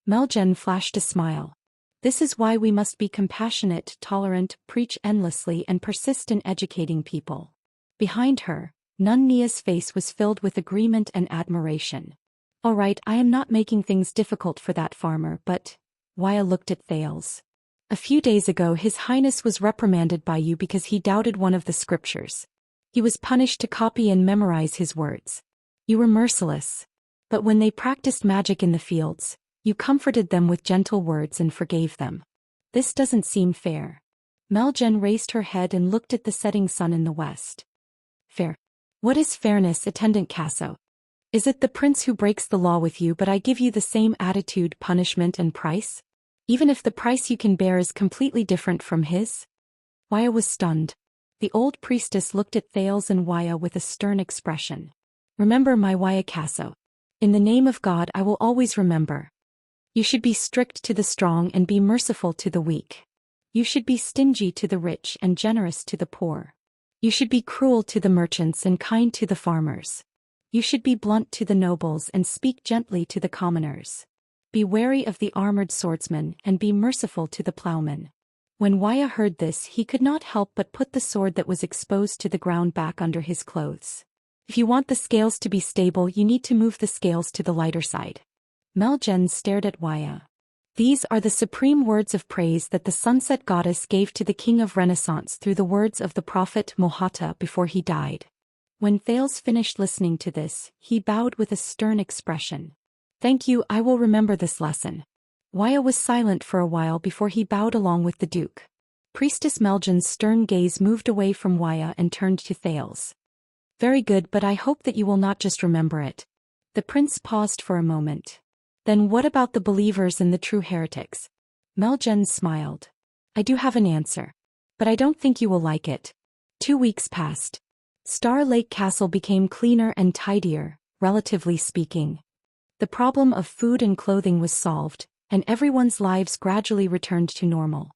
Meljen flashed a smile. This is why we must be compassionate, tolerant, preach endlessly, and persist in educating people. Behind her, Nun Nia's face was filled with agreement and admiration. All right, I am not making things difficult for that farmer, but... Waya looked at Thales. A few days ago His Highness was reprimanded by you because he doubted one of the scriptures. He was punished to copy and memorize his words. You were merciless. But when they practiced magic in the fields, you comforted them with gentle words and forgave them. This doesn't seem fair. Meljen raised her head and looked at the setting sun in the west. Fair. What is fairness, Attendant Casso? Is it the prince who breaks the law with you but I give you the same attitude, punishment and price? Even if the price you can bear is completely different from his? Waya was stunned. The old priestess looked at Thales and Waya with a stern expression. Remember my Waya Casso. In the name of God I will always remember. You should be strict to the strong and be merciful to the weak. You should be stingy to the rich and generous to the poor. You should be cruel to the merchants and kind to the farmers. You should be blunt to the nobles and speak gently to the commoners. Be wary of the armored swordsman and be merciful to the plowman. When Wuxia heard this, he could not help but put the sword that was exposed to the ground back under his clothes. If you want the scales to be stable, you need to move the scales to the lighter side. Meljen stared at Wuxia. These are the supreme words of praise that the sunset goddess gave to the king of Renaissance through the words of the prophet Mohata before he died. When Thales finished listening to this, he bowed with a stern expression. Thank you, I will remember this lesson. Wuxia was silent for a while before he bowed along with the duke. Priestess Meljen's stern gaze moved away from Wuxia and turned to Thales. Very good, but I hope that you will not just remember it. The prince paused for a moment. Then what about the believers and the true heretics? Meljen smiled. I do have an answer. But I don't think you will like it. 2 weeks passed. Star Lake Castle became cleaner and tidier, relatively speaking. The problem of food and clothing was solved, and everyone's lives gradually returned to normal.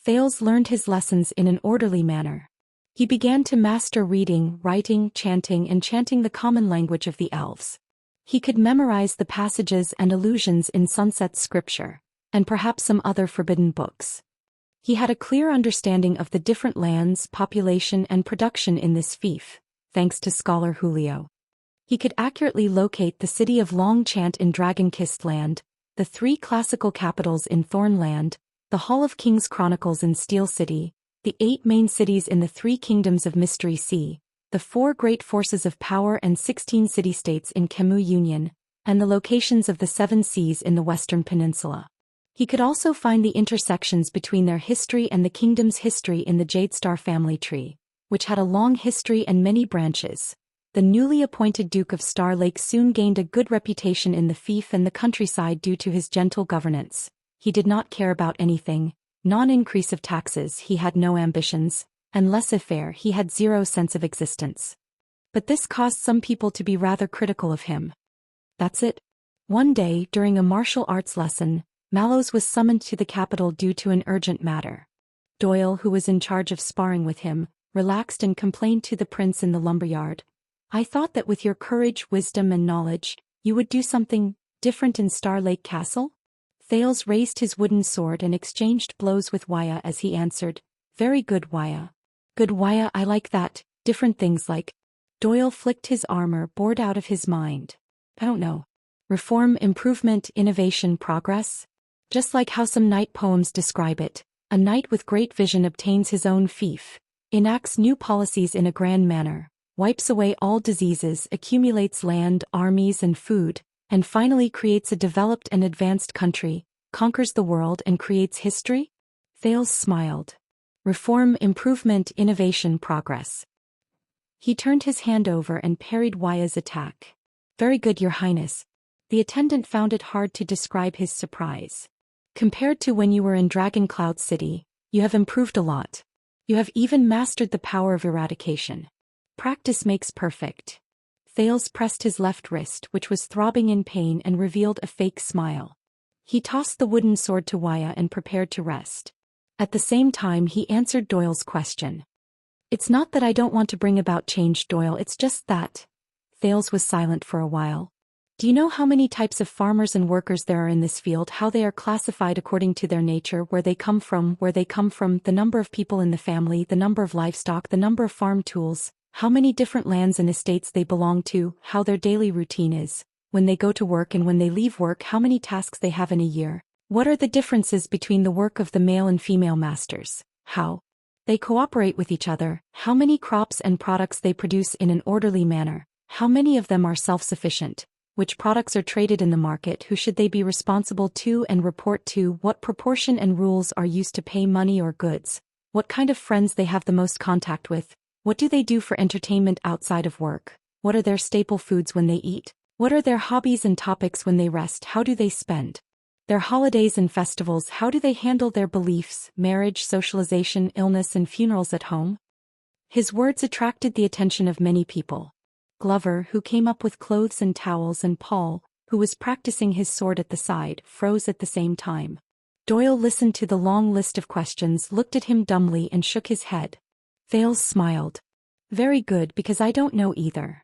Thales learned his lessons in an orderly manner. He began to master reading, writing, chanting the common language of the elves. He could memorize the passages and allusions in Sunset's scripture, and perhaps some other forbidden books. He had a clear understanding of the different lands, population and production in this fief, thanks to scholar Julio. He could accurately locate the city of Longchant in Dragon-Kissed Land, the 3 classical capitals in Thornland, the Hall of Kings Chronicles in Steel City, the 8 main cities in the 3 kingdoms of Mystery Sea, the 4 great forces of power and 16 city-states in Kemu Union, and the locations of the 7 seas in the Western Peninsula. He could also find the intersections between their history and the kingdom's history in the Jadestar family tree, which had a long history and many branches. The newly appointed Duke of Star Lake soon gained a good reputation in the fief and the countryside due to his gentle governance. He did not care about anything, non-increase of taxes, he had no ambitions, and laissez-faire, he had zero sense of existence. But this caused some people to be rather critical of him. That's it. One day, during a martial arts lesson, Mallows was summoned to the capital due to an urgent matter. Doyle, who was in charge of sparring with him, relaxed and complained to the prince in the lumberyard. I thought that with your courage, wisdom and knowledge, you would do something different in Star Lake Castle? Thales raised his wooden sword and exchanged blows with Wuxia as he answered, Very good, Wuxia. Good, Wuxia, I like that, different things like. Doyle flicked his armor, bored out of his mind. I don't know. Reform, improvement, innovation, progress? Just like how some knight poems describe it, a knight with great vision obtains his own fief, enacts new policies in a grand manner, wipes away all diseases, accumulates land, armies and food, and finally creates a developed and advanced country, conquers the world and creates history? Thales smiled. Reform, improvement, innovation, progress. He turned his hand over and parried Wuxia's attack. Very good, Your Highness. The attendant found it hard to describe his surprise. Compared to when you were in Dragon Cloud City, you have improved a lot. You have even mastered the power of eradication. Practice makes perfect. Thales pressed his left wrist, which was throbbing in pain, and revealed a fake smile. He tossed the wooden sword to Wuxia and prepared to rest. At the same time, he answered Doyle's question. It's not that I don't want to bring about change, Doyle, it's just that. Thales was silent for a while. Do you know how many types of farmers and workers there are in this field, how they are classified according to their nature, where they come from, the number of people in the family, the number of livestock, the number of farm tools, how many different lands and estates they belong to, how their daily routine is, when they go to work and when they leave work, how many tasks they have in a year, what are the differences between the work of the male and female masters, how they cooperate with each other, how many crops and products they produce in an orderly manner, how many of them are self-sufficient, which products are traded in the market, who should they be responsible to and report to, what proportion and rules are used to pay money or goods, what kind of friends they have the most contact with, what do they do for entertainment outside of work, what are their staple foods when they eat, what are their hobbies and topics when they rest, how do they spend their holidays and festivals, how do they handle their beliefs, marriage, socialization, illness and funerals at home? His words attracted the attention of many people. Glover, who came up with clothes and towels, and Paul, who was practicing his sword at the side, froze at the same time. Doyle listened to the long list of questions, looked at him dumbly and shook his head. Thales smiled. Very good, because I don't know either.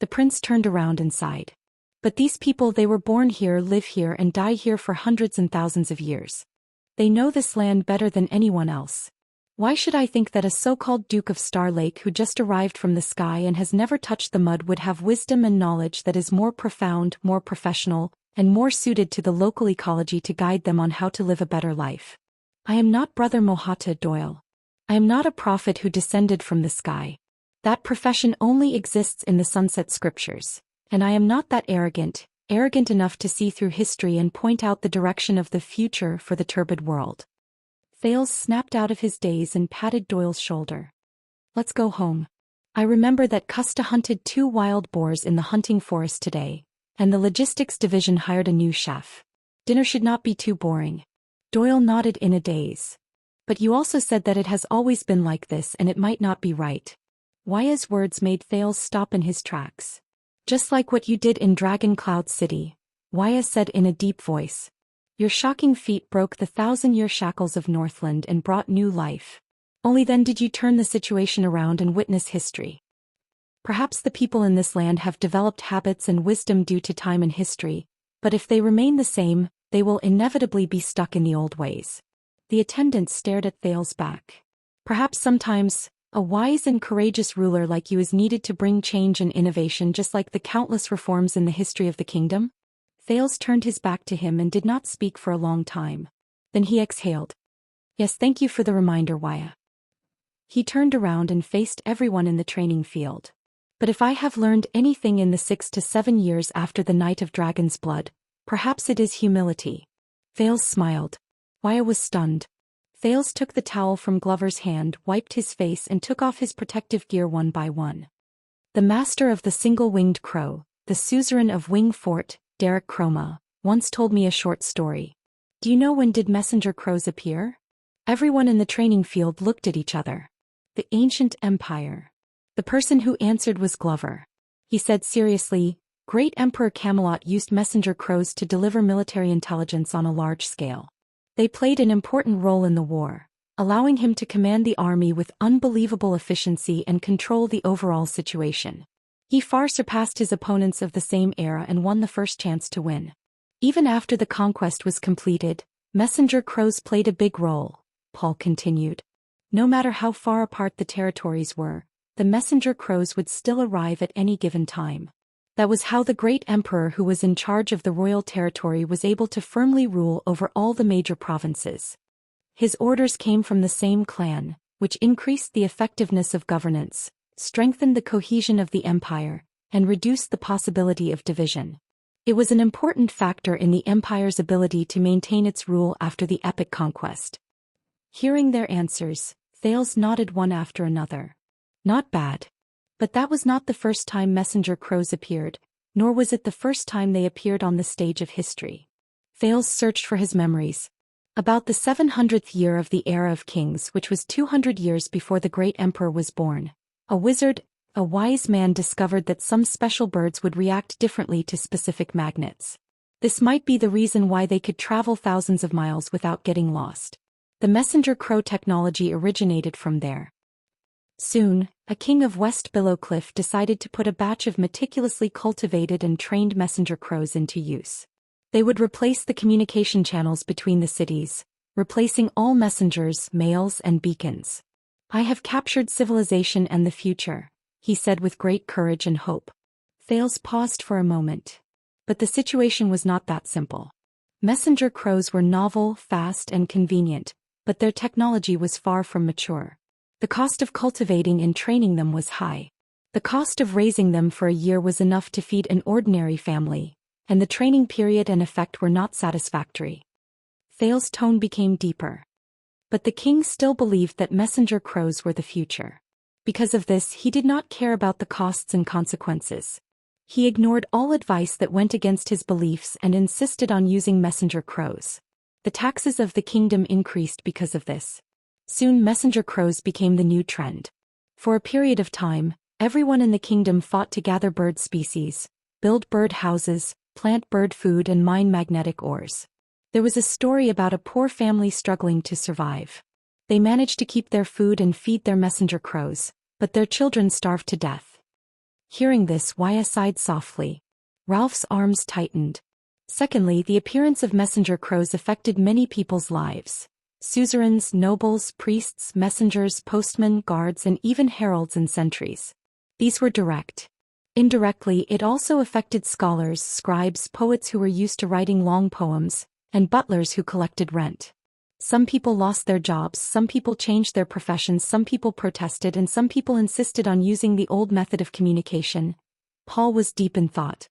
The prince turned around and sighed. But these people, they were born here, live here and die here for hundreds and thousands of years. They know this land better than anyone else. Why should I think that a so-called Duke of Star Lake who just arrived from the sky and has never touched the mud would have wisdom and knowledge that is more profound, more professional, and more suited to the local ecology to guide them on how to live a better life? I am not Brother Mohata Doyle. I am not a prophet who descended from the sky. That profession only exists in the sunset scriptures. And I am not that arrogant enough to see through history and point out the direction of the future for the turbid world. Thales snapped out of his daze and patted Doyle's shoulder. Let's go home. I remember that Custa hunted 2 wild boars in the hunting forest today, and the logistics division hired a new chef. Dinner should not be too boring. Doyle nodded in a daze. But you also said that it has always been like this and it might not be right. Waya's words made Thales stop in his tracks. Just like what you did in Dragon Cloud City, Waya said in a deep voice. Your shocking feat broke the 1,000-year shackles of Northland and brought new life. Only then did you turn the situation around and witness history. Perhaps the people in this land have developed habits and wisdom due to time and history, but if they remain the same, they will inevitably be stuck in the old ways. The attendant stared at Thales' back. Perhaps sometimes, a wise and courageous ruler like you is needed to bring change and innovation just like the countless reforms in the history of the kingdom? Thales turned his back to him and did not speak for a long time. Then he exhaled. Yes, thank you for the reminder, Waya. He turned around and faced everyone in the training field. But if I have learned anything in the 6 to 7 years after the Night of Dragon's Blood, perhaps it is humility. Thales smiled. Waya was stunned. Thales took the towel from Glover's hand, wiped his face and took off his protective gear one by one. The master of the single-winged crow, the suzerain of Wing Fort, Derek Chroma, once told me a short story. Do you know when did messenger crows appear? Everyone in the training field looked at each other. The ancient empire. The person who answered was Glover. He said seriously, Great Emperor Camelot used messenger crows to deliver military intelligence on a large scale. They played an important role in the war, allowing him to command the army with unbelievable efficiency and control the overall situation. He far surpassed his opponents of the same era and won the first chance to win. Even after the conquest was completed, messenger crows played a big role, Paul continued. No matter how far apart the territories were, the messenger crows would still arrive at any given time. That was how the great emperor who was in charge of the royal territory was able to firmly rule over all the major provinces. His orders came from the same clan, which increased the effectiveness of governance, strengthened the cohesion of the empire, and reduced the possibility of division. It was an important factor in the empire's ability to maintain its rule after the epic conquest. Hearing their answers, Thales nodded one after another. Not bad. But that was not the first time messenger crows appeared, nor was it the first time they appeared on the stage of history. Thales searched for his memories. About the 700th year of the era of kings, which was 200 years before the great emperor was born, a wise man discovered that some special birds would react differently to specific magnets. This might be the reason why they could travel thousands of miles without getting lost. The messenger crow technology originated from there. Soon, a king of West Billow Cliff decided to put a batch of meticulously cultivated and trained messenger crows into use. They would replace the communication channels between the cities, replacing all messengers, mails, and beacons. I have captured civilization and the future, he said with great courage and hope. Thales paused for a moment. But the situation was not that simple. Messenger crows were novel, fast, and convenient, but their technology was far from mature. The cost of cultivating and training them was high. The cost of raising them for a year was enough to feed an ordinary family, and the training period and effect were not satisfactory. Thales' tone became deeper. But the king still believed that messenger crows were the future. Because of this, he did not care about the costs and consequences. He ignored all advice that went against his beliefs and insisted on using messenger crows. The taxes of the kingdom increased because of this. Soon messenger crows became the new trend. For a period of time, everyone in the kingdom fought to gather bird species, build bird houses, plant bird food and mine magnetic ores. There was a story about a poor family struggling to survive. They managed to keep their food and feed their messenger crows, but their children starved to death. Hearing this, Waya sighed softly. Ralph's arms tightened. Secondly, the appearance of messenger crows affected many people's lives. Suzerains, nobles, priests, messengers, postmen, guards, and even heralds and sentries. These were direct. Indirectly, it also affected scholars, scribes, poets who were used to writing long poems, and butlers who collected rent. Some people lost their jobs, some people changed their professions, some people protested, and some people insisted on using the old method of communication. Paul was deep in thought.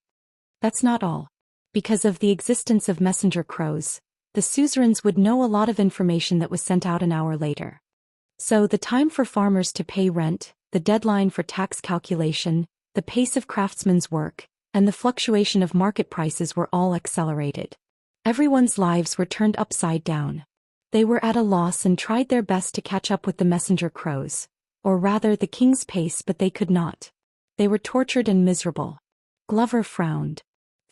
That's not all. Because of the existence of messenger crows, the suzerains would know a lot of information that was sent out an hour later. So the time for farmers to pay rent, the deadline for tax calculation, the pace of craftsmen's work, and the fluctuation of market prices were all accelerated. Everyone's lives were turned upside down. They were at a loss and tried their best to catch up with the messenger crows, or rather the king's pace, but they could not. They were tortured and miserable. Glover frowned.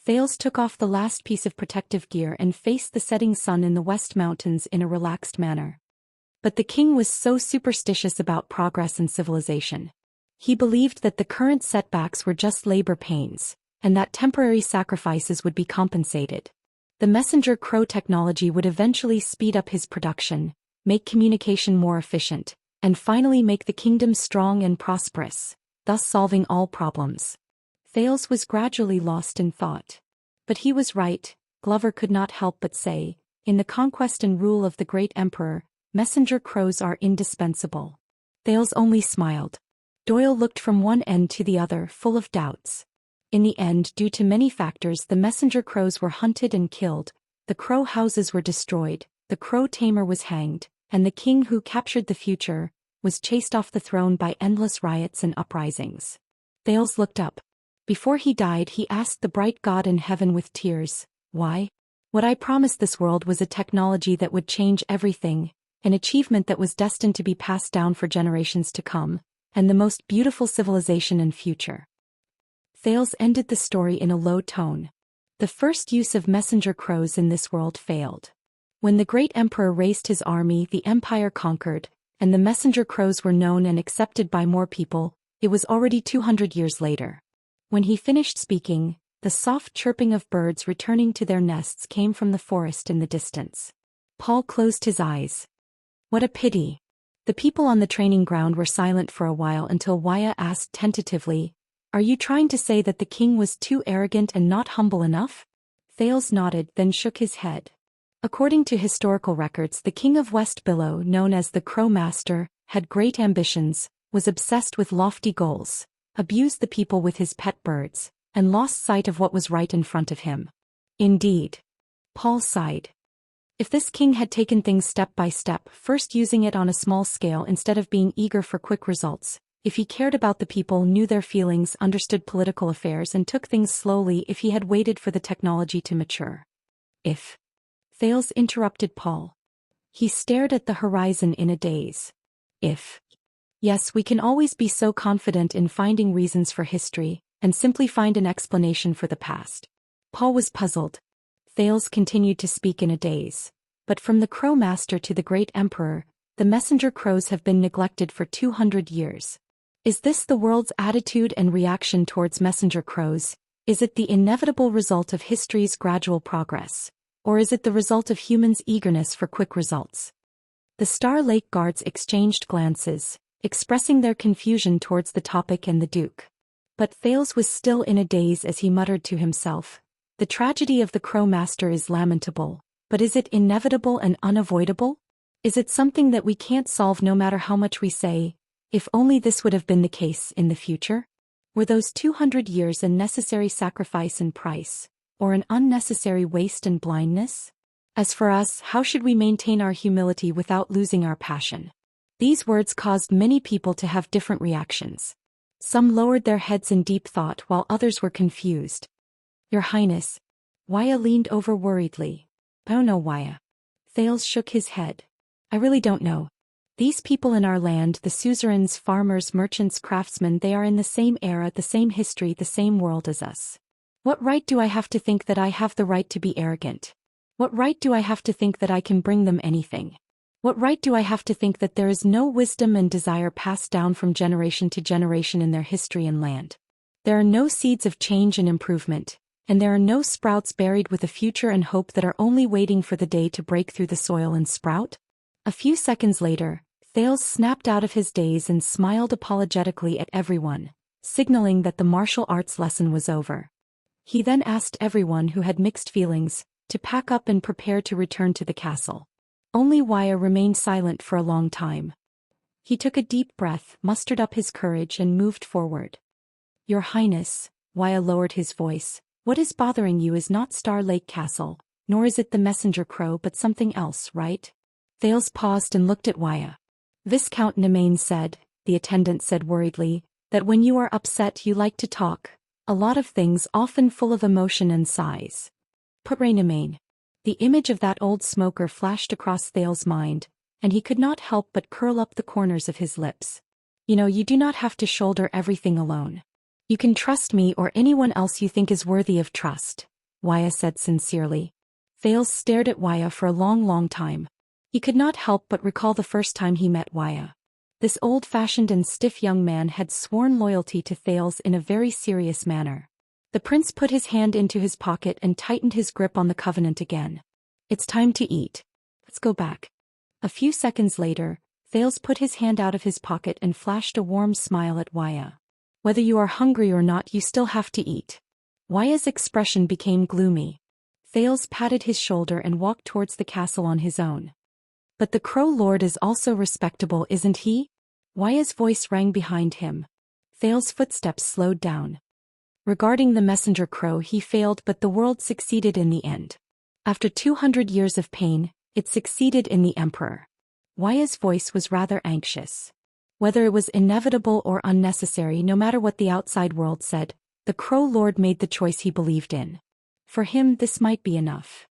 Thales took off the last piece of protective gear and faced the setting sun in the West Mountains in a relaxed manner. But the king was so superstitious about progress and civilization. He believed that the current setbacks were just labor pains, and that temporary sacrifices would be compensated. The messenger crow technology would eventually speed up his production, make communication more efficient, and finally make the kingdom strong and prosperous, thus solving all problems. Thales was gradually lost in thought. But he was right, Glover could not help but say, in the conquest and rule of the great emperor, messenger crows are indispensable. Thales only smiled. Doyle looked from one end to the other, full of doubts. In the end, due to many factors, the messenger crows were hunted and killed, the crow houses were destroyed, the crow tamer was hanged, and the king who captured the future was chased off the throne by endless riots and uprisings. Thales looked up. Before he died, he asked the bright God in heaven with tears, why? What I promised this world was a technology that would change everything, an achievement that was destined to be passed down for generations to come, and the most beautiful civilization and future. Thales ended the story in a low tone. The first use of messenger crows in this world failed. When the great emperor raised his army, the empire conquered, and the messenger crows were known and accepted by more people, it was already 200 years later. When he finished speaking, the soft chirping of birds returning to their nests came from the forest in the distance. Paul closed his eyes. What a pity. The people on the training ground were silent for a while until Waya asked tentatively, are you trying to say that the king was too arrogant and not humble enough? Thales nodded, then shook his head. According to historical records, the king of West Billow, known as the Crow Master, had great ambitions, was obsessed with lofty goals, abused the people with his pet birds, and lost sight of what was right in front of him. Indeed. Paul sighed. If this king had taken things step by step, first using it on a small scale instead of being eager for quick results, if he cared about the people, knew their feelings, understood political affairs, and took things slowly, if he had waited for the technology to mature. If. Thales interrupted Paul. He stared at the horizon in a daze. If. Yes, we can always be so confident in finding reasons for history, and simply find an explanation for the past. Paul was puzzled. Thales continued to speak in a daze. But from the Crow Master to the great emperor, the messenger crows have been neglected for 200 years. Is this the world's attitude and reaction towards messenger crows? Is it the inevitable result of history's gradual progress? Or is it the result of humans' eagerness for quick results? The Star Lake guards exchanged glances, expressing their confusion towards the topic and the Duke. But Thales was still in a daze as he muttered to himself, the tragedy of the Crow Master is lamentable, but is it inevitable and unavoidable? Is it something that we can't solve no matter how much we say, if only this would have been the case in the future? Were those 200 years a necessary sacrifice and price, or an unnecessary waste and blindness? As for us, how should we maintain our humility without losing our passion? These words caused many people to have different reactions. Some lowered their heads in deep thought while others were confused. Your Highness. Waya leaned over worriedly. Oh no, Waya. Thales shook his head. I really don't know. These people in our land, the suzerains, farmers, merchants, craftsmen, they are in the same era, the same history, the same world as us. What right do I have to think that I have the right to be arrogant? What right do I have to think that I can bring them anything? What right do I have to think that there is no wisdom and desire passed down from generation to generation in their history and land? There are no seeds of change and improvement, and there are no sprouts buried with a future and hope that are only waiting for the day to break through the soil and sprout. A few seconds later, Thales snapped out of his daze and smiled apologetically at everyone, signaling that the martial arts lesson was over. He then asked everyone who had mixed feelings to pack up and prepare to return to the castle. Only Wuxia remained silent for a long time. He took a deep breath, mustered up his courage and moved forward. "Your Highness," Wuxia lowered his voice, "what is bothering you is not Star Lake Castle, nor is it the messenger crow but something else, right?" Thales paused and looked at Wuxia. "Viscount Nemain said," the attendant said worriedly, "that when you are upset you like to talk, a lot of things often full of emotion and sighs." Putray Nemain. The image of that old smoker flashed across Thales' mind, and he could not help but curl up the corners of his lips. You do not have to shoulder everything alone. You can trust me or anyone else you think is worthy of trust," Wuxia said sincerely. Thales stared at Wuxia for a long time. He could not help but recall the first time he met Wuxia. This old-fashioned and stiff young man had sworn loyalty to Thales in a very serious manner. The prince put his hand into his pocket and tightened his grip on the covenant again. "It's time to eat. Let's go back." A few seconds later, Thales put his hand out of his pocket and flashed a warm smile at Wuxia. "Whether you are hungry or not, you still have to eat." Wuxia's expression became gloomy. Thales patted his shoulder and walked towards the castle on his own. "But the Crow Lord is also respectable, isn't he?" Wuxia's voice rang behind him. Thales' footsteps slowed down. Regarding the messenger crow, he failed, but the world succeeded in the end. After 200 years of pain, it succeeded in the emperor. Wuxia's voice was rather anxious. Whether it was inevitable or unnecessary, no matter what the outside world said, the Crow Lord made the choice he believed in. For him, this might be enough.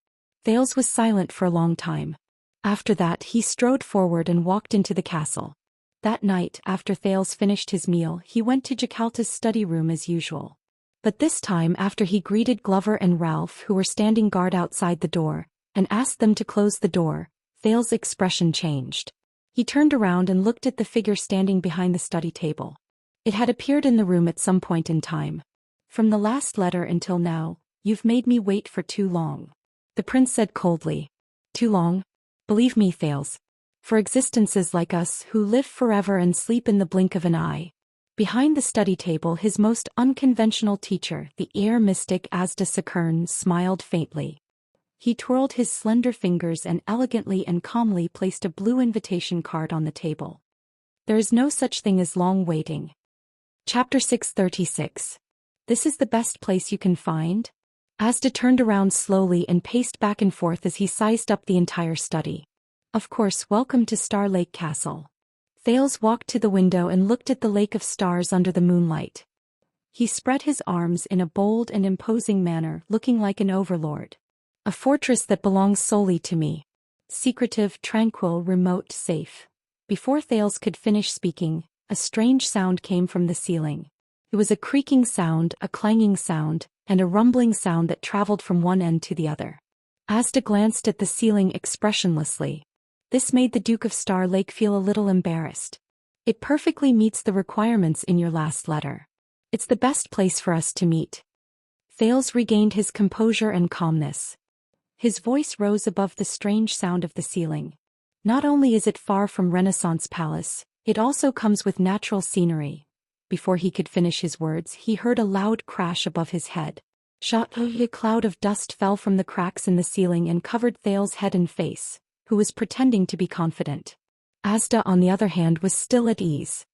Thales was silent for a long time. After that, he strode forward and walked into the castle. That night, after Thales finished his meal, he went to Jakalta's study room as usual. But this time, after he greeted Glover and Ralph, who were standing guard outside the door, and asked them to close the door, Thales' expression changed. He turned around and looked at the figure standing behind the study table. It had appeared in the room at some point in time. "From the last letter until now, you've made me wait for too long," the prince said coldly. "Too long? Believe me, Thales. For existences like us who live forever and sleep in the blink of an eye." Behind the study table, his most unconventional teacher, the air mystic Asda Sakern, smiled faintly. He twirled his slender fingers and elegantly and calmly placed a blue invitation card on the table. "There is no such thing as long waiting." Chapter 636. "This is the best place you can find?" Asda turned around slowly and paced back and forth as he sized up the entire study. "Of course, welcome to Star Lake Castle." Thales walked to the window and looked at the lake of stars under the moonlight. He spread his arms in a bold and imposing manner, looking like an overlord. "A fortress that belongs solely to me. Secretive, tranquil, remote, safe." Before Thales could finish speaking, a strange sound came from the ceiling. It was a creaking sound, a clanging sound, and a rumbling sound that traveled from one end to the other. Asda glanced at the ceiling expressionlessly. This made the Duke of Star Lake feel a little embarrassed. "It perfectly meets the requirements in your last letter. It's the best place for us to meet." Thales regained his composure and calmness. His voice rose above the strange sound of the ceiling. "Not only is it far from Renaissance Palace, it also comes with natural scenery." Before he could finish his words, he heard a loud crash above his head. A cloud of dust fell from the cracks in the ceiling and covered Thales' head and face, who was pretending to be confident. Asda, on the other hand, was still at ease.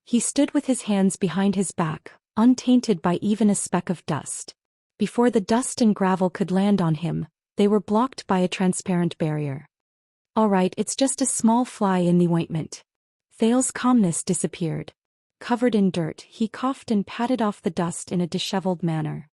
He stood with his hands behind his back, untainted by even a speck of dust. Before the dust and gravel could land on him, they were blocked by a transparent barrier. "All right, it's just a small fly in the ointment." Thales' calmness disappeared. Covered in dirt, he coughed and patted off the dust in a disheveled manner.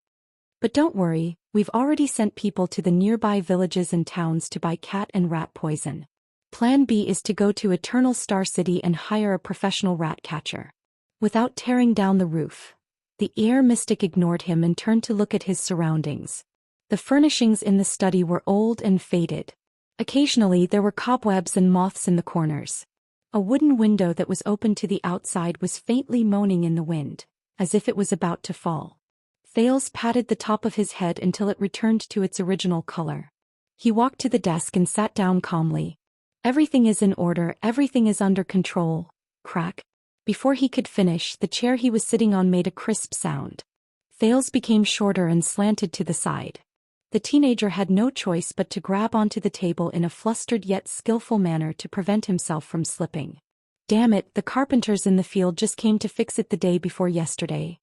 "But don't worry, we've already sent people to the nearby villages and towns to buy cat and rat poison. Plan B is to go to Eternal Star City and hire a professional rat catcher." Without tearing down the roof, the air mystic ignored him and turned to look at his surroundings. The furnishings in the study were old and faded. Occasionally there were cobwebs and moths in the corners. A wooden window that was open to the outside was faintly moaning in the wind, as if it was about to fall. Thales patted the top of his head until it returned to its original color. He walked to the desk and sat down calmly. Everything is in order, everything is under control. Crack. Before he could finish, the chair he was sitting on made a crisp sound. Thales became shorter and slanted to the side. The teenager had no choice but to grab onto the table in a flustered yet skillful manner to prevent himself from slipping. Damn it, the carpenters in the field just came to fix it the day before yesterday.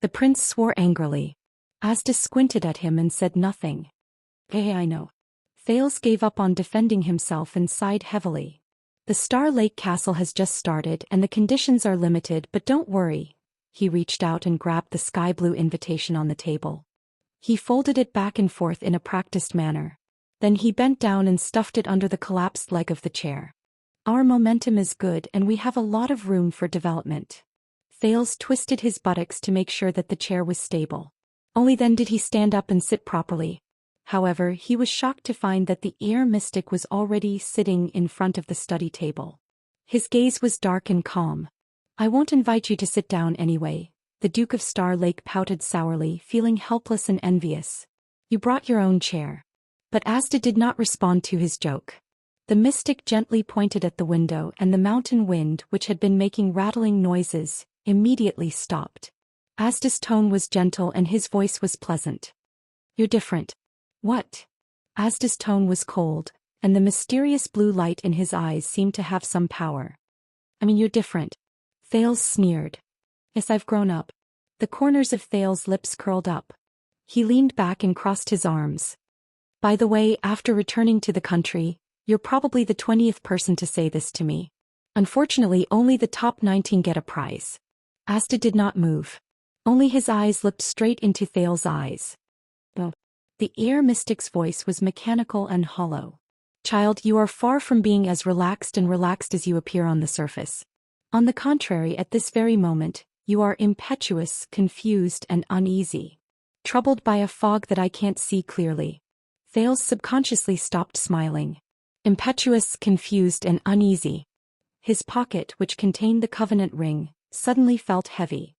The prince swore angrily. Asda squinted at him and said nothing. Hey, I know. Thales gave up on defending himself and sighed heavily. The Star Lake Castle has just started and the conditions are limited, but don't worry. He reached out and grabbed the sky blue invitation on the table. He folded it back and forth in a practiced manner. Then he bent down and stuffed it under the collapsed leg of the chair. Our momentum is good and we have a lot of room for development. Thales twisted his buttocks to make sure that the chair was stable. Only then did he stand up and sit properly. However, he was shocked to find that the ear mystic was already sitting in front of the study table. His gaze was dark and calm. I won't invite you to sit down anyway, the Duke of Star Lake pouted sourly, feeling helpless and envious. You brought your own chair. But Asda did not respond to his joke. The mystic gently pointed at the window and the mountain wind, which had been making rattling noises, immediately stopped. Asda's tone was gentle and his voice was pleasant. You're different. What? Asda's tone was cold, and the mysterious blue light in his eyes seemed to have some power. I mean, you're different. Thales sneered. Yes, I've grown up. The corners of Thales' lips curled up. He leaned back and crossed his arms. By the way, after returning to the country, you're probably the 20th person to say this to me. Unfortunately, only the top 19 get a prize. Asda did not move. Only his eyes looked straight into Thales' eyes. Oh. The ear mystic's voice was mechanical and hollow. Child, you are far from being as relaxed as you appear on the surface. On the contrary, at this very moment, you are impetuous, confused, and uneasy. Troubled by a fog that I can't see clearly. Thales subconsciously stopped smiling. Impetuous, confused, and uneasy. His pocket, which contained the covenant ring, suddenly felt heavy.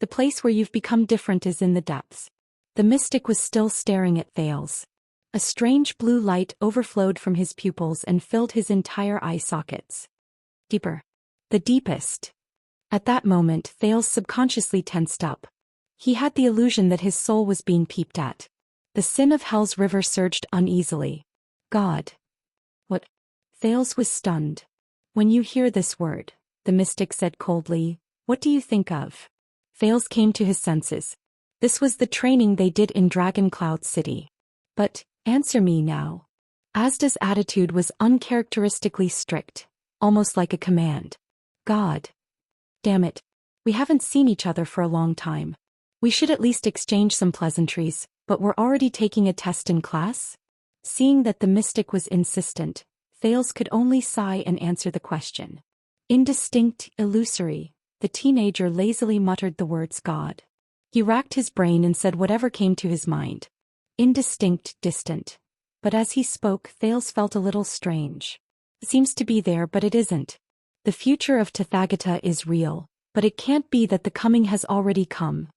The place where you've become different is in the depths. The mystic was still staring at Thales. A strange blue light overflowed from his pupils and filled his entire eye sockets. Deeper. The deepest. At that moment, Thales subconsciously tensed up. He had the illusion that his soul was being peeped at. The sin of hell's river surged uneasily. God. What? Thales was stunned. When you hear this word, the mystic said coldly, what do you think of? Thales came to his senses. This was the training they did in Dragon Cloud City. But, answer me now. Asda's attitude was uncharacteristically strict, almost like a command. God. Damn it. We haven't seen each other for a long time. We should at least exchange some pleasantries, but we're already taking a test in class? Seeing that the mystic was insistent, Thales could only sigh and answer the question. Indistinct, illusory, the teenager lazily muttered the words God. He racked his brain and said whatever came to his mind. Indistinct, distant. But as he spoke, Thales felt a little strange. It seems to be there, but it isn't. The future of Tathagata is real, but it can't be that the coming has already come.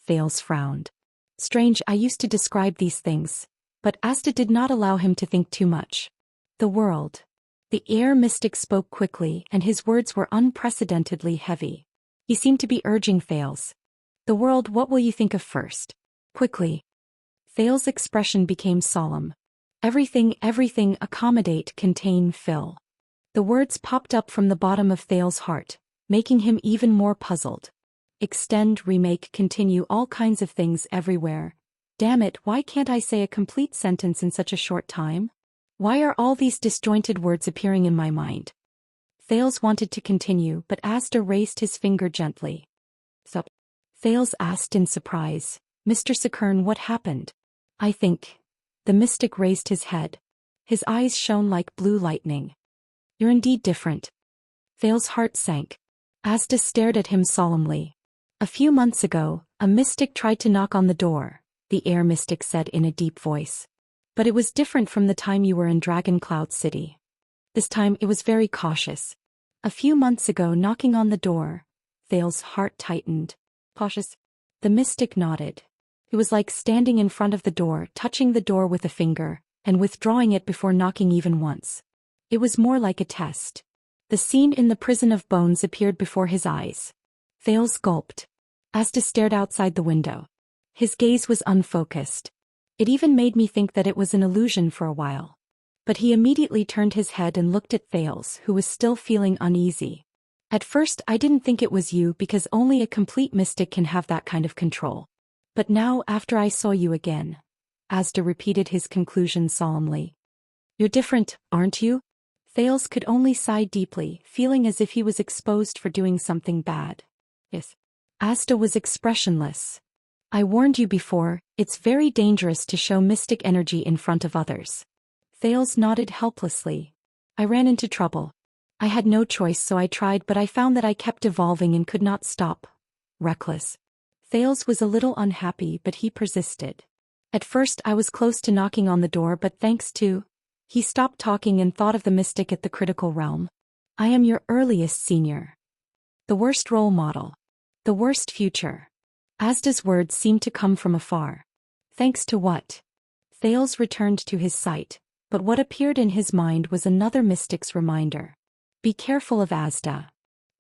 Thales frowned. Strange, I used to describe these things, but Asda did not allow him to think too much. The world. The air mystic spoke quickly, and his words were unprecedentedly heavy. He seemed to be urging Thales. The world, what will you think of first? Quickly. Thales' expression became solemn. Everything, accommodate, contain, fill. The words popped up from the bottom of Thales' heart, making him even more puzzled. Extend, remake, continue, all kinds of things everywhere. Damn it, why can't I say a complete sentence in such a short time? Why are all these disjointed words appearing in my mind? Thales wanted to continue, but Asda raised his finger gently. So, Thales asked in surprise, Mr. Sakern, what happened? I think. The mystic raised his head. His eyes shone like blue lightning. You're indeed different. Thales' heart sank. Asda stared at him solemnly. A few months ago, a mystic tried to knock on the door, the air mystic said in a deep voice. But it was different from the time you were in Dragon Cloud City. This time it was very cautious. A few months ago, knocking on the door, Thales' heart tightened. Cautious. The mystic nodded. It was like standing in front of the door, touching the door with a finger, and withdrawing it before knocking even once. It was more like a test. The scene in the prison of bones appeared before his eyes. Thales gulped. Asta stared outside the window. His gaze was unfocused. It even made me think that it was an illusion for a while. But he immediately turned his head and looked at Thales, who was still feeling uneasy. At first I didn't think it was you because only a complete mystic can have that kind of control. But now after I saw you again. Asta repeated his conclusion solemnly. You're different, aren't you? Thales could only sigh deeply, feeling as if he was exposed for doing something bad. Yes. Asta was expressionless. I warned you before, it's very dangerous to show mystic energy in front of others. Thales nodded helplessly. I ran into trouble. I had no choice so I tried but I found that I kept evolving and could not stop. Reckless. Thales was a little unhappy but he persisted. At first I was close to knocking on the door but thanks to... He stopped talking and thought of the mystic at the critical realm. I am your earliest senior. The worst role model. The worst future. Asta's words seemed to come from afar. Thanks to what? Thales returned to his sight, but what appeared in his mind was another mystic's reminder. Be careful of Asta.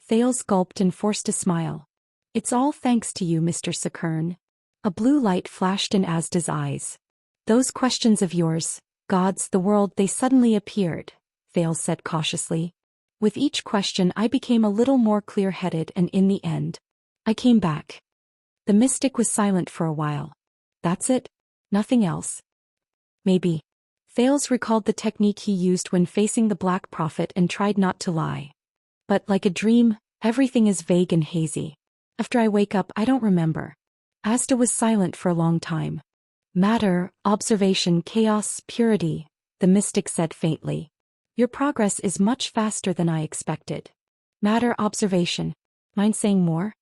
Thales gulped and forced a smile. It's all thanks to you, Mr. Sakern. A blue light flashed in Asta's eyes. Those questions of yours, gods, the world, they suddenly appeared, Thales said cautiously. With each question I became a little more clear-headed and in the end, I came back. The mystic was silent for a while. That's it? Nothing else? Maybe. Thales recalled the technique he used when facing the Black Prophet and tried not to lie. But like a dream, everything is vague and hazy. After I wake up I don't remember. Asta was silent for a long time. Matter, observation, chaos, purity, the mystic said faintly. Your progress is much faster than I expected. Matter, observation. Mind saying more?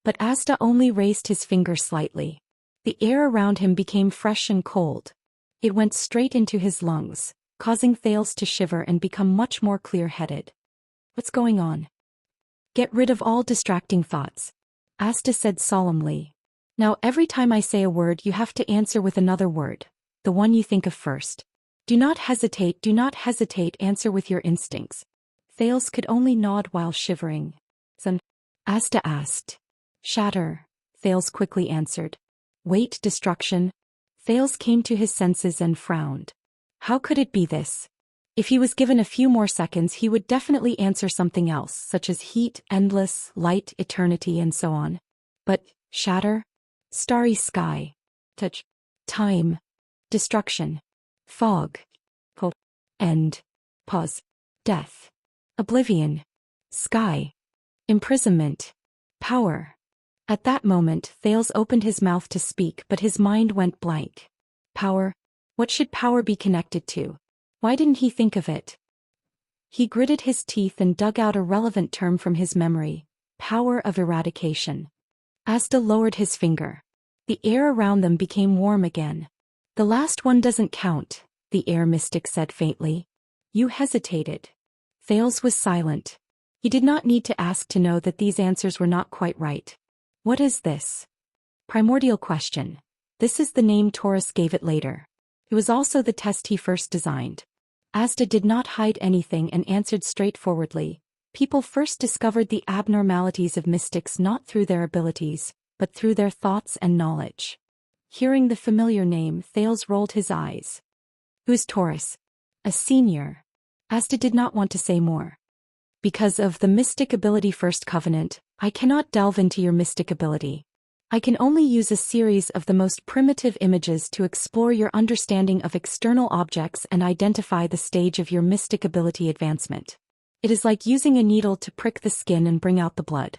But Asta only raised his finger slightly. The air around him became fresh and cold. It went straight into his lungs, causing Thales to shiver and become much more clear-headed. What's going on? Get rid of all distracting thoughts. Asta said solemnly. Now every time I say a word you have to answer with another word, the one you think of first. Do not hesitate, answer with your instincts. Thales could only nod while shivering. Son, Asta asked. Shatter, Thales quickly answered. Wait, destruction. Thales came to his senses and frowned. How could it be this? If he was given a few more seconds he would definitely answer something else, such as heat, endless, light, eternity and so on. But, shatter? Starry sky. Touch. Time. Destruction. Fog. Cold. End. Pause. Death. Oblivion. Sky. Imprisonment. Power. At that moment Thales opened his mouth to speak but his mind went blank. Power? What should power be connected to? Why didn't he think of it? He gritted his teeth and dug out a relevant term from his memory. Power of eradication. Asta lowered his finger. The air around them became warm again. The last one doesn't count, the air mystic said faintly. You hesitated. Thales was silent. He did not need to ask to know that these answers were not quite right. What is this? Primordial question. This is the name Taurus gave it later. It was also the test he first designed. Asta did not hide anything and answered straightforwardly. People first discovered the abnormalities of mystics not through their abilities, but through their thoughts and knowledge. Hearing the familiar name, Thales rolled his eyes. Who's Taurus? A senior. Asta did not want to say more. Because of the mystic ability first covenant, I cannot delve into your mystic ability. I can only use a series of the most primitive images to explore your understanding of external objects and identify the stage of your mystic ability advancement. It is like using a needle to prick the skin and bring out the blood.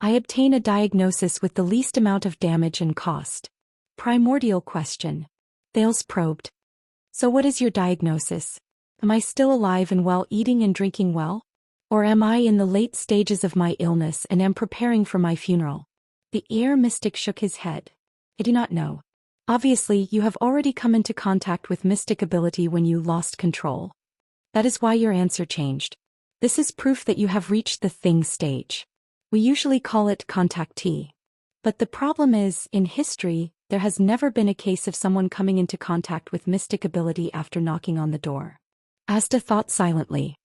I obtain a diagnosis with the least amount of damage and cost. Primordial question. Thales probed. So what is your diagnosis? Am I still alive and well, eating and drinking well? Or am I in the late stages of my illness and am preparing for my funeral? The air mystic shook his head. I do not know. Obviously, you have already come into contact with mystic ability when you lost control. That is why your answer changed. This is proof that you have reached the thing stage. We usually call it contactee. But the problem is, in history, there has never been a case of someone coming into contact with mystic ability after knocking on the door. Asta thought silently.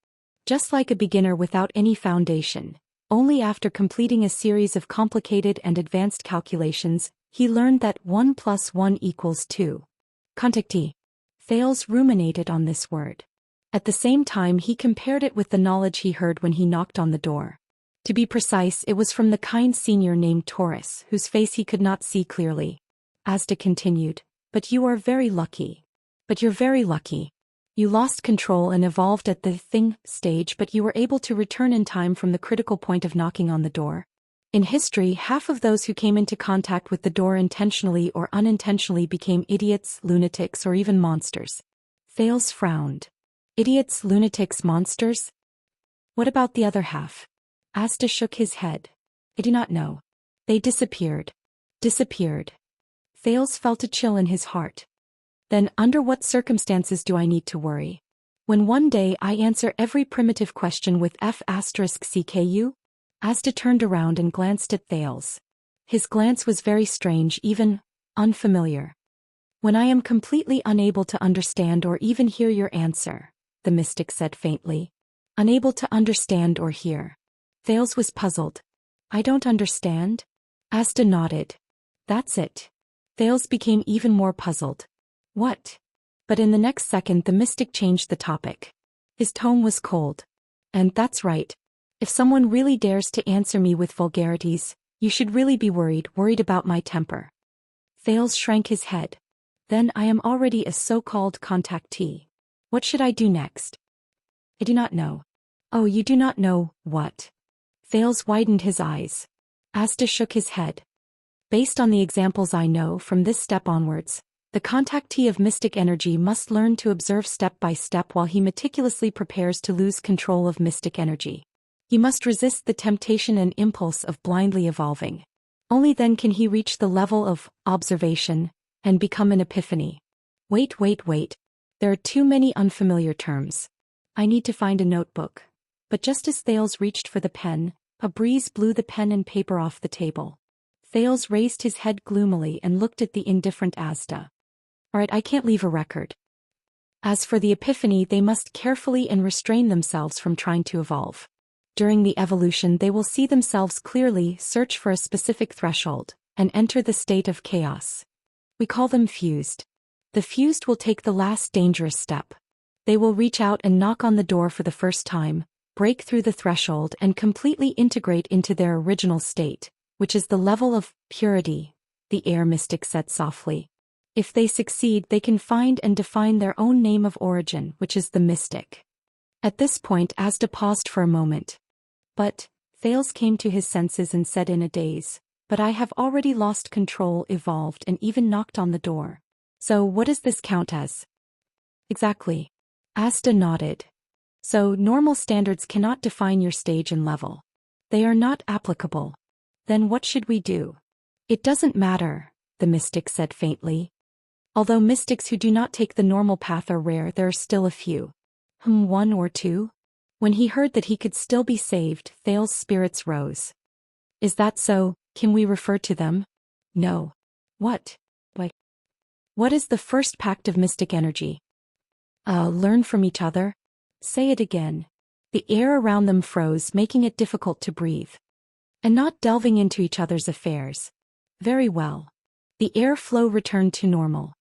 Just like a beginner without any foundation, only after completing a series of complicated and advanced calculations, he learned that 1 + 1 = 2. Contactee. Thales ruminated on this word. At the same time he compared it with the knowledge he heard when he knocked on the door. To be precise, it was from the kind senior named Taurus, whose face he could not see clearly. Asta continued, "But you are very lucky. But you're very lucky. You lost control and evolved at the thing stage, but you were able to return in time from the critical point of knocking on the door. In history, half of those who came into contact with the door intentionally or unintentionally became idiots, lunatics, or even monsters." Thales frowned. Idiots, lunatics, monsters? What about the other half? Asta shook his head. "I do not know. They disappeared." Disappeared. Thales felt a chill in his heart. Then under what circumstances do I need to worry? When one day I answer every primitive question with F***CKU? Asta turned around and glanced at Thales. His glance was very strange, even unfamiliar. "When I am completely unable to understand or even hear your answer," the mystic said faintly. "Unable to understand or hear." Thales was puzzled. "I don't understand?" Asta nodded. "That's it." Thales became even more puzzled. "What?" But in the next second the mystic changed the topic. His tone was cold. "And that's right. If someone really dares to answer me with vulgarities, you should really be worried about my temper." Thales shrank his head. "Then I am already a so-called contactee. What should I do next?" "I do not know." "Oh, you do not know what?" Thales widened his eyes. Asta shook his head. "Based on the examples I know, from this step onwards, the contactee of mystic energy must learn to observe step by step while he meticulously prepares to lose control of mystic energy. He must resist the temptation and impulse of blindly evolving. Only then can he reach the level of observation and become an epiphany." Wait. There are too many unfamiliar terms. I need to find a notebook." But just as Thales reached for the pen, a breeze blew the pen and paper off the table. Thales raised his head gloomily and looked at the indifferent Asta. "All right, I can't leave a record. As for the epiphany, they must carefully and restrain themselves from trying to evolve. During the evolution they will see themselves clearly, search for a specific threshold, and enter the state of chaos. We call them fused. The fused will take the last dangerous step. They will reach out and knock on the door for the first time, break through the threshold and completely integrate into their original state, which is the level of purity," the air mystic said softly. "If they succeed, they can find and define their own name of origin, which is the mystic." At this point Asta paused for a moment. "But," Thales came to his senses and said in a daze, "but I have already lost control, evolved, and even knocked on the door. So what does this count as?" "Exactly." Asta nodded. "So normal standards cannot define your stage and level. They are not applicable. Then what should we do?" "It doesn't matter," the mystic said faintly. "Although mystics who do not take the normal path are rare, there are still a few." "1 or 2? When he heard that he could still be saved, Thales' spirits rose. "Is that so? Can we refer to them?" "No." "What? Why? What is the first pact of mystic energy?" Learn from each other." "Say it again." The air around them froze, making it difficult to breathe. "And not delving into each other's affairs." "Very well." The airflow returned to normal.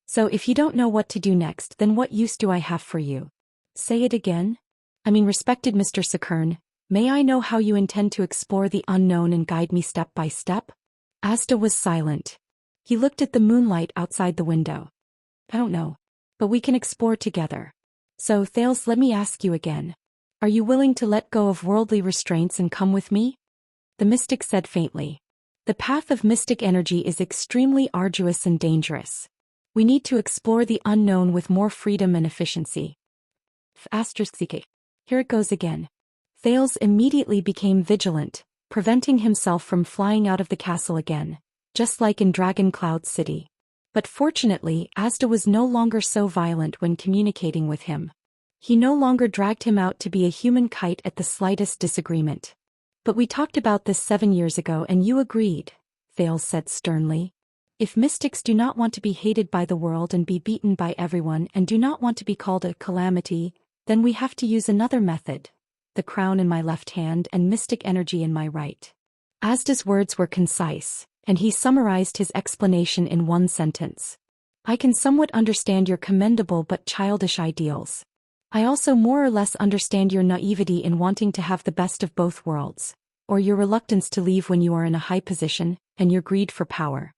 "So if you don't know what to do next, then what use do I have for you?" "Say it again." Respected Mr. Sakern, may I know how you intend to explore the unknown and guide me step by step?" Asta was silent. He looked at the moonlight outside the window. "I don't know. But we can explore together. So Thales, let me ask you again. Are you willing to let go of worldly restraints and come with me?" The mystic said faintly. "The path of mystic energy is extremely arduous and dangerous. We need to explore the unknown with more freedom and efficiency." Here it goes again. Thales immediately became vigilant, preventing himself from flying out of the castle again, just like in Dragon Cloud City. But fortunately, Asta was no longer so violent when communicating with him. He no longer dragged him out to be a human kite at the slightest disagreement. "But we talked about this 7 years ago and you agreed," Thales said sternly. If mystics do not want to be hated by the world and be beaten by everyone and do not want to be called a calamity, then we have to use another method. The crown in my left hand and mystic energy in my right. Asda's words were concise, and he summarized his explanation in one sentence. I can somewhat understand your commendable but childish ideals. I also more or less understand your naivety in wanting to have the best of both worlds, or your reluctance to leave when you are in a high position, and your greed for power.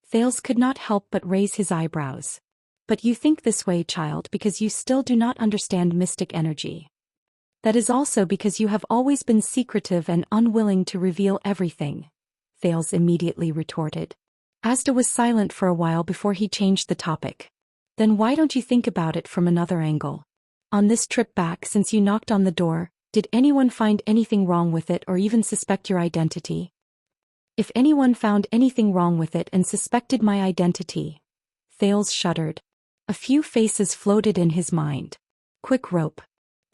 Thales could not help but raise his eyebrows. But you think this way, child, because you still do not understand mystic energy. That is also because you have always been secretive and unwilling to reveal everything, Thales immediately retorted. Asda was silent for a while before he changed the topic. Then why don't you think about it from another angle? On this trip back, since you knocked on the door, did anyone find anything wrong with it or even suspect your identity? If anyone found anything wrong with it and suspected my identity, Thales shuddered. A few faces floated in his mind. Quick Rope.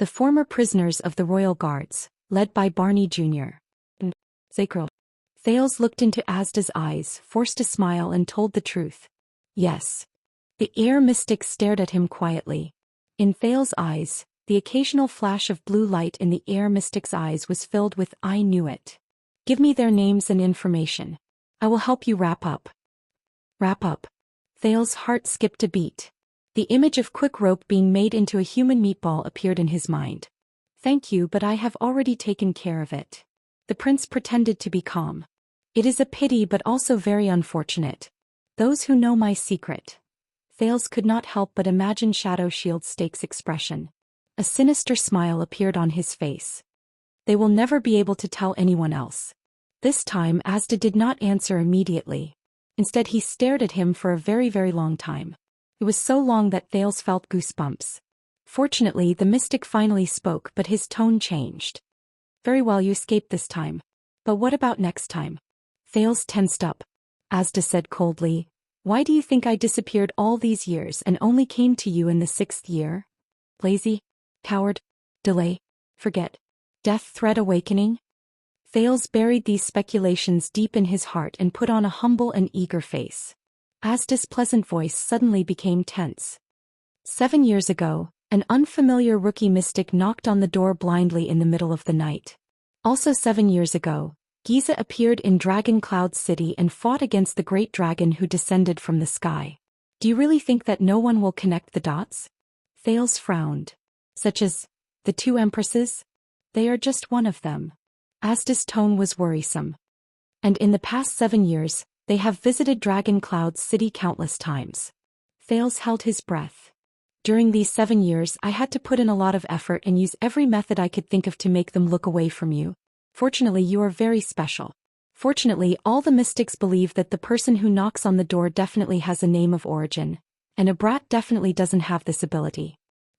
The former prisoners of the Royal Guards, led by Barney Jr. and Zakro. Thales looked into Asda's eyes, forced a smile and told the truth. Yes. The air mystic stared at him quietly. In Thales' eyes, the occasional flash of blue light in the air mystic's eyes was filled with "I knew it." Give me their names and information. I will help you wrap up. Wrap up. Thales' heart skipped a beat. The image of Quick Rope being made into a human meatball appeared in his mind. Thank you, but I have already taken care of it. The prince pretended to be calm. It is a pity but also very unfortunate. Those who know my secret. Thales could not help but imagine Shadow Shield Stake's expression. A sinister smile appeared on his face. They will never be able to tell anyone else. This time Asda did not answer immediately. Instead he stared at him for a very, very long time. It was so long that Thales felt goosebumps. Fortunately, the mystic finally spoke, but his tone changed. Very well, you escaped this time. But what about next time? Thales tensed up. Asda said coldly, why do you think I disappeared all these years and only came to you in the 6th year? Lazy? Coward? Delay? Forget? Death threat awakening? Thales buried these speculations deep in his heart and put on a humble and eager face. Asda's pleasant voice suddenly became tense. 7 years ago, an unfamiliar rookie mystic knocked on the door blindly in the middle of the night. Also 7 years ago, Giza appeared in Dragon Cloud City and fought against the great dragon who descended from the sky. Do you really think that no one will connect the dots? Thales frowned. Such as the 2 empresses? They are just one of them. Asda's tone was worrisome. And in the past 7 years, they have visited Dragon Cloud City countless times. Thales held his breath. During these 7 years I had to put in a lot of effort and use every method I could think of to make them look away from you. Fortunately, you are very special. Fortunately, all the mystics believe that the person who knocks on the door definitely has a name of origin, and a brat definitely doesn't have this ability.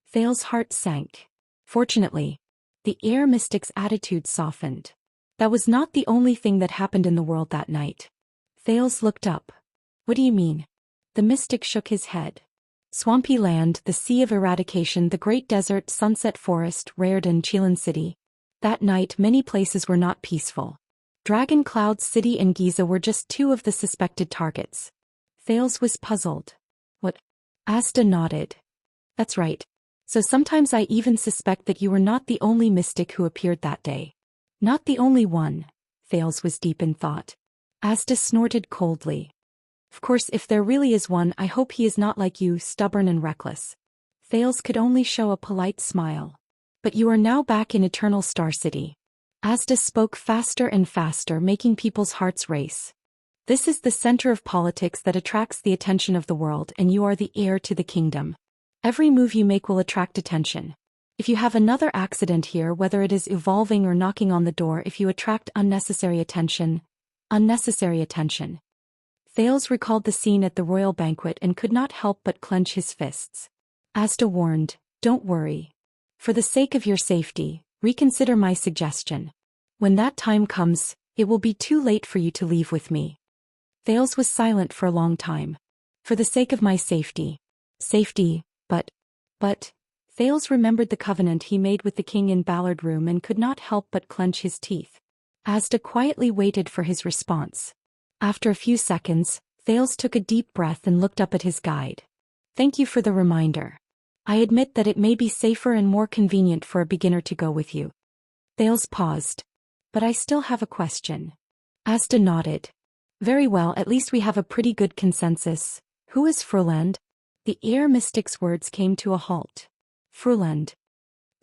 Thales' heart sank. Fortunately, the air mystic's attitude softened. That was not the only thing that happened in the world that night. Thales looked up. What do you mean? The mystic shook his head. Swampy Land, the Sea of Eradication, the Great Desert, Sunset Forest, Raridan, Chilan City. That night many places were not peaceful. Dragon Cloud City and Giza were just 2 of the suspected targets. Thales was puzzled. What? Asda nodded. That's right. So sometimes I even suspect that you were not the only mystic who appeared that day. Not the only one. Thales was deep in thought. Asda snorted coldly. Of course, if there really is one, I hope he is not like you, stubborn and reckless. Thales could only show a polite smile. But you are now back in Eternal Star City. Asda spoke faster and faster, making people's hearts race. This is the center of politics that attracts the attention of the world, and you are the heir to the kingdom. Every move you make will attract attention. If you have another accident here, whether it is evolving or knocking on the door, if you attract unnecessary attention. Unnecessary attention. Thales recalled the scene at the royal banquet and could not help but clench his fists. Asda warned, don't worry. For the sake of your safety, reconsider my suggestion. When that time comes, it will be too late for you to leave with me. Thales was silent for a long time. For the sake of my safety. Safety, but. Thales remembered the covenant he made with the king in Ballard Room and could not help but clench his teeth. Asda quietly waited for his response. After a few seconds, Thales took a deep breath and looked up at his guide. Thank you for the reminder. I admit that it may be safer and more convenient for a beginner to go with you. Thales paused. But I still have a question. Asta nodded. Very well, at least we have a pretty good consensus. Who is Fruland? The air mystic's words came to a halt. Fruland.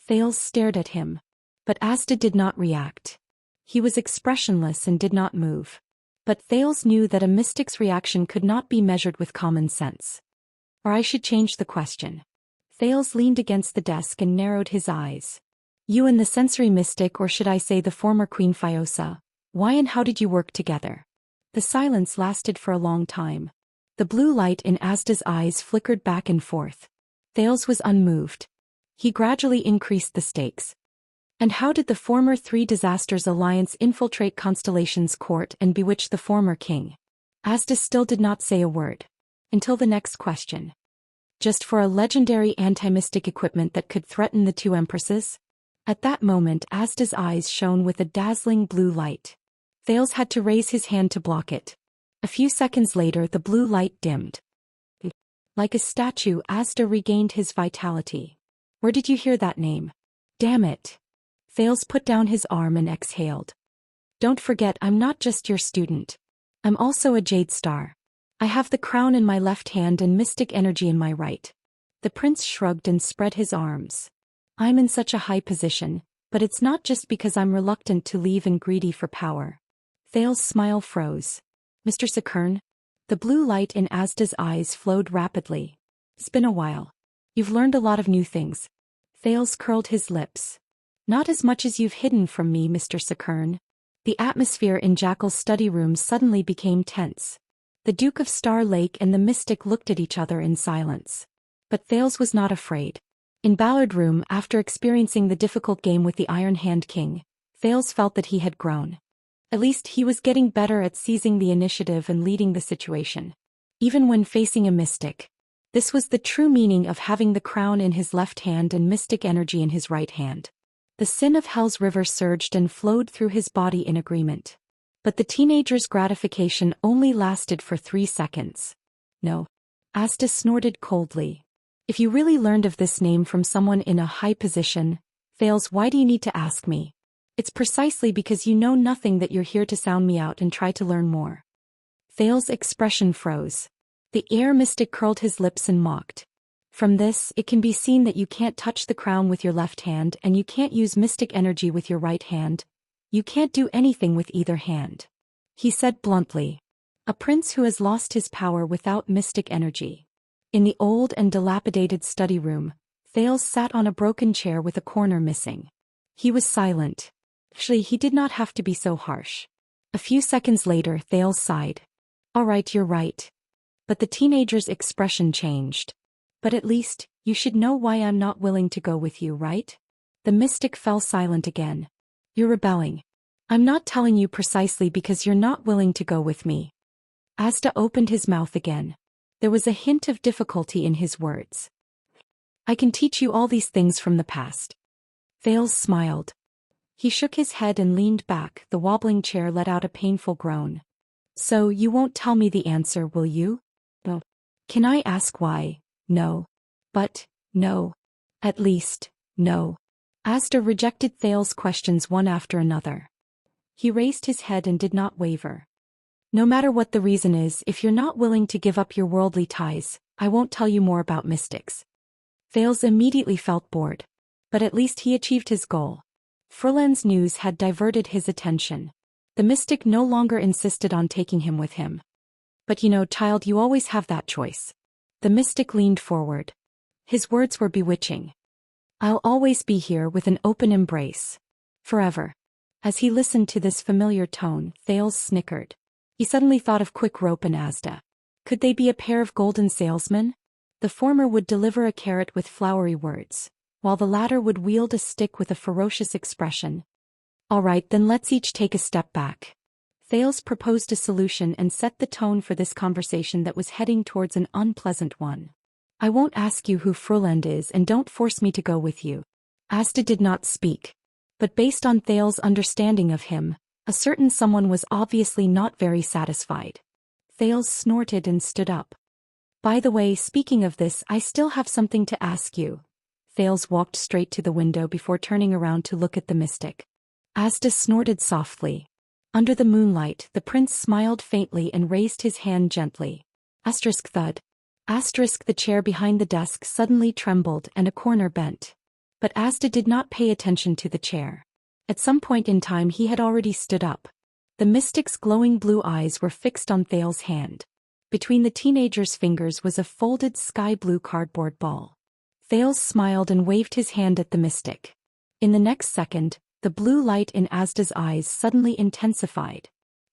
Thales stared at him. But Asta did not react. He was expressionless and did not move. But Thales knew that a mystic's reaction could not be measured with common sense. Or I should change the question. Thales leaned against the desk and narrowed his eyes. You and the sensory mystic, or should I say the former Queen Fiosa, why and how did you work together? The silence lasted for a long time. The blue light in Asta's eyes flickered back and forth. Thales was unmoved. He gradually increased the stakes. And how did the former Three Disasters Alliance infiltrate Constellation's court and bewitch the former king? Asta still did not say a word. Until the next question. Just for a legendary anti-mystic equipment that could threaten the two empresses? At that moment Asta's eyes shone with a dazzling blue light. Thales had to raise his hand to block it. A few seconds later the blue light dimmed. Like a statue, Asta regained his vitality. Where did you hear that name? Damn it. Thales put down his arm and exhaled. Don't forget, I'm not just your student. I'm also a Jade Star. I have the crown in my left hand and mystic energy in my right. The prince shrugged and spread his arms. I'm in such a high position, but it's not just because I'm reluctant to leave and greedy for power. Thales' smile froze. Mr. Sakern? The blue light in Asta's eyes flowed rapidly. It's been a while. You've learned a lot of new things. Thales curled his lips. Not as much as you've hidden from me, Mr. Sakern. The atmosphere in Jackal's study room suddenly became tense. The Duke of Star Lake and the mystic looked at each other in silence. But Thales was not afraid. In Ballard Room, after experiencing the difficult game with the Iron Hand King, Thales felt that he had grown. At least he was getting better at seizing the initiative and leading the situation. Even when facing a mystic. This was the true meaning of having the crown in his left hand and mystic energy in his right hand. The sin of Hell's river surged and flowed through his body in agreement. But the teenager's gratification only lasted for 3 seconds. No. Asta snorted coldly. If you really learned of this name from someone in a high position, Thales, why do you need to ask me? It's precisely because you know nothing that you're here to sound me out and try to learn more. Thales' expression froze. The air mystic curled his lips and mocked. From this, it can be seen that you can't touch the crown with your left hand and you can't use mystic energy with your right hand. You can't do anything with either hand. He said bluntly. A prince who has lost his power without mystic energy. In the old and dilapidated study room, Thales sat on a broken chair with a corner missing. He was silent. Actually, he did not have to be so harsh. A few seconds later, Thales sighed. All right, you're right. But the teenager's expression changed. But at least, you should know why I'm not willing to go with you, right? The mystic fell silent again. You're rebelling. I'm not telling you precisely because you're not willing to go with me. Asta opened his mouth again. There was a hint of difficulty in his words. I can teach you all these things from the past. Thales smiled. He shook his head and leaned back. The wobbling chair let out a painful groan. So you won't tell me the answer, will you? No. Can I ask why? No. But, no. At least, no. Asta rejected Thales' questions one after another. He raised his head and did not waver. No matter what the reason is, if you're not willing to give up your worldly ties, I won't tell you more about mystics. Thales immediately felt bored. But at least he achieved his goal. Fruland's news had diverted his attention. The mystic no longer insisted on taking him with him. But child, you always have that choice. The mystic leaned forward. His words were bewitching. I'll always be here with an open embrace. Forever. As he listened to this familiar tone, Thales snickered. He suddenly thought of Quick Rope and Asta. Could they be a pair of golden salesmen? The former would deliver a carrot with flowery words, while the latter would wield a stick with a ferocious expression. All right, then let's each take a step back. Thales proposed a solution and set the tone for this conversation that was heading towards an unpleasant one. I won't ask you who Fruland is and don't force me to go with you. Asta did not speak. But based on Thales' understanding of him, A certain someone was obviously not very satisfied. Thales snorted and stood up. By the way, speaking of this, I still have something to ask you. Thales walked straight to the window before turning around to look at the mystic. Asda snorted softly. Under the moonlight, the prince smiled faintly and raised his hand gently. Asterisk thud. Asterisk the chair behind the desk suddenly trembled and a corner bent. But Asda did not pay attention to the chair. At some point in time he had already stood up. The mystic's glowing blue eyes were fixed on Thales' hand. Between the teenager's fingers was a folded sky-blue cardboard ball. Thales smiled and waved his hand at the mystic. In the next second, the blue light in Asda's eyes suddenly intensified.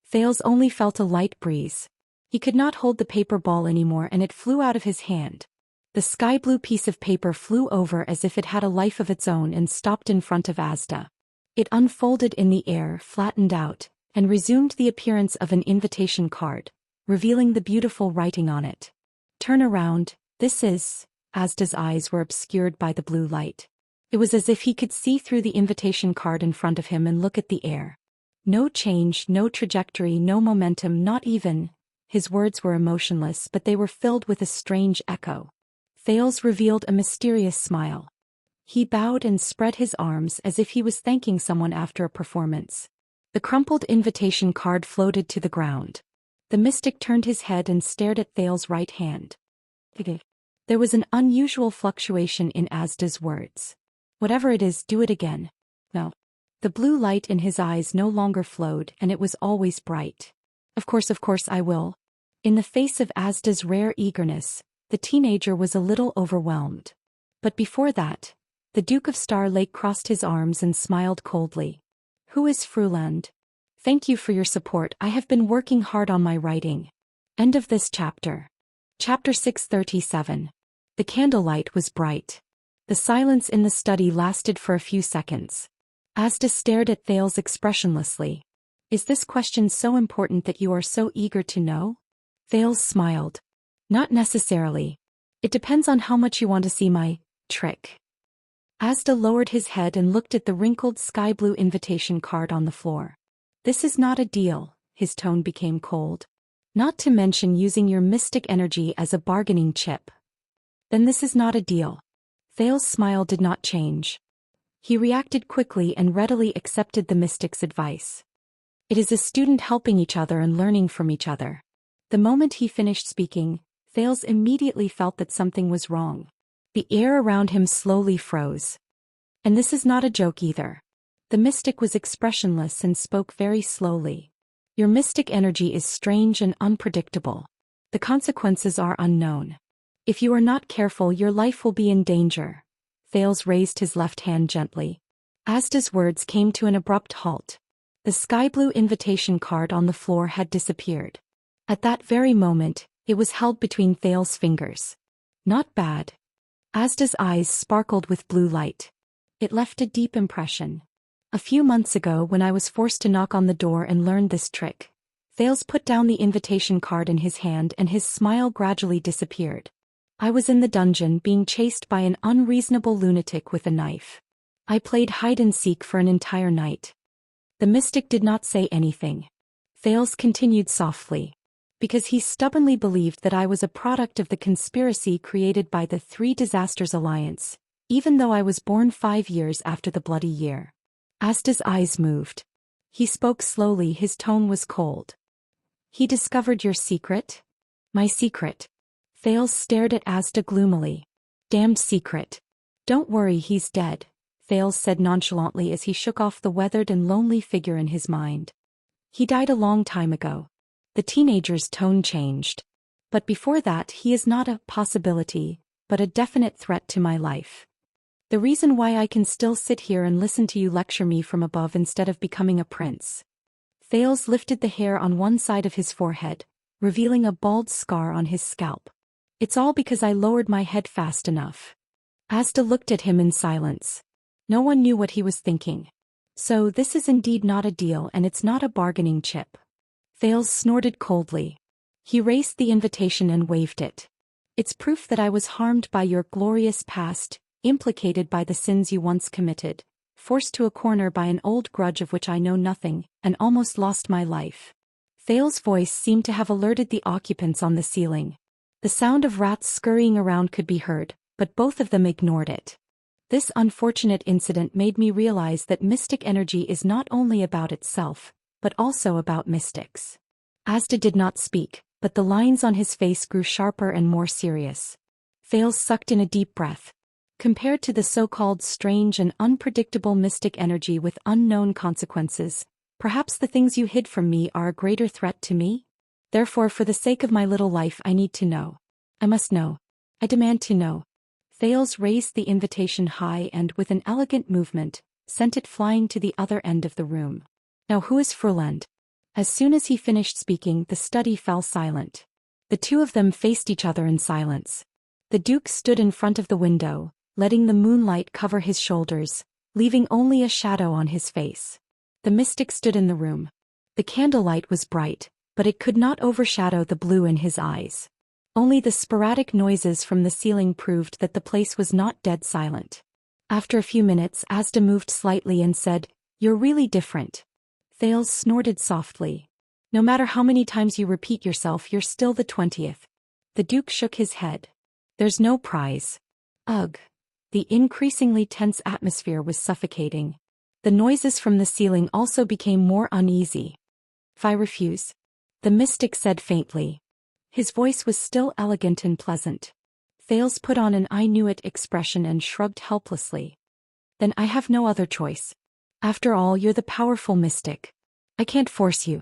Thales only felt a light breeze. He could not hold the paper ball anymore and it flew out of his hand. The sky-blue piece of paper flew over as if it had a life of its own and stopped in front of Asda. It unfolded in the air, flattened out, and resumed the appearance of an invitation card, revealing the beautiful writing on it. Turn around, this is... Asda's eyes were obscured by the blue light. It was as if he could see through the invitation card in front of him and look at the air. No change, no trajectory, no momentum, not even... His words were emotionless, but they were filled with a strange echo. Thales revealed a mysterious smile. He bowed and spread his arms as if he was thanking someone after a performance. The crumpled invitation card floated to the ground. The mystic turned his head and stared at Thales' right hand. There was an unusual fluctuation in Asda's words. Whatever it is, do it again. No. The blue light in his eyes no longer flowed and it was always bright. Of course I will. In the face of Asda's rare eagerness, the teenager was a little overwhelmed. But before that, the Duke of Star Lake crossed his arms and smiled coldly. Who is Fruland? Thank you for your support. I have been working hard on my writing. End of this chapter. Chapter 637. The candlelight was bright. The silence in the study lasted for a few seconds. Asda stared at Thales expressionlessly. Is this question so important that you are so eager to know? Thales smiled. Not necessarily. It depends on how much you want to see my trick. Asda lowered his head and looked at the wrinkled sky-blue invitation card on the floor. This is not a deal, his tone became cold. Not to mention using your mystic energy as a bargaining chip. Then this is not a deal. Thales' smile did not change. He reacted quickly and readily accepted the mystic's advice. It is a student helping each other and learning from each other. The moment he finished speaking, Thales immediately felt that something was wrong. The air around him slowly froze. And this is not a joke either. The mystic was expressionless and spoke very slowly. Your mystic energy is strange and unpredictable. The consequences are unknown. If you are not careful, your life will be in danger. Thales raised his left hand gently. Asda's words came to an abrupt halt. The sky-blue invitation card on the floor had disappeared. At that very moment, it was held between Thales' fingers. Not bad. Asda's eyes sparkled with blue light. It left a deep impression. A few months ago, when I was forced to knock on the door and learned this trick, Thales put down the invitation card in his hand and his smile gradually disappeared. I was in the dungeon being chased by an unreasonable lunatic with a knife. I played hide-and-seek for an entire night. The mystic did not say anything. Thales continued softly. Because he stubbornly believed that I was a product of the conspiracy created by the Three Disasters Alliance, even though I was born 5 years after the Bloody Year. Asda's eyes moved. He spoke slowly, his tone was cold. He discovered your secret? My secret. Thales stared at Asda gloomily. Damned secret. Don't worry, he's dead, Thales said nonchalantly as he shook off the weathered and lonely figure in his mind. He died a long time ago. The teenager's tone changed. But before that, he is not a possibility, but a definite threat to my life. The reason why I can still sit here and listen to you lecture me from above instead of becoming a prince. Thales lifted the hair on one side of his forehead, revealing a bald scar on his scalp. It's all because I lowered my head fast enough. Asda looked at him in silence. No one knew what he was thinking. So this is indeed not a deal and it's not a bargaining chip. Thales snorted coldly. He raised the invitation and waved it. It's proof that I was harmed by your glorious past, implicated by the sins you once committed, forced to a corner by an old grudge of which I know nothing, and almost lost my life. Thale's voice seemed to have alerted the occupants on the ceiling. The sound of rats scurrying around could be heard, but both of them ignored it. This unfortunate incident made me realize that mystic energy is not only about itself, but also about mystics. Asda did not speak, but the lines on his face grew sharper and more serious. Thales sucked in a deep breath. Compared to the so-called strange and unpredictable mystic energy with unknown consequences, perhaps the things you hid from me are a greater threat to me? Therefore, for the sake of my little life, I need to know. I must know. I demand to know. Thales raised the invitation high and, with an elegant movement, sent it flying to the other end of the room. Now who is Furland? As soon as he finished speaking, the study fell silent. The two of them faced each other in silence. The Duke stood in front of the window, letting the moonlight cover his shoulders, leaving only a shadow on his face. The mystic stood in the room. The candlelight was bright, but it could not overshadow the blue in his eyes. Only the sporadic noises from the ceiling proved that the place was not dead silent. After a few minutes, Asda moved slightly and said, "You're really different." Thales snorted softly. "No matter how many times you repeat yourself, you're still the 20th. The Duke shook his head. "There's no prize." Ugh. The increasingly tense atmosphere was suffocating. The noises from the ceiling also became more uneasy. "If I refuse?" the mystic said faintly. His voice was still elegant and pleasant. Thales put on an "I knew it" expression and shrugged helplessly. "Then I have no other choice. After all, you're the powerful mystic. I can't force you."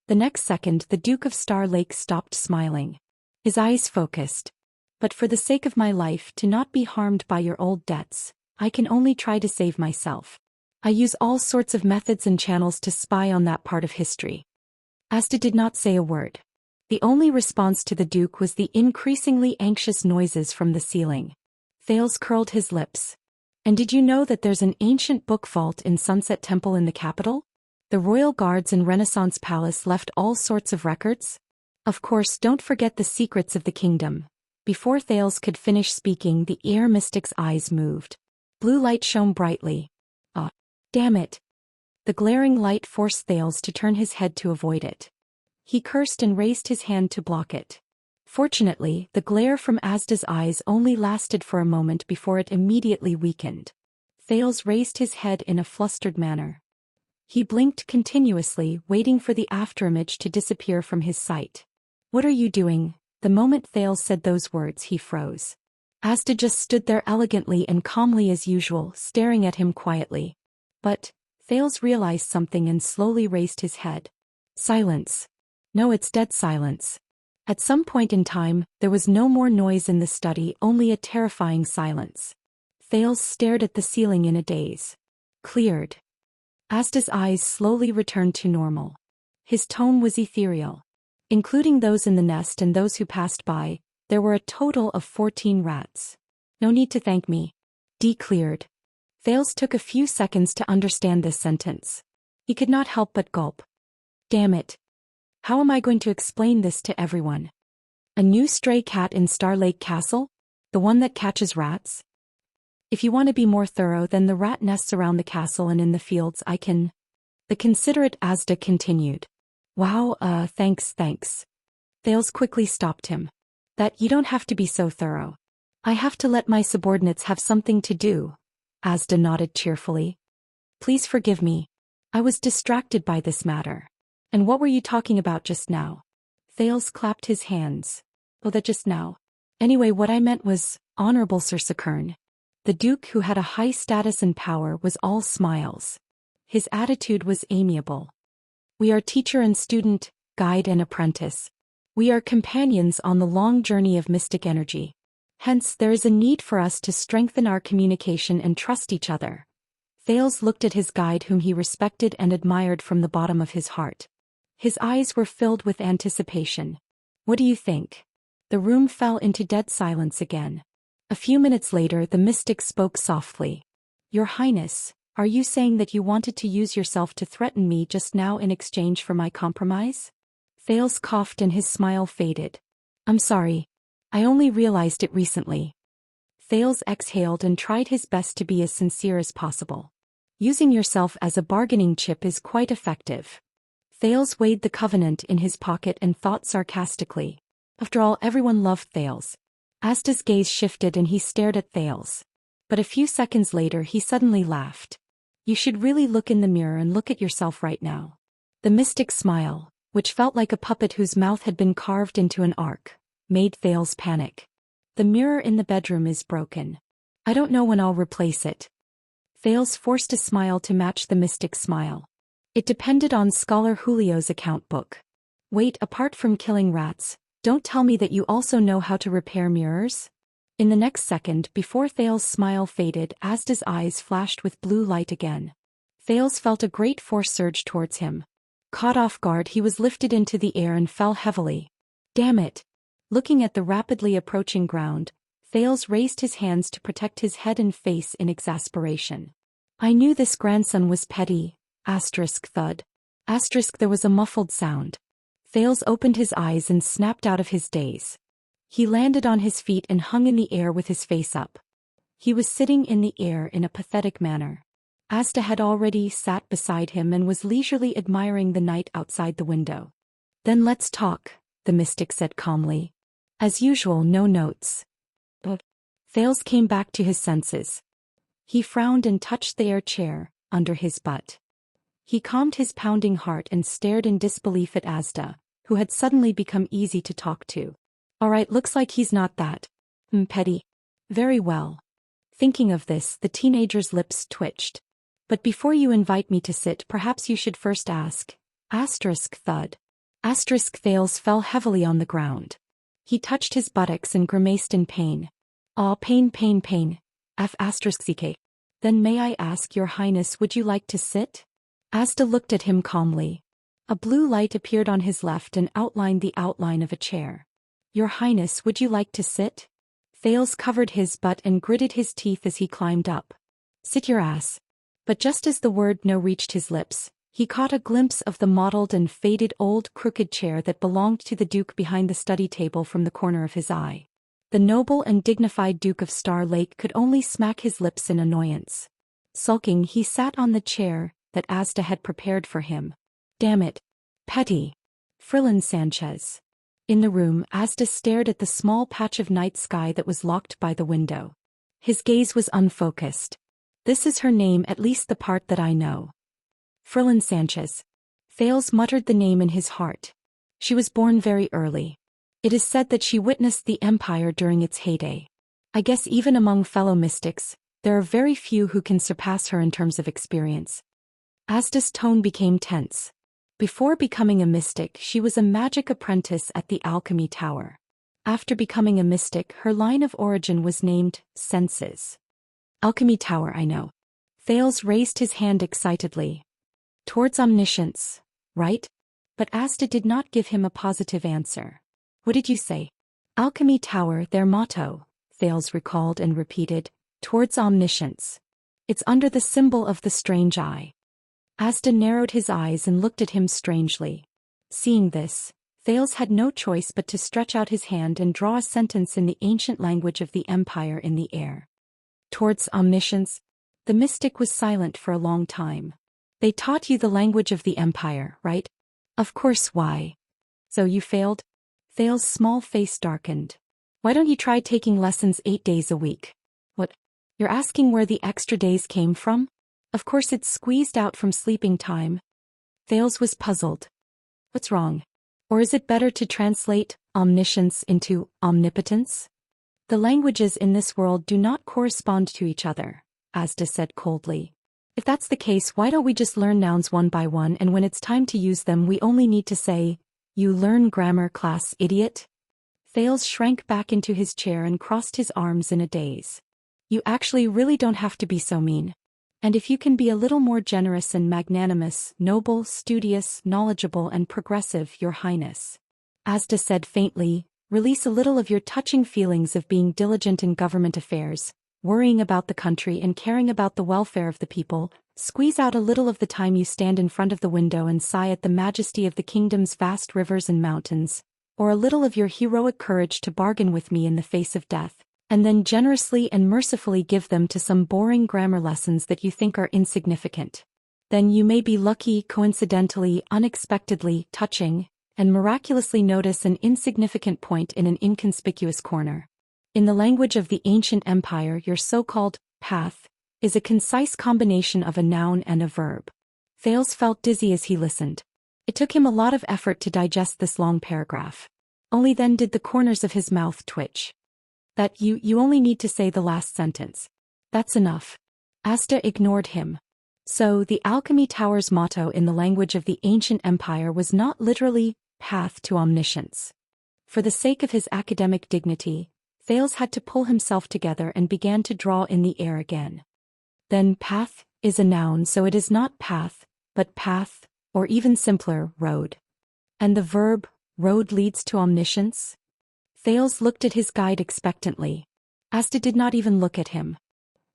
The next second, the Duke of Star Lake stopped smiling. His eyes focused. "But for the sake of my life, to not be harmed by your old debts, I can only try to save myself. I use all sorts of methods and channels to spy on that part of history." Asta did not say a word. The only response to the Duke was the increasingly anxious noises from the ceiling. Thales curled his lips. "And did you know that there's an ancient book vault in Sunset Temple in the capital? The royal guards in Renaissance Palace left all sorts of records. Of course, don't forget the secrets of the kingdom." Before Thales could finish speaking, the air mystic's eyes moved. Blue light shone brightly. "Ah, damn it." The glaring light forced Thales to turn his head to avoid it. He cursed and raised his hand to block it. Fortunately, the glare from Asda's eyes only lasted for a moment before it immediately weakened. Thales raised his head in a flustered manner. He blinked continuously, waiting for the afterimage to disappear from his sight. "What are you doing?" The moment Thales said those words, he froze. Asda just stood there elegantly and calmly as usual, staring at him quietly. But Thales realized something and slowly raised his head. "Silence. No, it's dead silence." At some point in time, there was no more noise in the study, only a terrifying silence. Thales stared at the ceiling in a daze. "Cleared." Asda's eyes slowly returned to normal. His tone was ethereal. Including those in the nest and those who passed by, there were a total of 14 rats. "No need to thank me." Decleared. Thales took a few seconds to understand this sentence. He could not help but gulp. "Damn it. How am I going to explain this to everyone? A new stray cat in Star Lake Castle? The one that catches rats? If you want to be more thorough, then the rat nests around the castle and in the fields I can..." The considerate Asda continued. "Wow, thanks. Thales quickly stopped him. "That you don't have to be so thorough. I have to let my subordinates have something to do." Asda nodded cheerfully. "Please forgive me. I was distracted by this matter." "And what were you talking about just now?" Thales clapped his hands. "Oh, that just now. Anyway, what I meant was, Honorable Sir Sakern." The Duke, who had a high status and power, was all smiles. His attitude was amiable. "We are teacher and student, guide and apprentice. We are companions on the long journey of mystic energy. Hence, there is a need for us to strengthen our communication and trust each other." Thales looked at his guide, whom he respected and admired from the bottom of his heart. His eyes were filled with anticipation. "What do you think?" The room fell into dead silence again. A few minutes later, the mystic spoke softly. "Your Highness, are you saying that you wanted to use yourself to threaten me just now in exchange for my compromise?" Thales coughed and his smile faded. "I'm sorry. I only realized it recently." Thales exhaled and tried his best to be as sincere as possible. Using yourself as a bargaining chip is quite effective. Thales weighed the covenant in his pocket and thought sarcastically. After all, everyone loved Thales. Asta's gaze shifted and he stared at Thales. But a few seconds later he suddenly laughed. You should really look in the mirror and look at yourself right now. The mystic smile, which felt like a puppet whose mouth had been carved into an arc, made Thales panic. The mirror in the bedroom is broken. I don't know when I'll replace it. Thales forced a smile to match the mystic smile. It depended on Scholar Julio's account book. Wait, apart from killing rats, don't tell me that you also know how to repair mirrors? In the next second, before Thales' smile faded, Asta's eyes flashed with blue light again. Thales felt a great force surge towards him. Caught off guard, he was lifted into the air and fell heavily. Damn it! Looking at the rapidly approaching ground, Thales raised his hands to protect his head and face in exasperation. I knew this grandson was petty. Thud. There was a muffled sound. Thales opened his eyes and snapped out of his daze. He landed on his feet and hung in the air with his face up. He was sitting in the air in a pathetic manner. Asta had already sat beside him and was leisurely admiring the night outside the window. Then let's talk, the mystic said calmly. As usual, no notes. Thales came back to his senses. He frowned and touched the air chair under his butt. He calmed his pounding heart and stared in disbelief at Asta, who had suddenly become easy to talk to. Alright, looks like he's not that petty. Very well. Thinking of this, the teenager's lips twitched. But before you invite me to sit, perhaps you should first ask. Thud. Thales fell heavily on the ground. He touched his buttocks and grimaced in pain. Aw, pain. F*ck. Then may I ask, Your Highness, would you like to sit? Asta looked at him calmly. A blue light appeared on his left and outlined the outline of a chair. Your Highness, would you like to sit? Thales covered his butt and gritted his teeth as he climbed up. Sit your ass. But just as the word no reached his lips, he caught a glimpse of the mottled and faded old crooked chair that belonged to the Duke behind the study table from the corner of his eye. The noble and dignified Duke of Star Lake could only smack his lips in annoyance. Sulking, he sat on the chair that Asta had prepared for him. Damn it. Petty. Frillin Sanchez. In the room, Asta stared at the small patch of night sky that was locked by the window. His gaze was unfocused. This is her name, at least the part that I know. Frillin Sanchez. Thales muttered the name in his heart. She was born very early. It is said that she witnessed the Empire during its heyday. I guess even among fellow mystics, there are very few who can surpass her in terms of experience. Asta's tone became tense. Before becoming a mystic, she was a magic apprentice at the Alchemy Tower. After becoming a mystic, her line of origin was named Senses. Alchemy Tower, I know. Thales raised his hand excitedly. Towards omniscience, right? But Asta did not give him a positive answer. What did you say? Alchemy Tower, their motto, Thales recalled and repeated, towards omniscience. It's under the symbol of the strange eye. Asta narrowed his eyes and looked at him strangely. Seeing this, Thales had no choice but to stretch out his hand and draw a sentence in the ancient language of the Empire in the air. Towards omniscience? The mystic was silent for a long time. They taught you the language of the Empire, right? Of course, why? So you failed? Thales' small face darkened. Why don't you try taking lessons 8 days a week? What? You're asking where the extra days came from? Of course it's squeezed out from sleeping time. Thales was puzzled. What's wrong? Or is it better to translate omniscience into omnipotence? The languages in this world do not correspond to each other, Asta said coldly. If that's the case, why don't we just learn nouns one by one, and when it's time to use them we only need to say, "You learn grammar class, idiot?" Thales shrank back into his chair and crossed his arms in a daze. You actually really don't have to be so mean. And if you can be a little more generous and magnanimous, noble, studious, knowledgeable and progressive, Your Highness. Asta said faintly, release a little of your touching feelings of being diligent in government affairs, worrying about the country and caring about the welfare of the people, squeeze out a little of the time you stand in front of the window and sigh at the majesty of the kingdom's vast rivers and mountains, or a little of your heroic courage to bargain with me in the face of death, and then generously and mercifully give them to some boring grammar lessons that you think are insignificant. Then you may be lucky, coincidentally, unexpectedly, touching, and miraculously notice an insignificant point in an inconspicuous corner. In the language of the ancient empire, your so-called path is a concise combination of a noun and a verb. Thales felt dizzy as he listened. It took him a lot of effort to digest this long paragraph. Only then did the corners of his mouth twitch. That you only need to say the last sentence. That's enough. Asta ignored him. So, the Alchemy Tower's motto in the language of the ancient empire was not literally, path to omniscience. For the sake of his academic dignity, Thales had to pull himself together and began to draw in the air again. Then path is a noun, so it is not path, but path, or even simpler, road. And the verb, road leads to omniscience? Thales looked at his guide expectantly. Asta did not even look at him.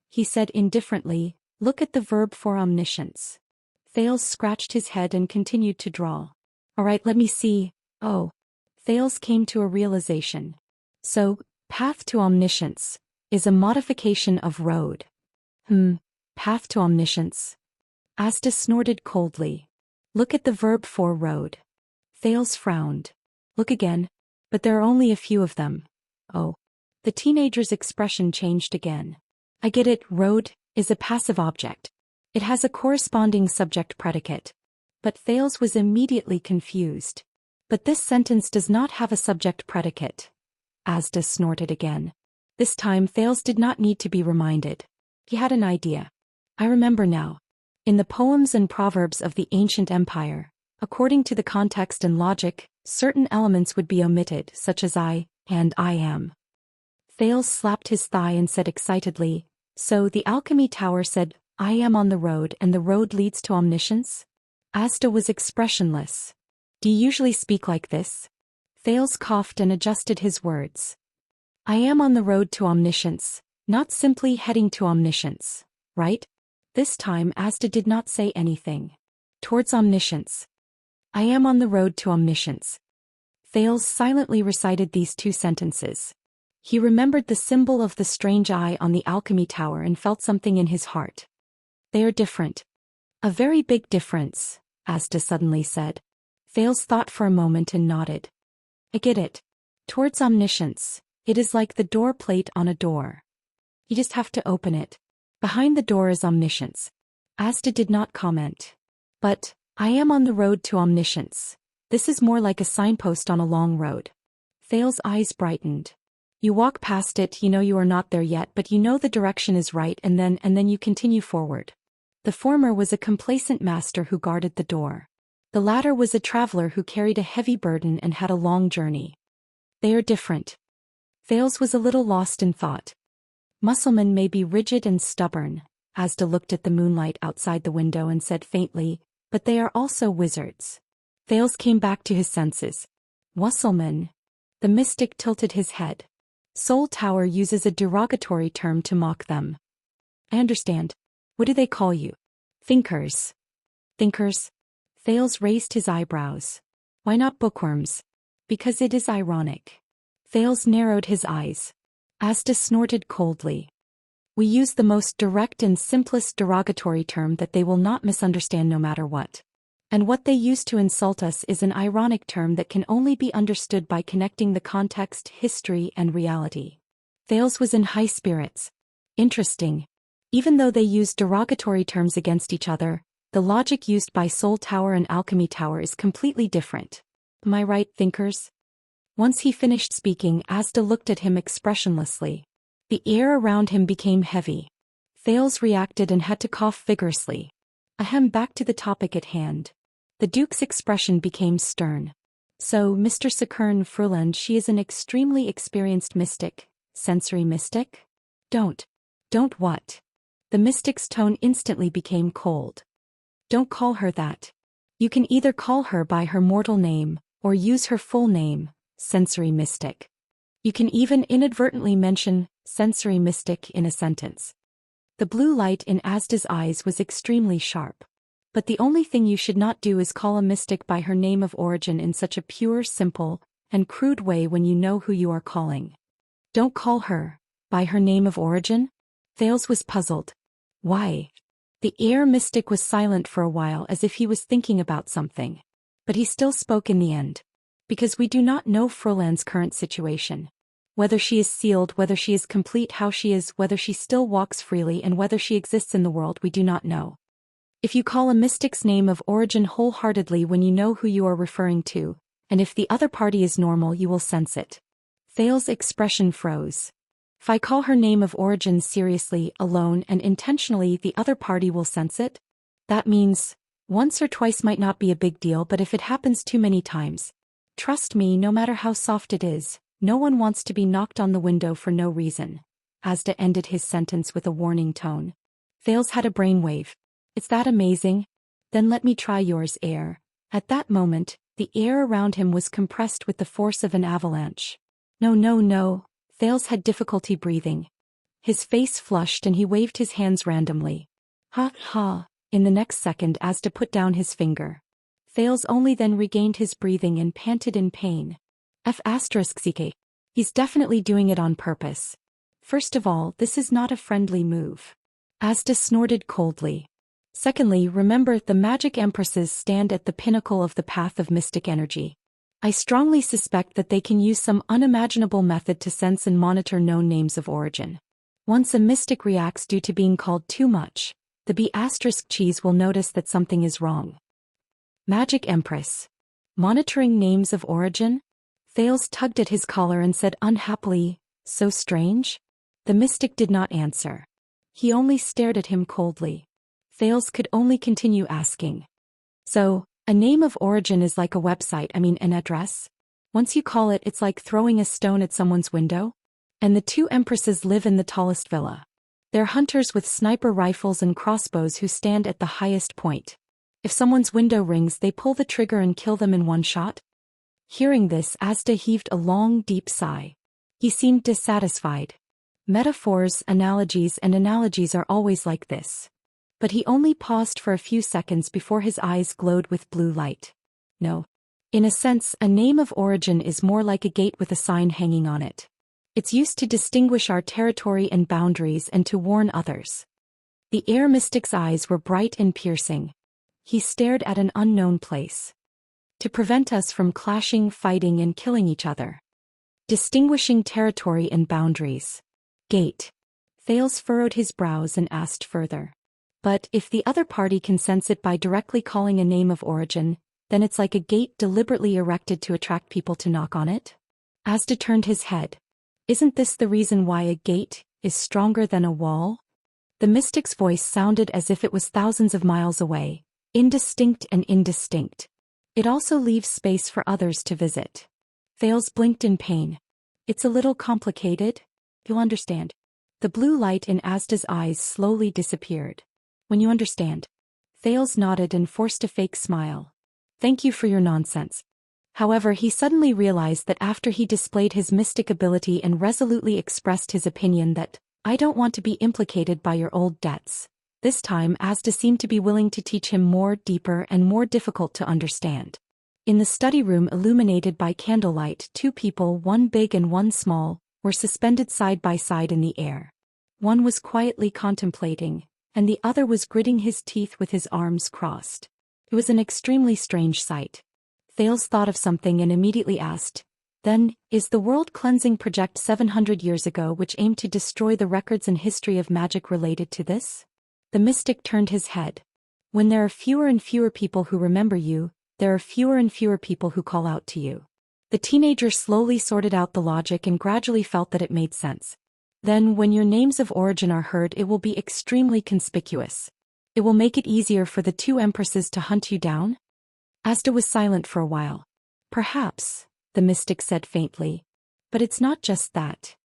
He said indifferently, look at the verb for omniscience. Thales scratched his head and continued to draw. Alright, let me see. Oh. Thales came to a realization. So, path to omniscience is a modification of road. Path to omniscience. Asta snorted coldly. Look at the verb for road. Thales frowned. Look again. But there are only a few of them. Oh. The teenager's expression changed again. I get it, road is a passive object. It has a corresponding subject predicate. But Thales was immediately confused. But this sentence does not have a subject predicate. Asta snorted again. This time Thales did not need to be reminded. He had an idea. I remember now. In the poems and proverbs of the ancient empire, according to the context and logic, certain elements would be omitted, such as I and I am. Thales slapped his thigh and said excitedly, so the Alchemy Tower said, I am on the road and the road leads to omniscience? Asta was expressionless. Do you usually speak like this? Thales coughed and adjusted his words. I am on the road to omniscience, not simply heading to omniscience, right? This time Asta did not say anything. Towards omniscience. I am on the road to omniscience. Thales silently recited these two sentences. He remembered the symbol of the strange eye on the Alchemy Tower and felt something in his heart. They are different. A very big difference, Asta suddenly said. Thales thought for a moment and nodded. I get it. Towards omniscience, it is like the door plate on a door. You just have to open it. Behind the door is omniscience. Asta did not comment. But, I am on the road to omniscience. This is more like a signpost on a long road. Thales' eyes brightened. You walk past it, you know you are not there yet, but you know the direction is right, and then you continue forward. The former was a complacent master who guarded the door. The latter was a traveler who carried a heavy burden and had a long journey. They are different. Thales was a little lost in thought. Mussulmen may be rigid and stubborn, Asta looked at the moonlight outside the window and said faintly, but they are also wizards. Thales came back to his senses. Mussulmen. The mystic tilted his head. Soul Tower uses a derogatory term to mock them. I understand. What do they call you? Thinkers. Thinkers? Thales raised his eyebrows. Why not bookworms? Because it is ironic. Thales narrowed his eyes. Asta snorted coldly. We use the most direct and simplest derogatory term that they will not misunderstand no matter what. And what they use to insult us is an ironic term that can only be understood by connecting the context, history, and reality. Thales was in high spirits. Interesting. Even though they use derogatory terms against each other, the logic used by Soul Tower and Alchemy Tower is completely different. Am I right, thinkers? Once he finished speaking, Asta looked at him expressionlessly. The air around him became heavy. Thales reacted and had to cough vigorously. Ahem, back to the topic at hand. The Duke's expression became stern. So, Mr. Sakern Fruland, she is an extremely experienced mystic, sensory mystic? Don't what? The mystic's tone instantly became cold. Don't call her that. You can either call her by her mortal name, or use her full name, sensory mystic. You can even inadvertently mention sensory mystic in a sentence. The blue light in Asta's eyes was extremely sharp. But the only thing you should not do is call a mystic by her name of origin in such a pure, simple, and crude way when you know who you are calling. Don't call her By her name of origin? Thales was puzzled. Why? The air mystic was silent for a while as if he was thinking about something. But he still spoke in the end. Because we do not know Frolan's current situation. Whether she is sealed, whether she is complete, how she is, whether she still walks freely, and whether she exists in the world, we do not know. If you call a mystic's name of origin wholeheartedly when you know who you are referring to, and if the other party is normal, you will sense it. Thales' expression froze. If I call her name of origin seriously, alone, and intentionally, the other party will sense it? That means, once or twice might not be a big deal, but if it happens too many times, trust me, no matter how soft it is, no one wants to be knocked on the window for no reason. Asda ended his sentence with a warning tone. Thales had a brainwave. It's that amazing? Then let me try yours, air. At that moment, the air around him was compressed with the force of an avalanche. No. Thales had difficulty breathing. His face flushed and he waved his hands randomly. Ha. In the next second, Asda put down his finger. Thales only then regained his breathing and panted in pain. F***ck. He's definitely doing it on purpose. First of all, this is not a friendly move. Asda snorted coldly. Secondly, remember, the magic empresses stand at the pinnacle of the path of mystic energy. I strongly suspect that they can use some unimaginable method to sense and monitor known names of origin. Once a mystic reacts due to being called too much, the B***cheese will notice that something is wrong. Magic Empress. Monitoring names of origin? Thales tugged at his collar and said unhappily, so strange? The mystic did not answer. He only stared at him coldly. Thales could only continue asking. So, a name of origin is like a website, an address? Once you call it, it's like throwing a stone at someone's window? And the two empresses live in the tallest villa. They're hunters with sniper rifles and crossbows who stand at the highest point. If someone's window rings, they pull the trigger and kill them in one shot? Hearing this, Asda heaved a long, deep sigh. He seemed dissatisfied. Metaphors, analogies are always like this. But he only paused for a few seconds before his eyes glowed with blue light. No. In a sense, a name of origin is more like a gate with a sign hanging on it. It's used to distinguish our territory and boundaries and to warn others. The air mystic's eyes were bright and piercing. He stared at an unknown place. To prevent us from clashing, fighting, and killing each other. Distinguishing territory and boundaries. Gate. Thales furrowed his brows and asked further. But if the other party can sense it by directly calling a name of origin, then it's like a gate deliberately erected to attract people to knock on it? Asda turned his head. Isn't this the reason why a gate is stronger than a wall? The mystic's voice sounded as if it was thousands of miles away, indistinct and indistinct. It also leaves space for others to visit. Thales blinked in pain. It's a little complicated. You'll understand. The blue light in Asda's eyes slowly disappeared. When you understand. Thales nodded and forced a fake smile. Thank you for your nonsense. However, he suddenly realized that after he displayed his mystic ability and resolutely expressed his opinion that, I don't want to be implicated by your old debts. This time Asda seemed to be willing to teach him more, deeper and more difficult to understand. In the study room illuminated by candlelight, two people, one big and one small, were suspended side by side in the air. One was quietly contemplating, and the other was gritting his teeth with his arms crossed. It was an extremely strange sight. Thales thought of something and immediately asked, then, is the world cleansing project 700 years ago which aimed to destroy the records and history of magic related to this? The mystic turned his head. When there are fewer and fewer people who remember you, there are fewer and fewer people who call out to you. The teenager slowly sorted out the logic and gradually felt that it made sense. Then, when your names of origin are heard, it will be extremely conspicuous. It will make it easier for the two empresses to hunt you down? Asda was silent for a while. Perhaps, the mystic said faintly. But it's not just that.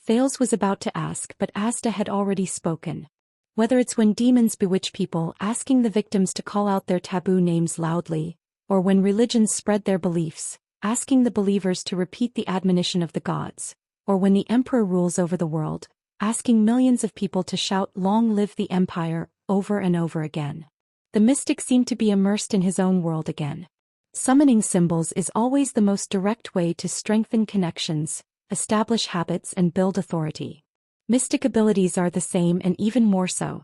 Thales was about to ask, but Asda had already spoken. Whether it's when demons bewitch people, asking the victims to call out their taboo names loudly, or when religions spread their beliefs, asking the believers to repeat the admonition of the gods, or when the emperor rules over the world, asking millions of people to shout "Long live the empire" over and over again. The mystic seemed to be immersed in his own world again. Summoning symbols is always the most direct way to strengthen connections, establish habits and build authority. Mystic abilities are the same and even more so.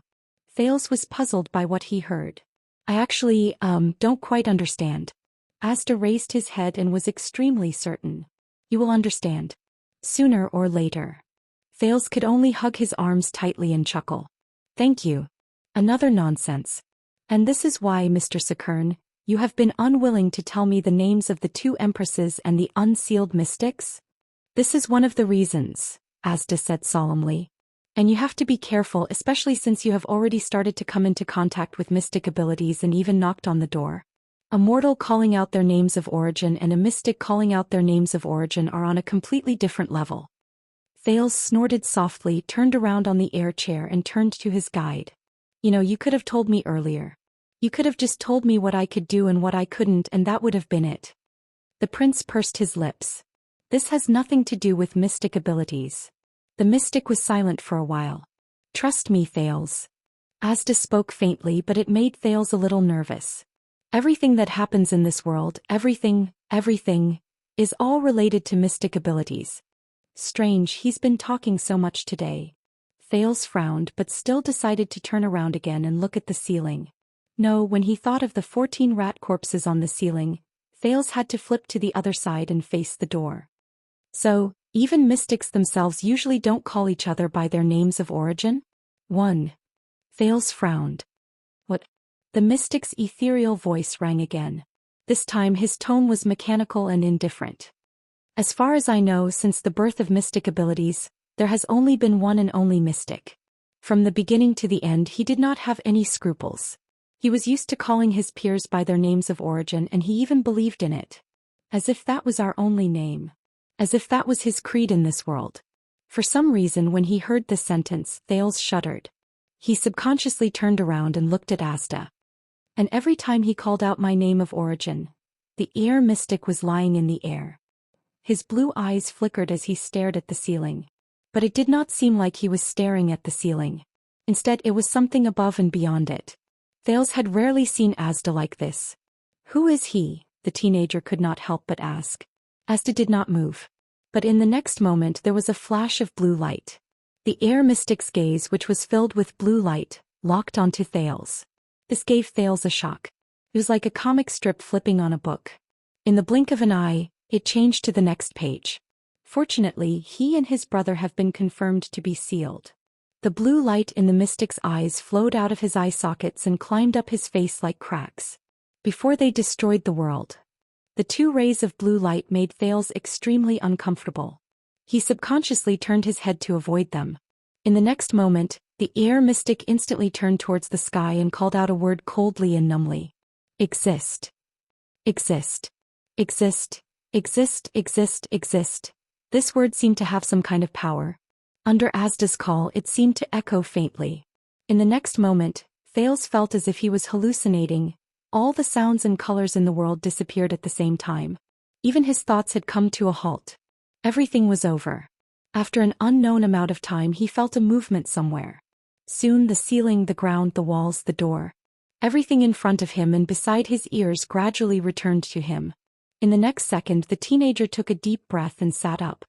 Thales was puzzled by what he heard. I actually, don't quite understand. Asda raised his head and was extremely certain. You will understand. Sooner or later. Thales could only hug his arms tightly and chuckle. Thank you. Another nonsense. And this is why, Mr. Sakern, you have been unwilling to tell me the names of the two empresses and the unsealed mystics? This is one of the reasons, Asda said solemnly. And you have to be careful, especially since you have already started to come into contact with mystic abilities and even knocked on the door. A mortal calling out their names of origin and a mystic calling out their names of origin are on a completely different level. Thales snorted softly, turned around on the air chair and turned to his guide. You could have told me earlier. You could have just told me what I could do and what I couldn't, and that would have been it. The prince pursed his lips. This has nothing to do with mystic abilities. The mystic was silent for a while. Trust me, Thales. Asda spoke faintly, but it made Thales a little nervous. Everything that happens in this world, everything, is all related to mystic abilities. Strange, he's been talking so much today. Thales frowned but still decided to turn around again and look at the ceiling. No, when he thought of the 14 rat corpses on the ceiling, Thales had to flip to the other side and face the door. So, even mystics themselves usually don't call each other by their names of origin? 1. Thales frowned. What? The mystic's ethereal voice rang again. This time his tone was mechanical and indifferent. As far as I know, since the birth of mystic abilities, there has only been one and only mystic. From the beginning to the end he did not have any scruples. He was used to calling his peers by their names of origin, and he even believed in it. As if that was our only name. As if that was his creed in this world. For some reason when he heard this sentence, Thales shuddered. He subconsciously turned around and looked at Asda. And every time he called out my name of origin, the air mystic was lying in the air. His blue eyes flickered as he stared at the ceiling. But it did not seem like he was staring at the ceiling. Instead, it was something above and beyond it. Thales had rarely seen Asda like this. Who is he? The teenager could not help but ask. Asda did not move. But in the next moment there was a flash of blue light. The air mystic's gaze, which was filled with blue light, locked onto Thales. This gave Thales a shock. It was like a comic strip flipping on a book. In the blink of an eye, it changed to the next page. Fortunately, he and his brother have been confirmed to be sealed. The blue light in the mystic's eyes flowed out of his eye sockets and climbed up his face like cracks. Before they destroyed the world. The two rays of blue light made Thales extremely uncomfortable. He subconsciously turned his head to avoid them. In the next moment, the air mystic instantly turned towards the sky and called out a word coldly and numbly. Exist. Exist. Exist. Exist. Exist. Exist. This word seemed to have some kind of power. Under Asda's call it seemed to echo faintly. In the next moment, Thales felt as if he was hallucinating. All the sounds and colors in the world disappeared at the same time. Even his thoughts had come to a halt. Everything was over. After an unknown amount of time he felt a movement somewhere. Soon the ceiling, the ground, the walls, the door. Everything in front of him and beside his ears gradually returned to him. In the next second the teenager took a deep breath and sat up.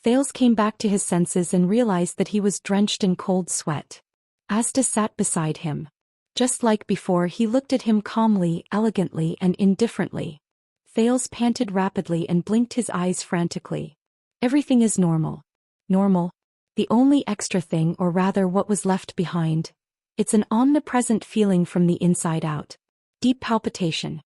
Thales came back to his senses and realized that he was drenched in cold sweat. Asda sat beside him. Just like before, he looked at him calmly, elegantly, and indifferently. Thales panted rapidly and blinked his eyes frantically. Everything is normal. Normal? The only extra thing, or rather what was left behind. It's an omnipresent feeling from the inside out. Deep palpitation.